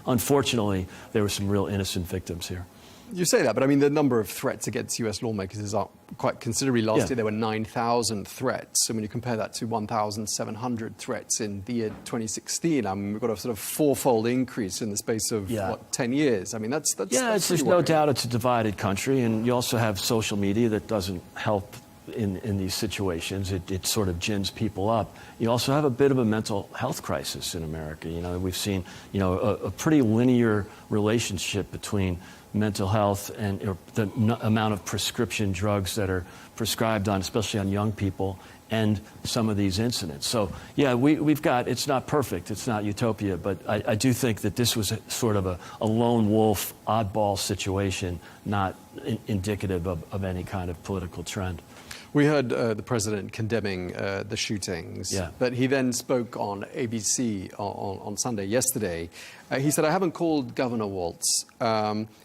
unfortunately, there were some real innocent victims here. You say that, but I mean, the number of threats against US lawmakers is up quite considerably. Last year, there were 9,000 threats. And when you compare that to 1,700 threats in the year 2016, I mean, we've got a sort of fourfold increase in the space of, 10 years? I mean, that's there's no doubt it's a divided country. And you also have social media that doesn't help in these situations. It sort of gins people up. You also have a bit of a mental health crisis in America. You know, we've seen, you know, a pretty linear relationship between mental health and the amount of prescription drugs that are prescribed on, especially on young people, and some of these incidents. So, yeah, we've got, it's not perfect, it's not utopia, but I do think that this was sort of a lone wolf, oddball situation, not indicative of any kind of political trend. We heard the president condemning the shootings, but he then spoke on ABC on Sunday, yesterday. He said, I haven't called Governor Waltz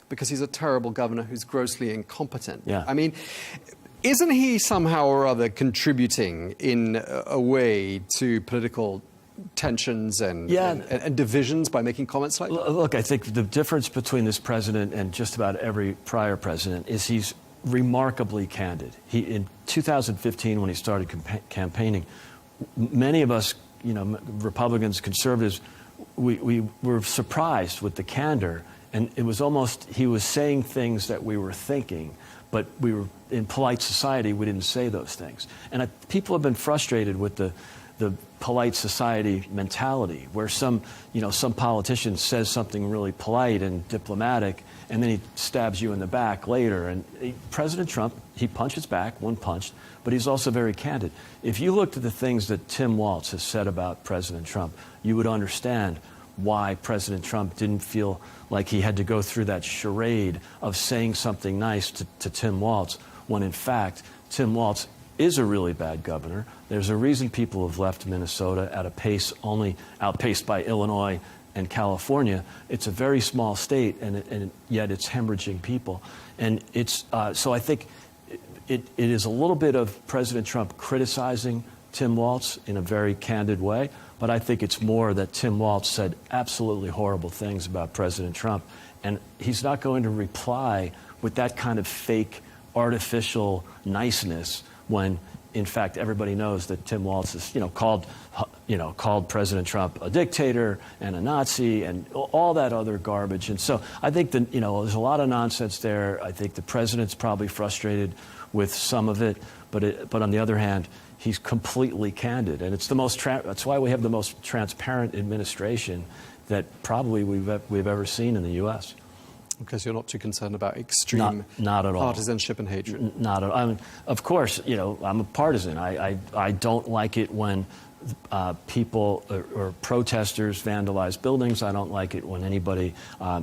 because he's a terrible governor who's grossly incompetent. I mean, isn't he somehow or other contributing in a way to political tensions and divisions by making comments like that? Look, I think the difference between this president and just about every prior president is he's remarkably candid. In 2015, when he started campaigning, many of us, you know, Republicans, conservatives, we were surprised with the candor, and it was almost, he was saying things that we were thinking, but we were, in polite society, we didn't say those things. And people have been frustrated with the polite society mentality, where some politician says something really polite and diplomatic, and then he stabs you in the back later. And President Trump, he punches back, one punch, but he's also very candid. If you looked at the things that Tim Waltz has said about President Trump, you would understand why President Trump didn't feel like he had to go through that charade of saying something nice to Tim Waltz, when in fact, Tim Waltz is a really bad governor. There's a reason people have left Minnesota at a pace only outpaced by Illinois and California. It's a very small state, and yet it's hemorrhaging people. And it's so I think it is a little bit of President Trump criticizing Tim Waltz in a very candid way, but I think it's more that Tim Waltz said absolutely horrible things about President Trump, and he's not going to reply with that kind of fake, artificial niceness when, in fact, everybody knows that Tim Waltz has, called President Trump a dictator and a Nazi and all that other garbage. And so I think that, there's a lot of nonsense there. I think the president's probably frustrated with some of it, but on the other hand, he's completely candid. And it's that's why we have the most transparent administration that probably we've ever seen in the U.S. Because you're not too concerned about extreme not at all. Partisanship and hatred. Not at all. I mean, of course, I'm a partisan. I don't like it when people or protesters vandalize buildings. I don't like it when anybody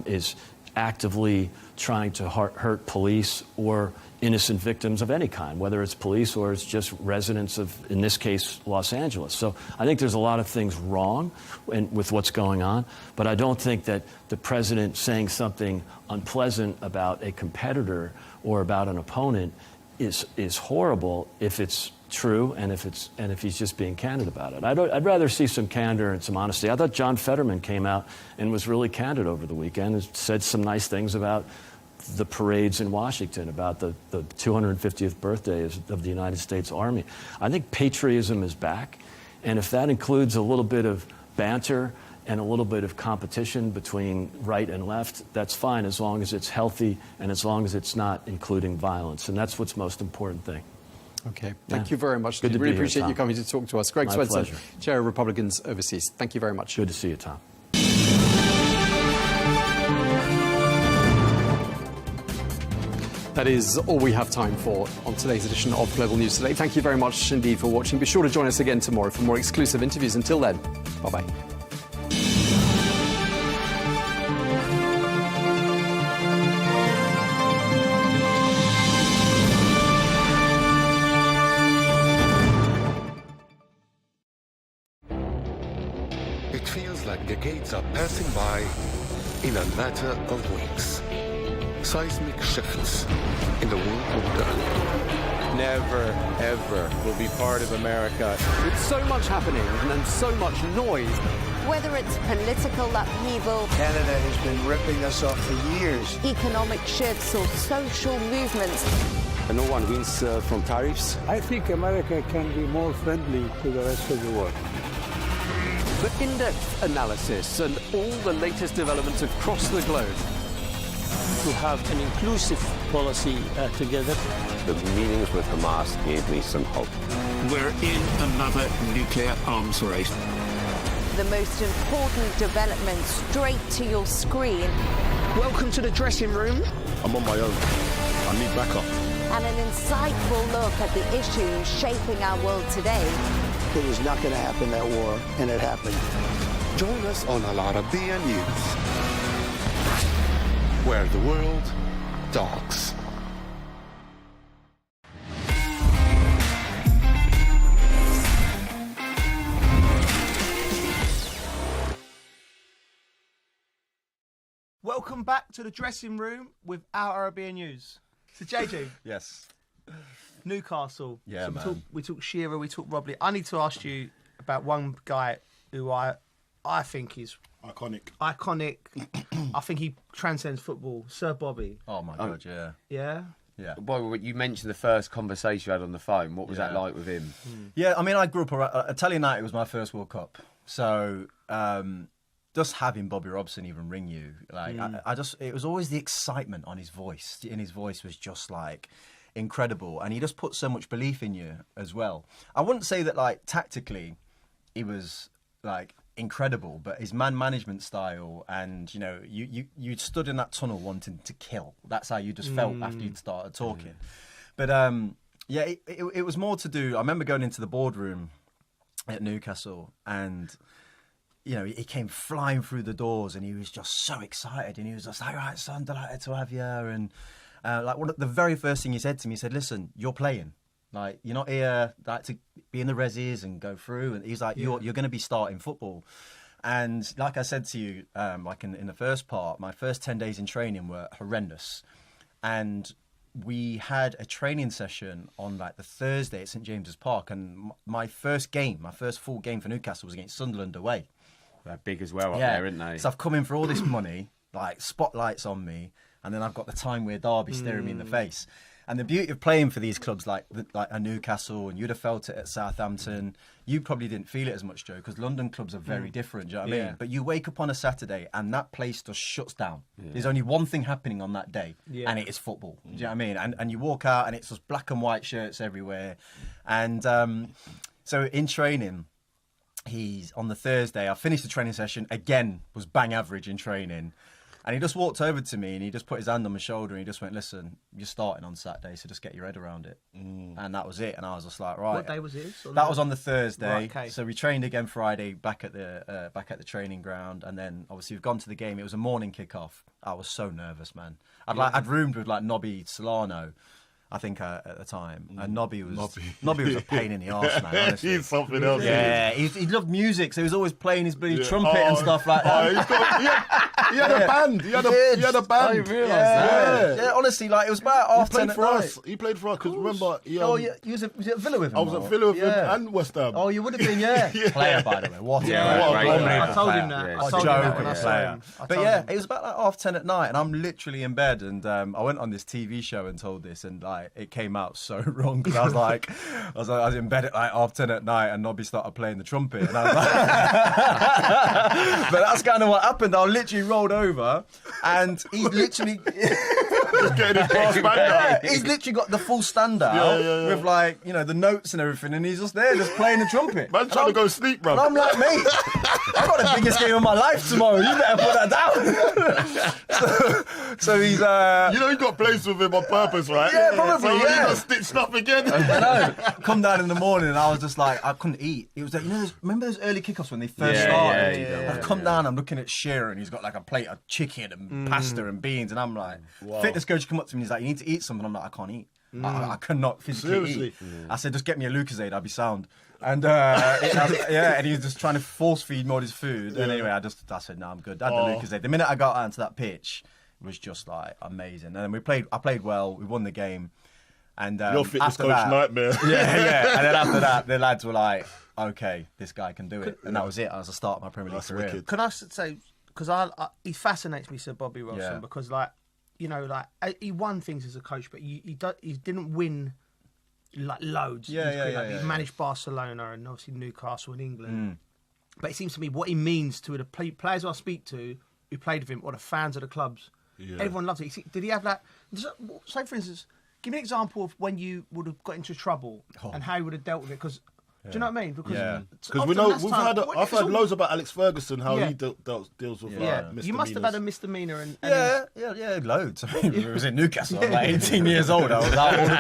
is actively trying to hurt police or innocent victims of any kind, whether it's police or it's just residents of, in this case, Los Angeles. So I think there's a lot of things wrong with what's going on, but I don't think that the president saying something unpleasant about a competitor or about an opponent is horrible if it's true and if he's just being candid about it. I'd rather see some candor and some honesty. I thought John Fetterman came out and was really candid over the weekend and said some nice things about the parades in Washington, about the 250th birthday of the United States Army. I think patriotism is back, and if that includes a little bit of banter and a little bit of competition between right and left, that's fine, as long as it's healthy and as long as it's not including violence, and that's what's most important thing. Okay, thank you very much. Good to really be here, appreciate Tom. you coming to talk to us. Greg My Swenson, pleasure. Chair of Republicans Overseas. Thank you very much. Good to see you, Tom. That is all we have time for on today's edition of Global News Today. Thank you very much indeed for watching. Be sure to join us again tomorrow for more exclusive interviews. Until then, bye-bye. like the gates are passing by in a matter of weeks. Seismic shifts in the world order. Never, ever will be part of America. With so much happening and so much noise. Whether it's political upheaval, Canada has been ripping us off for years. economic shifts, or social movements, And no one wins from tariffs. I think America can be more friendly to the rest of the world. The in-depth analysis and all the latest developments across the globe. To have an inclusive policy together. The meetings with Hamas gave me some hope. We're in another nuclear arms race. the most important development straight to your screen. Welcome to the dressing room. I'm on my own. I need backup. And an insightful look at the issues shaping our world today. It was not going to happen, that war, and it happened. Join us on Arabiya News, where the world talks. Welcome back to the dressing room with our Arabiya News. So JJ. Yes. Newcastle. Yeah, so man. we talk Shearer, we talk Rob Lee. I need to ask you about one guy who I think is iconic. I think he transcends football. Sir Bobby. Oh my God, yeah. Yeah. Yeah. Boy, you mentioned the first conversation you had on the phone. What was that like with him? Yeah, I mean, I grew up around Italian night. It was my first World Cup, so just having Bobby Robson even ring you, like it was always the excitement on his voice. And his voice was just like incredible, and he just put so much belief in you as well. I wouldn't say that like tactically, he was like incredible, but his man management style, and you stood in that tunnel wanting to kill. That's how you just felt after you'd started talking. But yeah, it was more to do. I remember going into the boardroom at Newcastle, and he came flying through the doors, and he was just so excited, and he was just like, "All right, son, delighted to have you." And the very first thing he said to me, he said, "Listen, you're playing. Like, you're not here like to be in the resis and go through." And he's like, "You're going to be starting football." And like I said to you, like in the first part, my first 10 days in training were horrendous, and we had a training session on like the Thursday at St James's Park, and my first full game for Newcastle was against Sunderland away. They're big as well up there, aren't they? So I've come in for all this money, like spotlights on me, and then I've got the time where Derby staring me in the face. And the beauty of playing for these clubs like a Newcastle, and you'd have felt it at Southampton. You probably didn't feel it as much, Joe, because London clubs are very different. Do you know what I mean? But you wake up on a Saturday and that place just shuts down. Yeah. There's only one thing happening on that day, and it is football. Do you know what I mean? And you walk out and it's just black and white shirts everywhere. And so in training, on the Thursday, I finished the training session, again, was bang average in training. And he just walked over to me and he just put his hand on my shoulder and he just went, "Listen, you're starting on Saturday, so just get your head around it." And that was it. And I was just like, right. What day was it? That was on the Thursday. Right, okay. So we trained again Friday back at the training ground. And then obviously we've gone to the game. It was a morning kickoff. I was so nervous, man. I'd roomed with like Nobby Solano, I think, at the time. And Nobby was a pain in the arse, man, honestly. He's something else. Yeah, he loved music, so he was always playing his bloody trumpet and stuff like that. He had a band. He had a band. I realised that. Yeah, honestly, like it was about half 10 at night. He played for us because remember. He was at Villa with him. I was at Villa with him and West Ham. Oh, you would have been, yeah. Player, by the way. What a I told him that. I told him that when I saw him. But yeah, it was about like half 10 at night, and I'm literally in bed, and I went on this TV show and told this, and like it came out so wrong because I was in bed at like half 10 at night, and Nobby started playing the trumpet, and I was like, but that's kind of what happened. I literally rolled over, and he's literally just getting his brass band out. He's literally got the full stand out with like the notes and everything, and he's just there, just playing the trumpet. Man's trying to go sleep, bro. And I'm like, mate, I've got the biggest game of my life tomorrow. You better put that down. so he's he got placed with him on purpose, right? Yeah, probably. So he got stitched up again. I know. Come down in the morning, and I was just like, I couldn't eat. It was like, remember those early kickoffs when they first started? I've come down, I'm looking at Shearer, and he's got like a plate of chicken and pasta and beans, and I'm like, fitness coach come up to me, he's like, "You need to eat something." I'm like, "I can't eat." I could not physically Seriously? eat. I said, just get me a Lucozade, I'll be sound. And and he was just trying to force feed me all his food. And anyway, I said, no, I'm good. I had the Lucozade. The minute I got onto that pitch, it was just like amazing. And then I played well. We won the game. And your fitness after coach that, nightmare. Yeah. And then after that, the lads were like, okay, this guy can do it. And that was it. That was the start of my Premier League career. wicked. Can I say, because he fascinates me, Sir Bobby Robson, because like, you know, like he won things as a coach, but he didn't win like loads. He managed Barcelona and obviously Newcastle in England. But it seems to me what he means to the players I speak to who played with him, or the fans of the clubs, everyone loves it. Did he have that? Say for instance, give me an example of when you would have got into trouble and how you would have dealt with it. Because do you know what I mean? Because we know I've heard loads about Alex Ferguson, how he deals with misdemeanors. You must have had a misdemeanor and loads. I mean, I was in Newcastle. I was like 18 years old. I was out all the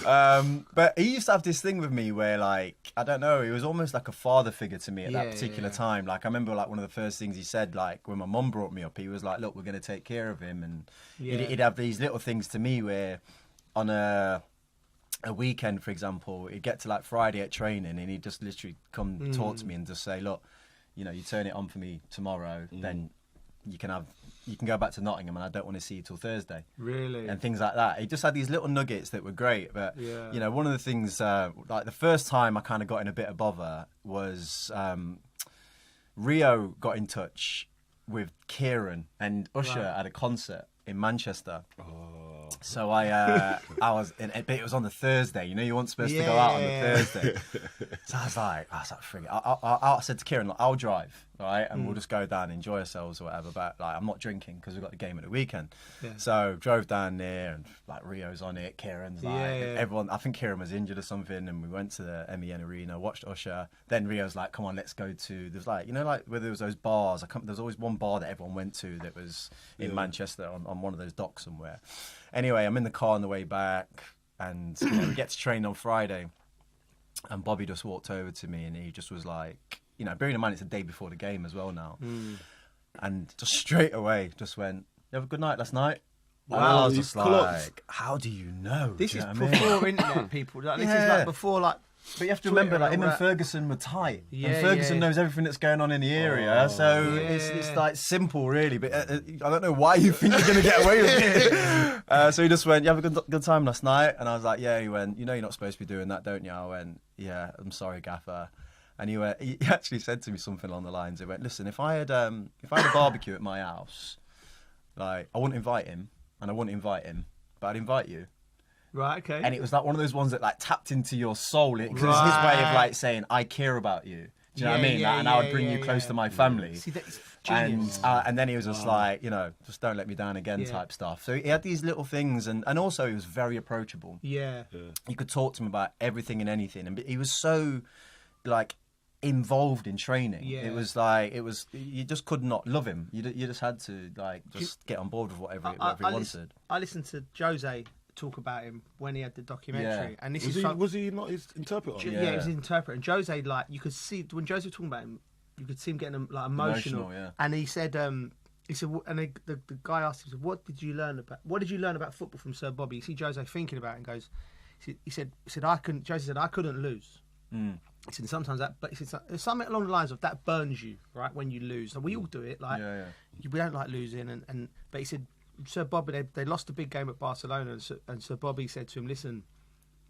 time. But he used to have this thing with me where, like, I don't know, he was almost like a father figure to me at that particular time. Like, I remember, like, one of the first things he said, like, when my mum brought me up, he was like, look, we're going to take care of him. And he'd have these little things to me where on a weekend, for example, he'd get to like Friday at training and he'd just literally come talk to me and just say, look, you know, you turn it on for me tomorrow, then you can go back to Nottingham and I don't want to see you till Thursday. Really? And things like that. He just had these little nuggets that were great. But, you know, one of the things, like the first time I kind of got in a bit of bother was Rio got in touch with Kieran and Usher at a concert in Manchester. So I was, but it was on the Thursday. You know, you weren't supposed to go out on the Thursday. So I was like, friggin'. I said to Kieran, I'll drive, right, and we'll just go down and enjoy ourselves or whatever. But like, I'm not drinking because we've got the game at the weekend. So drove down there and like Rio's on it, Kieran's like everyone. I think Kieran was injured or something, and we went to the MEN Arena, watched Usher. Then Rio's like, come on, let's go to. There's like, you know, like where there was those bars. There's always one bar that everyone went to that was in Manchester on one of those docks somewhere. Anyway, I'm in the car on the way back, and you know, we get to train on Friday, and Bobby just walked over to me, and he just was like, you know, bearing in mind it's the day before the game as well now, and just straight away just went, "You have a good night last night." Wow, and I was just like, "How do you know?" This is before internet, people. Like, this is like before, like. But you have to remember, like, him and Ferguson were tight. And Ferguson knows everything that's going on in the area. It's like simple, really. But I don't know why you think you're going to get away with it. So he just went, you have a good time last night? And I was like, yeah. He went, you know you're not supposed to be doing that, don't you? I went, yeah, I'm sorry, Gaffer. And he actually said to me something along the lines. He went, listen, if I had a barbecue at my house, like, I wouldn't invite him, and I wouldn't invite him, but I'd invite you. Right, okay. And it was like one of those ones that like tapped into your soul, because it's his way of like saying, I care about you. Do you know what I mean? And I would bring you close to my family. See, that's genius. And then he was just like, you know, just don't let me down again type stuff. So he had these little things, and also he was very approachable. Yeah. You could talk to him about everything and anything. And he was so like involved in training. It was like, you just could not love him. You just had to like just get on board with whatever he wanted. I listened to Jose talk about him when he had the documentary, and this was he not his interpreter? He was his interpreter. And Jose, like, you could see when Jose was talking about him, you could see him getting like emotional. And he said, and the guy asked him, "What did you learn about football from Sir Bobby?" You see Jose thinking about it and goes, he said, Jose said, I couldn't lose. He said sometimes he said there's something along the lines of that burns you, right, when you lose. And we all do it, like we don't like losing, but he said, Sir Bobby, they lost a big game at Barcelona, and Sir Bobby said to him, listen,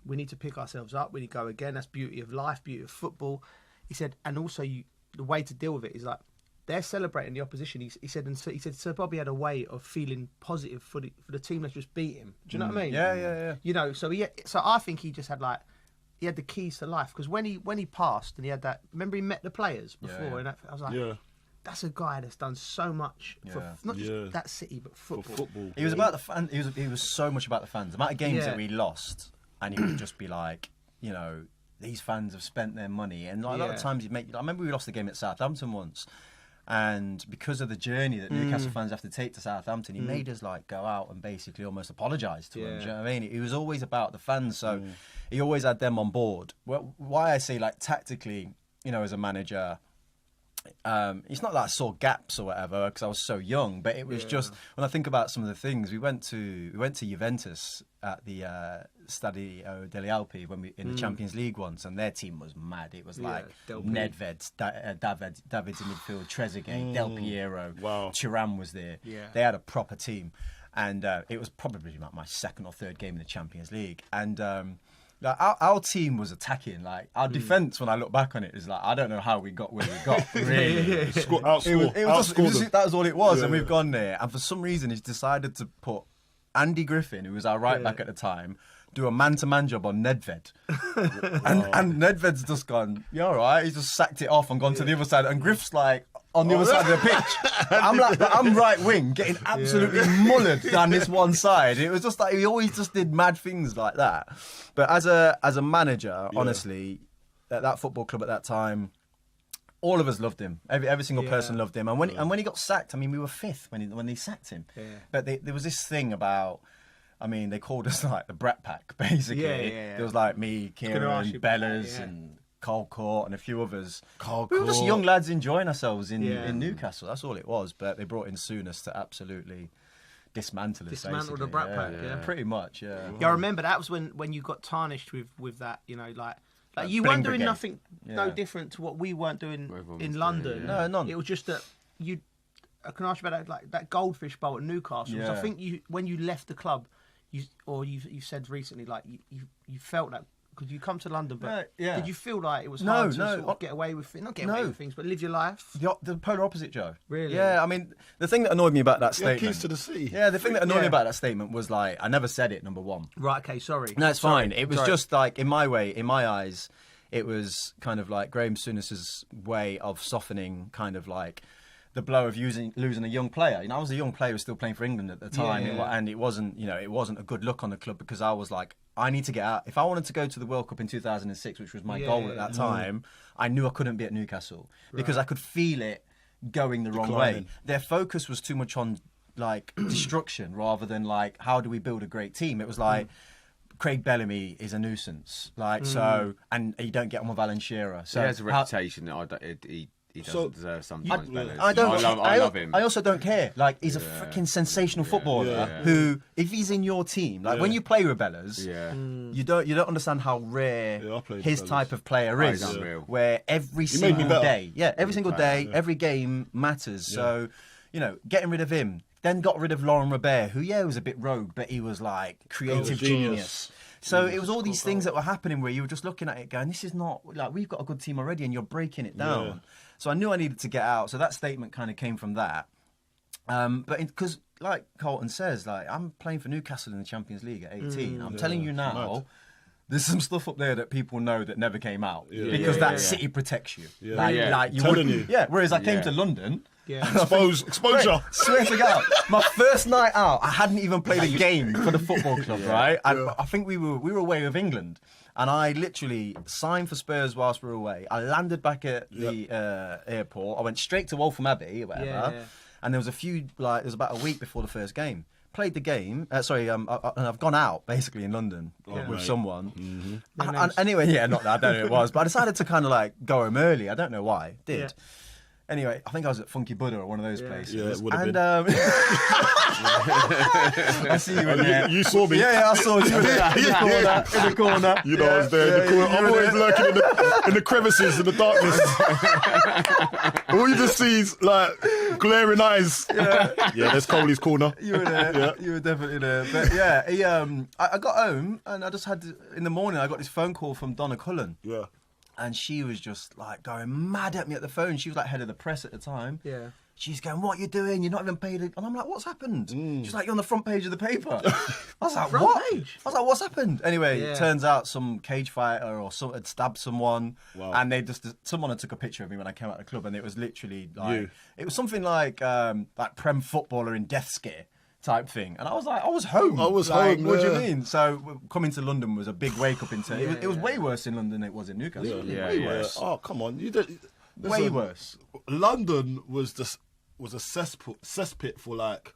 we need to pick ourselves up, we need to go again, that's beauty of life, beauty of football. He said, and also the way to deal with it is like, they're celebrating the opposition. He said Sir Bobby had a way of feeling positive for the team that's just beat him. Do you know what I mean? Yeah. You know, so I think he just had like, he had the keys to life, because when he passed and he had that, remember he met the players before, and I was like, that's a guy that's done so much for not just that city, but football. He was about the fan. He was so much about the fans. The amount of games that we lost, and he would just be like, you know, these fans have spent their money, and like, a lot of times I remember we lost the game at Southampton once, and because of the journey that Newcastle fans have to take to Southampton, he made us like go out and basically almost apologise to them. Do you know what I mean? He was always about the fans, so he always had them on board. Well, why I say like tactically, you know, as a manager, it's not that I saw gaps or whatever because I was so young, but it was just when I think about some of the things we went to Juventus at the Stadio delle Alpi in the Champions League once, and their team was mad. It was like Nedved, David's in midfield, Trezeguet, Del Piero, Tehran was there. They had a proper team, and it was probably like my second or third game in the Champions League, and. Like our team was attacking. Like our defense, when I look back on it, is like I don't know how we got where we got. Really, that was all it was, and we've gone there. And for some reason, he's decided to put Andy Griffin, who was our right back at the time, do a man-to-man job on Nedved, and Nedved's just gone. Yeah, all right. He's just sacked it off and gone to the other side, and Griff's like on the other side of the pitch. I'm right wing, getting absolutely mullered down this one side. It was just like he always just did mad things like that. But as a manager, honestly, at that football club at that time, all of us loved him. Every single person loved him. And when he got sacked, I mean, we were fifth when they sacked him. Yeah. But there was this thing about. I mean, they called us like the Brat Pack, basically. There was like me, Kieran, Bellas, and Cole Court, and a few others. We were just young lads enjoying ourselves in Newcastle. That's all it was. But they brought in Souness to absolutely dismantle us. Dismantle the Brat Pack, pretty much, Yeah, I remember that was when you got tarnished with that, you know, like you weren't doing nothing no different to what we weren't doing in London. No, none. It was just that you. I can ask you about that Goldfish Bowl at Newcastle. Yeah. I think when you left the club. You've said recently like you felt that because you come to London, but did you feel like it was hard to sort of get away with not get away with things, but live your life? The polar opposite, Joe. Really? Yeah. I mean, the thing that annoyed me about that statement. Keys to the sea. Yeah, the thing that annoyed me about that statement was like I never said it. Number one. Right. Okay. Sorry. No, it's fine. It was just like in my eyes, it was kind of like Graham Souness's way of softening, kind of like. The blow of losing a young player. You know, I was a young player who was still playing for England at the time, and it wasn't a good look on the club because I was like, I need to get out. If I wanted to go to the World Cup in 2006, which was my goal at that time, I knew I couldn't be at Newcastle because I could feel it going the wrong way. Their focus was too much on like destruction rather than like how do we build a great team. It was like. Craig Bellamy is a nuisance, so, and you don't get on with Alan Shearer. So he has a reputation that he doesn't deserve sometimes. I love him. I also don't care. Like he's a freaking sensational footballer who, if he's in your team, like when you play Rebellas, you don't understand how rare his type of player is. Where every single day, every game matters. So, you know, getting rid of him. Then got rid of Laurent Robert, who was a bit rogue, but he was like creative genius. So it was all these things that were happening where you were just looking at it going, this is not, like, we've got a good team already and you're breaking it down. Yeah. So I knew I needed to get out. So that statement kind of came from that. But because, like Carlton says, like, I'm playing for Newcastle in the Champions League at 18. I'm telling you now, there's some stuff up there that people know that never came out. Yeah. Because that city protects you. Yeah. Like you telling you. Yeah, whereas I came to London... Yeah. Exposure. Wait, swear to God, my first night out, I hadn't even played a game for the football club, right? And I think we were away with England, and I literally signed for Spurs whilst we were away. I landed back at the airport. I went straight to Waltham Abbey or whatever, and there was about a week before the first game. Played the game. And I've gone out basically in London with someone. Mm-hmm. And anyway, not that I don't know who it was, but I decided to kind of like go home early. I don't know why. Did. Yeah. Anyway, I think I was at Funky Buddha or one of those places. Yeah, it would have been. I see you in there. You saw me. Yeah, I saw you in the corner. You know, I was there in the corner. I'm always lurking in the crevices, in the darkness. All you just see is like glaring eyes. Yeah, there's Coley's corner. You were there. Yeah. You were definitely there. But I got home and I just had in the morning I got this phone call from Donna Cullen. Yeah. And she was just like going mad at me at the phone. She was like head of the press at the time. Yeah. She's going, what are you doing? You're not even paid. And I'm like, what's happened? She's like, you're on the front page of the paper. I was like, what? I was like, what's happened? Anyway, it turns out some cage fighter or some had stabbed someone. Wow. And someone had took a picture of me when I came out of the club. And it was literally like, it was something like Prem footballer in death scare type thing. And I was like, I was home. Home. What do you mean? So coming to London was a big wake up in terms. It was way worse in London than it was in Newcastle. Way worse. Oh, come on. Way worse. London was a cesspit for like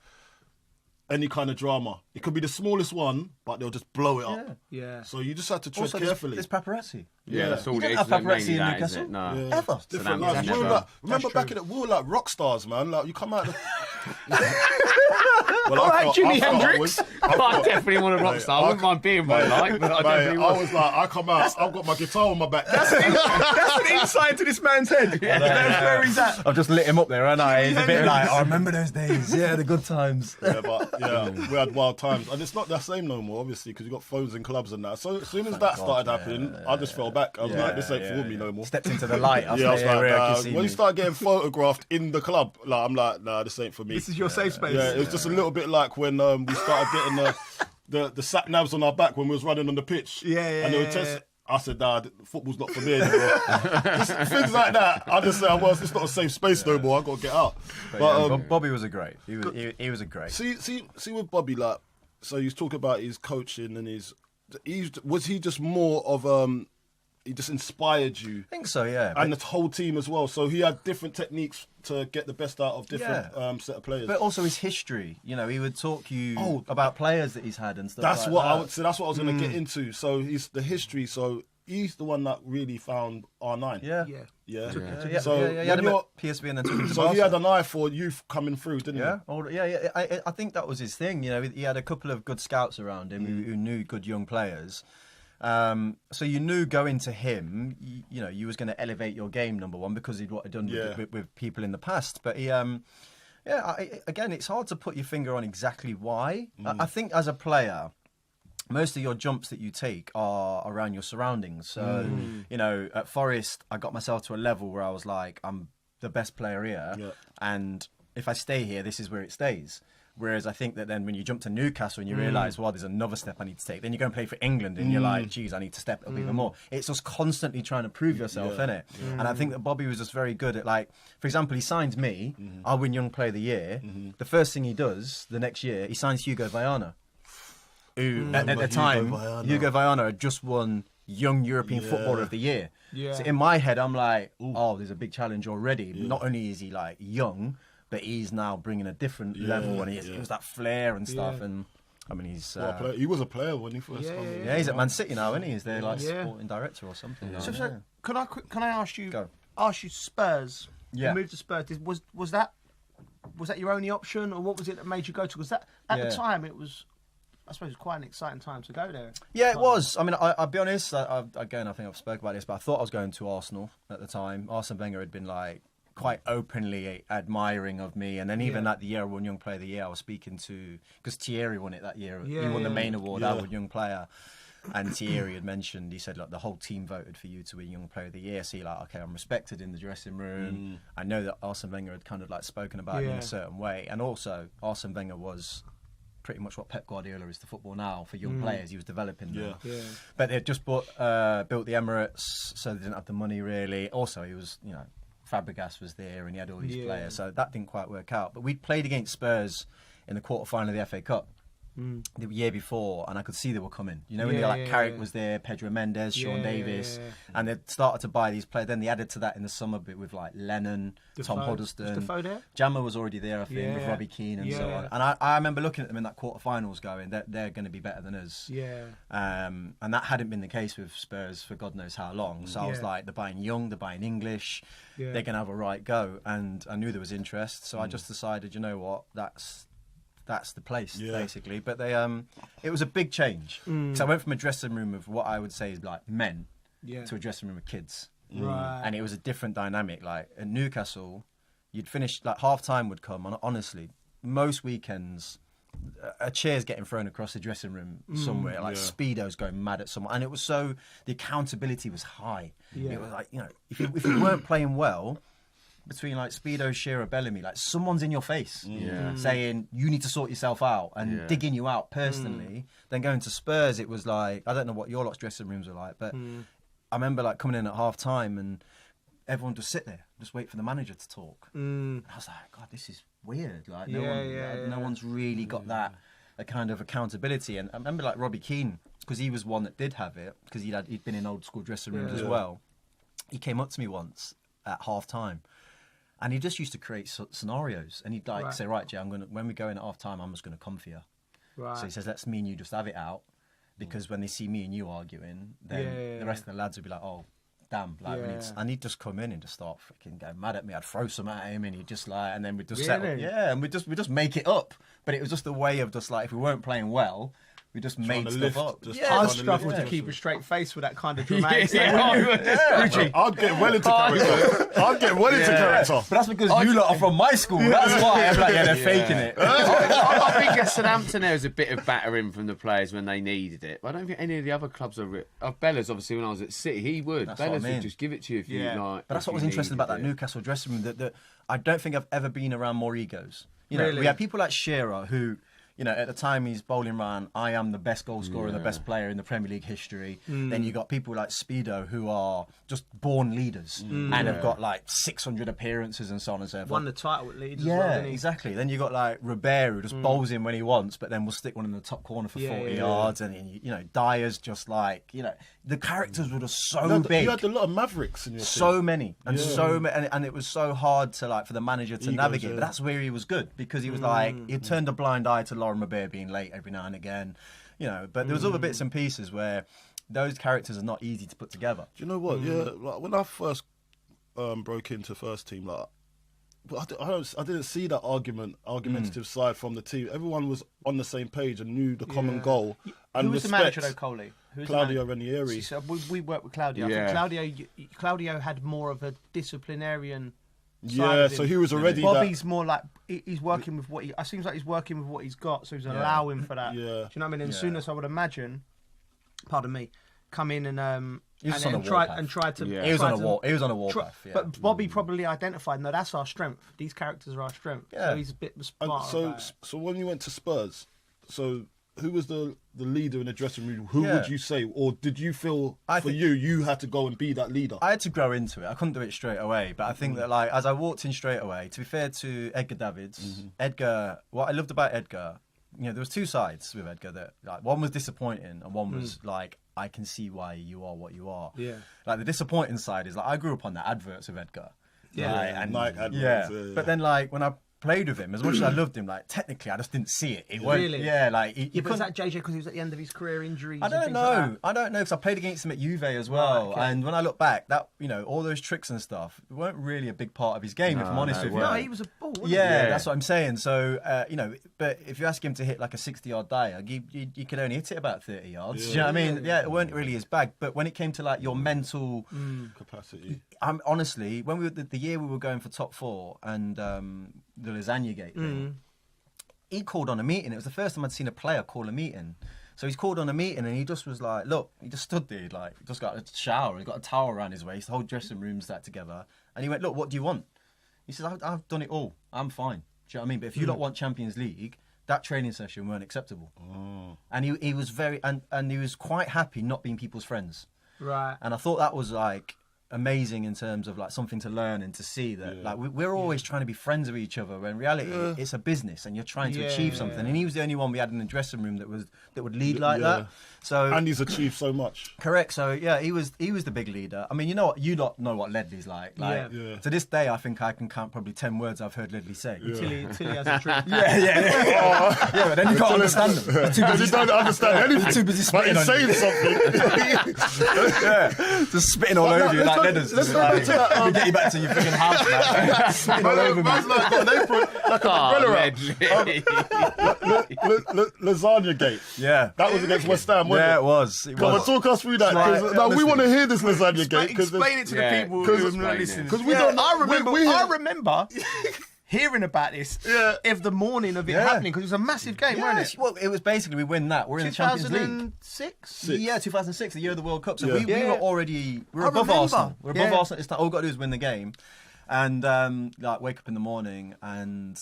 any kind of drama. It could be the smallest one, but they'll just blow it up. Yeah. So you just have to tread Also, carefully. There's paparazzi. Yeah, that's all You it don't is. have paparazzi Mainly in that, Newcastle. is it? No. Yeah. Ever. Different That's lives. never- Remember back in the, we were like rock stars, man. Like you come out. All right, Jimi Hendrix. I definitely want a rock star. I wouldn't mind being one, like, but I definitely want. I was like, I come out, I've got my guitar on my back. That's an insight into this man's head. That's where he's at. I've just lit him up there, haven't I? He's a bit like, I remember those days. Yeah, the good times. Yeah, but we had wild times, and it's not the same no more, obviously, because you got phones and clubs and that. So as soon as that started happening, I just fell back. I was like, this ain't for me no more. Stepped into the light. I was like, when you start getting photographed in the club, like I'm like, nah, this ain't for me. This is your safe space. Yeah, it was just a little bit like when we started getting the sat navs on our back when we was running on the pitch. And they would test. I said, nah, football's not for me anymore. Just things like that. I just say, well, it's not a safe space no more. I got to get out. But Bobby was a great. He was a great. See with Bobby, like, so you talk about his coaching and was he just more of he just inspired you? I think so, yeah. And the whole team as well. So he had different techniques to get the best out of different set of players. But also his history. You know, he would talk you about players that he's had and stuff. That's like what that. I would say. That's what I was going to get into. So he's the history. So he's the one that really found R9. Yeah. So he had him at PSV and then took him to So Barca. he had an eye for youth coming through, didn't he? Yeah. I think that was his thing. You know, he had a couple of good scouts around him who knew good young players. So you knew going to him, you was going to elevate your game, number one, because he'd what he'd done with people in the past. But he, again, it's hard to put your finger on exactly why. I think as a player, most of your jumps that you take are around your surroundings. So, at Forest, I got myself to a level where I was like, I'm the best player here, and if I stay here, this is where it stays. Whereas I think that then when you jump to Newcastle and you realise, well, there's another step I need to take. Then you go and play for England and you're like, geez, I need to step up even more. It's just constantly trying to prove yourself, isn't it? And I think that Bobby was just very good at, like, for example, he signs me, I win Young Player of the Year. The first thing he does the next year, he signs Hugo Viana. Who, at the time, Hugo Viana had just won Young European Footballer of the Year. So in my head, I'm like, oh, there's a big challenge already. Not only is he, like, young, but he's now bringing a different level, and he was that flair and stuff. And I mean, he's he was a player when he first came. Yeah, he's at Man City now, isn't he? He's their sporting director or something. So can I ask you? Ask you Spurs. Yeah. You moved to Spurs. Was that your only option, or what was it that made you go to? Because that at the time it was. I suppose it was quite an exciting time to go there. Yeah, it was. I mean, I'll be honest. Again, I think I've spoken about this, but I thought I was going to Arsenal at the time. Arsene Wenger had been like quite openly admiring of me, and then even at the year I won Young Player of the Year, I was speaking to, because Thierry won it that year. He won the main award. I won Young Player, and Thierry had mentioned, he said, look, the whole team voted for you to win Young Player of the Year. So you're like, okay, I'm respected in the dressing room. I know that Arsene Wenger had kind of like spoken about me in a certain way, and also Arsene Wenger was pretty much what Pep Guardiola is to football now for young players. He was developing them. But they just built the Emirates, so they didn't have the money really. Also, he was, Fabregas was there and he had all these players, so that didn't quite work out. But we'd played against Spurs in the quarter-final of the FA Cup the year before, and I could see they were coming. When Carrick was there, Pedro Mendes, Sean Davis, and they started to buy these players. Then they added to that in the summer bit with like Lennon, Tom Huddleston. Was Defoe there? Jammer was already there, I think, with Robbie Keane and so on. And I remember looking at them in that quarter-finals going, they're going to be better than us. And that hadn't been the case with Spurs for God knows how long. So I was like, they're buying young, they're buying English, they're going to have a right go. And I knew there was interest, so I just decided, you know what, that's the place, basically. But it was a big change. So I went from a dressing room of what I would say is like men to a dressing room of kids. And it was a different dynamic. Like at Newcastle, you'd finish, like half time would come, and honestly, most weekends, a chair's getting thrown across the dressing room somewhere, like Speedo's going mad at someone. And it was so, the accountability was high. It was like, if you weren't playing well, between like Speedo, Shearer, Bellamy, like someone's in your face saying you need to sort yourself out and digging you out personally. Then going to Spurs, it was like, I don't know what your lot's dressing rooms are like, but I remember like coming in at half time and everyone just sit there, just wait for the manager to talk. And I was like, God, this is weird. Like no one's really got that a kind of accountability. And I remember like Robbie Keane, because he was one that did have it, because he'd been in old school dressing rooms as well. He came up to me once at half time. And he just used to create scenarios, and he'd like say, "Right, Jay, when we go in at half time, I'm just going to come for you." Right. So he says, "Let's me and you just have it out, because when they see me and you arguing, then the rest of the lads will be like, oh, damn, like, and he'd just come in and just start freaking getting mad at me. I'd throw some at him, and he'd just like, and then we'd just settle, and we just make it up. But it was just a way of just like, if we weren't playing well, we just made stuff up. I struggle to keep a straight face with that kind of dramatic. I'd get well into character. But that's because you lot are from my school. That's why I'm like, they're faking it. I think at Southampton there was a bit of battering from the players when they needed it. But I don't think any of the other clubs are. Bella's obviously when I was at City, he would. That's Bella's what I mean. would just give it to you if you like. But that's what was interesting about that Newcastle dressing room. That I don't think I've ever been around more egos. You know, we had people like Shearer who. You know, at the time he's bowling around, I am the best goal scorer and the best player in the Premier League history. Then you got people like Speedo who are just born leaders and have got like 600 appearances and so on and so forth. Won the title at Leeds as yeah, well, didn't he? Exactly. Then you got like Ribeiro who just bowls in when he wants, but then will stick one in the top corner for 40 yards. And, you know, Dyer's just like, you know, the characters were just so big. You had a lot of Mavericks in your team. So many. And so many. And it was so hard to like for the manager to navigate. But that's where he was good because he was like, he turned a blind eye to Lauren Ribeiro being late every now and again, you know, but there was other bits and pieces where those characters are not easy to put together. Do you know what? Yeah, like when I first broke into first team, like I didn't see that argumentative side from the team. Everyone was on the same page and knew the common goal. And who was the manager though, Coley? Claudio Ranieri. So we worked with Claudio. I think Claudio had more of a disciplinarian. So he was already. Bobby's more like he's working with what he. It seems like he's working with what he's got, so he's allowing for that. Do you know what I mean? And Souness, I would imagine, pardon me, come in and try to. He was on a war. He was on a warpath. But Bobby probably identified. No, that's our strength. These characters are our strength. Yeah. So he's a bit smart. So when you went to Spurs, so who was the leader in the dressing room? Who would you say, or did you feel you had to go and be that leader? I had to grow into it. I couldn't do it straight away, but I think that like as I walked in straight away, to be fair to Edgar Davids, Edgar, what I loved about Edgar, you know, there was two sides with Edgar. That like one was disappointing, and one was like I can see why you are what you are. Yeah, like the disappointing side is like I grew up on the adverts of Edgar. Nike adverts. But then like when I played with him, as much as I loved him, like technically I just didn't see it. Really? Yeah, like because that JJ because he was at the end of his career injuries. I don't know. I don't know because I played against him at Juve as well, and when I look back, that you know all those tricks and stuff weren't really a big part of his game. If I'm honest with you, no, he was a ball. Wasn't he? That's what I'm saying. So you know, but if you ask him to hit like a 60-yard diag, you could only hit it about 30 yards. Do you know what I mean? Yeah, it weren't really his bag. But when it came to like your mental capacity, honestly, when we were the year we were going for top 4 and the lasagna gate thing, he called on a meeting. It was the first time I'd seen a player call a meeting. So he's called on a meeting and he just was like, look, he just stood there, like, just got a shower, he got a towel around his waist, the whole dressing room's that together. And he went, look, what do you want? He says, I've done it all. I'm fine. Do you know what I mean? But if you don't want Champions League, that training session weren't acceptable. And he was very, and he was quite happy not being people's friends. Right. And I thought that was like amazing in terms of like something to learn and to see that like we're always trying to be friends with each other when in reality it's a business and you're trying to achieve something. And he was the only one we had in the dressing room that would lead like that. So and he's achieved so much. Correct. So yeah, he was the big leader. I mean, you know what, you lot know what Ledley's like. To this day I think I can count probably 10 words I've heard Ledley say. Till he has a drink. Yeah, but then you can't understand them. Because you don't understand anything. You're too busy spitting on saying something. Just spitting all over you like letters. Let's go back to that. We get you back to your freaking house, man. Spitting all over me. Man's like got an apron, like an umbrella. Lasagna Gate. Yeah. That was against West Ham, wasn't it? Yeah, it was. Come on, talk us through that. Now we want to hear this Lasagna Gate. Explain it to the people who are not listening. Because we don't. I remember hearing about this of the morning of it happening because it was a massive game, wasn't it? Well, it was basically we win that. We're in the Champions League. 2006? Yeah, 2006, the year of the World Cup. So we were already above Arsenal. We're above Arsenal at this time. All we've got to do is win the game. And like wake up in the morning and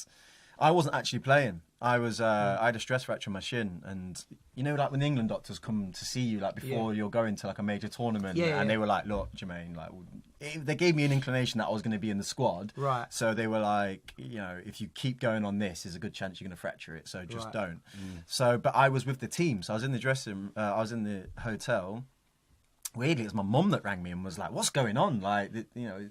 I wasn't actually playing. I had a stress fracture on my shin, and you know, like when the England doctors come to see you, like before you're going to like a major tournament, and they were like, "Look, Jermaine, like they gave me an inclination that I was going to be in the squad, right? So they were like, you know, if you keep going on this, there's a good chance you're going to fracture it, so just don't." So, but I was with the team, so I was in the dressing, I was in the hotel, weirdly, it was my mum that rang me and was like, "What's going on? Like,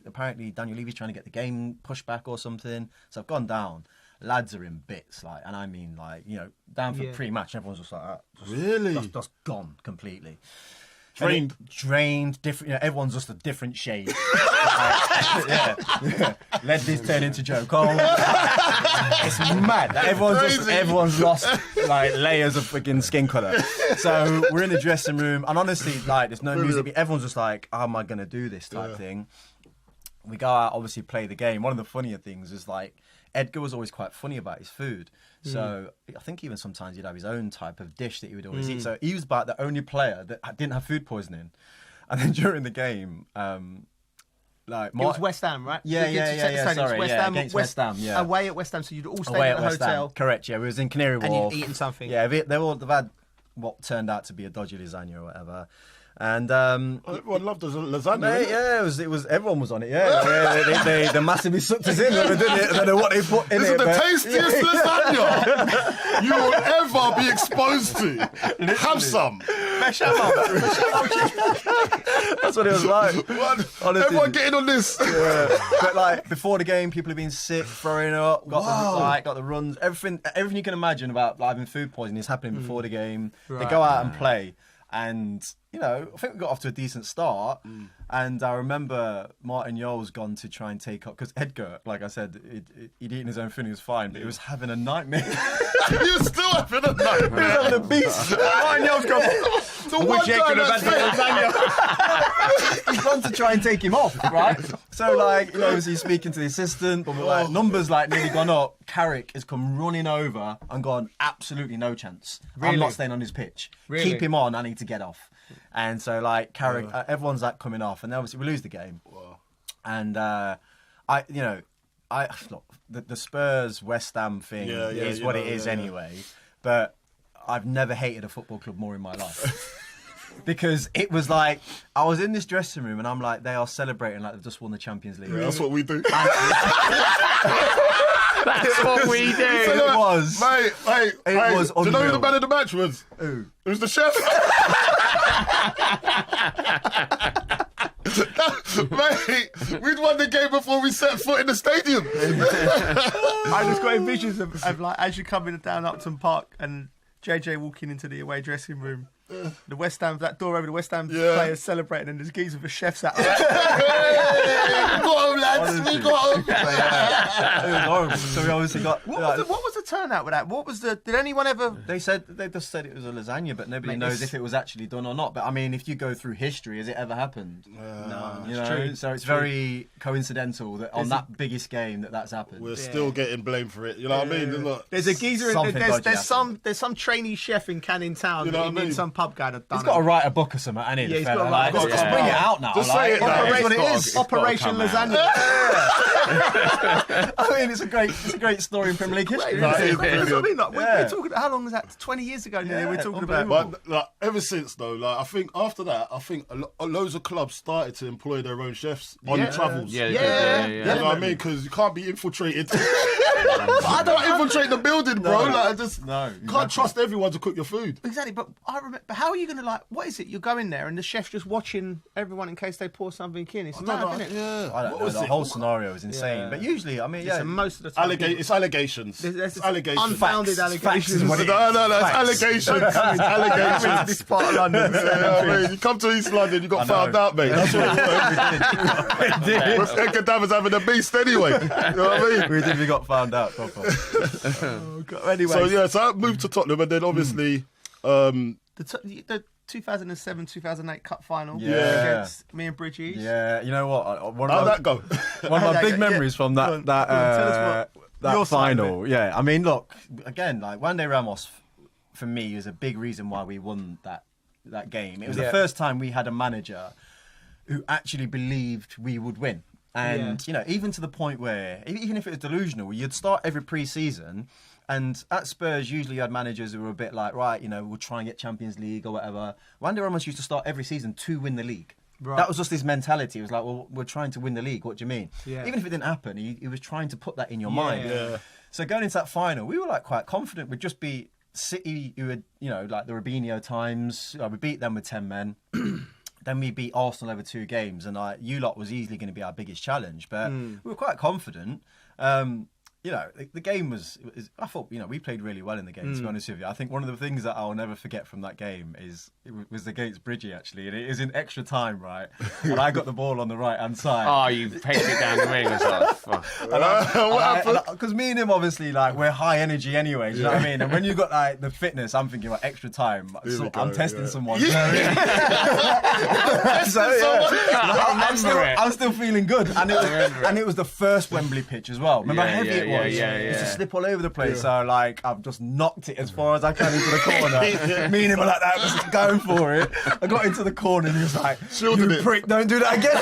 apparently Daniel Levy's trying to get the game pushed back or something." So I've gone down. Lads are in bits, like, and I mean, like, down for pre-match, everyone's just like that. Really? Just gone completely. Drained, different. Everyone's just a different shade. Ledley's turned into Joe Cole. It's mad. Like, everyone's lost like layers of freaking skin colour. So we're in the dressing room, and honestly, like, there's no music. Everyone's just like, "How am I gonna do this?" type thing. We go out, obviously play the game. One of the funnier things is like Edgar was always quite funny about his food. So I think even sometimes he'd have his own type of dish that he would always eat. So he was about the only player that didn't have food poisoning. And then during the game, like, it was West Ham, right? Yeah. Sorry, against West Ham. Yeah, away at West Ham. So you'd all stay at the hotel. Correct. Yeah, we was in Canary Wharf. And you'd eaten something. Yeah, they've had what turned out to be a dodgy lasagna or whatever. And everyone loved the lasagna. Mate, it was. Everyone was on it. Yeah, they massively sucked us in. They did it. I don't know what they put in it. This is the tastiest lasagna you will ever be exposed to. Have some. That's what it was like. Honestly. Everyone getting on this. Yeah. But like before the game, people have been sick, throwing up, got the runs, everything you can imagine about like, having food poisoning is happening before the game. Right. They go out and play. And, I think we got off to a decent start. And I remember Martin Yole's gone to try and take up, because Edgar, like I said, he'd eaten his own food, he was fine, but he was having a nightmare. He was still having a nightmare. He was having a beast. Martin Yole's gone. So one he's gone to try and take him off, right? So, like, he's speaking to the assistant, but like, numbers like nearly gone up. Carrick has come running over and gone, absolutely no chance. Really? I'm not staying on his pitch. Really? Keep him on, I need to get off. And so, like, Carrick, everyone's like coming off, and then obviously we lose the game. And look, the Spurs West Ham thing is what it is anyway. But I've never hated a football club more in my life. Because it was like, I was in this dressing room and I'm like, they are celebrating like they've just won the Champions League. Yeah, that's what we do. That's what we do. It was. Mate, it was do you know who the man of the match was? Who? It was the chef. Mate, we'd won the game before we set foot in the stadium. I just got visions of like, as you come in down Upton Park and JJ walking into the away dressing room, the West Ham, that door over the West Ham players celebrating, and there's geese with a chef's hat. Hey, we got him, lads. We got him. It was horrible. So we obviously got. What was the turnout with that? Did anyone ever? They just said it was a lasagna, but nobody knows if it was actually done or not. But I mean, if you go through history, has it ever happened? No, it's true. So it's very coincidental that on that biggest game that's happened. We're still getting blamed for it. You know what I mean? Look, there's a geezer. There's some trainee chef in Canning Town. You know what I mean? Some pub guy. He's got to write a book or something. I need. He's got to write. Just bring it out now. Just say it now. What it is. Operation Lasagna. I mean, it's a great story in Premier League history. We're talking. How long was that? 20 years ago. We're talking about. But like, ever since though, like I think after that, loads of clubs started to employ their own chefs on the travels. Yeah. You know what I mean? Because you can't be infiltrated. I don't infiltrate the building, bro. Like, can't trust everyone to cook your food. Exactly, but I remember. How are you going to like? What is it? You go in there and the chef just watching everyone in case they pour something in. It's mad, isn't it? Yeah. I don't know. The whole scenario is insane. Yeah. But usually, I mean, most of the time, it's allegations. It's allegations. Unfounded allegations. No, it's allegations. Allegations. This part of London. You come to East London, you got found out, mate. That's what we did. With Edgar Davids having a beast anyway. You know what I mean? We got found out. Anyway, so I moved to Tottenham, and then obviously the 2007-2008 Cup final against me and Bridges. Yeah, you know what? How'd that go? One of my big memories from that final. Yeah, I mean, look, again, like Juan de Ramos, for me, is a big reason why we won that game. It was the first time we had a manager who actually believed we would win. And, even to the point where, even if it was delusional, you'd start every pre-season, and at Spurs, usually you had managers who were a bit like, right, we'll try and get Champions League or whatever. Juan de Ramos used to start every season to win the league. Right. That was just his mentality. It was like, well, we're trying to win the league. What do you mean? Yeah. Even if it didn't happen, he was trying to put that in your mind. Yeah. So going into that final, we were like quite confident we'd just beat City, who had, like the Robinho times. We beat them with 10 men. Then then we beat Arsenal over 2 games, and you lot was easily going to be our biggest challenge. But we were quite confident. You know, the game was. I thought, you know, we played really well in the game. To be honest with you, I think one of the things that I'll never forget from that game was against Bridgie, actually, and it is in extra time, right? And I got the ball on the right hand side. Oh, you pegged it down the wing as well. What happened? Because me and him, obviously, like, we're high energy anyway. Do you know what I mean? And when you got like the fitness, I'm thinking about extra time. So I'm testing someone. I'm still feeling good, and it was the first Wembley pitch as well. Remember how heavy it was? It used to slip all over the place. So like, I've just knocked it as far as I can into the corner. Me and him were like that, just going for it. I got into the corner and he was like, "You prick, don't do that again."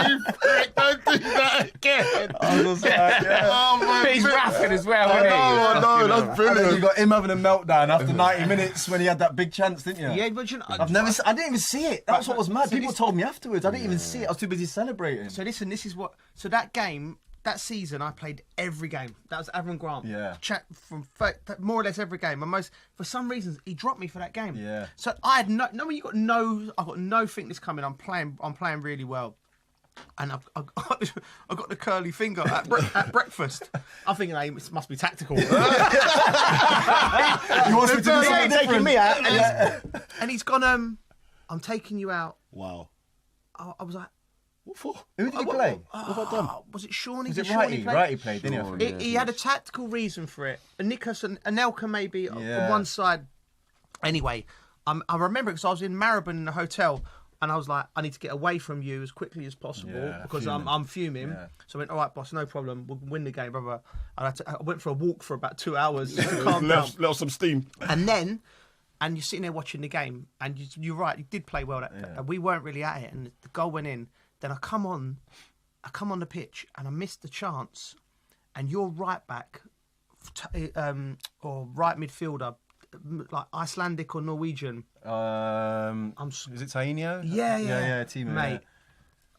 You prick, don't do that again. I was like, but he's rapping as well, isn't he? No, that's brilliant. And then you got him having a meltdown after 90 minutes when he had that big chance, didn't you? Yeah, but you know, I didn't even see it. That's what was mad. People told me afterwards. I didn't even see it. I was too busy celebrating. So listen, this is what. So that game. That season, I played every game. That was Avon Grant. Yeah. Chat from more or less every game. And for some reasons, he dropped me for that game. Yeah. So I had I got no fitness coming. I'm playing really well. And I got the curly finger at breakfast. I'm thinking, hey, it must be tactical. You want me to do something taking me out, and he's gone. I'm taking you out. Wow. I was like. What for? Who did he play? What have I done? Was it Shawnee? Was it Righty? Righty played, didn't he? He had a tactical reason for it. Nicholas and Anelka maybe on one side. Anyway, I remember because I was in Maribor in the hotel, and I was like, I need to get away from you as quickly as possible because I'm fuming. Yeah. So I went, all right, boss, no problem. We'll win the game, brother. I went for a walk for about 2 hours to calm down. Let off some steam. And you're sitting there watching the game, and you're right, you did play well. We weren't really at it, and the goal went in. Then I come on the pitch and I missed the chance, and your right back or right midfielder, like Icelandic or Norwegian. Is it Tainio? Yeah, Timo, mate. Yeah.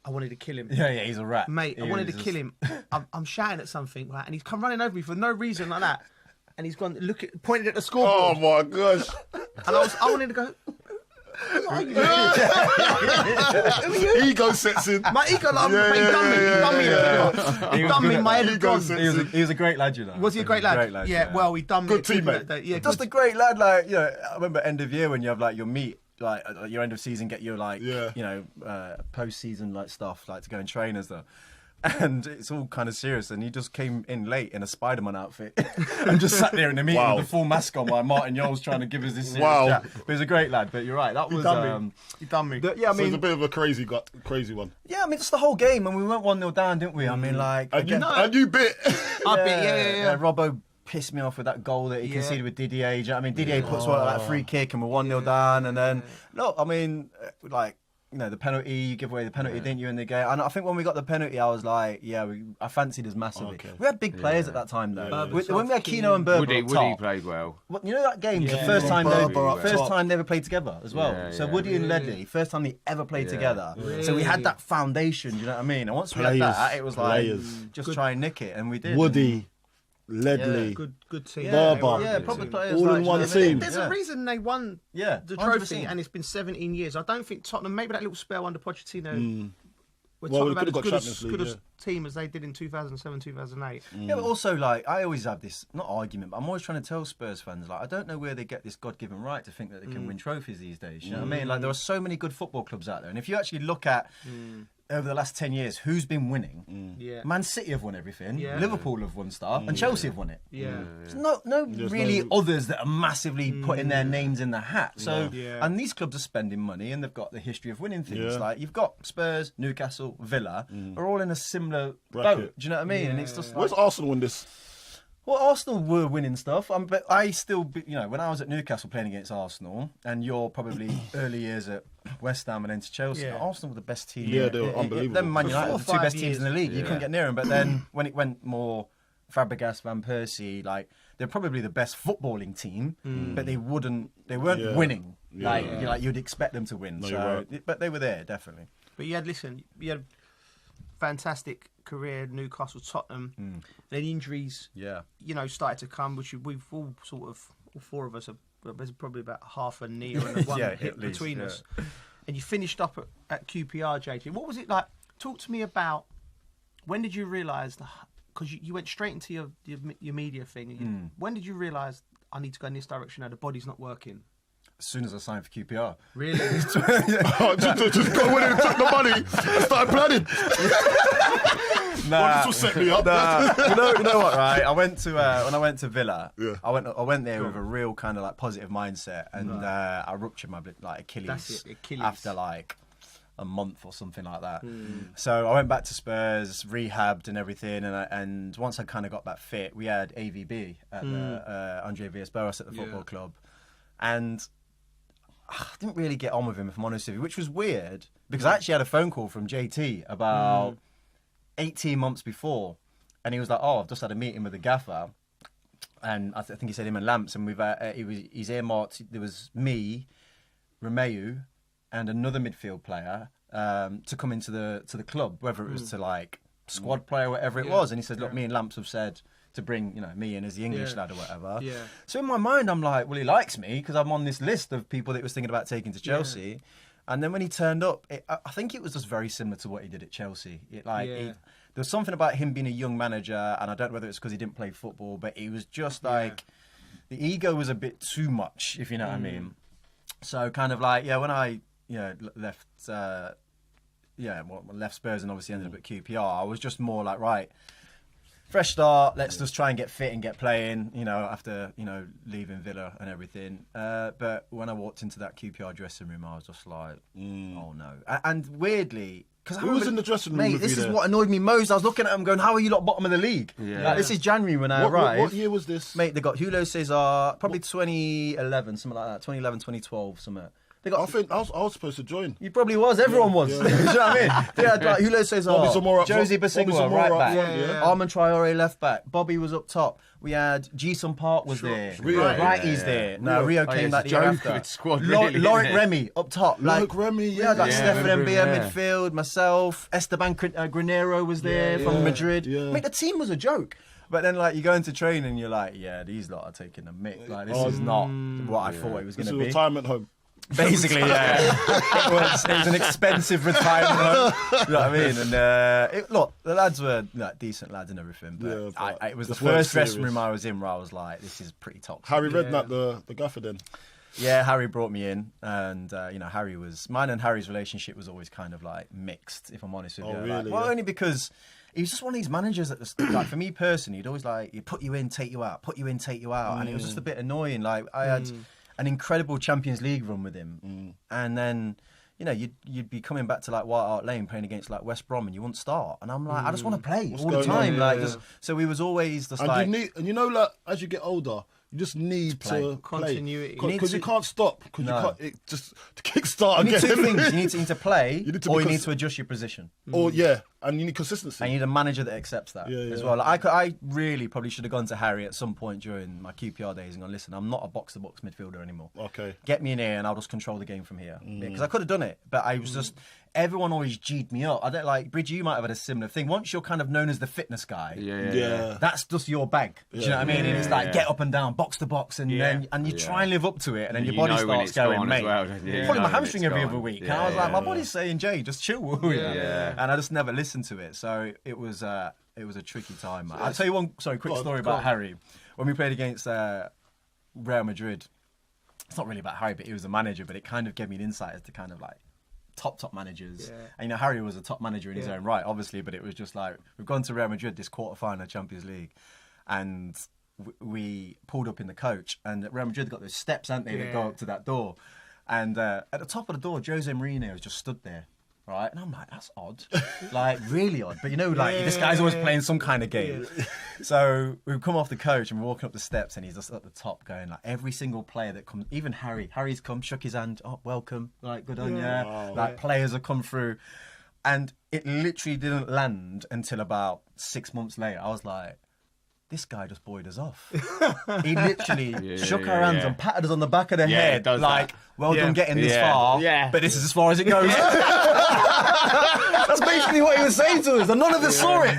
I wanted to kill him. Yeah, he's a rat. Mate, I wanted to kill him. I'm shouting at something, right, and he's come running over me for no reason like that, and he's gone pointed at the scoreboard. Oh my gosh! And I wanted to go. Ego sets in. My ego, like, he done me. My head had gone. He was a great lad, you know. Was he a great lad? Yeah, well, he done me. Good teammate. Yeah, just a great lad. Like, you know, I remember end of year when you have like your meet, like your end of season, get your like, you know, post season like stuff, like to go and train and stuff. And it's all kind of serious, and he just came in late in a Spider-Man outfit and just sat there in the meeting with the full mask on while Martin Yole's trying to give us this serious chat. But he's a great lad, but you're right, that was... He done me. Yeah, I mean... So it's a bit of a crazy one. Yeah, I mean, it's the whole game, and we went 1-0 down, didn't we? I mean, like... And you bit. I bit, yeah. Robbo pissed me off with that goal that he conceded with Didier. You know what I mean, Didier puts one like that free kick, and we're 1-0 down, and then... Look, I mean, like... You know, the penalty, you give away the penalty, didn't you, in the game? And I think when we got the penalty, I was like, I fancied us massively. Okay. We had big players at that time, though. When we had Keno and Berber Woody played well. You know that game, the first time they ever played together as well. So Woody and Ledley, first time they ever played together. Really? So we had that foundation, you know what I mean? And once we had that, it was like, just try and nick it, and we did. Woody, Ledley, good team. Berber, proper players. All in one team. There's a reason they won the trophy, and it's been 17 years. I don't think Tottenham, maybe that little spell under Pochettino, where Tottenham had as good a team as they did in 2007, 2008. Yeah, but also, like, I always have this, not argument, but I'm always trying to tell Spurs fans, like, I don't know where they get this God-given right to think that they can win trophies these days. You know what I mean? Like, there are so many good football clubs out there, and if you actually look at... over the last 10 years, who's been winning? Man City have won everything. Liverpool have won stuff, and Chelsea have won it. There's no really others that are massively putting their names in the hat. So, and these clubs are spending money, and they've got the history of winning things. Like you've got Spurs, Newcastle, Villa, are all in a similar boat. Do you know what I mean? And it's just where's Arsenal in this? Well, Arsenal were winning stuff, but I still, you know, when I was at Newcastle playing against Arsenal, and you're probably early years at West Ham and then to Chelsea, Arsenal were the best team. Yeah, they were unbelievable. Them Man United were the two best teams in the league. You couldn't get near them. But then when it went more Fabregas, Van Persie, like they're probably the best footballing team, but they weren't winning like you'd expect them to win. No, but they were there definitely. But you had a fantastic career at Newcastle, Tottenham, and then injuries, you know, started to come, which we've all sort of, all four of us, there's probably about half a knee and one hip between us. and you finished up at QPR, JJ. What was it like? Talk to me about when did you realise because you went straight into your media thing. When did you realise I need to go in this direction now? The body's not working. As soon as I signed for QPR. Really? just got in and took the money and started planning. Nah, this will set me up. Nah. you know what, right? I went to when I went to Villa. Yeah. I went there with a real kind of like positive mindset, and I ruptured my Achilles, after like a month or something like that. So I went back to Spurs, rehabbed and everything, and once I kind of got back fit, we had AVB at the Andre Villas-Boas at the football club, and I didn't really get on with him, if I'm honest with you, which was weird because I actually had a phone call from JT about 18 months before, and he was like, "Oh, I've just had a meeting with the gaffer," and I think he said him and Lamps, and he's earmarked. There was me, Romeu, and another midfield player to come into the club, whether it was to like squad player, whatever it was, and he said, "Look, me and Lamps have said to bring me in as the English lad or whatever." Yeah. So in my mind, I'm like, well, he likes me because I'm on this list of people that he was thinking about taking to Chelsea. Yeah. And then when he turned up, I think it was just very similar to what he did at Chelsea. There was something about him being a young manager, and I don't know whether it's because he didn't play football, but he was just like, the ego was a bit too much, if you know what I mean. So kind of like, when I left Spurs and obviously ended up at QPR, I was just more like, right, fresh start, let's just try and get fit and get playing, after, leaving Villa and everything. But when I walked into that QPR dressing room, I was just like, oh no. And weirdly, because who was in the dressing room with this you is there? what annoyed me most. I was looking at them going, how are you lot bottom of the league? Yeah. This is January when I arrived. What year was this? Mate, they got Julio Cesar, probably 2011, something like that. 2011, 2012, something. I think I was supposed to join. You probably was. Everyone was. You know what I mean? They had like Julio Cesar, Josie Basingwa, right back. Armand Traore, left back. Bobby was up top. We had Ji-Sung Park was there. Righty's there. No, Rio came back the year after. Squad, Loic Remy up top. Loic Remy, yeah. We had like Stefan Mbia midfield, myself, Esteban Granero was there from Madrid. Yeah. Mate, the team was a joke. But then, like, you go into training and you're like, these lot are taking a mick. Like, this is not what I thought it was going to be. It's a retirement home. Basically, yeah. it was an expensive retirement home. You know what I mean? And look, the lads were decent lads and everything, but it was the first dressing room I was in where I was like, this is pretty toxic. Harry Redknapp, the gaffer then? Yeah, Harry brought me in, and mine and Harry's relationship was always kind of like mixed, if I'm honest with you. Really? Only because he was just one of these managers that, like, for me personally, he'd always he'd put you in, take you out, put you in, take you out, and it was just a bit annoying. Like, I had an incredible Champions League run with him, and then you'd be coming back to like White Hart Lane playing against like West Brom, and you wouldn't start, and I'm like, I just want to play all the time. So we was always just as you get older, you just need to continuity because you can't stop because you can't just to kickstart again. You need two things: you need to play, or you need to adjust your position, and you need consistency. And you need a manager that accepts that as well. Like, I really probably should have gone to Harry at some point during my QPR days and gone, listen, I'm not a box-to-box midfielder anymore. Okay, get me in here and I'll just control the game from here. Because I could have done it, but I was just. Everyone always G'd me up. I don't like Bridge. You might have had a similar thing. Once you're kind of known as the fitness guy, that's just your bag. Do you know what I mean? And it's like get up and down, box to box, and then you try and live up to it, and then your body starts going, mate. Pulling my hamstring every other week. And I was like, my body's saying, Jay, just chill. And I just never listened to it. So it was a tricky time. Man. I'll tell you one quick story about Harry. When we played against Real Madrid, it's not really about Harry, but he was the manager. But it kind of gave me an insight as to kind of like top managers. And Harry was a top manager in his own right, obviously, but it was just like, we've gone to Real Madrid, this quarter-final Champions League, and we pulled up in the coach, and Real Madrid got those steps, haven't they, that go up to that door, and at the top of the door, Jose Mourinho has just stood there, right? And I'm like, that's odd. Like, really odd. But this guy's always playing some kind of game. So we've come off the coach and we're walking up the steps, and he's just at the top going, like, every single player that comes, even Harry's come, shook his hand, oh, welcome, like, good on you. Like, players have come through. And it literally didn't land until about 6 months later. I was like, this guy just buoyed us off. He literally shook our hands and patted us on the back of the head, like, well done getting this far, but this is as far as it goes. That's basically what he was saying to us, and none of us saw it.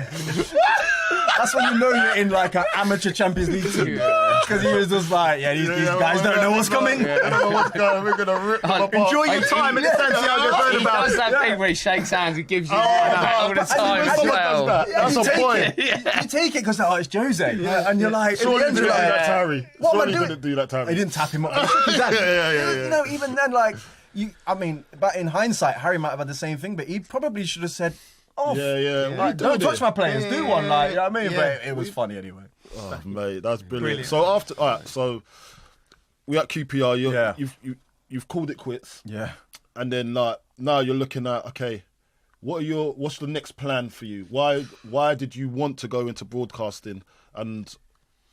That's when you know you're in like an amateur Champions League team. Because he was just like, these guys don't know what's coming. I don't know what's going on. We're going to rip them apart. Enjoy your time in Santiago he does that thing where he shakes hands and gives you all the time as well. That's a point. You take it because it's Jose, and you're like, surely in the end, didn't do that to Harry. What am I Surely doing? didn't do that to Harry. He didn't tap him up. You know, even then, like, I mean, but in hindsight, Harry might have had the same thing, but he probably should have said, "Off." Like, don't touch my players. Do one, like, you know what I mean? But it was funny anyway. Oh, mate, that's brilliant. So after, all right, so we at QPR. You've called it quits. Yeah. And then like now you're looking at, okay, what's the next plan for you? Why did you want to go into broadcasting? And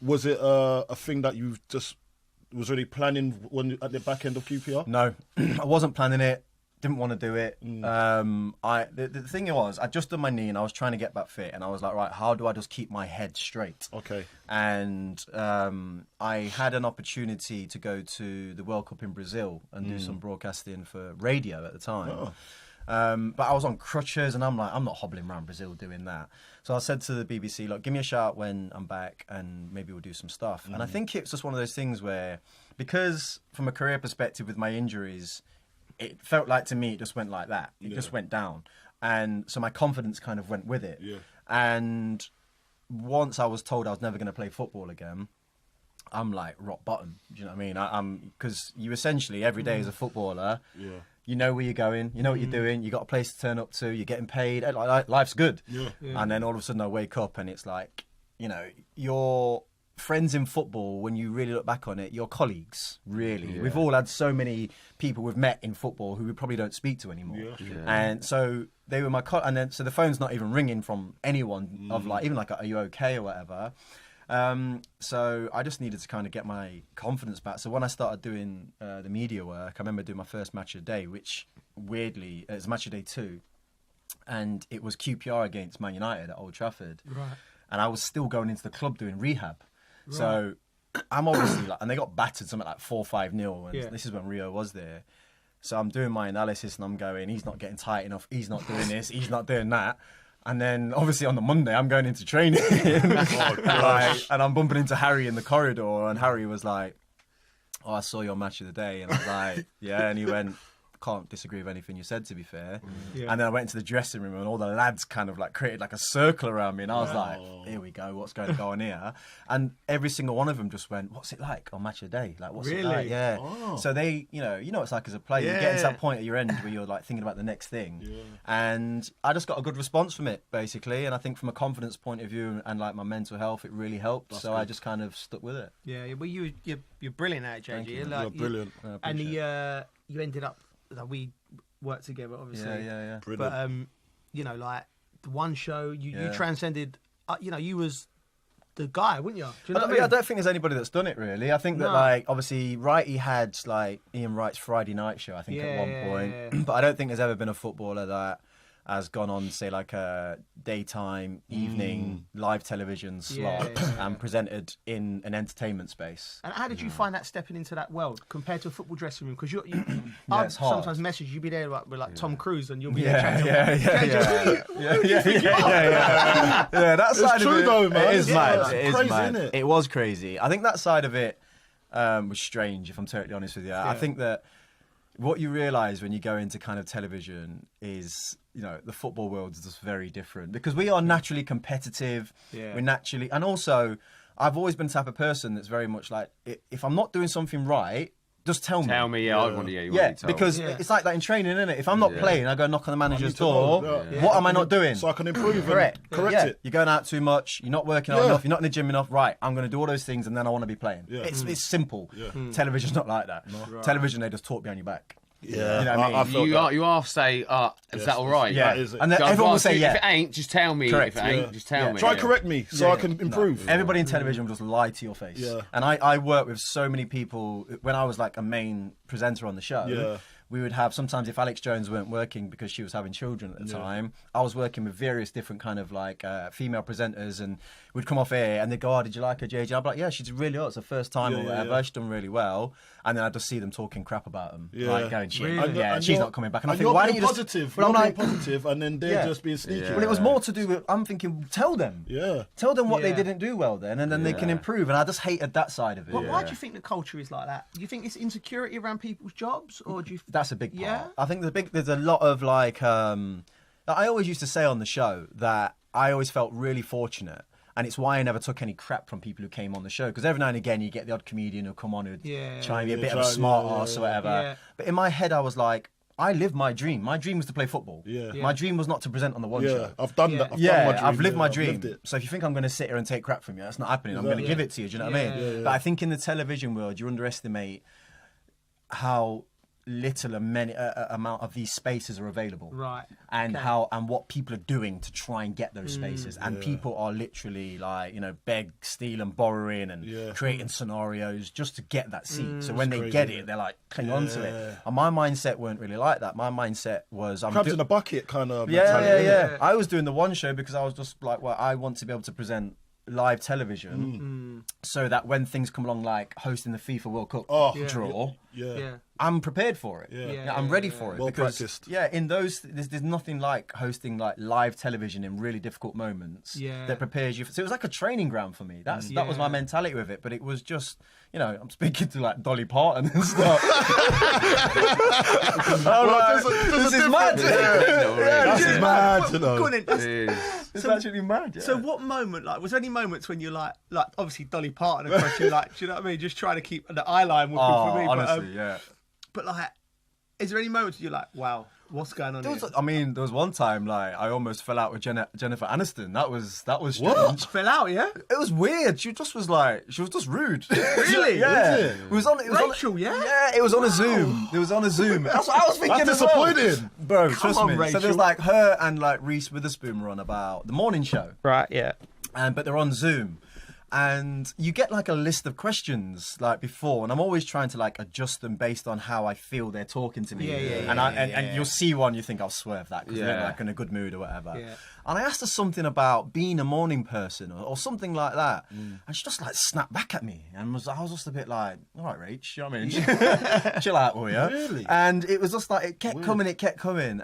was it a thing that you just was already planning when at the back end of QPR? No, I wasn't planning it. Didn't want to do it. The thing was, I just done my knee and I was trying to get back fit, and I was like, right, how do I just keep my head straight? Okay. And I had an opportunity to go to the World Cup in Brazil and do some broadcasting for radio at the time. Oh. But I was on crutches, and I'm like, I'm not hobbling around Brazil doing that. So I said to the BBC, look, give me a shout when I'm back, and maybe we'll do some stuff. And I think it's just one of those things where, because from a career perspective with my injuries, it felt like to me it just went like that. It just went down. And so my confidence kind of went with it. Yeah. And once I was told I was never going to play football again, I'm like rock bottom. Do you know what I mean? I'm because you essentially every day as a footballer, you know where you're going, you know what you're doing, you got a place to turn up to, you're getting paid, life's good. And then all of a sudden I wake up and it's like, you know, your friends in football, when you really look back on it, your colleagues, really. We've all had so many people we've met in football who we probably don't speak to anymore. And so they were my and then so the phone's not even ringing from anyone of like, even like, are you okay or whatever. So I just needed to kind of get my confidence back. So when I started doing the media work, I remember doing my first match of the day, which weirdly, it was match of day 2. And it was QPR against Man United at Old Trafford. Right. And I was still going into the club doing rehab. Right. So I'm obviously like, and they got battered something like 4-5-0. And this is when Rio was there. So I'm doing my analysis and I'm going, he's not getting tight enough. He's not doing this. He's not doing that. And then obviously on the Monday, I'm going into training. And I'm bumping into Harry in the corridor. And Harry was like, oh, I saw your match of the day. And I was like, yeah. And he went, can't disagree with anything you said, to be fair. And then I went into the dressing room and all the lads kind of like created like a circle around me. And I was like, here we go, what's going to go on here? And every single one of them just went, what's it like on match of the day? Like, what's it like? Yeah. Oh. So they, you know what it's like as a player. You get to that point at your end where you're like thinking about the next thing. And I just got a good response from it, basically. And I think from a confidence point of view and like my mental health, it really helped. That's so good. I just kind of stuck with it. Yeah, well, you're brilliant at it, JG. You. Like, you're brilliant. And you ended up, like, we worked together, obviously. Yeah. Brilliant. But you know, like the one show, you transcended. You know, you was the guy, wouldn't you? Do you know what I mean? I don't think there's anybody that's done it really. I think that like obviously Wrighty had like Ian Wright's Friday night show, I think at one point. But I don't think there's ever been a footballer that has gone on, say, like a daytime, evening, live television slot and presented in an entertainment space. And how did you find that stepping into that world compared to a football dressing room? Because it's hard. Sometimes message you'll be there like, with like Tom Cruise and you'll be there Yeah. That side it's of true it, though, man. It is mad. It's It is crazy, mad. innit? It was crazy. I think that side of it was strange, if I'm totally honest with you. I think that what you realise when you go into kind of television is, you know, the football world is just very different because we are naturally competitive. We're naturally, and also I've always been the type of person that's very much like, if I'm not doing something right, just tell me. Tell me, I want to hear you. Yeah, because it's like that in training, isn't it? If I'm not playing, I go knock on the manager's door. What am I not doing? So I can improve correct it. You're going out too much. You're not working out enough. You're not in the gym enough. Right, I'm going to do all those things, and then I want to be playing. It's simple. Television's not like that. Television, they just talk behind your back. Yeah, you know what I mean? You are say, is that all right? Yeah, is it. And then everyone will say, If it ain't, just tell me. Correct. If it ain't, just tell me. Try correct me so I can improve. No. Everybody in television will just lie to your face. Yeah. And I work with so many people. When I was like a main presenter on the show, we would have, sometimes if Alex Jones weren't working because she was having children at the time, I was working with various different kind of like female presenters, and we'd come off air and they'd go, oh, did you like her, JJ? I'd be like, yeah, she's really hot. It's her first time or whatever. She's done really well. And then I'd just see them talking crap about them. Like going, shit, and she's not coming back. And I think, why don't you just... positive, but I'm like, positive, and then they're just being sneaky. Well, it was more to do with, I'm thinking, tell them. Tell them what they didn't do well then, and then they can improve. And I just hated that side of it. Well, why do you think the culture is like that? Do you think it's insecurity around people's jobs? Or do you... that's a big part. I think there's a lot of like I always used to say on the show that I always felt really fortunate. And it's why I never took any crap from people who came on the show. Because every now and again, you get the odd comedian who'll come on who'd try and be a bit of a smart ass or whatever. Yeah. But in my head, I was like, I lived my dream. My dream was to play football. My dream was not to present on the one show. I've done that. I've done my dream. I've lived my dream. So if you think I'm going to sit here and take crap from you, that's not happening. I'm going to give it to you. Do you know what I mean? But I think in the television world, you underestimate how little amount of these spaces are available, right? And what people are doing to try and get those spaces, and people are literally like beg, steal, and borrowing and creating scenarios just to get that seat. So when they get it, they're like cling on to it. And my mindset weren't really like that. My mindset was crabs in a bucket kind of mentality. Yeah. I was doing the one show because I was just like, well, I want to be able to present live television so that when things come along like hosting the FIFA World Cup draw, I'm prepared for it. I'm ready for it. Well because, practiced. in those, there's nothing like hosting like live television in really difficult moments that prepares you. So it was like a training ground for me. That was my mentality with it. But it was just, I'm speaking to like Dolly Parton and stuff. This is mad. This is mad. It's actually mad. Yeah. So what moment, like, was there any moments when you're like obviously Dolly Parton, of course, you're like, do you know what I mean? Just trying to keep the eye line working for me. Honestly, But like, is there any moments you're like, wow, what's going on here? There was one time like I almost fell out with Jennifer Aniston. That was strange. What? Fell out, yeah? It was weird. She was just rude. Really? Yeah. It was on Rachel, Yeah, it was on a Zoom. It was on a Zoom. That's what I was thinking. That's disappointing. Bro, trust me. Rachel. So there's like her and like Reese Witherspoon were on about the morning show. Right, yeah. But they're on Zoom. And you get like a list of questions like before, and I'm always trying to like adjust them based on how I feel they're talking to me. And you'll see one, you think I'll swerve that because they're like in a good mood or whatever. Yeah. And I asked her something about being a morning person or something like that, and she just like snapped back at me, and I was just a bit like, all right, Rach, you know what I mean? Chill out, will you? Really? And it was just like it kept coming,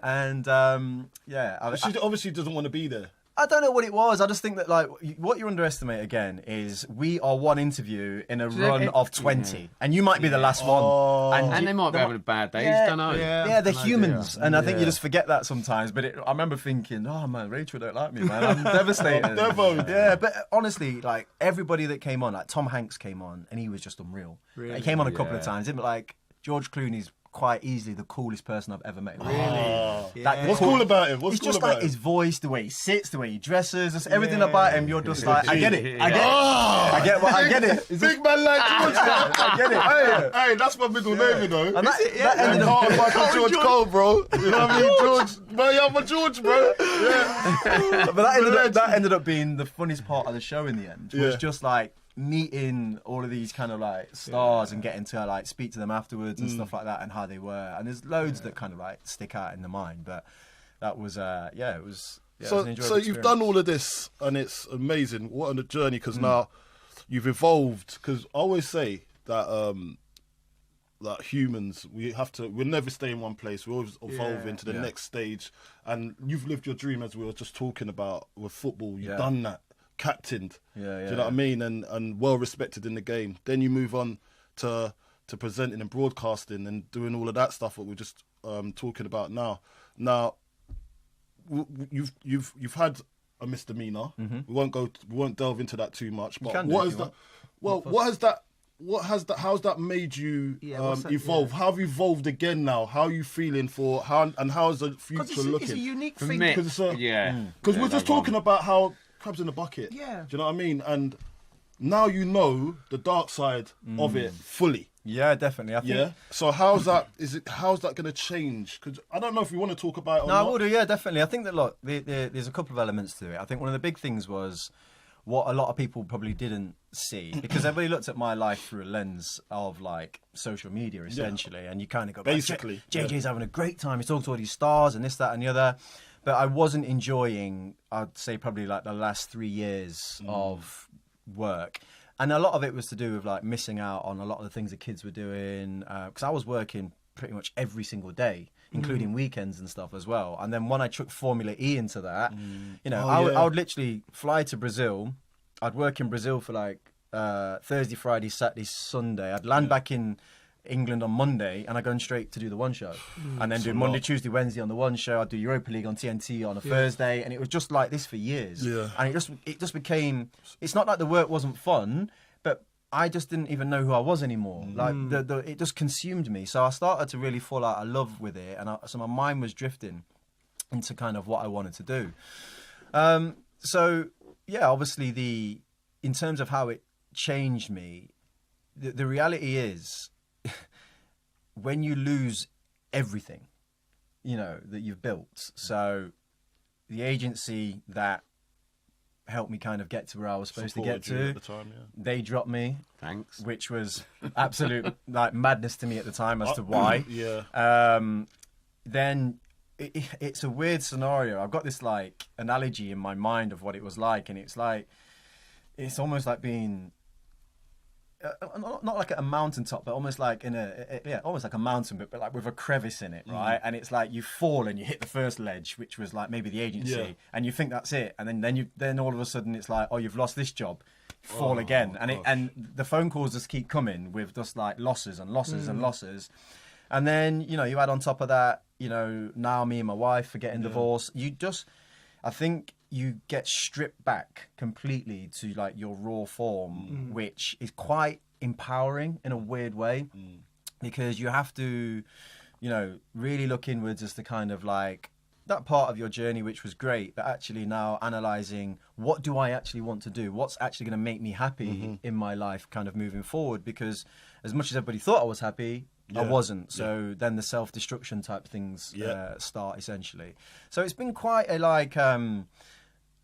and she obviously doesn't want to be there. I don't know what it was. I just think that like what you underestimate again is we are one interview in a run of 20, and you might be the last one. And they might be having a bad day. Don't know. Yeah, they're humans, and I think you just forget that sometimes. But I remember thinking, oh man, Rachel don't like me, man. I'm devastated. Yeah, but honestly, like everybody that came on, like Tom Hanks came on, and he was just unreal. Really? He came on a couple of times. Didn't like George Clooney's quite easily the coolest person I've ever met. Really? What's cool about him? It's just like his voice, the way he sits, the way he dresses, just everything about him. You're just like, I get it. I get it. Big man like George. I get it. Hey, that's my middle name, you know. And that ended up Michael George Cole, bro. You know what I mean? George, bro, yeah, I'm a George, bro. Yeah. But that ended up being the funniest part of the show in the end. Was just like meeting all of these kind of like stars and getting to like speak to them afterwards and stuff like that and how they were, and there's loads that kind of like stick out in the mind, but that was it was an enjoyable so you've done all of this and it's amazing. What a journey, because now you've evolved, because I always say that that humans, we'll never stay in one place. We always evolve into the next stage, and you've lived your dream, as we were just talking about with football. You've done that, captained. Do you know what I mean? And well respected in the game. Then you move on to presenting and broadcasting and doing all of that stuff that we're just talking about now. Now you've had a misdemeanor. We won't delve into that too much. But how's that made you evolve? How have you evolved again now? How are you feeling how's the future looking? It's a unique thing. Because we're just talking about how crabs in the bucket. Yeah. Do you know what I mean? And now you know the dark side of it fully. Yeah, definitely. I think. So how's that going to change? Because I don't know if you want to talk about it or not. I would. Yeah, definitely. I think that look, there's a couple of elements to it. I think one of the big things was what a lot of people probably didn't see, because everybody looked at my life through a lens of like social media essentially, and you kind of go, basically, JJ's having a great time. He's talking to all these stars and this, that, and the other. But I wasn't enjoying, I'd say, probably like the last 3 years of work. And a lot of it was to do with like missing out on a lot of the things the kids were doing. Because I was working pretty much every single day, including weekends and stuff as well. And then when I took Formula E into that, I would literally fly to Brazil. I'd work in Brazil for like Thursday, Friday, Saturday, Sunday. I'd land back in England on Monday, and I'm going straight to do the one show, and then do Monday, Tuesday, Wednesday on the one show. I'd do Europa League on TNT on a Thursday, and it was just like this for years. Yeah. And it just became. It's not like the work wasn't fun, but I just didn't even know who I was anymore. Like it just consumed me. So I started to really fall out of love with it, and so my mind was drifting into kind of what I wanted to do. So yeah, obviously in terms of how it changed me, the reality is, when you lose everything, that you've built. So the agency that helped me kind of get to where I was supposed to get to, at the time, they dropped me. Thanks. Which was absolute like madness to me at the time as to why. Then it's a weird scenario. I've got this like analogy in my mind of what it was like, and it's almost like being not like at a mountaintop, but almost like almost like a mountain, but like with a crevice in it, right? And it's like you fall and you hit the first ledge, which was like maybe the agency, and you think that's it, and then all of a sudden it's like, oh, you've lost this job, fall again, and the phone calls just keep coming with just like losses and losses and losses, and then you add on top of that, now me and my wife are getting divorced. I think you get stripped back completely to like your raw form, which is quite empowering in a weird way, because you have to, really look inwards as to kind of like that part of your journey, which was great, but actually now analysing, what do I actually want to do? What's actually going to make me happy in my life kind of moving forward? Because as much as everybody thought I was happy, I wasn't. So then the self-destruction type things start essentially. So it's been quite a like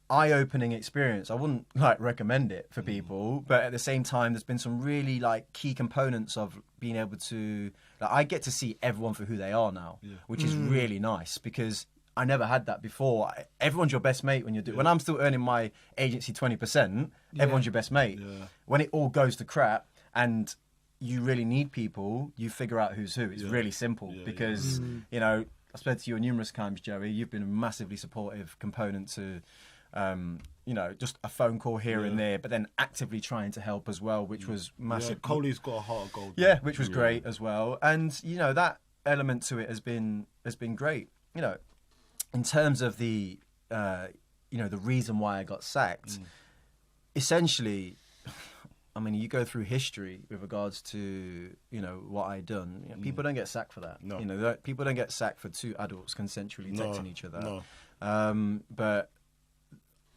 eye-opening experience. I wouldn't like recommend it for people, but at the same time, there's been some really like key components of being able to. Like, I get to see everyone for who they are now, which is really nice, because I never had that before. Everyone's your best mate when you're when I'm still earning my agency 20%. Everyone's your best mate. When it all goes to crap and you really need people, you figure out who's who. It's really simple because I've said to you numerous times, Joey, you've been a massively supportive component to. Just a phone call here and there, but then actively trying to help as well, which was massive. Yeah, Coley's got a heart of gold. Yeah, which was great as well. And that element to it has been great. In terms of the the reason why I got sacked, essentially, I mean, you go through history with regards to what I done. People don't get sacked for that. No. People don't get sacked for two adults consensually texting each other. No. But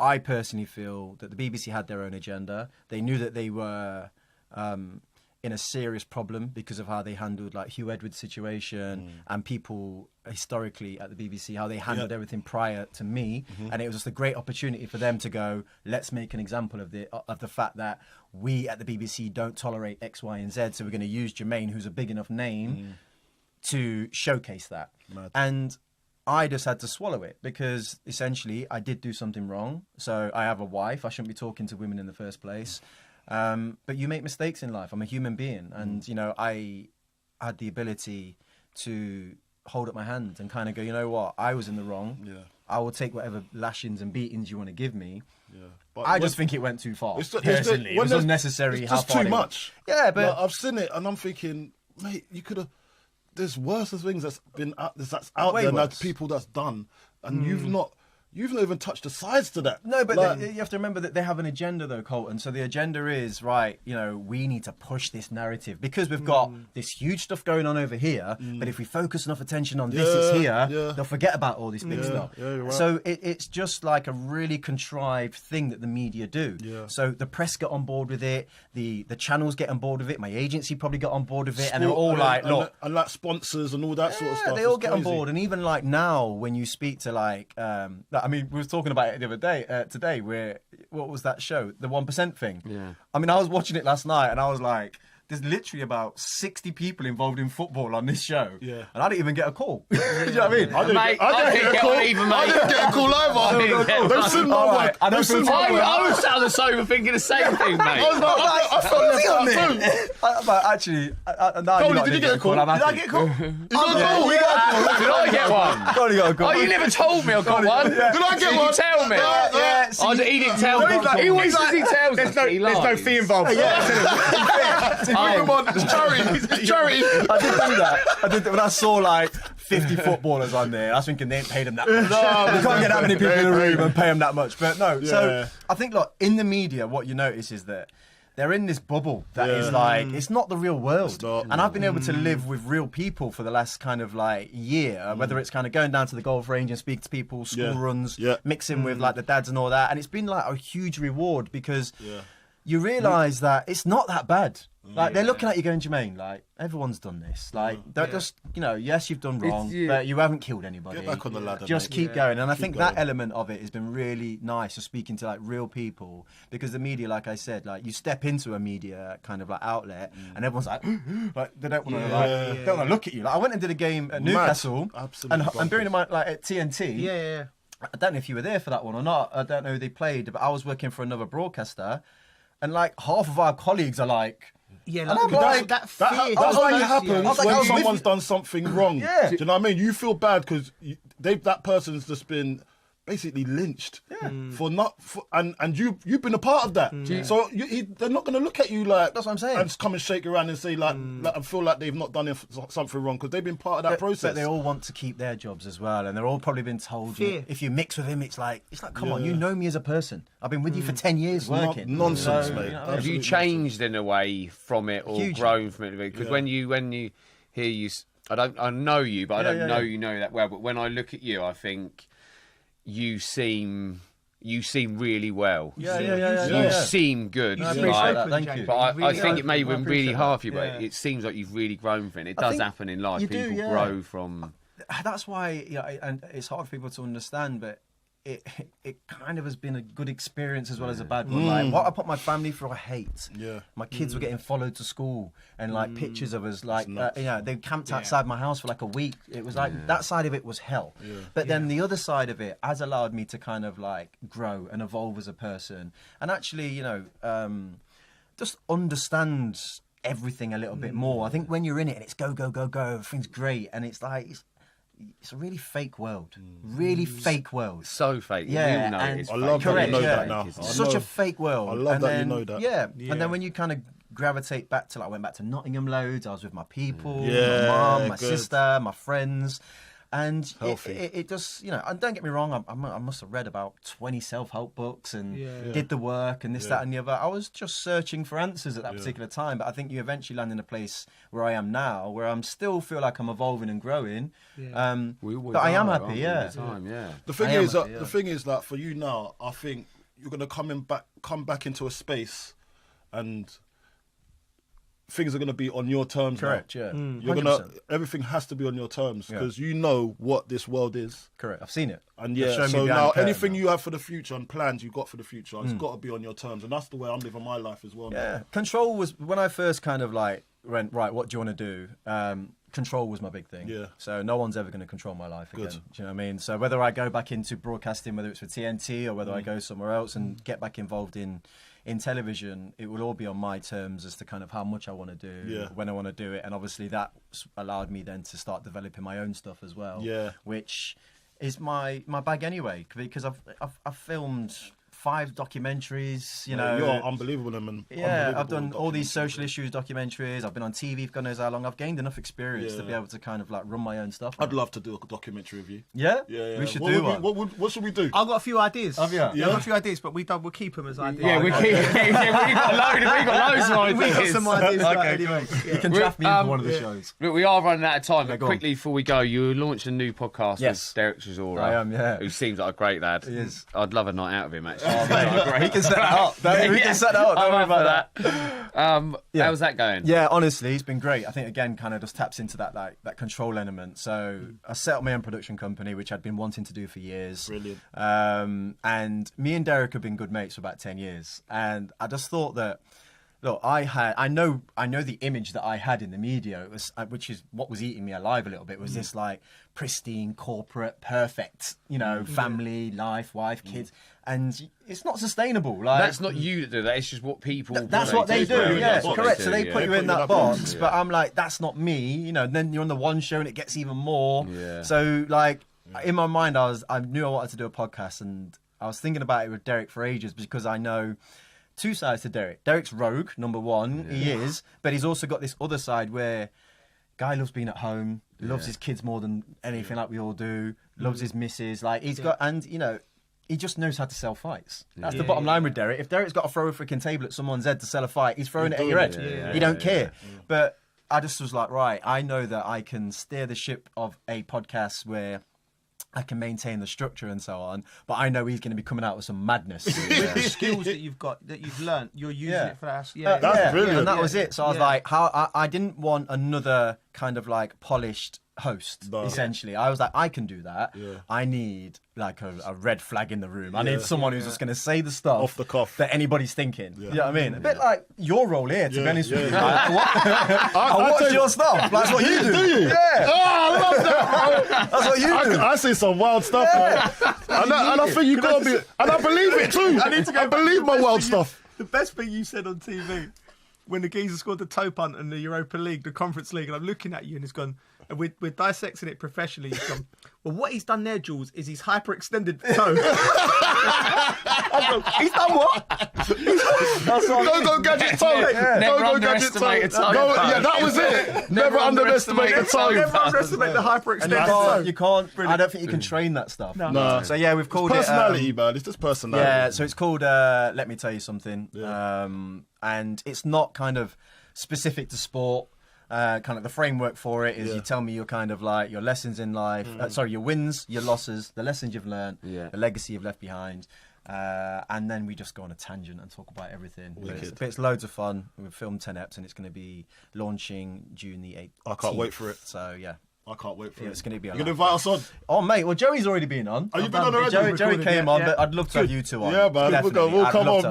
I personally feel that the BBC had their own agenda. They knew that they were in a serious problem because of how they handled like Hugh Edwards' situation and people historically at the BBC, how they handled everything prior to me. And it was just a great opportunity for them to go, let's make an example of the fact that we at the BBC don't tolerate X, Y, and Z. So we're going to use Jermaine, who's a big enough name, to showcase that. Mad. And I just had to swallow it because essentially I did do something wrong. So I have a wife. I shouldn't be talking to women in the first place. But you make mistakes in life. I'm a human being. And, I had the ability to hold up my hand and kind of go, you know what? I was in the wrong. Yeah. I will take whatever lashings and beatings you want to give me. Yeah. But I just think it went too far. Personally, it was unnecessary. It's just too much. Yeah, but like, I've seen it and I'm thinking, mate, you could have... There's worse things that's out there, and that's people that's done, and you've not even touched the sides to that. No, but you have to remember that they have an agenda, though, Colton. So the agenda is we need to push this narrative because we've got this huge stuff going on over here. But if we focus enough attention on this, it's here. They'll forget about all this big stuff. Yeah, you're right. So it's just like a really contrived thing that the media do. Yeah. So the press get on board with it. The channels get on board with it. My agency probably got on board with it, and they're all look, and like sponsors and all that sort of stuff. They all get on board, and even like now when you speak to I mean, we were talking about it the other day, today, what was that show? The 1% thing. Yeah. I mean, I was watching it last night and I was like, there's literally about 60 people involved in football on this show. Yeah. And I didn't even get a call. Do you know what I mean? I didn't get a call either, mate. I didn't get a call either. I was sat on the sofa thinking the same thing, mate. I felt left out too. But actually, Coley, did you get a call? Did I get a call? Did I get one? Coley got a call. Oh, you never told me I got one. Did I get one? Tell me. Yeah. He didn't tell me. He always says he tells us. There's no fee involved. Bring him on. It's charity. I did do that. I did when I saw like 50 footballers on there. I was thinking they ain't paid them that much. No, you can't get that many people in the room and pay them that much. But no. Yeah. So I think, look, in the media, what you notice is that they're in this bubble that is like, it's not the real world. And I've been able to live with real people for the last kind of like year, whether it's kind of going down to the golf range and speak to people, school runs, mixing with like the dads and all that. And it's been like a huge reward because you realise that it's not that bad. Like, they're looking at you going, Jermaine, like, everyone's done this. Like, don't just, you know, yes, you've done wrong, but you haven't killed anybody. Get back on the ladder, just mate. keep going. And I think going. that element of it has been really nice, just speaking to, like, real people. Because the media, like I said, like, you step into a media kind of, like, outlet, and everyone's like, like, they don't want to, don't want to look at you. Like, I went and did a game at Newcastle, and bearing in mind, like, at TNT, I don't know if you were there for that one or not. I don't know who they played, but I was working for another broadcaster, and, like, half of our colleagues are like, yeah, like, that's only happens when someone's done something wrong. Do you know what I mean? You feel bad because that person's just been basically lynched for not, and you've been a part of that. So they're not going to look at you like, that's what I'm saying, and just come and shake your hand and say like I feel like they've not done something wrong because they've been part of that process. But they all want to keep their jobs as well, and they're all probably been told if you mix with him, it's like come on, you know me as a person. I've been with you for 10 years working. Nonsense, mate. You know, have you changed in a way from it or grown from it? Because when you hear you, I know you, but I don't know you know that well. But when I look at you, I think you seem really well. You seem good. No, I appreciate that. Thank you. But I think it may have been really hard for you, but it seems like you've really grown from it. It does happen in life. People grow from. That's why, and it's hard for people to understand, but it kind of has been a good experience as well as a bad one. Like, what I put my family through, I hate. My kids were getting followed to school, and like pictures of us, like they camped outside my house for like a week. It was like that side of it was hell. But then the other side of it has allowed me to kind of like grow and evolve as a person, and actually, just understand everything a little bit more. I think when you're in it and it's go, everything's great, and it's like it's a really fake world. Really fake world. So fake. Yeah. You know And it's I love that you know that now. Such a fake world. I love that you know that. Yeah. And then when you kind of gravitate back to, like, I went back to Nottingham loads. I was with my people, my mum, my sister, my friends. And it just, and don't get me wrong, I must have read about 20 self-help books and did the work and this, that and the other. I was just searching for answers at that particular time. But I think you eventually land in a place where I am now, where I'm still feel like I'm evolving and growing. But I am happy, The thing is that for you now, I think you're going to come back into a space and things are going to be on your terms. Correct, now. You're everything has to be on your terms because you know what this world is. Correct, I've seen it. And so now anything you have for the future and plans you've got for the future, it's got to be on your terms. And that's the way I'm living my life as well. Yeah, now. control was, when I first kind of like went, right, what do you want to do? Control was my big thing. Yeah. So no one's ever going to control my life again. Do you know what I mean? So whether I go back into broadcasting, whether it's for TNT or whether I go somewhere else and get back involved in television, it will all be on my terms as to kind of how much I want to do, when I want to do it. And obviously that allowed me then to start developing my own stuff as well, which is my bag anyway, because I've filmed 5 documentaries, you're unbelievable, man. Yeah, I've done all these social issues documentaries. I've been on TV for God knows how long. I've gained enough experience to be able to kind of like run my own stuff. I'd love to do a documentary of you. Yeah? Yeah. We should do one. What should we do? I've got a few ideas. Have you? I've got a few ideas, but we'll keep them as ideas. Yeah, we got loads of ideas. We've got some ideas. Anyway. You can draft me into one of the shows. Look, we are running out of time, but quickly before we go, you launched a new podcast with Derek Chisora. I am, who seems like a great lad. He is. I'd love a night out with him, actually. He can set that up. We can set that up. Don't worry about that. How's that going? Yeah, honestly, it's been great. I think, again, kind of just taps into that control element. So I set up my own production company, which I'd been wanting to do for years. Brilliant. And me and Derek have been good mates for about 10 years. And I just thought that, look, I know the image that I had in the media, which is what was eating me alive a little bit, was this like pristine, corporate, perfect, family, life, wife, kids. And it's not sustainable. Like, that's not you that do that. It's just what people. That's what they do. Yeah, correct. So they put you in that box, but I'm like, that's not me. And then you're on the one show and it gets even more. Yeah. So like, in my mind, I knew I wanted to do a podcast, and I was thinking about it with Derek for ages because I know two sides to Derek. Derek's rogue, number one, he is, but he's also got this other side where guy loves being at home, loves his kids more than anything like we all do, loves his missus, like he's got, and you know, he just knows how to sell fights. That's the bottom line with Derek. If Derek's got to throw a freaking table at someone's head to sell a fight, he's throwing it at your head. He don't care. But I just was like, right, I know that I can steer the ship of a podcast where I can maintain the structure and so on, but I know he's going to be coming out with some madness. With the skills that you've got, that you've learnt, you're using it for that. That's brilliant. And that was it. So I was like, I didn't want another kind of like polished host, essentially. I was like, I can do that. I need like a red flag in the room. I need someone who's just going to say the stuff off the cuff that anybody's thinking. You know what I mean? A bit like your role here, to be honest with you. I watch your stuff. That's what you do. Do you? Yeah. Oh, I love that, bro. That's what you do. I see some wild stuff, man. And I think you got to be... And I believe it too. I believe my wild stuff. The best thing you said on TV, when the geezer scored the toe punt in the Europa League, the Conference League, and I'm looking at you and it's gone... And we're dissecting it professionally. He's gone, well, what he's done there, Jules, is he's hyperextended toe. He's done what? Don't go gadget toe. Never underestimate a toe. That was it. Never underestimate a toe. Never underestimate the hyperextended toe. You can't. I don't think you can train that stuff. No. So yeah, we've called personality, man. It's just personality. Yeah. So it's called Let Me Tell You Something. And it's not kind of specific to sport. Kind of the framework for it is you tell me your kind of like your lessons in life, your wins, your losses, the lessons you've learned, the legacy you've left behind, and then we just go on a tangent and talk about everything. But it's loads of fun. We've filmed 10 eps and it's going to be launching June the 8th. I can't wait for it. So yeah. I can't wait for it. It's going to be. You're going to invite us on? Oh, mate. Well, Joey's already been on. Oh, you've been on already? Joey came on, but I'd love to have you two on. Yeah, man. We'll come on.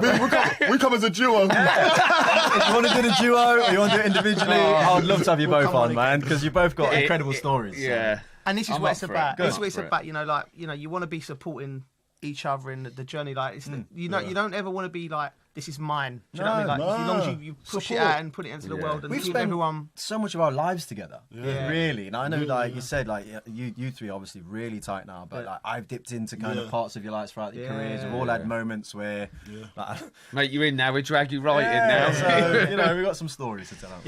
We come as a duo. If you want to do the duo or you want to do it individually, I'd love to have you both on, man, because you both got incredible stories. Yeah. And this is what it's about. This is what it's about. You know, like, you know, you want to be supporting each other in the journey. Like, it's you don't ever want to be like, this is mine. Do you know what I mean? Like, as long as you push it out and put it into the world, and we've keep spent everyone so much of our lives together. Really. And I know, like you said, like you three are obviously really tight now, but like I've dipped into kind of parts of your lives throughout your careers. We've all had moments where, like, mate, you're in now. We drag you right in now. So, you know, we've got some stories to tell.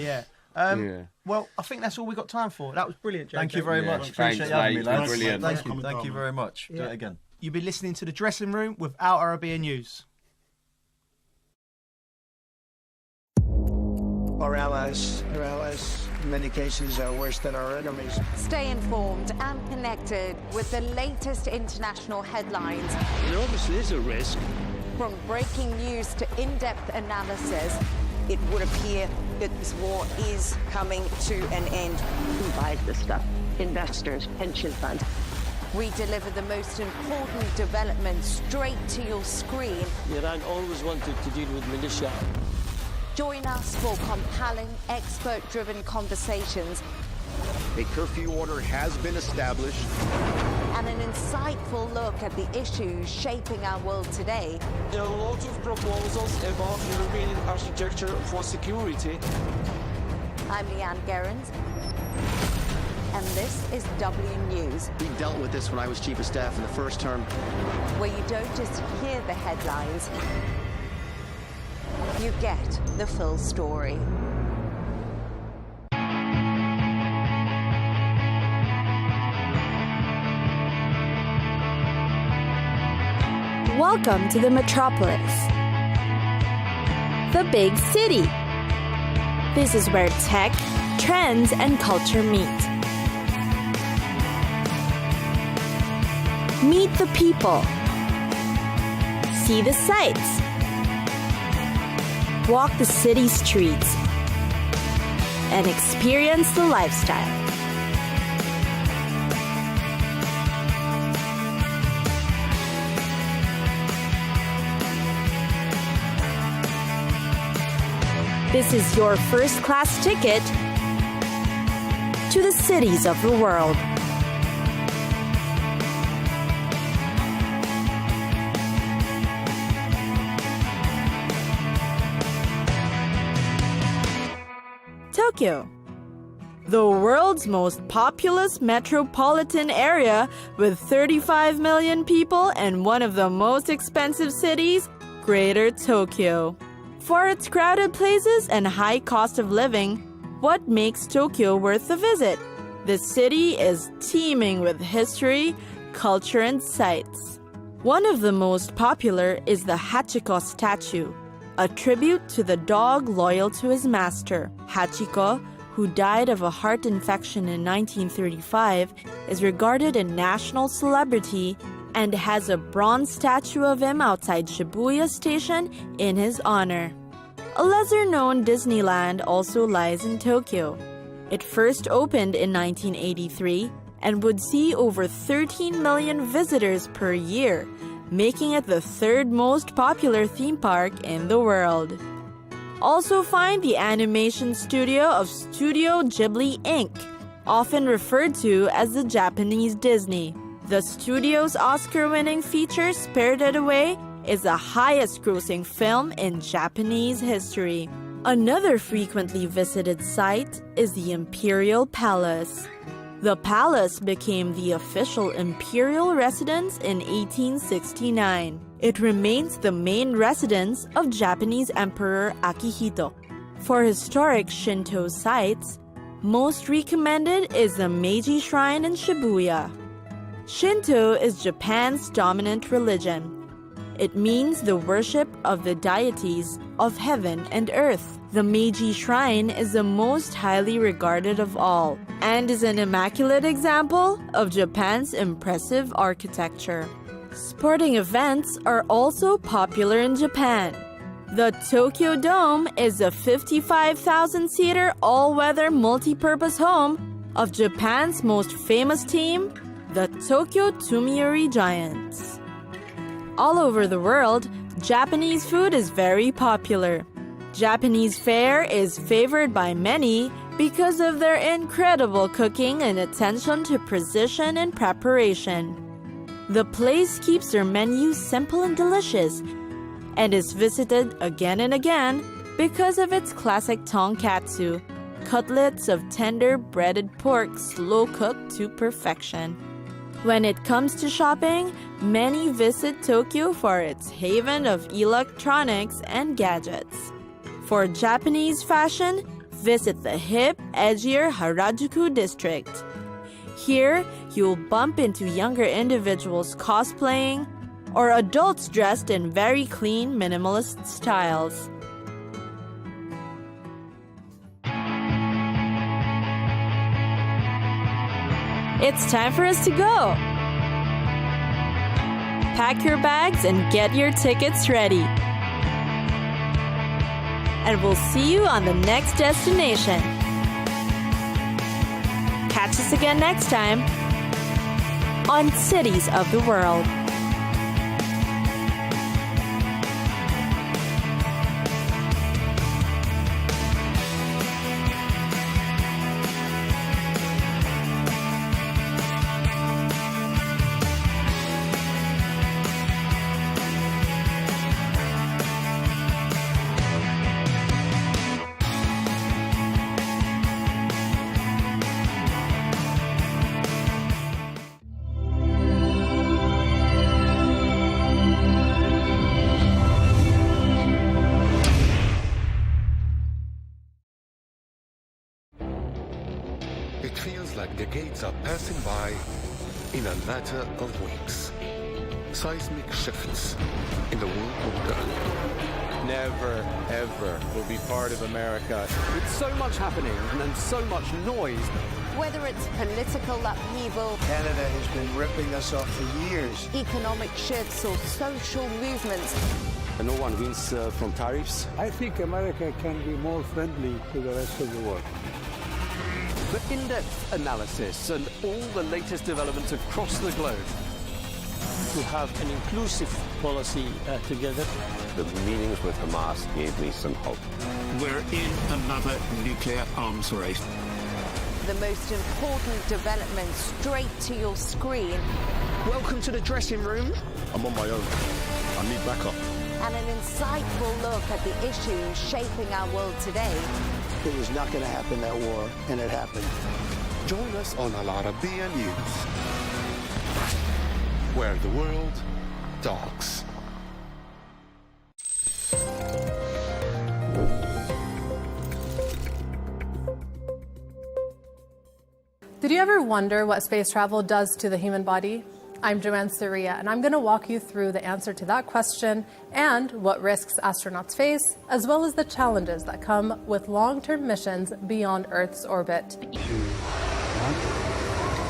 Well, I think that's all we got time for. That was brilliant, Joe. Thank you very much. Thanks, Appreciate you having me, lads. Brilliant. Thank you very much. Do it again. You've been listening to The Dressing Room without Arabiya News. Our allies, in many cases, are worse than our enemies. Stay informed and connected with the latest international headlines. There obviously is a risk. From breaking news to in-depth analysis, it would appear that this war is coming to an end. Who buys this stuff? Investors, pension funds. We deliver the most important developments straight to your screen. Iran always wanted to deal with militia. Join us for compelling, expert-driven conversations. A curfew order has been established. And an insightful look at the issues shaping our world today. There are a lot of proposals about European architecture for security. I'm Leigh Ann Gerrans, and this is W News. We dealt with this when I was Chief of Staff in the first term. Where you don't just hear the headlines, you get the full story. Welcome to the metropolis, the big city. This is where tech, trends, and culture meet. Meet the people. See the sights. Walk the city streets. And experience the lifestyle. This is your first-class ticket to the cities of the world. Tokyo, the world's most populous metropolitan area with 35 million people and one of the most expensive cities, Greater Tokyo. For its crowded places and high cost of living, what makes Tokyo worth the visit? The city is teeming with history, culture, and sights. One of the most popular is the Hachiko statue, a tribute to the dog loyal to his master. Hachiko, who died of a heart infection in 1935, is regarded a national celebrity and has a bronze statue of him outside Shibuya Station in his honor. A lesser-known Disneyland also lies in Tokyo. It first opened in 1983 and would see over 13 million visitors per year, making it the third most popular theme park in the world. Also find the animation studio of Studio Ghibli Inc., often referred to as the Japanese Disney. The studio's Oscar-winning feature Spirited Away is the highest-grossing film in Japanese history. Another frequently visited site is the Imperial Palace. The palace became the official imperial residence in 1869. It remains the main residence of Japanese Emperor Akihito. For historic Shinto sites, most recommended is the Meiji Shrine in Shibuya. Shinto is Japan's dominant religion. It means the worship of the deities of heaven and earth. The Meiji Shrine is the most highly regarded of all and is an immaculate example of Japan's impressive architecture. Sporting events are also popular in Japan. The Tokyo Dome is a 55,000-seater all-weather multi-purpose home of Japan's most famous team, the Tokyo Tomiuri Giants. All over the world, Japanese food is very popular. Japanese fare is favored by many because of their incredible cooking and attention to precision and preparation. The place keeps their menu simple and delicious and is visited again and again because of its classic tonkatsu, cutlets of tender breaded pork slow-cooked to perfection. When it comes to shopping, many visit Tokyo for its haven of electronics and gadgets. For Japanese fashion, visit the hip, edgier Harajuku district. Here, you'll bump into younger individuals cosplaying or adults dressed in very clean, minimalist styles. It's time for us to go. Pack your bags and get your tickets ready. And we'll see you on the next destination. Catch us again next time on Cities of the World. It feels like decades are passing by in a matter of weeks. Seismic shifts in the world order. Never, ever will be part of America. With so much happening and so much noise. Whether it's political upheaval, Canada has been ripping us off for years. economic shifts, or social movements, And no one wins from tariffs. I think America can be more friendly to the rest of the world. The in-depth analysis and all the latest developments across the globe. To have an inclusive policy together. The meetings with Hamas gave me some hope. We're in another nuclear arms race. The most important development straight to your screen. Welcome to the dressing room. I'm on my own. I need backup. And an insightful look at the issues shaping our world today. It was not going to happen, that war, and it happened. Join us on Al Arabiya News, where the world talks. Did you ever wonder what space travel does to the human body? I'm Joanne Soria, and I'm going to walk you through the answer to that question and what risks astronauts face, as well as the challenges that come with long-term missions beyond Earth's orbit. 2, 1,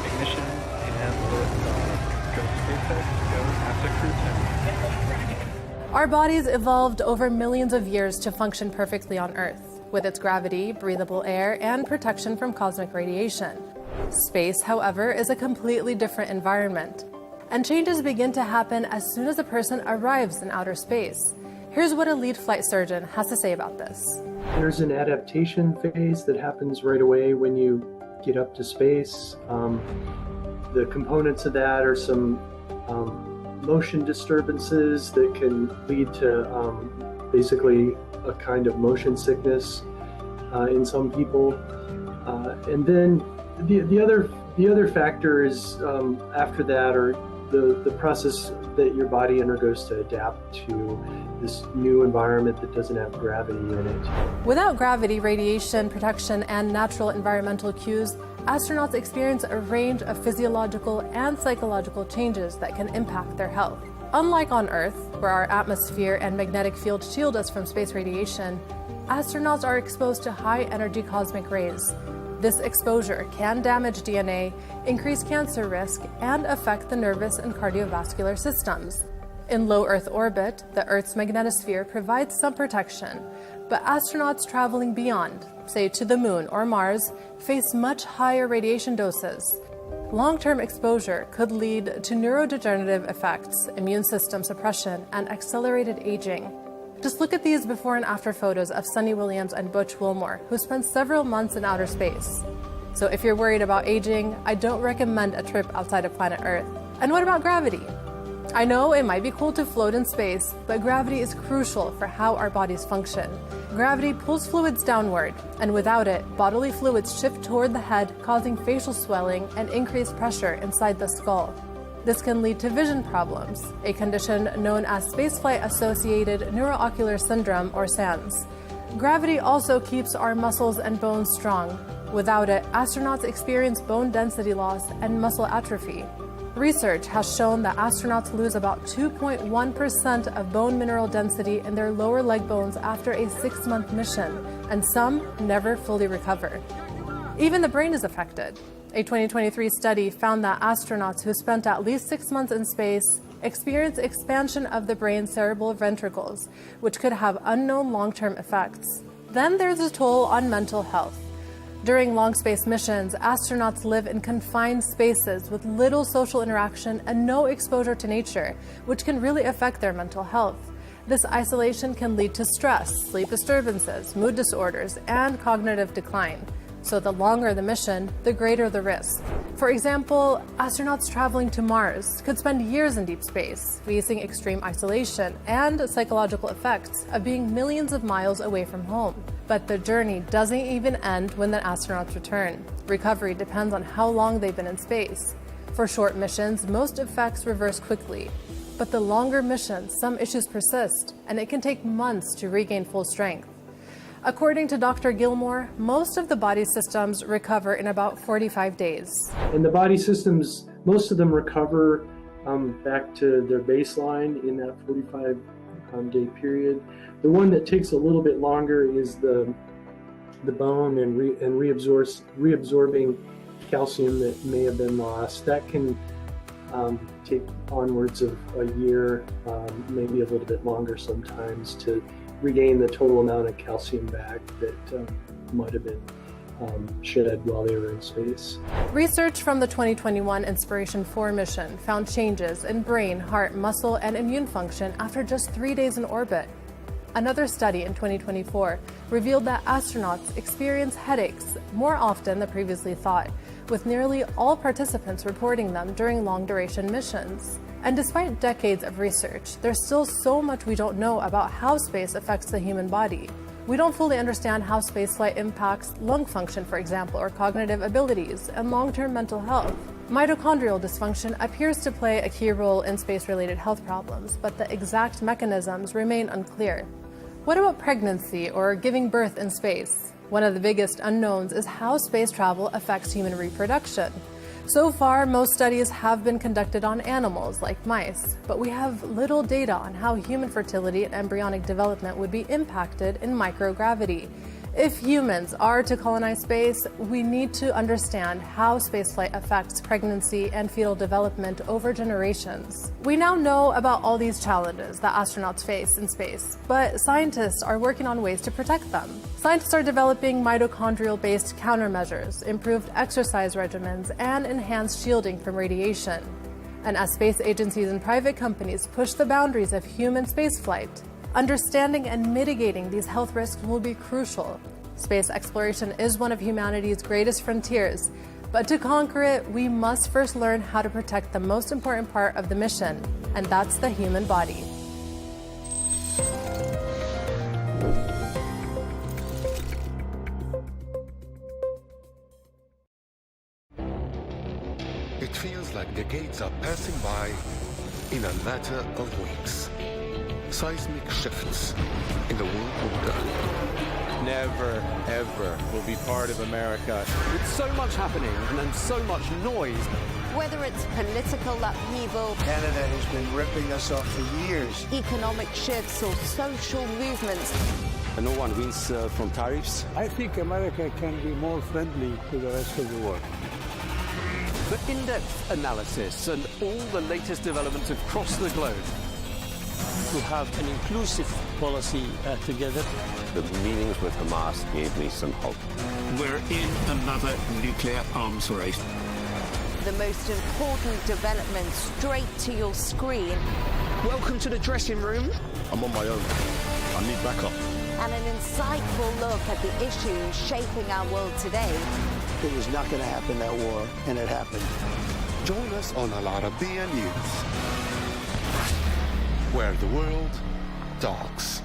ignition, and liftoff. Go SpaceX, go NASA Crew 10. Our bodies evolved over millions of years to function perfectly on Earth, with its gravity, breathable air, and protection from cosmic radiation. Space, however, is a completely different environment, and changes begin to happen as soon as a person arrives in outer space. Here's what a lead flight surgeon has to say about this. There's an adaptation phase that happens right away when you get up to space. The components of that are some motion disturbances that can lead to basically a kind of motion sickness in some people. And then the other factor is after that, or the process that your body undergoes to adapt to this new environment that doesn't have gravity in it. Without gravity, radiation, protection, and natural environmental cues, astronauts experience a range of physiological and psychological changes that can impact their health. Unlike on Earth, where our atmosphere and magnetic field shield us from space radiation, astronauts are exposed to high-energy cosmic rays. This exposure can damage DNA, increase cancer risk, and affect the nervous and cardiovascular systems. In low Earth orbit, the Earth's magnetosphere provides some protection, but astronauts traveling beyond, say to the Moon or Mars, face much higher radiation doses. Long-term exposure could lead to neurodegenerative effects, immune system suppression, and accelerated aging. Just look at these before and after photos of Sunny Williams and Butch Wilmore, who spent several months in outer space. So if you're worried about aging, I don't recommend a trip outside of planet Earth. And what about gravity? I know it might be cool to float in space, but gravity is crucial for how our bodies function. Gravity pulls fluids downward, and without it, bodily fluids shift toward the head, causing facial swelling and increased pressure inside the skull. This can lead to vision problems, a condition known as spaceflight-associated neuroocular syndrome, or SANS. Gravity also keeps our muscles and bones strong. Without it, astronauts experience bone density loss and muscle atrophy. Research has shown that astronauts lose about 2.1% of bone mineral density in their lower leg bones after a 6-month mission, and some never fully recover. Even the brain is affected. A 2023 study found that astronauts who spent at least 6 months in space experience expansion of the brain's cerebral ventricles, which could have unknown long-term effects. Then there's a toll on mental health. During long space missions, astronauts live in confined spaces with little social interaction and no exposure to nature, which can really affect their mental health. This isolation can lead to stress, sleep disturbances, mood disorders, and cognitive decline. So the longer the mission, the greater the risk. For example, astronauts traveling to Mars could spend years in deep space, facing extreme isolation and psychological effects of being millions of miles away from home. But the journey doesn't even end when the astronauts return. Recovery depends on how long they've been in space. For short missions, most effects reverse quickly. But the longer missions, some issues persist, and it can take months to regain full strength. According to Dr. Gilmore, most of the body systems recover in about 45 days. And the body systems, most of them recover back to their baseline in that 45-day period. The one that takes a little bit longer is the bone and reabsorbing calcium that may have been lost. That can take onwards of a year, maybe a little bit longer sometimes, to regain the total amount of calcium back that might have been shed while they were in space. Research from the 2021 Inspiration 4 mission found changes in brain, heart, muscle, and immune function after just 3 days in orbit. Another study in 2024 revealed that astronauts experience headaches more often than previously thought, with nearly all participants reporting them during long-duration missions. And despite decades of research, there's still so much we don't know about how space affects the human body. We don't fully understand how spaceflight impacts lung function, for example, or cognitive abilities, and long-term mental health. Mitochondrial dysfunction appears to play a key role in space-related health problems, but the exact mechanisms remain unclear. What about pregnancy or giving birth in space? One of the biggest unknowns is how space travel affects human reproduction. So far, most studies have been conducted on animals, like mice, but we have little data on how human fertility and embryonic development would be impacted in microgravity. If humans are to colonize space, we need to understand how spaceflight affects pregnancy and fetal development over generations. We now know about all these challenges that astronauts face in space, but scientists are working on ways to protect them. Scientists are developing mitochondrial-based countermeasures, improved exercise regimens, and enhanced shielding from radiation. And as space agencies and private companies push the boundaries of human spaceflight, understanding and mitigating these health risks will be crucial. Space exploration is one of humanity's greatest frontiers, but to conquer it, we must first learn how to protect the most important part of the mission, and that's the human body. It feels like decades are passing by in a matter of weeks. Seismic shifts in the world order. Never, ever will be part of America. With so much happening and so much noise. Whether it's political upheaval, Canada has been ripping us off for years. economic shifts, or social movements, No one wins from tariffs. I think America can be more friendly to the rest of the world. For in-depth analysis and all the latest developments across the globe. To have an inclusive policy together. The meetings with Hamas gave me some hope. We're in another nuclear arms race. the most important development straight to your screen. Welcome to the dressing room. I'm on my own. I need backup. And an insightful look at the issues shaping our world today. It was not going to happen, that war, and it happened. Join us on Arabiya News, where the world talks.